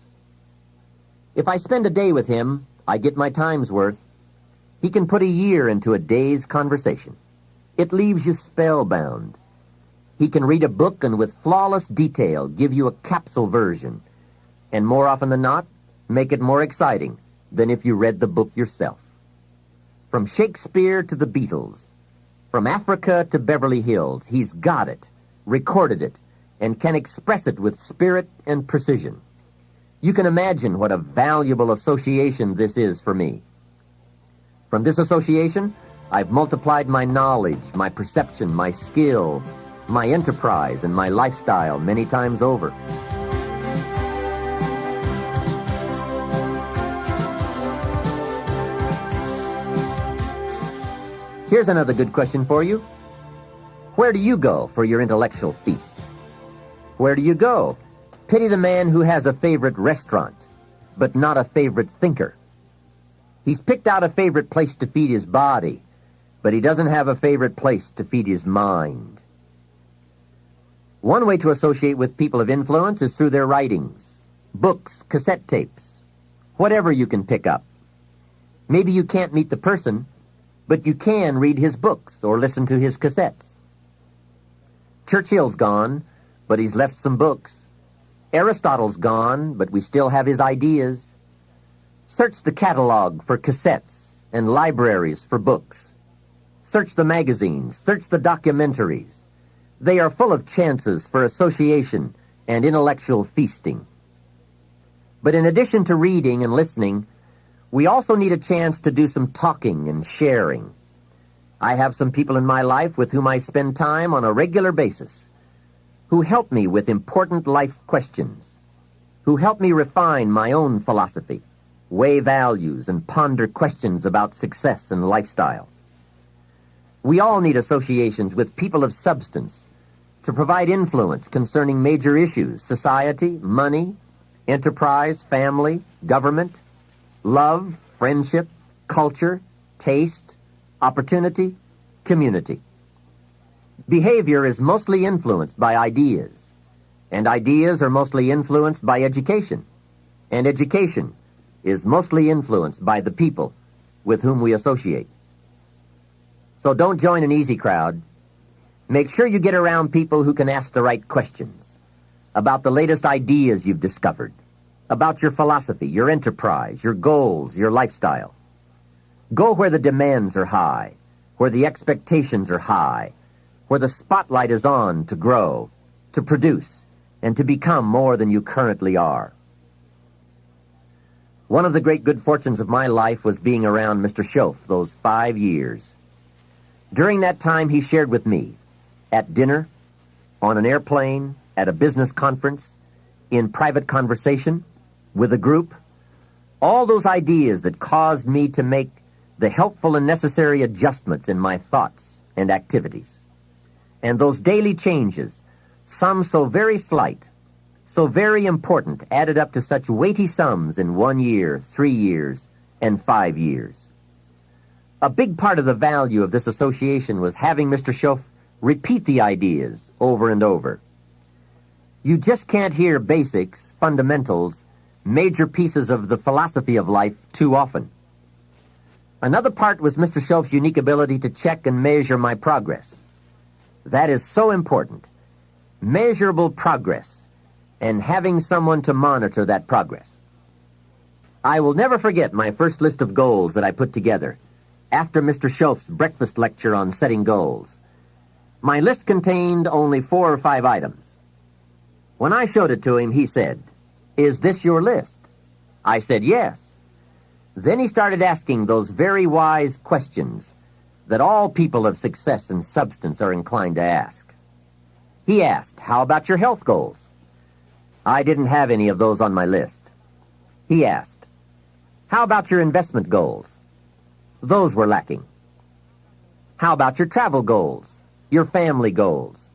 Speaker 1: If I spend a day with him, I get my time's worth. He can put a year into a day's conversation. It leaves you spellbound. He can read a book and with flawless detail give you a capsule version, and more often than not, make it more exciting than if you read the book yourself. From Shakespeare to the Beatles, from Africa to Beverly Hills, he's got it, recorded it, and can express it with spirit and precision. You can imagine what a valuable association this is for me. From this association, I've multiplied my knowledge, my perception, my skill, my enterprise, and my lifestyle many times over. Here's another good question for you. Where do you go for your intellectual feast? Where do you go? Pity the man who has a favorite restaurant, but not a favorite thinker. He's picked out a favorite place to feed his body, but he doesn't have a favorite place to feed his mind. One way to associate with people of influence is through their writings, books, cassette tapes, whatever you can pick up. Maybe you can't meet the person, but you can read his books or listen to his cassettes. Churchill's gone, but he's left some books. Aristotle's gone, but we still have his ideas. Search the catalog for cassettes and libraries for books. Search the magazines, search the documentaries. They are full of chances for association and intellectual feasting. But in addition to reading and listening, we also need a chance to do some talking and sharing. I have some people in my life with whom I spend time on a regular basis, who help me with important life questions, who help me refine my own philosophy, weigh values, and ponder questions about success and lifestyle. We all need associations with people of substance to provide influence concerning major issues: society, money, enterprise, family, government, love, friendship, culture, taste, opportunity, community. Behavior is mostly influenced by ideas, and ideas are mostly influenced by education, and education is mostly influenced by the people with whom we associate. So don't join an easy crowd. Make sure you get around people who can ask the right questions about the latest ideas you've discovered, about your philosophy, your enterprise, your goals, your lifestyle. Go where the demands are high, where the expectations are high, where the spotlight is on to grow, to produce, and to become more than you currently are. One of the great good fortunes of my life was being around Mr. Schoaf those 5 years. During that time, he shared with me, at dinner, on an airplane, at a business conference, in private conversation, with a group, all those ideas that caused me to make the helpful and necessary adjustments in my thoughts and activities. And those daily changes, some so very slight, so very important, added up to such weighty sums in 1 year, 3 years, and 5 years. A big part of the value of this association was having Mr. Schoaf repeat the ideas over and over. You just can't hear basics, fundamentals, major pieces of the philosophy of life too often. Another part was Mr. Schoaf's unique ability to check and measure my progress. That is so important. Measurable progress, and having someone to monitor that progress. I will never forget my first list of goals that I put together after Mr. Schoaf's breakfast lecture on setting goals. My list contained only 4 or 5 items. When I showed it to him, he said, "Is this your list?" I said, "Yes." Then he started asking those very wise questions that all people of success and substance are inclined to ask. He asked, "How about your health goals?" I didn't have any of those on my list. He asked, "How about your investment goals?" Those were lacking. "How about your travel goals, your family goals?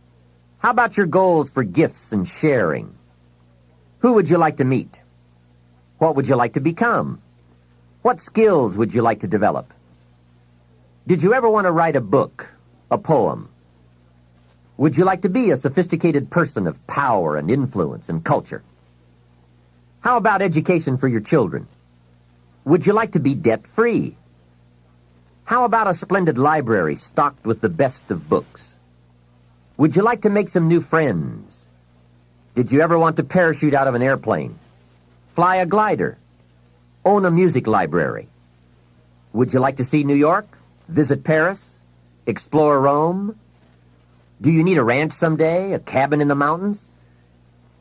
Speaker 1: How about your goals for gifts and sharing? Who would you like to meet? What would you like to become? What skills would you like to develop? Did you ever want to write a book, a poem? Would you like to be a sophisticated person of power and influence and culture? How about education for your children? Would you like to be debt-free? How about a splendid library stocked with the best of books? Would you like to make some new friends? Did you ever want to parachute out of an airplane? Fly a glider? Own a music library? Would you like to see New York? Visit Paris? Explore Rome? Do you need a ranch someday? A cabin in the mountains?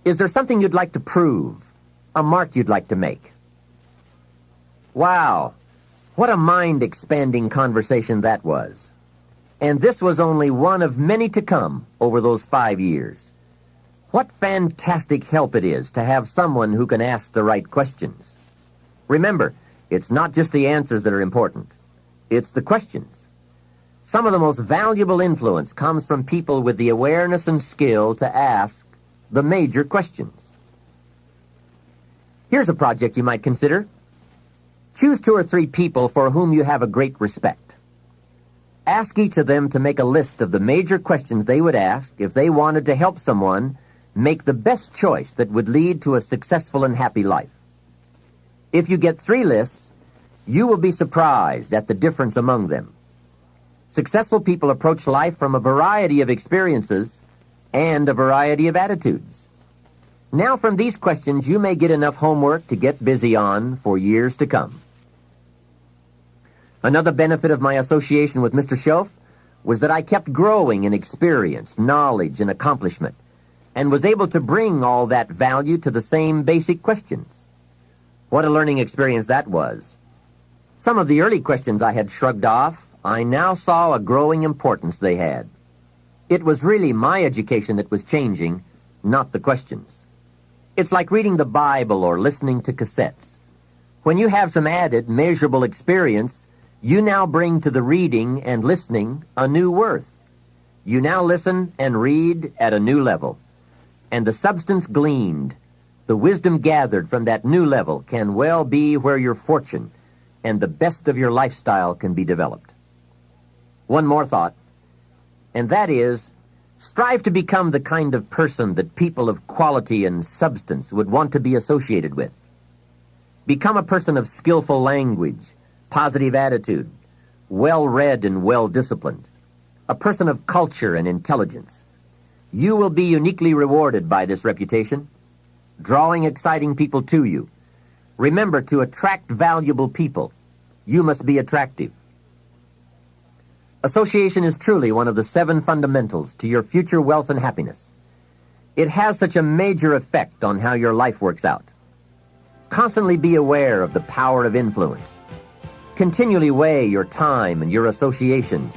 Speaker 1: Is there something you'd like to prove? A mark you'd like to make? Wow, what a mind-expanding conversation that was. And this was only one of many to come over those 5 years. What fantastic help it is to have someone who can ask the right questions. Remember, it's not just the answers that are important. It's the questions. Some of the most valuable influence comes from people with the awareness and skill to ask the major questions. Here's a project you might consider. Choose 2 or 3 people for whom you have a great respect. Ask each of them to make a list of the major questions they would ask if they wanted to help someone make the best choice that would lead to a successful and happy life. If you get 3 lists, you will be surprised at the difference among them. Successful people approach life from a variety of experiences and a variety of attitudes. Now, from these questions, you may get enough homework to get busy on for years to come. Another benefit of my association with Mr. Schoaf was that I kept growing in experience, knowledge, and accomplishment, and was able to bring all that value to the same basic questions. What a learning experience that was. Some of the early questions I had shrugged off, I now saw a growing importance they had. It was really my education that was changing, not the questions. It's like reading the Bible or listening to cassettes. When you have some added, measurable experience, you now bring to the reading and listening a new worth. You now listen and read at a new level. And the substance gleaned, the wisdom gathered from that new level can well be where your fortune and the best of your lifestyle can be developed. One more thought, and that is, strive to become the kind of person that people of quality and substance would want to be associated with. Become a person of skillful language, positive attitude, well-read and well-disciplined, a person of culture and intelligence. You will be uniquely rewarded by this reputation, drawing exciting people to you. Remember, to attract valuable people, you must be attractive. Association is truly one of the 7 fundamentals to your future wealth and happiness. It has such a major effect on how your life works out. Constantly be aware of the power of influence. Continually weigh your time and your associations,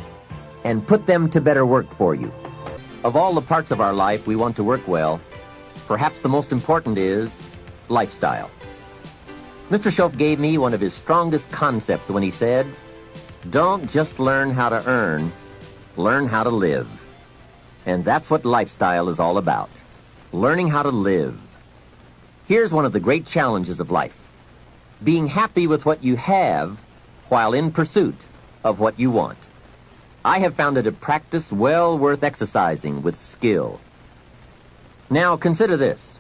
Speaker 1: and put them to better work for you. Of all the parts of our life we want to work well, perhaps the most important is lifestyle. Mr. Schoaf gave me one of his strongest concepts when he said, "Don't just learn how to earn, learn how to live." And that's what lifestyle is all about, learning how to live. Here's one of the great challenges of life: being happy with what you have while in pursuit of what you want. I have found it a practice well worth exercising with skill. Now, consider this.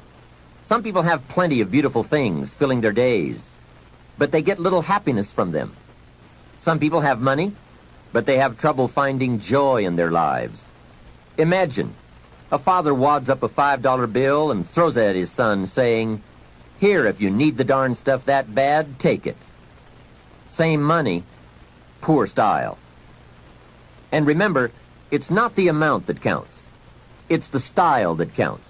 Speaker 1: Some people have plenty of beautiful things filling their days, but they get little happiness from them. Some people have money, but they have trouble finding joy in their lives. Imagine, a father wads up a $5 bill and throws it at his son, saying, "Here, if you need the darn stuff that bad, take it." Same money, poor style. And remember, it's not the amount that counts. It's the style that counts.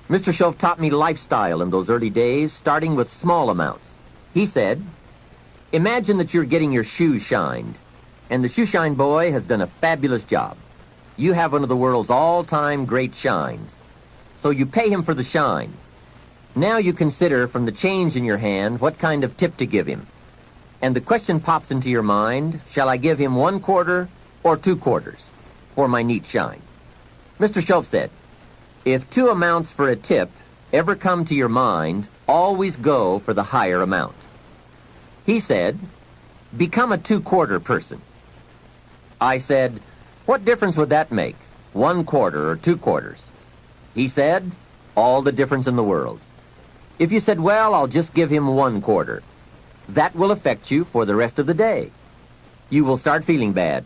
Speaker 1: Mr. Schoaf taught me lifestyle in those early days, starting with small amounts. He said, imagine that you're getting your shoes shined, and the shoe shine boy has done a fabulous job. You have one of the world's all-time great shines, so you pay him for the shine. Now you consider from the change in your hand what kind of tip to give him. And the question pops into your mind, shall I give him 1 quarter or 2 quarters for my neat shine? Mr. Schoaf said, if 2 amounts for a tip ever come to your mind, always go for the higher amount. He said, "Become a two-quarter person." I said, "What difference would that make, 1/4 or 2/4? He said, "All the difference in the world. If you said, 'Well, I'll just give him 1/4, that will affect you for the rest of the day. You will start feeling bad.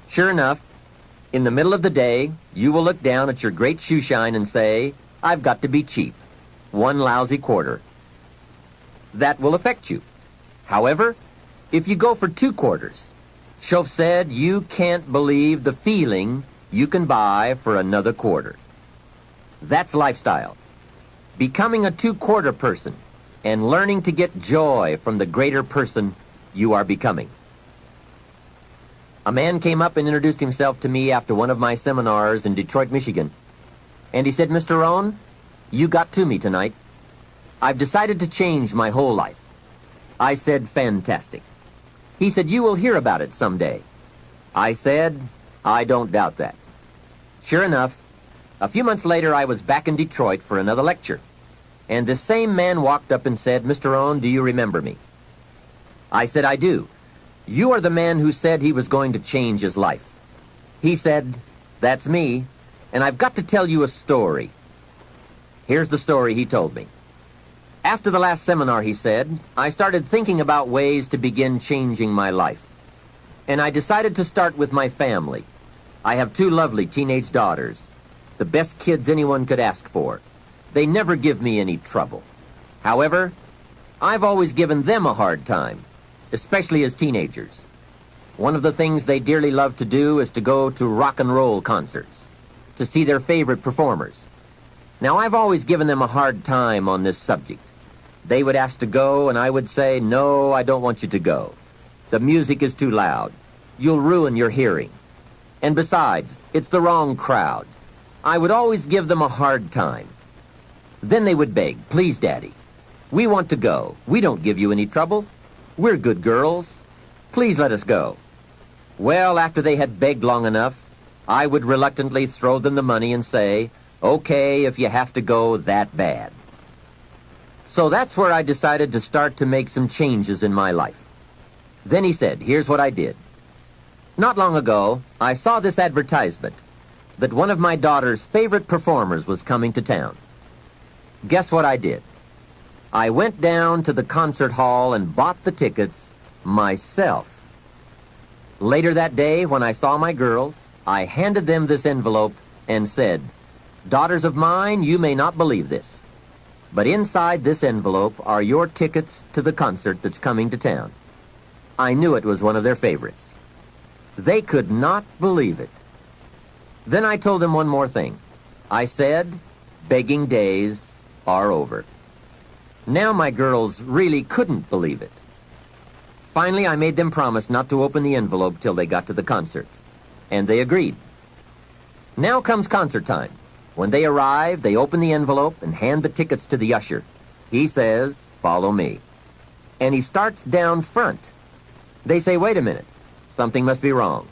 Speaker 1: Sure enough, in the middle of the day, you will look down at your great shoe shine and say, 'I've got to be cheap. 1 lousy quarter.' That will affect you. However, if you go for 2/4, Schoff said you can't believe the feeling you can buy for another quarter. That's lifestyle. Becoming a two-quarter person and learning to get joy from the greater person you are becoming." A man came up and introduced himself to me after one of my seminars in Detroit, Michigan. And he said, "Mr. Rohn, you got to me tonight. I've decided to change my whole life." I said, "Fantastic." He said, "You will hear about it someday." I said, "I don't doubt that." Sure enough, a few months later I was back in Detroit for another lecture. And the same man walked up and said, "Mr. Rohn, do you remember me?" I said, "I do. You are the man who said he was going to change his life." He said, "That's me, and I've got to tell you a story." Here's the story he told me. After the last seminar, he said, I started thinking about ways to begin changing my life. And I decided to start with my family. I have 2 lovely teenage daughters, the best kids anyone could ask for. They never give me any trouble. However, I've always given them a hard time, especially as teenagers. One of the things they dearly love to do is to go to rock and roll concerts, to see their favorite performers. Now, I've always given them a hard time on this subject. They would ask to go, and I would say, "No, I don't want you to go. The music is too loud. You'll ruin your hearing. And besides, it's the wrong crowd." I would always give them a hard time. Then they would beg, "Please, Daddy, we want to go. We don't give you any trouble. We're good girls. Please let us go." Well, after they had begged long enough, I would reluctantly throw them the money and say, "Okay, if you have to go that bad." So that's where I decided to start to make some changes in my life. Then he said, "Here's what I did. Not long ago, I saw this advertisement that one of my daughter's favorite performers was coming to town. Guess what I did? I went down to the concert hall and bought the tickets myself. Later that day, when I saw my girls, I handed them this envelope and said, 'Daughters of mine, you may not believe this, but inside this envelope are your tickets to the concert that's coming to town.' I knew it was one of their favorites. They could not believe it. Then I told them one more thing. I said, begging days are over. Now my girls really couldn't believe it. Finally, I made them promise not to open the envelope till they got to the concert, and they agreed. Now comes concert time. When they arrive, they open the envelope and hand the tickets to the usher. He says, 'Follow me.' And he starts down front. They say, 'Wait a minute. Something must be wrong.'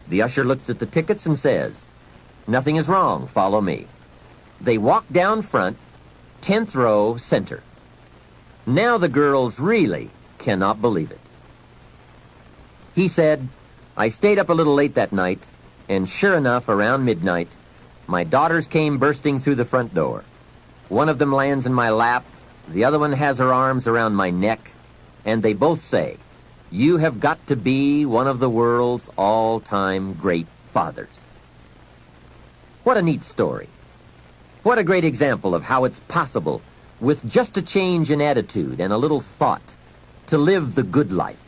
Speaker 1: The usher looks at the tickets and says, 'Nothing is wrong. Follow me.' They walk down front, 10th row, center. Now the girls really cannot believe it. He said, 'I stayed up a little late that night, and sure enough, around midnight, my daughters came bursting through the front door. One of them lands in my lap, the other one has her arms around my neck, and they both say, "You have got to be one of the world's all-time great fathers." What a neat story. What a great example of how it's possible, with just a change in attitude and a little thought, to live the good life.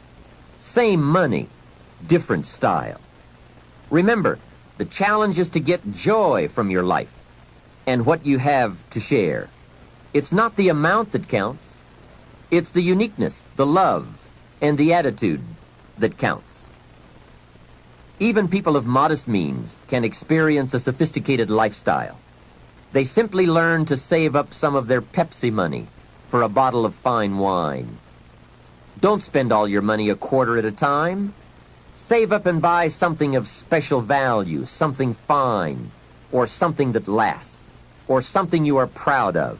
Speaker 1: Same money, different style. Remember, the challenge is to get joy from your life and what you have to share. It's not the amount that counts. It's the uniqueness, the love, and the attitude that counts. Even people of modest means can experience a sophisticated lifestyle. They simply learn to save up some of their Pepsi money for a bottle of fine wine. Don't spend all your money a quarter at a time. Save up and buy something of special value, something fine, or something that lasts, or something you are proud of,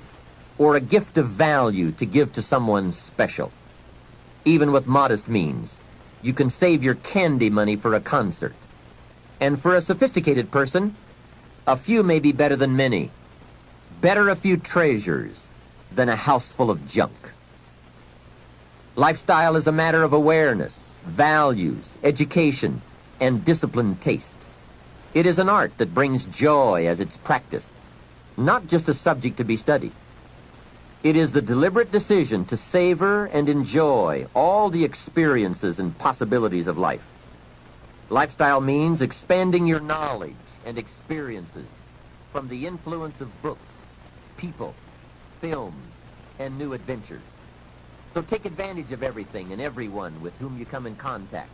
Speaker 1: or a gift of value to give to someone special. Even with modest means, you can save your candy money for a concert. And for a sophisticated person, a few may be better than many. Better a few treasures than a house full of junk. Lifestyle is a matter of awareness, values, education, and disciplined taste. It is an art that brings joy as it's practiced, not just a subject to be studied. It is the deliberate decision to savor and enjoy all the experiences and possibilities of life. Lifestyle means expanding your knowledge and experiences from the influence of books, people, films, and new adventures. So take advantage of everything and everyone with whom you come in contact.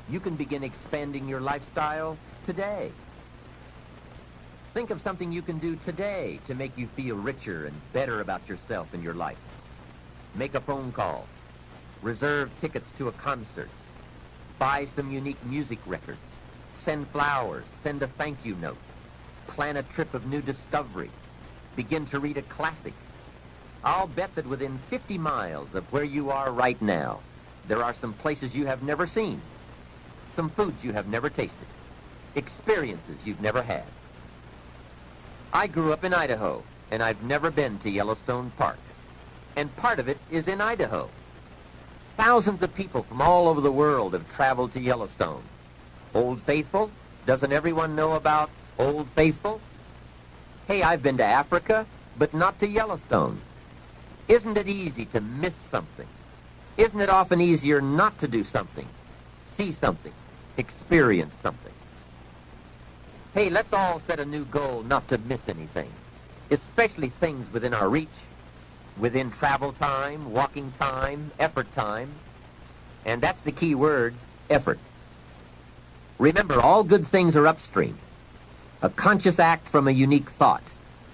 Speaker 1: You can begin expanding your lifestyle today. Think of something you can do today to make you feel richer and better about yourself and your life. Make a phone call. Reserve tickets to a concert. Buy some unique music records. Send flowers. Send a thank you note. Plan a trip of new discovery. Begin to read a classic. I'll bet that within 50 miles of where you are right now, there are some places you have never seen, some foods you have never tasted, experiences you've never had. I grew up in Idaho, and I've never been to Yellowstone Park. And part of it is in Idaho. Thousands of people from all over the world have traveled to Yellowstone. Old Faithful? Doesn't everyone know about Old Faithful? Hey, I've been to Africa, but not to Yellowstone. Isn't it easy to miss something? Isn't it often easier not to do something, see something, experience something? Hey, let's all set a new goal not to miss anything, especially things within our reach, within travel time, walking time, effort time. And that's the key word, effort. Remember, all good things are upstream. A conscious act from a unique thought.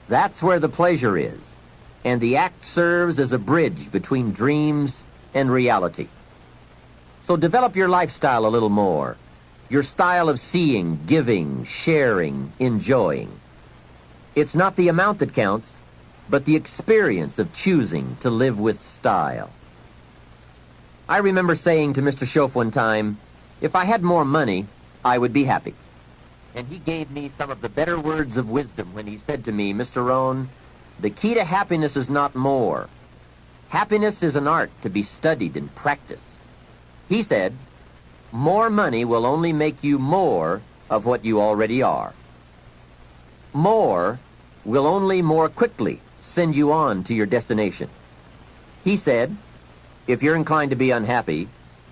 Speaker 1: That's where the pleasure is. And the act serves as a bridge between dreams and reality. So develop your lifestyle a little more. Your style of seeing, giving, sharing, enjoying. It's not the amount that counts, but the experience of choosing to live with style. I remember saying to Mr. Schoaf one time, if I had more money, I would be happy. And he gave me some of the better words of wisdom when he said to me, Mr. Rohn, the key to happiness is not more. Happiness is an art to be studied and practiced. He said, more money will only make you more of what you already are. More will only more quickly send you on to your destination. He said, if you're inclined to be unhappy,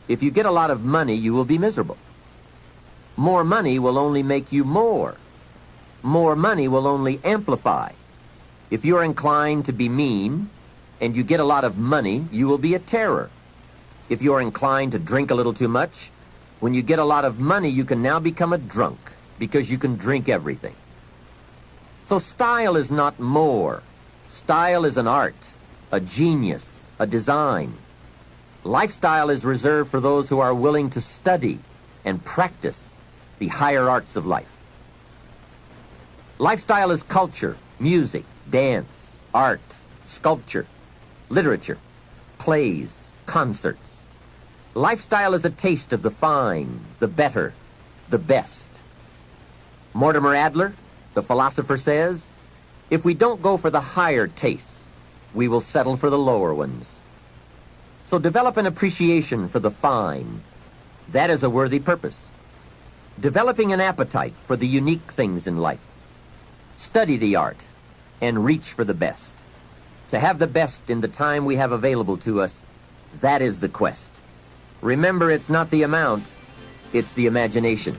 Speaker 1: if you get a lot of money, you will be miserable. More money will only make you more. More money will only amplify. If you're inclined to be mean and you get a lot of money, you will be a terror. If you're inclined to drink a little too much, when you get a lot of money, you can now become a drunk because you can drink everything. So style is not more. Style is an art, a genius, a design. Lifestyle is reserved for those who are willing to study and practice the higher arts of life. Lifestyle is culture, music, dance, art, sculpture, literature, plays, concerts. Lifestyle is a taste of the fine, the better, the best. Mortimer Adler, the philosopher, says, if we don't go for the higher tastes, we will settle for the lower ones. So develop an appreciation for the fine. That is a worthy purpose. Developing an appetite for the unique things in life. Study the art and reach for the best. To have the best in the time we have available to us, that is the quest. Remember, it's not the amount, it's the imagination.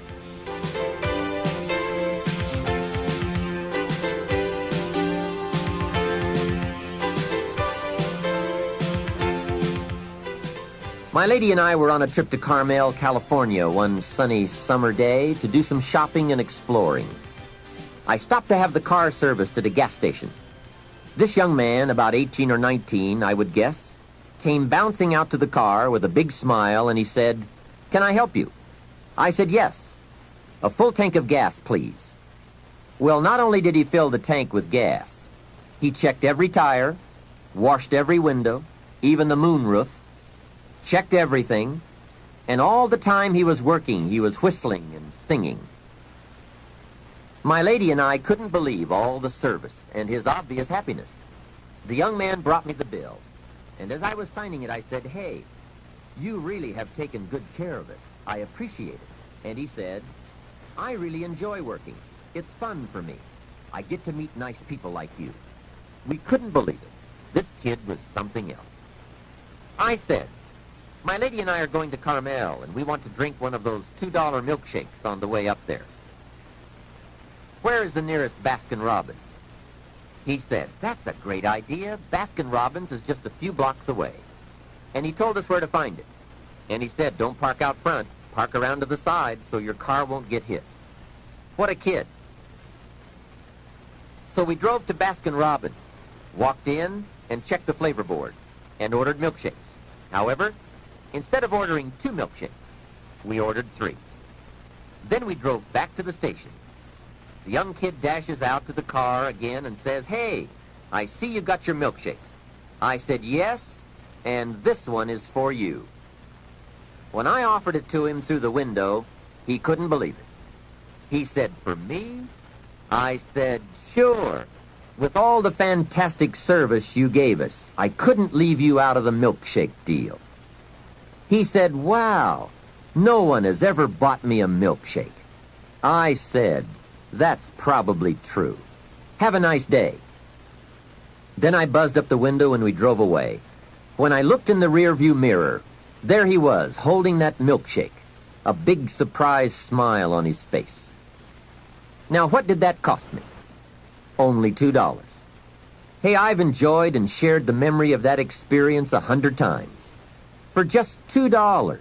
Speaker 1: My lady and I were on a trip to Carmel, California one sunny summer day to do some shopping and exploring. I stopped to have the car serviced at a gas station. This young man, about 18 or 19, I would guess, came bouncing out to the car with a big smile, and he said, "Can I help you?" I said, "Yes. A full tank of gas, please." Well, not only did he fill the tank with gas, he checked every tire, washed every window, even the moonroof, checked everything, and all the time he was working, he was whistling and singing. My lady and I couldn't believe all the service and his obvious happiness. The young man brought me the bill, and as I was signing it, I said, "Hey, you really have taken good care of us. I appreciate it." And he said, "I really enjoy working. It's fun for me. I get to meet nice people like you." We couldn't believe it. This kid was something else. I said, "My lady and I are going to Carmel, and we want to drink one of those $2 milkshakes on the way up there. Where is the nearest Baskin-Robbins?" He said, "That's a great idea. Baskin-Robbins is just a few blocks away." And he told us where to find it. And he said, "Don't park out front. Park around to the side so your car won't get hit." What a kid. So we drove to Baskin-Robbins, walked in, and checked the flavor board, and ordered milkshakes. However, instead of ordering 2 milkshakes, we ordered 3. Then we drove back to the station. The young kid dashes out to the car again and says, "Hey, I see you got your milkshakes." I said, "Yes, and this one is for you." When I offered it to him through the window, he couldn't believe it. He said, "For me?" I said, "Sure. With all the fantastic service you gave us, I couldn't leave you out of the milkshake deal." He said, "Wow, no one has ever bought me a milkshake." I said, "That's probably true. Have a nice day." Then I buzzed up the window and we drove away. When I looked in the rearview mirror, there he was, holding that milkshake, a big surprised smile on his face. Now, what did that cost me? Only $2. Hey, I've enjoyed and shared the memory of that experience 100 times. For just $2.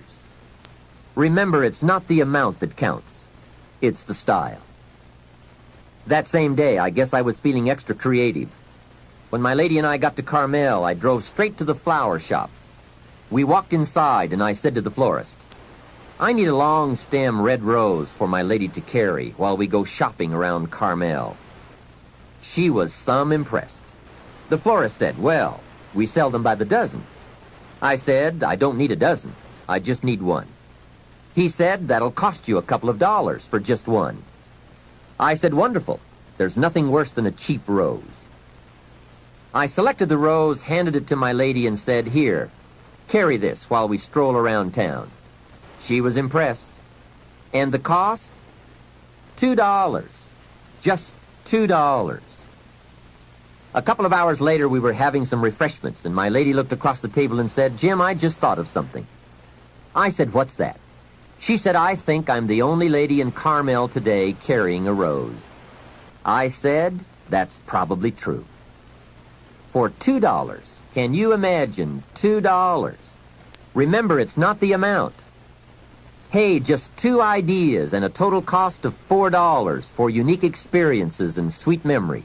Speaker 1: Remember, it's not the amount that counts. It's the style. That same day, I guess I was feeling extra creative. When my lady and I got to Carmel, I drove straight to the flower shop. We walked inside, and I said to the florist, "I need a long stem red rose for my lady to carry while we go shopping around Carmel." She was some impressed. The florist said, "Well, we sell them by the dozen." I said, "I don't need a dozen. I just need one." He said, "That'll cost you a couple of dollars for just one." I said, "Wonderful. There's nothing worse than a cheap rose." I selected the rose, handed it to my lady, and said, "Here, carry this while we stroll around town." She was impressed. And the cost? $2. Just $2. A couple of hours later, we were having some refreshments, and my lady looked across the table and said, "Jim, I just thought of something." I said, "What's that?" She said, "I think I'm the only lady in Carmel today carrying a rose." I said, "That's probably true." For $2, can you imagine $2? Remember, it's not the amount. Hey, just 2 ideas and a total cost of $4 for unique experiences and sweet memories.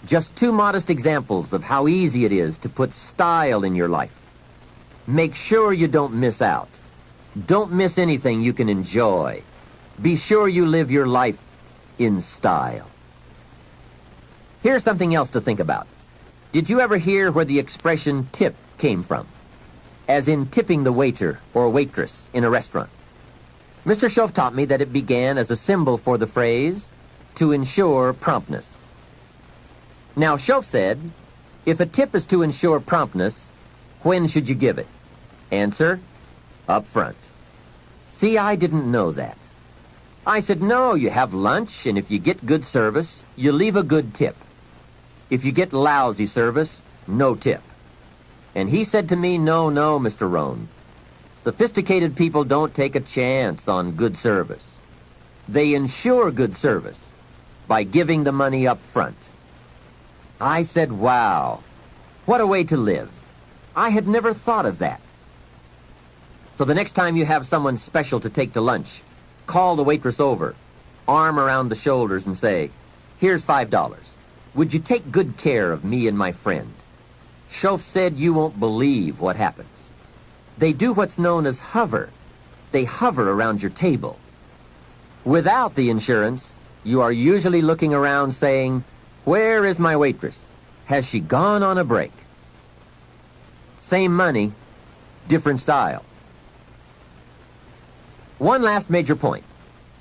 Speaker 1: Just 2 modest examples of how easy it is to put style in your life. Make sure you don't miss out. Don't miss anything you can enjoy. Be sure you live your life in style. Here's something else to think about. Did you ever hear where the expression tip came from? As in tipping the waiter or waitress in a restaurant. Mr. Schoaf taught me that it began as a symbol for the phrase, "to ensure promptness." Now, Schoaf said, if a tip is to ensure promptness, when should you give it? Answer, up front. See, I didn't know that. I said, no, you have lunch, and if you get good service, you leave a good tip. If you get lousy service, no tip. And he said to me, no, Mr. Rohn. Sophisticated people don't take a chance on good service. They ensure good service by giving the money up front. I said, wow, what a way to live. I had never thought of that. So the next time you have someone special to take to lunch, call the waitress over, arm around the shoulders, and say, here's $5. Would you take good care of me and my friend? Schoaf said you won't believe what happens. They do what's known as hover. They hover around your table. Without the insurance, you are usually looking around saying, where is my waitress? Has she gone on a break? Same money, different style. One last major point.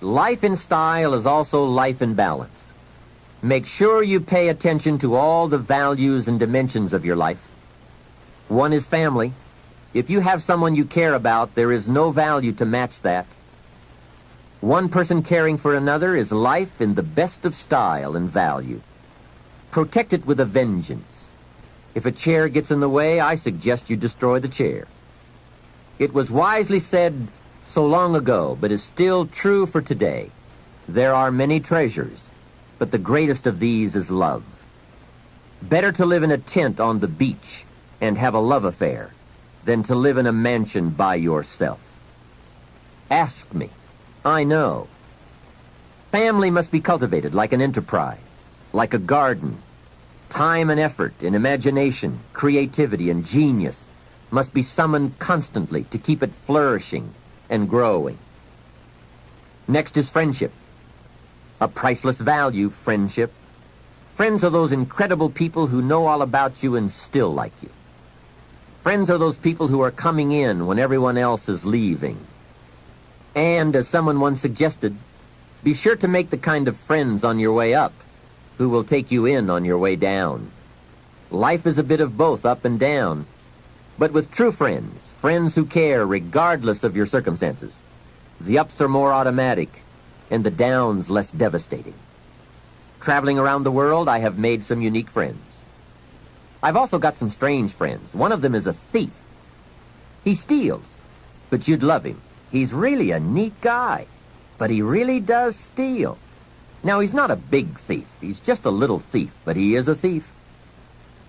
Speaker 1: Life in style is also life in balance. Make sure you pay attention to all the values and dimensions of your life. One is family. If you have someone you care about, there is no value to match that. One person caring for another is life in the best of style and value. Protect it with a vengeance. If a chair gets in the way, I suggest you destroy the chair. It was wisely said so long ago, but is still true for today. There are many treasures, but the greatest of these is love. Better to live in a tent on the beach and have a love affair than to live in a mansion by yourself. Ask me. I know. Family must be cultivated like an enterprise, like a garden. Time and effort and imagination, creativity and genius must be summoned constantly to keep it flourishing and growing. Next is friendship. A priceless value, friendship. Friends are those incredible people who know all about you and still like you. Friends are those people who are coming in when everyone else is leaving. And, as someone once suggested, be sure to make the kind of friends on your way up who will take you in on your way down. Life is a bit of both up and down. But with true friends, friends who care regardless of your circumstances, the ups are more automatic and the downs less devastating. Traveling around the world, I have made some unique friends. I've also got some strange friends. One of them is a thief. He steals, but you'd love him. He's really a neat guy, but he really does steal. Now, he's not a big thief. He's just a little thief, but he is a thief.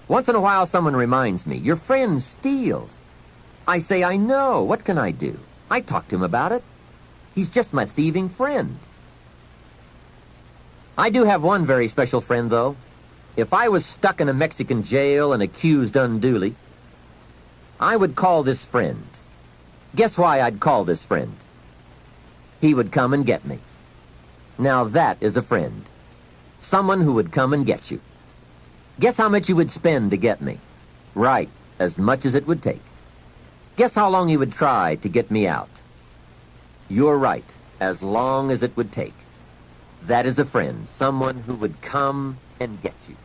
Speaker 1: Once in a while, someone reminds me, your friend steals. I say, I know. What can I do? I talk to him about it. He's just my thieving friend. I do have one very special friend, though. If I was stuck in a Mexican jail and accused unduly, I would call this friend. Guess why I'd call this friend? He would come and get me. Now that is a friend. Someone who would come and get you. Guess how much you would spend to get me? Right, as much as it would take. Guess how long he would try to get me out? You're right, as long as it would take. That is a friend, someone who would come and get you.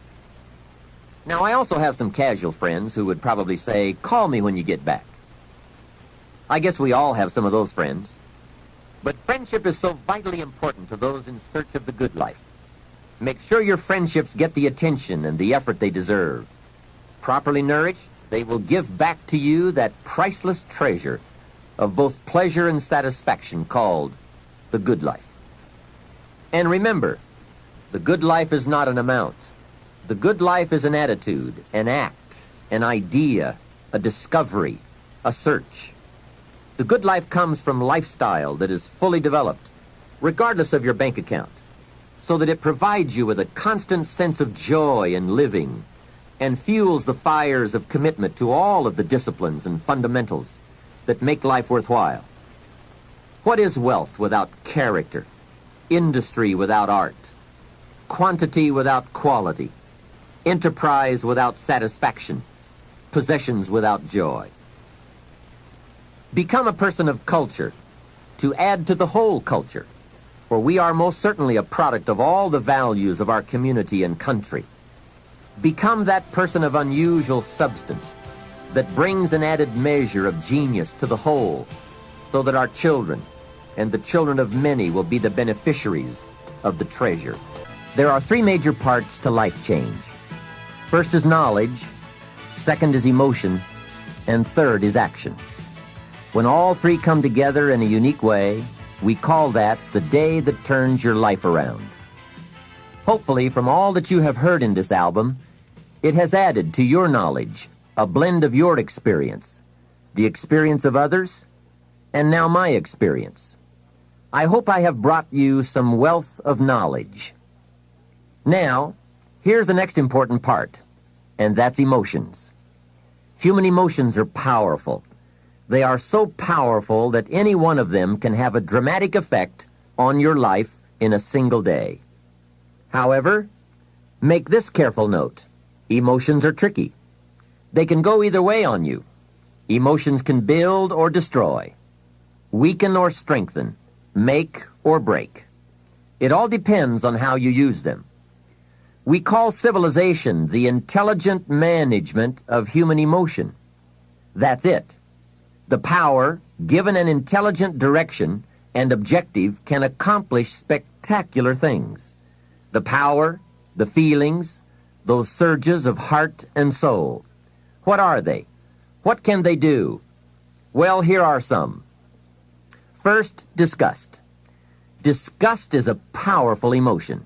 Speaker 1: Now, I also have some casual friends who would probably say, call me when you get back. I guess we all have some of those friends. But friendship is so vitally important to those in search of the good life. Make sure your friendships get the attention and the effort they deserve. Properly nourished, they will give back to you that priceless treasure of both pleasure and satisfaction called the good life. And remember, the good life is not an amount. The good life is an attitude, an act, an idea, a discovery, a search. The good life comes from lifestyle that is fully developed, regardless of your bank account, so that it provides you with a constant sense of joy in living and fuels the fires of commitment to all of the disciplines and fundamentals that make life worthwhile. What is wealth without character? Industry without art? Quantity without quality? Enterprise without satisfaction? Possessions without joy? Become a person of culture to add to the whole culture, for we are most certainly a product of all the values of our community and country. Become that person of unusual substance that brings an added measure of genius to the whole, so that our children and the children of many will be the beneficiaries of the treasure. There are three major parts to life change. First is knowledge, second is emotion, and third is action. When all three come together in a unique way, we call that the day that turns your life around. Hopefully, from all that you have heard in this album, it has added to your knowledge a blend of your experience, the experience of others, and now my experience. I hope I have brought you some wealth of knowledge. Now, here's the next important part, and that's emotions. Human emotions are powerful. They are so powerful that any one of them can have a dramatic effect on your life in a single day. However, make this careful note. Emotions are tricky. They can go either way on you. Emotions can build or destroy, weaken or strengthen, make or break. It all depends on how you use them. We call civilization the intelligent management of human emotion. That's it. The power, given an intelligent direction and objective, can accomplish spectacular things. The power, the feelings, those surges of heart and soul. What are they? What can they do? Well, here are some. First, disgust. Disgust is a powerful emotion.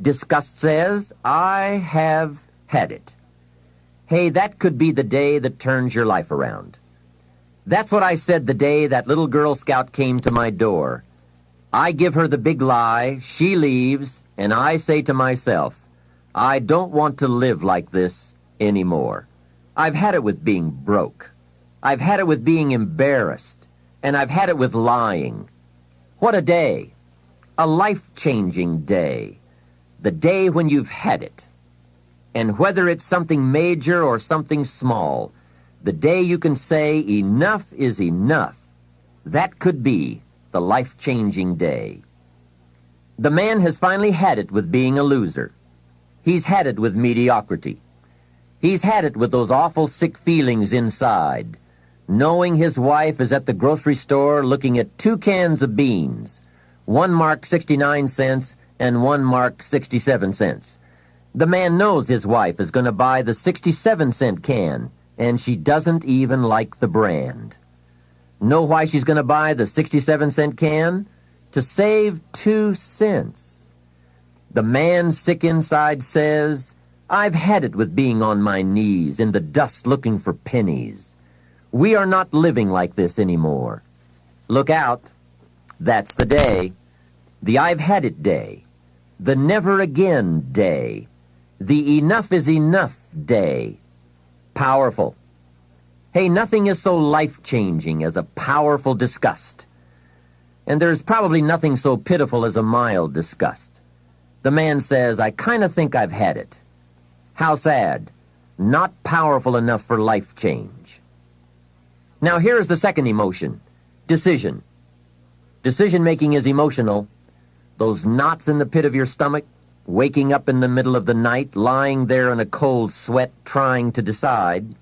Speaker 1: Disgust says, I have had it. Hey, that could be the day that turns your life around. That's what I said the day that little Girl Scout came to my door. I give her the big lie, she leaves, and I say to myself, I don't want to live like this anymore. I've had it with being broke. I've had it with being embarrassed. And I've had it with lying. What a day. A life-changing day. The day when you've had it. And whether it's something major or something small, the day you can say enough is enough, that could be the life-changing day. The man has finally had it with being a loser. He's had it with mediocrity. He's had it with those awful sick feelings inside, knowing his wife is at the grocery store looking at 2 cans of beans, one marked 69 cents and one marked 67 cents. The man knows his wife is going to buy the 67-cent can, and she doesn't even like the brand. Know why she's going to buy the 67-cent can? To save 2 cents. The man sick inside says, I've had it with being on my knees in the dust looking for pennies. We are not living like this anymore. Look out. That's the day. The I've had it day. The never again day. The enough is enough day. Powerful. Hey, nothing is so life-changing as a powerful disgust. And there's probably nothing so pitiful as a mild disgust. The man says, I kind of think I've had it. How sad. Not powerful enough for life change. Now here's the second emotion, decision. Decision-making is emotional. Those knots in the pit of your stomach, waking up in the middle of the night, lying there in a cold sweat, trying to decide.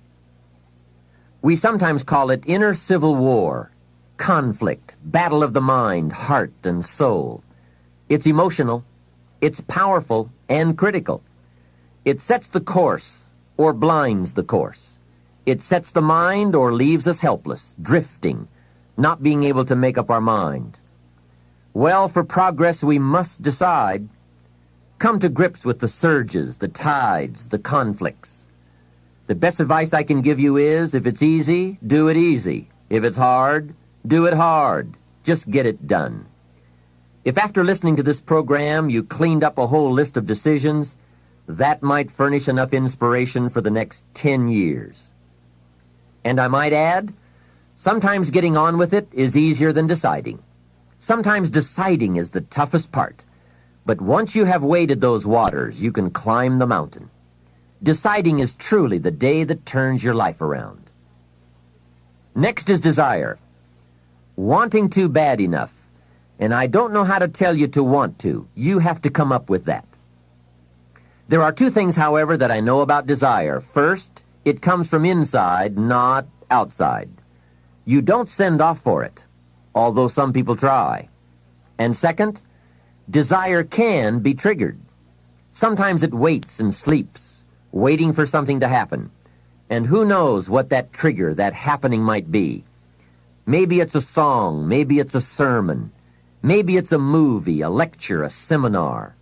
Speaker 1: We sometimes call it inner civil war, conflict, battle of the mind, heart, and soul. It's emotional, it's powerful, and critical. It sets the course or blinds the course. It sets the mind or leaves us helpless, drifting, not being able to make up our mind. Well, for progress we must decide. Come to grips with the surges, the tides, the conflicts. The best advice I can give you is, if it's easy, do it easy. If it's hard, do it hard. Just get it done. If after listening to this program you cleaned up a whole list of decisions, that might furnish enough inspiration for the next 10 years. And I might add, sometimes getting on with it is easier than deciding. Sometimes deciding is the toughest part. But once you have waded those waters, you can climb the mountain. Deciding is truly the day that turns your life around. Next is desire. Wanting to bad enough. And I don't know how to tell you to want to. You have to come up with that. There are 2 things, however, that I know about desire. First, it comes from inside, not outside. You don't send off for it, although some people try. And second, desire can be triggered. Sometimes it waits and sleeps, waiting for something to happen. And who knows what that trigger, that happening might be. Maybe it's a song, maybe it's a sermon, maybe it's a movie, a lecture, a seminar.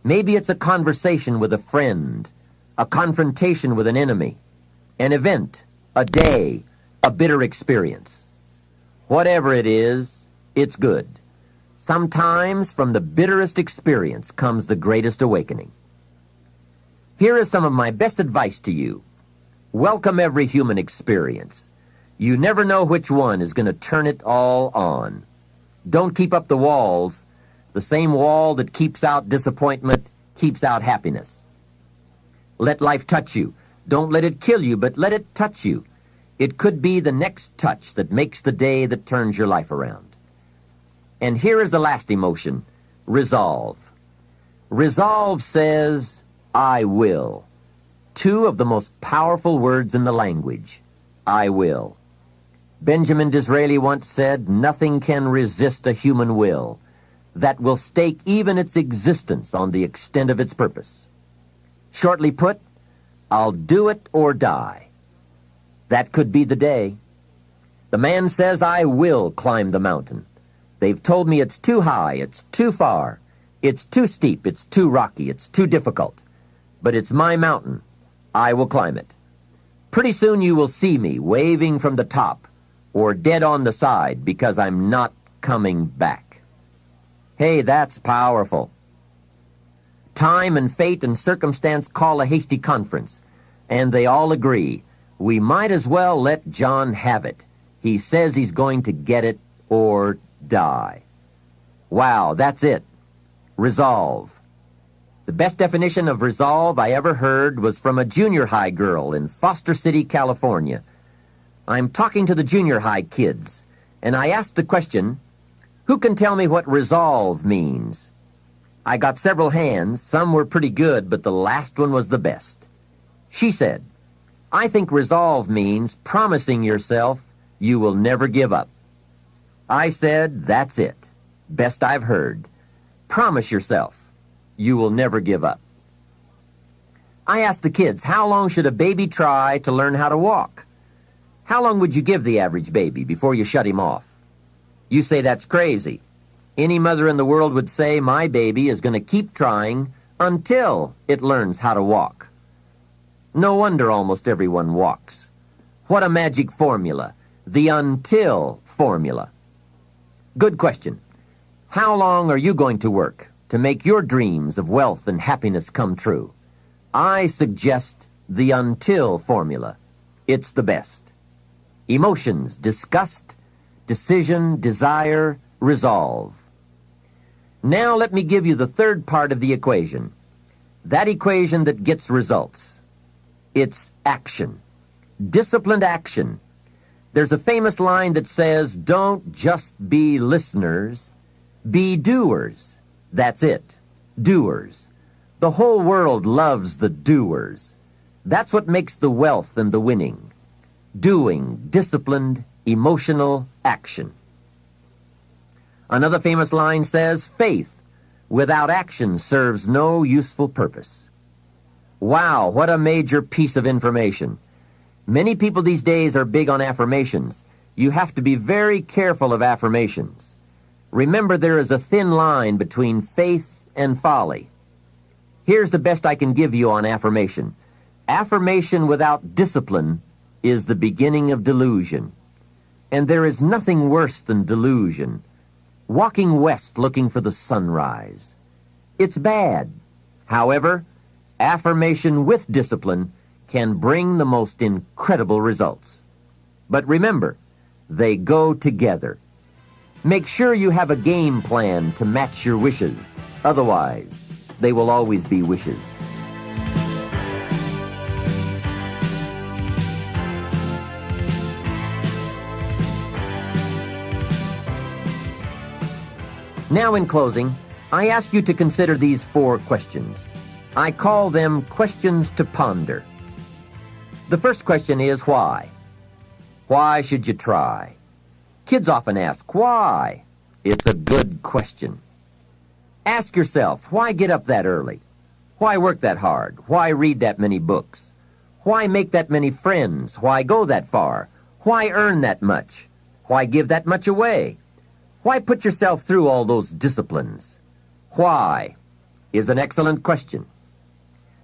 Speaker 1: Maybe it's a conversation with a friend, a confrontation with an enemy, an event, a day, a bitter experience. Whatever it is, it's good. Sometimes from the bitterest experience comes the greatest awakening. Here is some of my best advice to you. Welcome every human experience. You never know which one is going to turn it all on. Don't keep up the walls. The same wall that keeps out disappointment keeps out happiness. Let life touch you. Don't let it kill you, but let it touch you. It could be the next touch that makes the day that turns your life around. And here is the last emotion, resolve. Resolve says, I will. Two of the most powerful words in the language, I will. Benjamin Disraeli once said, nothing can resist a human will that will stake even its existence on the extent of its purpose. Shortly put, I'll do it or die. That could be the day. The man says, I will climb the mountain. They've told me it's too high, it's too far, it's too steep, it's too rocky, it's too difficult. But it's my mountain. I will climb it. Pretty soon you will see me waving from the top or dead on the side because I'm not coming back. Hey, that's powerful. Time and fate and circumstance call a hasty conference, and they all agree. We might as well let John have it. He says he's going to get it or die. Wow, that's it. Resolve. The best definition of resolve I ever heard was from a junior high girl in Foster City, California. I'm talking to the junior high kids, and I asked the question, who can tell me what resolve means? I got several hands. Some were pretty good, but the last one was the best. She said, I think resolve means promising yourself you will never give up. I said, that's it. Best I've heard. Promise yourself you will never give up. I asked the kids, how long should a baby try to learn how to walk? How long would you give the average baby before you shut him off? You say that's crazy. Any mother in the world would say my baby is going to keep trying until it learns how to walk. No wonder almost everyone walks. What a magic formula, the until formula. Good question. How long are you going to work to make your dreams of wealth and happiness come true? I suggest the until formula. It's the best. Emotions, disgust, decision, desire, resolve. Now let me give you the third part of the equation. That equation that gets results. It's action. Disciplined action. There's a famous line that says, don't just be listeners, be doers. That's it. Doers. The whole world loves the doers. That's what makes the wealth and the winning. Doing, disciplined, emotional action. Another famous line says, faith without action serves no useful purpose. Wow, what a major piece of information. Many people these days are big on affirmations. You have to be very careful of affirmations. Remember, there is a thin line between faith and folly. Here's the best I can give you on affirmation. Affirmation without discipline is the beginning of delusion. And there is nothing worse than delusion. Walking west looking for the sunrise. It's bad. However, affirmation with discipline can bring the most incredible results. But remember, they go together. Make sure you have a game plan to match your wishes. Otherwise, they will always be wishes. Now, in closing, I ask you to consider these 4 questions. I call them questions to ponder. The first question is why? Why should you try? Kids often ask, why? It's a good question. Ask yourself, why get up that early? Why work that hard? Why read that many books? Why make that many friends? Why go that far? Why earn that much? Why give that much away? Why put yourself through all those disciplines? Why is an excellent question.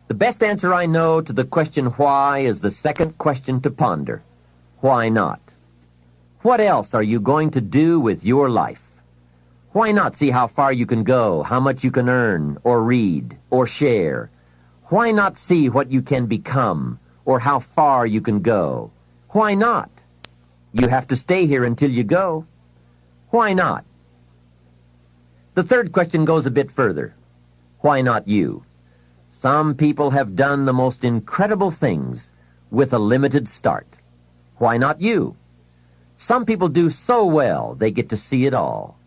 Speaker 1: The best answer I know to the question why is the second question to ponder. Why not? What else are you going to do with your life? Why not see how far you can go, how much you can earn, or read, or share? Why not see what you can become, or how far you can go? Why not? You have to stay here until you go. Why not? The third question goes a bit further. Why not you? Some people have done the most incredible things with a limited start. Why not you? Some people do so well they get to see it all.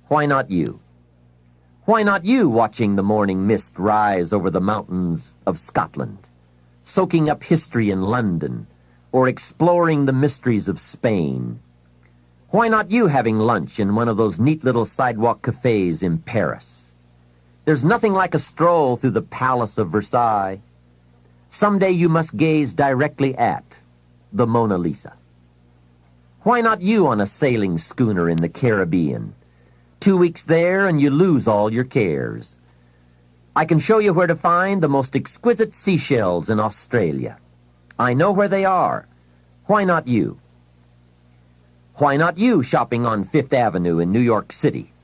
Speaker 1: Why not you? Why not you watching the morning mist rise over the mountains of Scotland, soaking up history in London, or exploring the mysteries of Spain? Why not you having lunch in one of those neat little sidewalk cafes in Paris? There's nothing like a stroll through the Palace of Versailles. Someday you must gaze directly at the Mona Lisa. Why not you on a sailing schooner in the Caribbean? 2 weeks there and you lose all your cares. I can show you where to find the most exquisite seashells in Australia. I know where they are. Why not you? Why not you shopping on Fifth Avenue in New York City,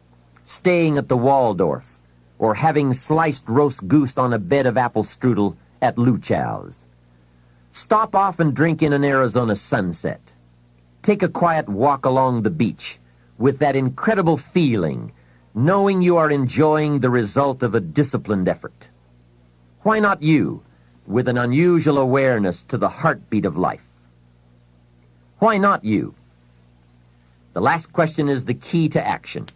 Speaker 1: staying at the Waldorf, or having sliced roast goose on a bed of apple strudel at Luchow's? Stop off and drink in an Arizona sunset. Take a quiet walk along the beach with that incredible feeling, knowing you are enjoying the result of a disciplined effort. Why not you, with an unusual awareness to the heartbeat of life? Why not you? The last question is the key to action.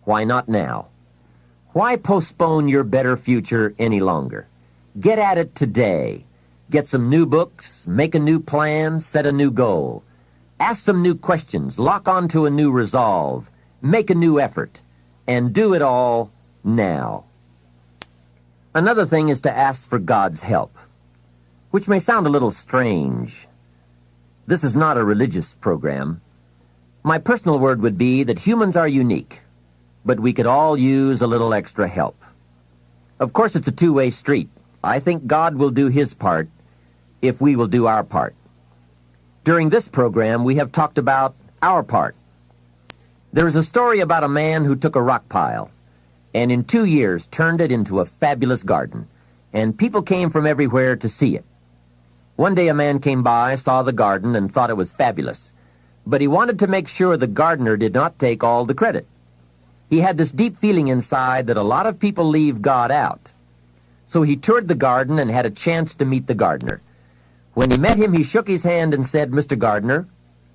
Speaker 1: Why not now? Why postpone your better future any longer? Get at it today. Get some new books, make a new plan, set a new goal. Ask some new questions, lock on to a new resolve, make a new effort, and do it all now. Another thing is to ask for God's help, which may sound a little strange. This is not a religious program. My personal word would be that humans are unique, but we could all use a little extra help. Of course, it's a two-way street. I think God will do His part if we will do our part. During this program, we have talked about our part. There is a story about a man who took a rock pile and in 2 years turned it into a fabulous garden, and people came from everywhere to see it. One day a man came by, saw the garden, and thought it was fabulous, but he wanted to make sure the gardener did not take all the credit. He had this deep feeling inside that a lot of people leave God out. So he toured the garden and had a chance to meet the gardener. When he met him, he shook his hand and said, "Mr. Gardener,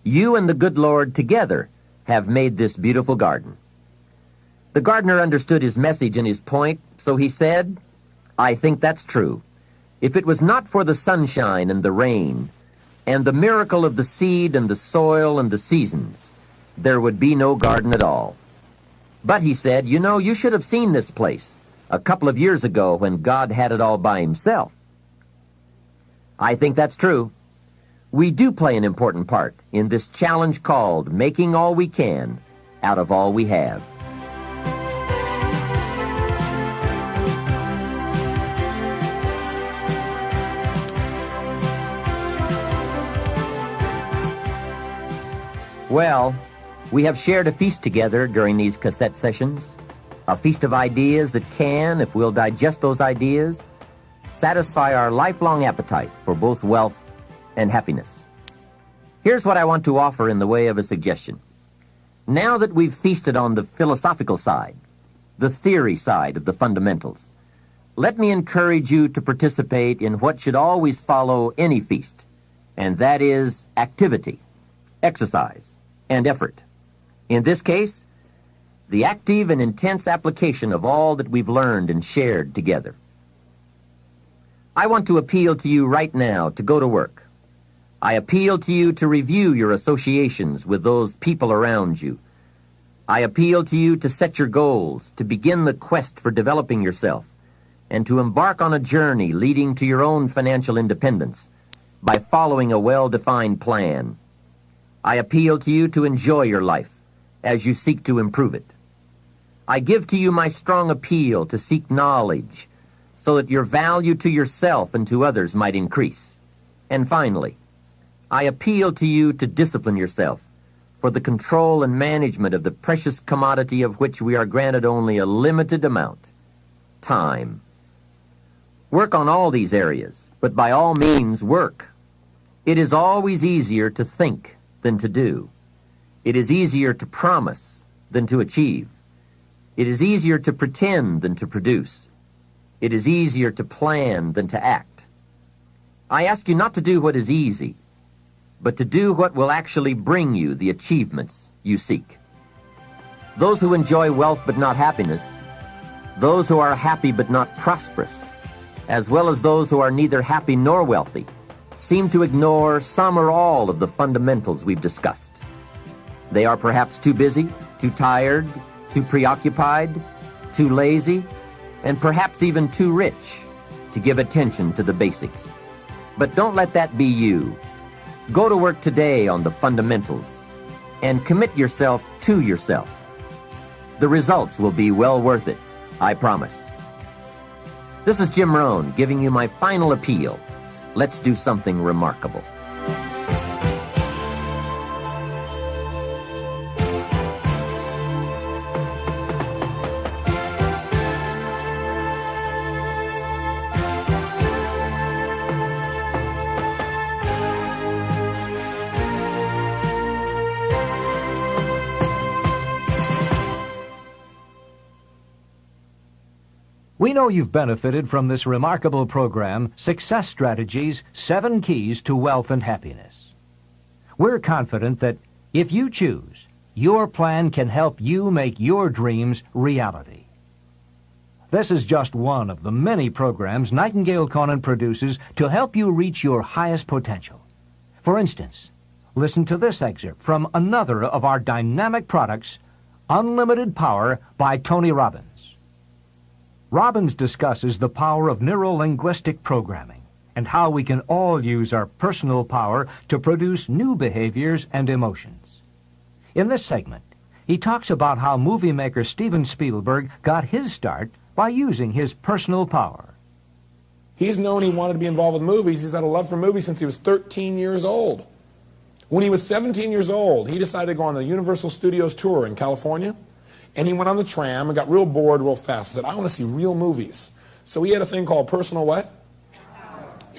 Speaker 1: you and the good Lord together have made this beautiful garden." The gardener understood his message and his point, so he said, "I think that's true. If it was not for the sunshine and the rain, and the miracle of the seed and the soil and the seasons, there would be no garden at all. But," he said, "you know, you should have seen this place a couple of years ago when God had it all by Himself." I think that's true. We do play an important part in this challenge called making all we can out of all we have. Well, we have shared a feast together during these cassette sessions, a feast of ideas that can, if we'll digest those ideas, satisfy our lifelong appetite for both wealth and happiness. Here's what I want to offer in the way of a suggestion. Now that we've feasted on the philosophical side, the theory side of the fundamentals, let me encourage you to participate in what should always follow any feast, and that is activity, exercise, and effort. In this case, the active and intense application of all that we've learned and shared together. I want to appeal to you right now to go to work. I appeal to you to review your associations with those people around you. I appeal to you to set your goals, to begin the quest for developing yourself, and to embark on a journey leading to your own financial independence by following a well-defined plan. I appeal to you to enjoy your life as you seek to improve it. I give to you my strong appeal to seek knowledge so that your value to yourself and to others might increase. And finally, I appeal to you to discipline yourself for the control and management of the precious commodity of which we are granted only a limited amount, time. Work on all these areas, but by all means work. It is always easier to think than to do. It is easier to promise than to achieve. It is easier to pretend than to produce. It is easier to plan than to act. I ask you not to do what is easy, but to do what will actually bring you the achievements you seek. Those who enjoy wealth but not happiness, those who are happy but not prosperous, as well as those who are neither happy nor wealthy, seem to ignore some or all of the fundamentals we've discussed. They are perhaps too busy, too tired, too preoccupied, too lazy, and perhaps even too rich to give attention to the basics. But don't let that be you. Go to work today on the fundamentals and commit yourself to yourself. The results will be well worth it, I promise. This is Jim Rohn giving you my final appeal. Let's do something remarkable.
Speaker 2: We know you've benefited from this remarkable program, Success Strategies, 7 Keys to Wealth and Happiness. We're confident that if you choose, your plan can help you make your dreams reality. This is just one of the many programs Nightingale Conant produces to help you reach your highest potential. For instance, listen to this excerpt from another of our dynamic products, Unlimited Power by Tony Robbins. Robbins discusses the power of neuro-linguistic programming and how we can all use our personal power to produce new behaviors and emotions. In this segment, he talks about how movie maker Steven Spielberg got his start by using his personal power.
Speaker 3: He's known he wanted to be involved with movies. He's had a love for movies since he was 13 years old. When he was 17 years old, he decided to go on the Universal Studios tour in California. And he went on the tram and got real bored real fast. He said, I want to see real movies. So he had a thing called personal what?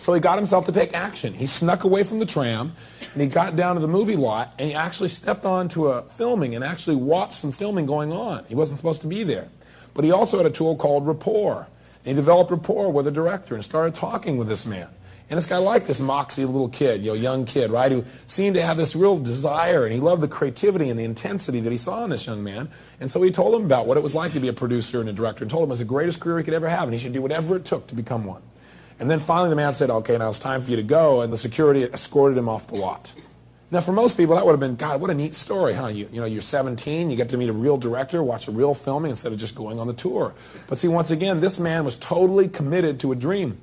Speaker 3: So he got himself to take action. He snuck away from the tram, and he got down to the movie lot, and he actually stepped onto a filming and actually watched some filming going on. He wasn't supposed to be there. But he also had a tool called rapport. And he developed rapport with the director and started talking with this man. And this guy liked this moxie little kid, young kid, right, who seemed to have this real desire, and he loved the creativity and the intensity that he saw in this young man. And so he told him about what it was like to be a producer and a director, and told him it was the greatest career he could ever have, and he should do whatever it took to become one. And then finally the man said, okay, now it's time for you to go, and the security escorted him off the lot. Now, for most people, that would have been, God, what a neat story, huh? You're 17, you get to meet a real director, watch a real filming instead of just going on the tour. But see, once again, this man was totally committed to a dream.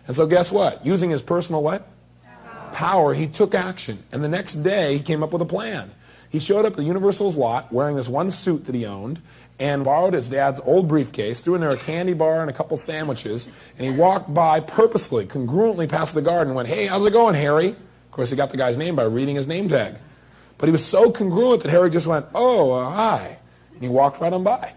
Speaker 3: And so guess what? Using his personal what? Power, he took action. And the next day, he came up with a plan. He showed up at Universal's lot wearing this one suit that he owned and borrowed his dad's old briefcase, threw in there a candy bar and a couple sandwiches, and he walked by purposely, congruently past the guard and went, hey, how's it going, Harry? Of course, he got the guy's name by reading his name tag. But he was so congruent that Harry just went, oh, hi. And he walked right on by.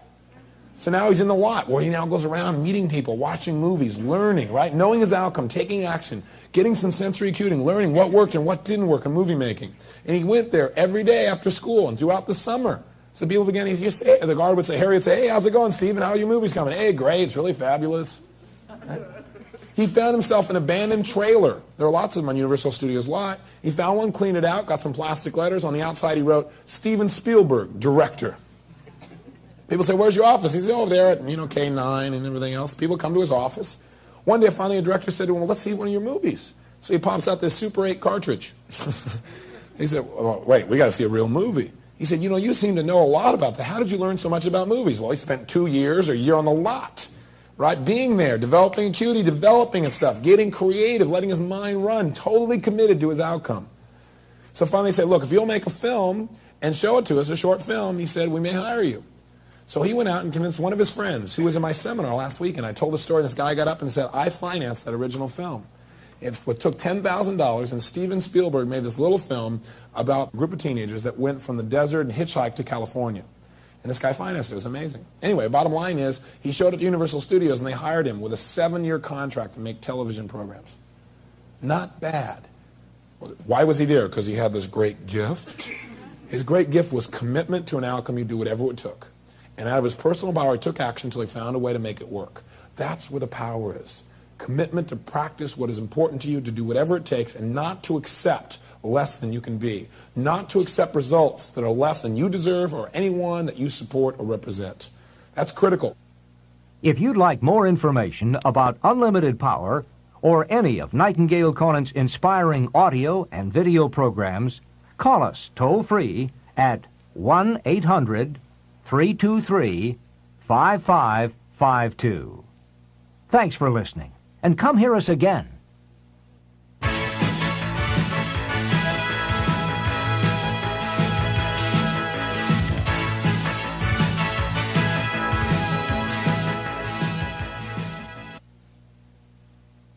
Speaker 3: So now he's in the lot where he now goes around meeting people, watching movies, learning, right? Knowing his outcome, taking action, getting some sensory acuting, learning what worked and what didn't work in movie making. And he went there every day after school and throughout the summer. So people began, the guard would say, Harry would say, hey, how's it going, Stephen? How are your movies coming? Hey, great, it's really fabulous. Right? He found himself an abandoned trailer. There are lots of them on Universal Studios lot. He found one, cleaned it out, got some plastic letters. On the outside he wrote, Steven Spielberg, director. People say, where's your office? He said, over there at, K9 and everything else. People come to his office. One day, finally, a director said to him, well, let's see one of your movies. So he pops out this Super 8 cartridge. He said, well, wait, we got to see a real movie. He said, you seem to know a lot about that. How did you learn so much about movies? Well, he spent 2 years or a year on the lot, right? Being there, developing acuity, developing his stuff, getting creative, letting his mind run, totally committed to his outcome. So finally he said, look, if you'll make a film and show it to us, a short film, he said, we may hire you. So he went out and convinced one of his friends who was in my seminar last week, and I told the story, and this guy got up and said, I financed that original film. It took $10,000, and Steven Spielberg made this little film about a group of teenagers that went from the desert and hitchhiked to California. And this guy financed it. It was amazing. Anyway, bottom line is, he showed it to Universal Studios, and they hired him with a 7-year contract to make television programs. Not bad. Why was he there? Because he had this great gift. His great gift was commitment to an outcome. He'd do whatever it took. And out of his personal power, he took action until he found a way to make it work. That's where the power is. Commitment to practice what is important to you, to do whatever it takes, and not to accept less than you can be. Not to accept results that are less than you deserve or anyone that you support or represent. That's critical.
Speaker 2: If you'd like more information about unlimited power or any of Nightingale Conant's inspiring audio and video programs, call us toll-free at 1-800-323-5552. Thanks for listening, and come hear us again.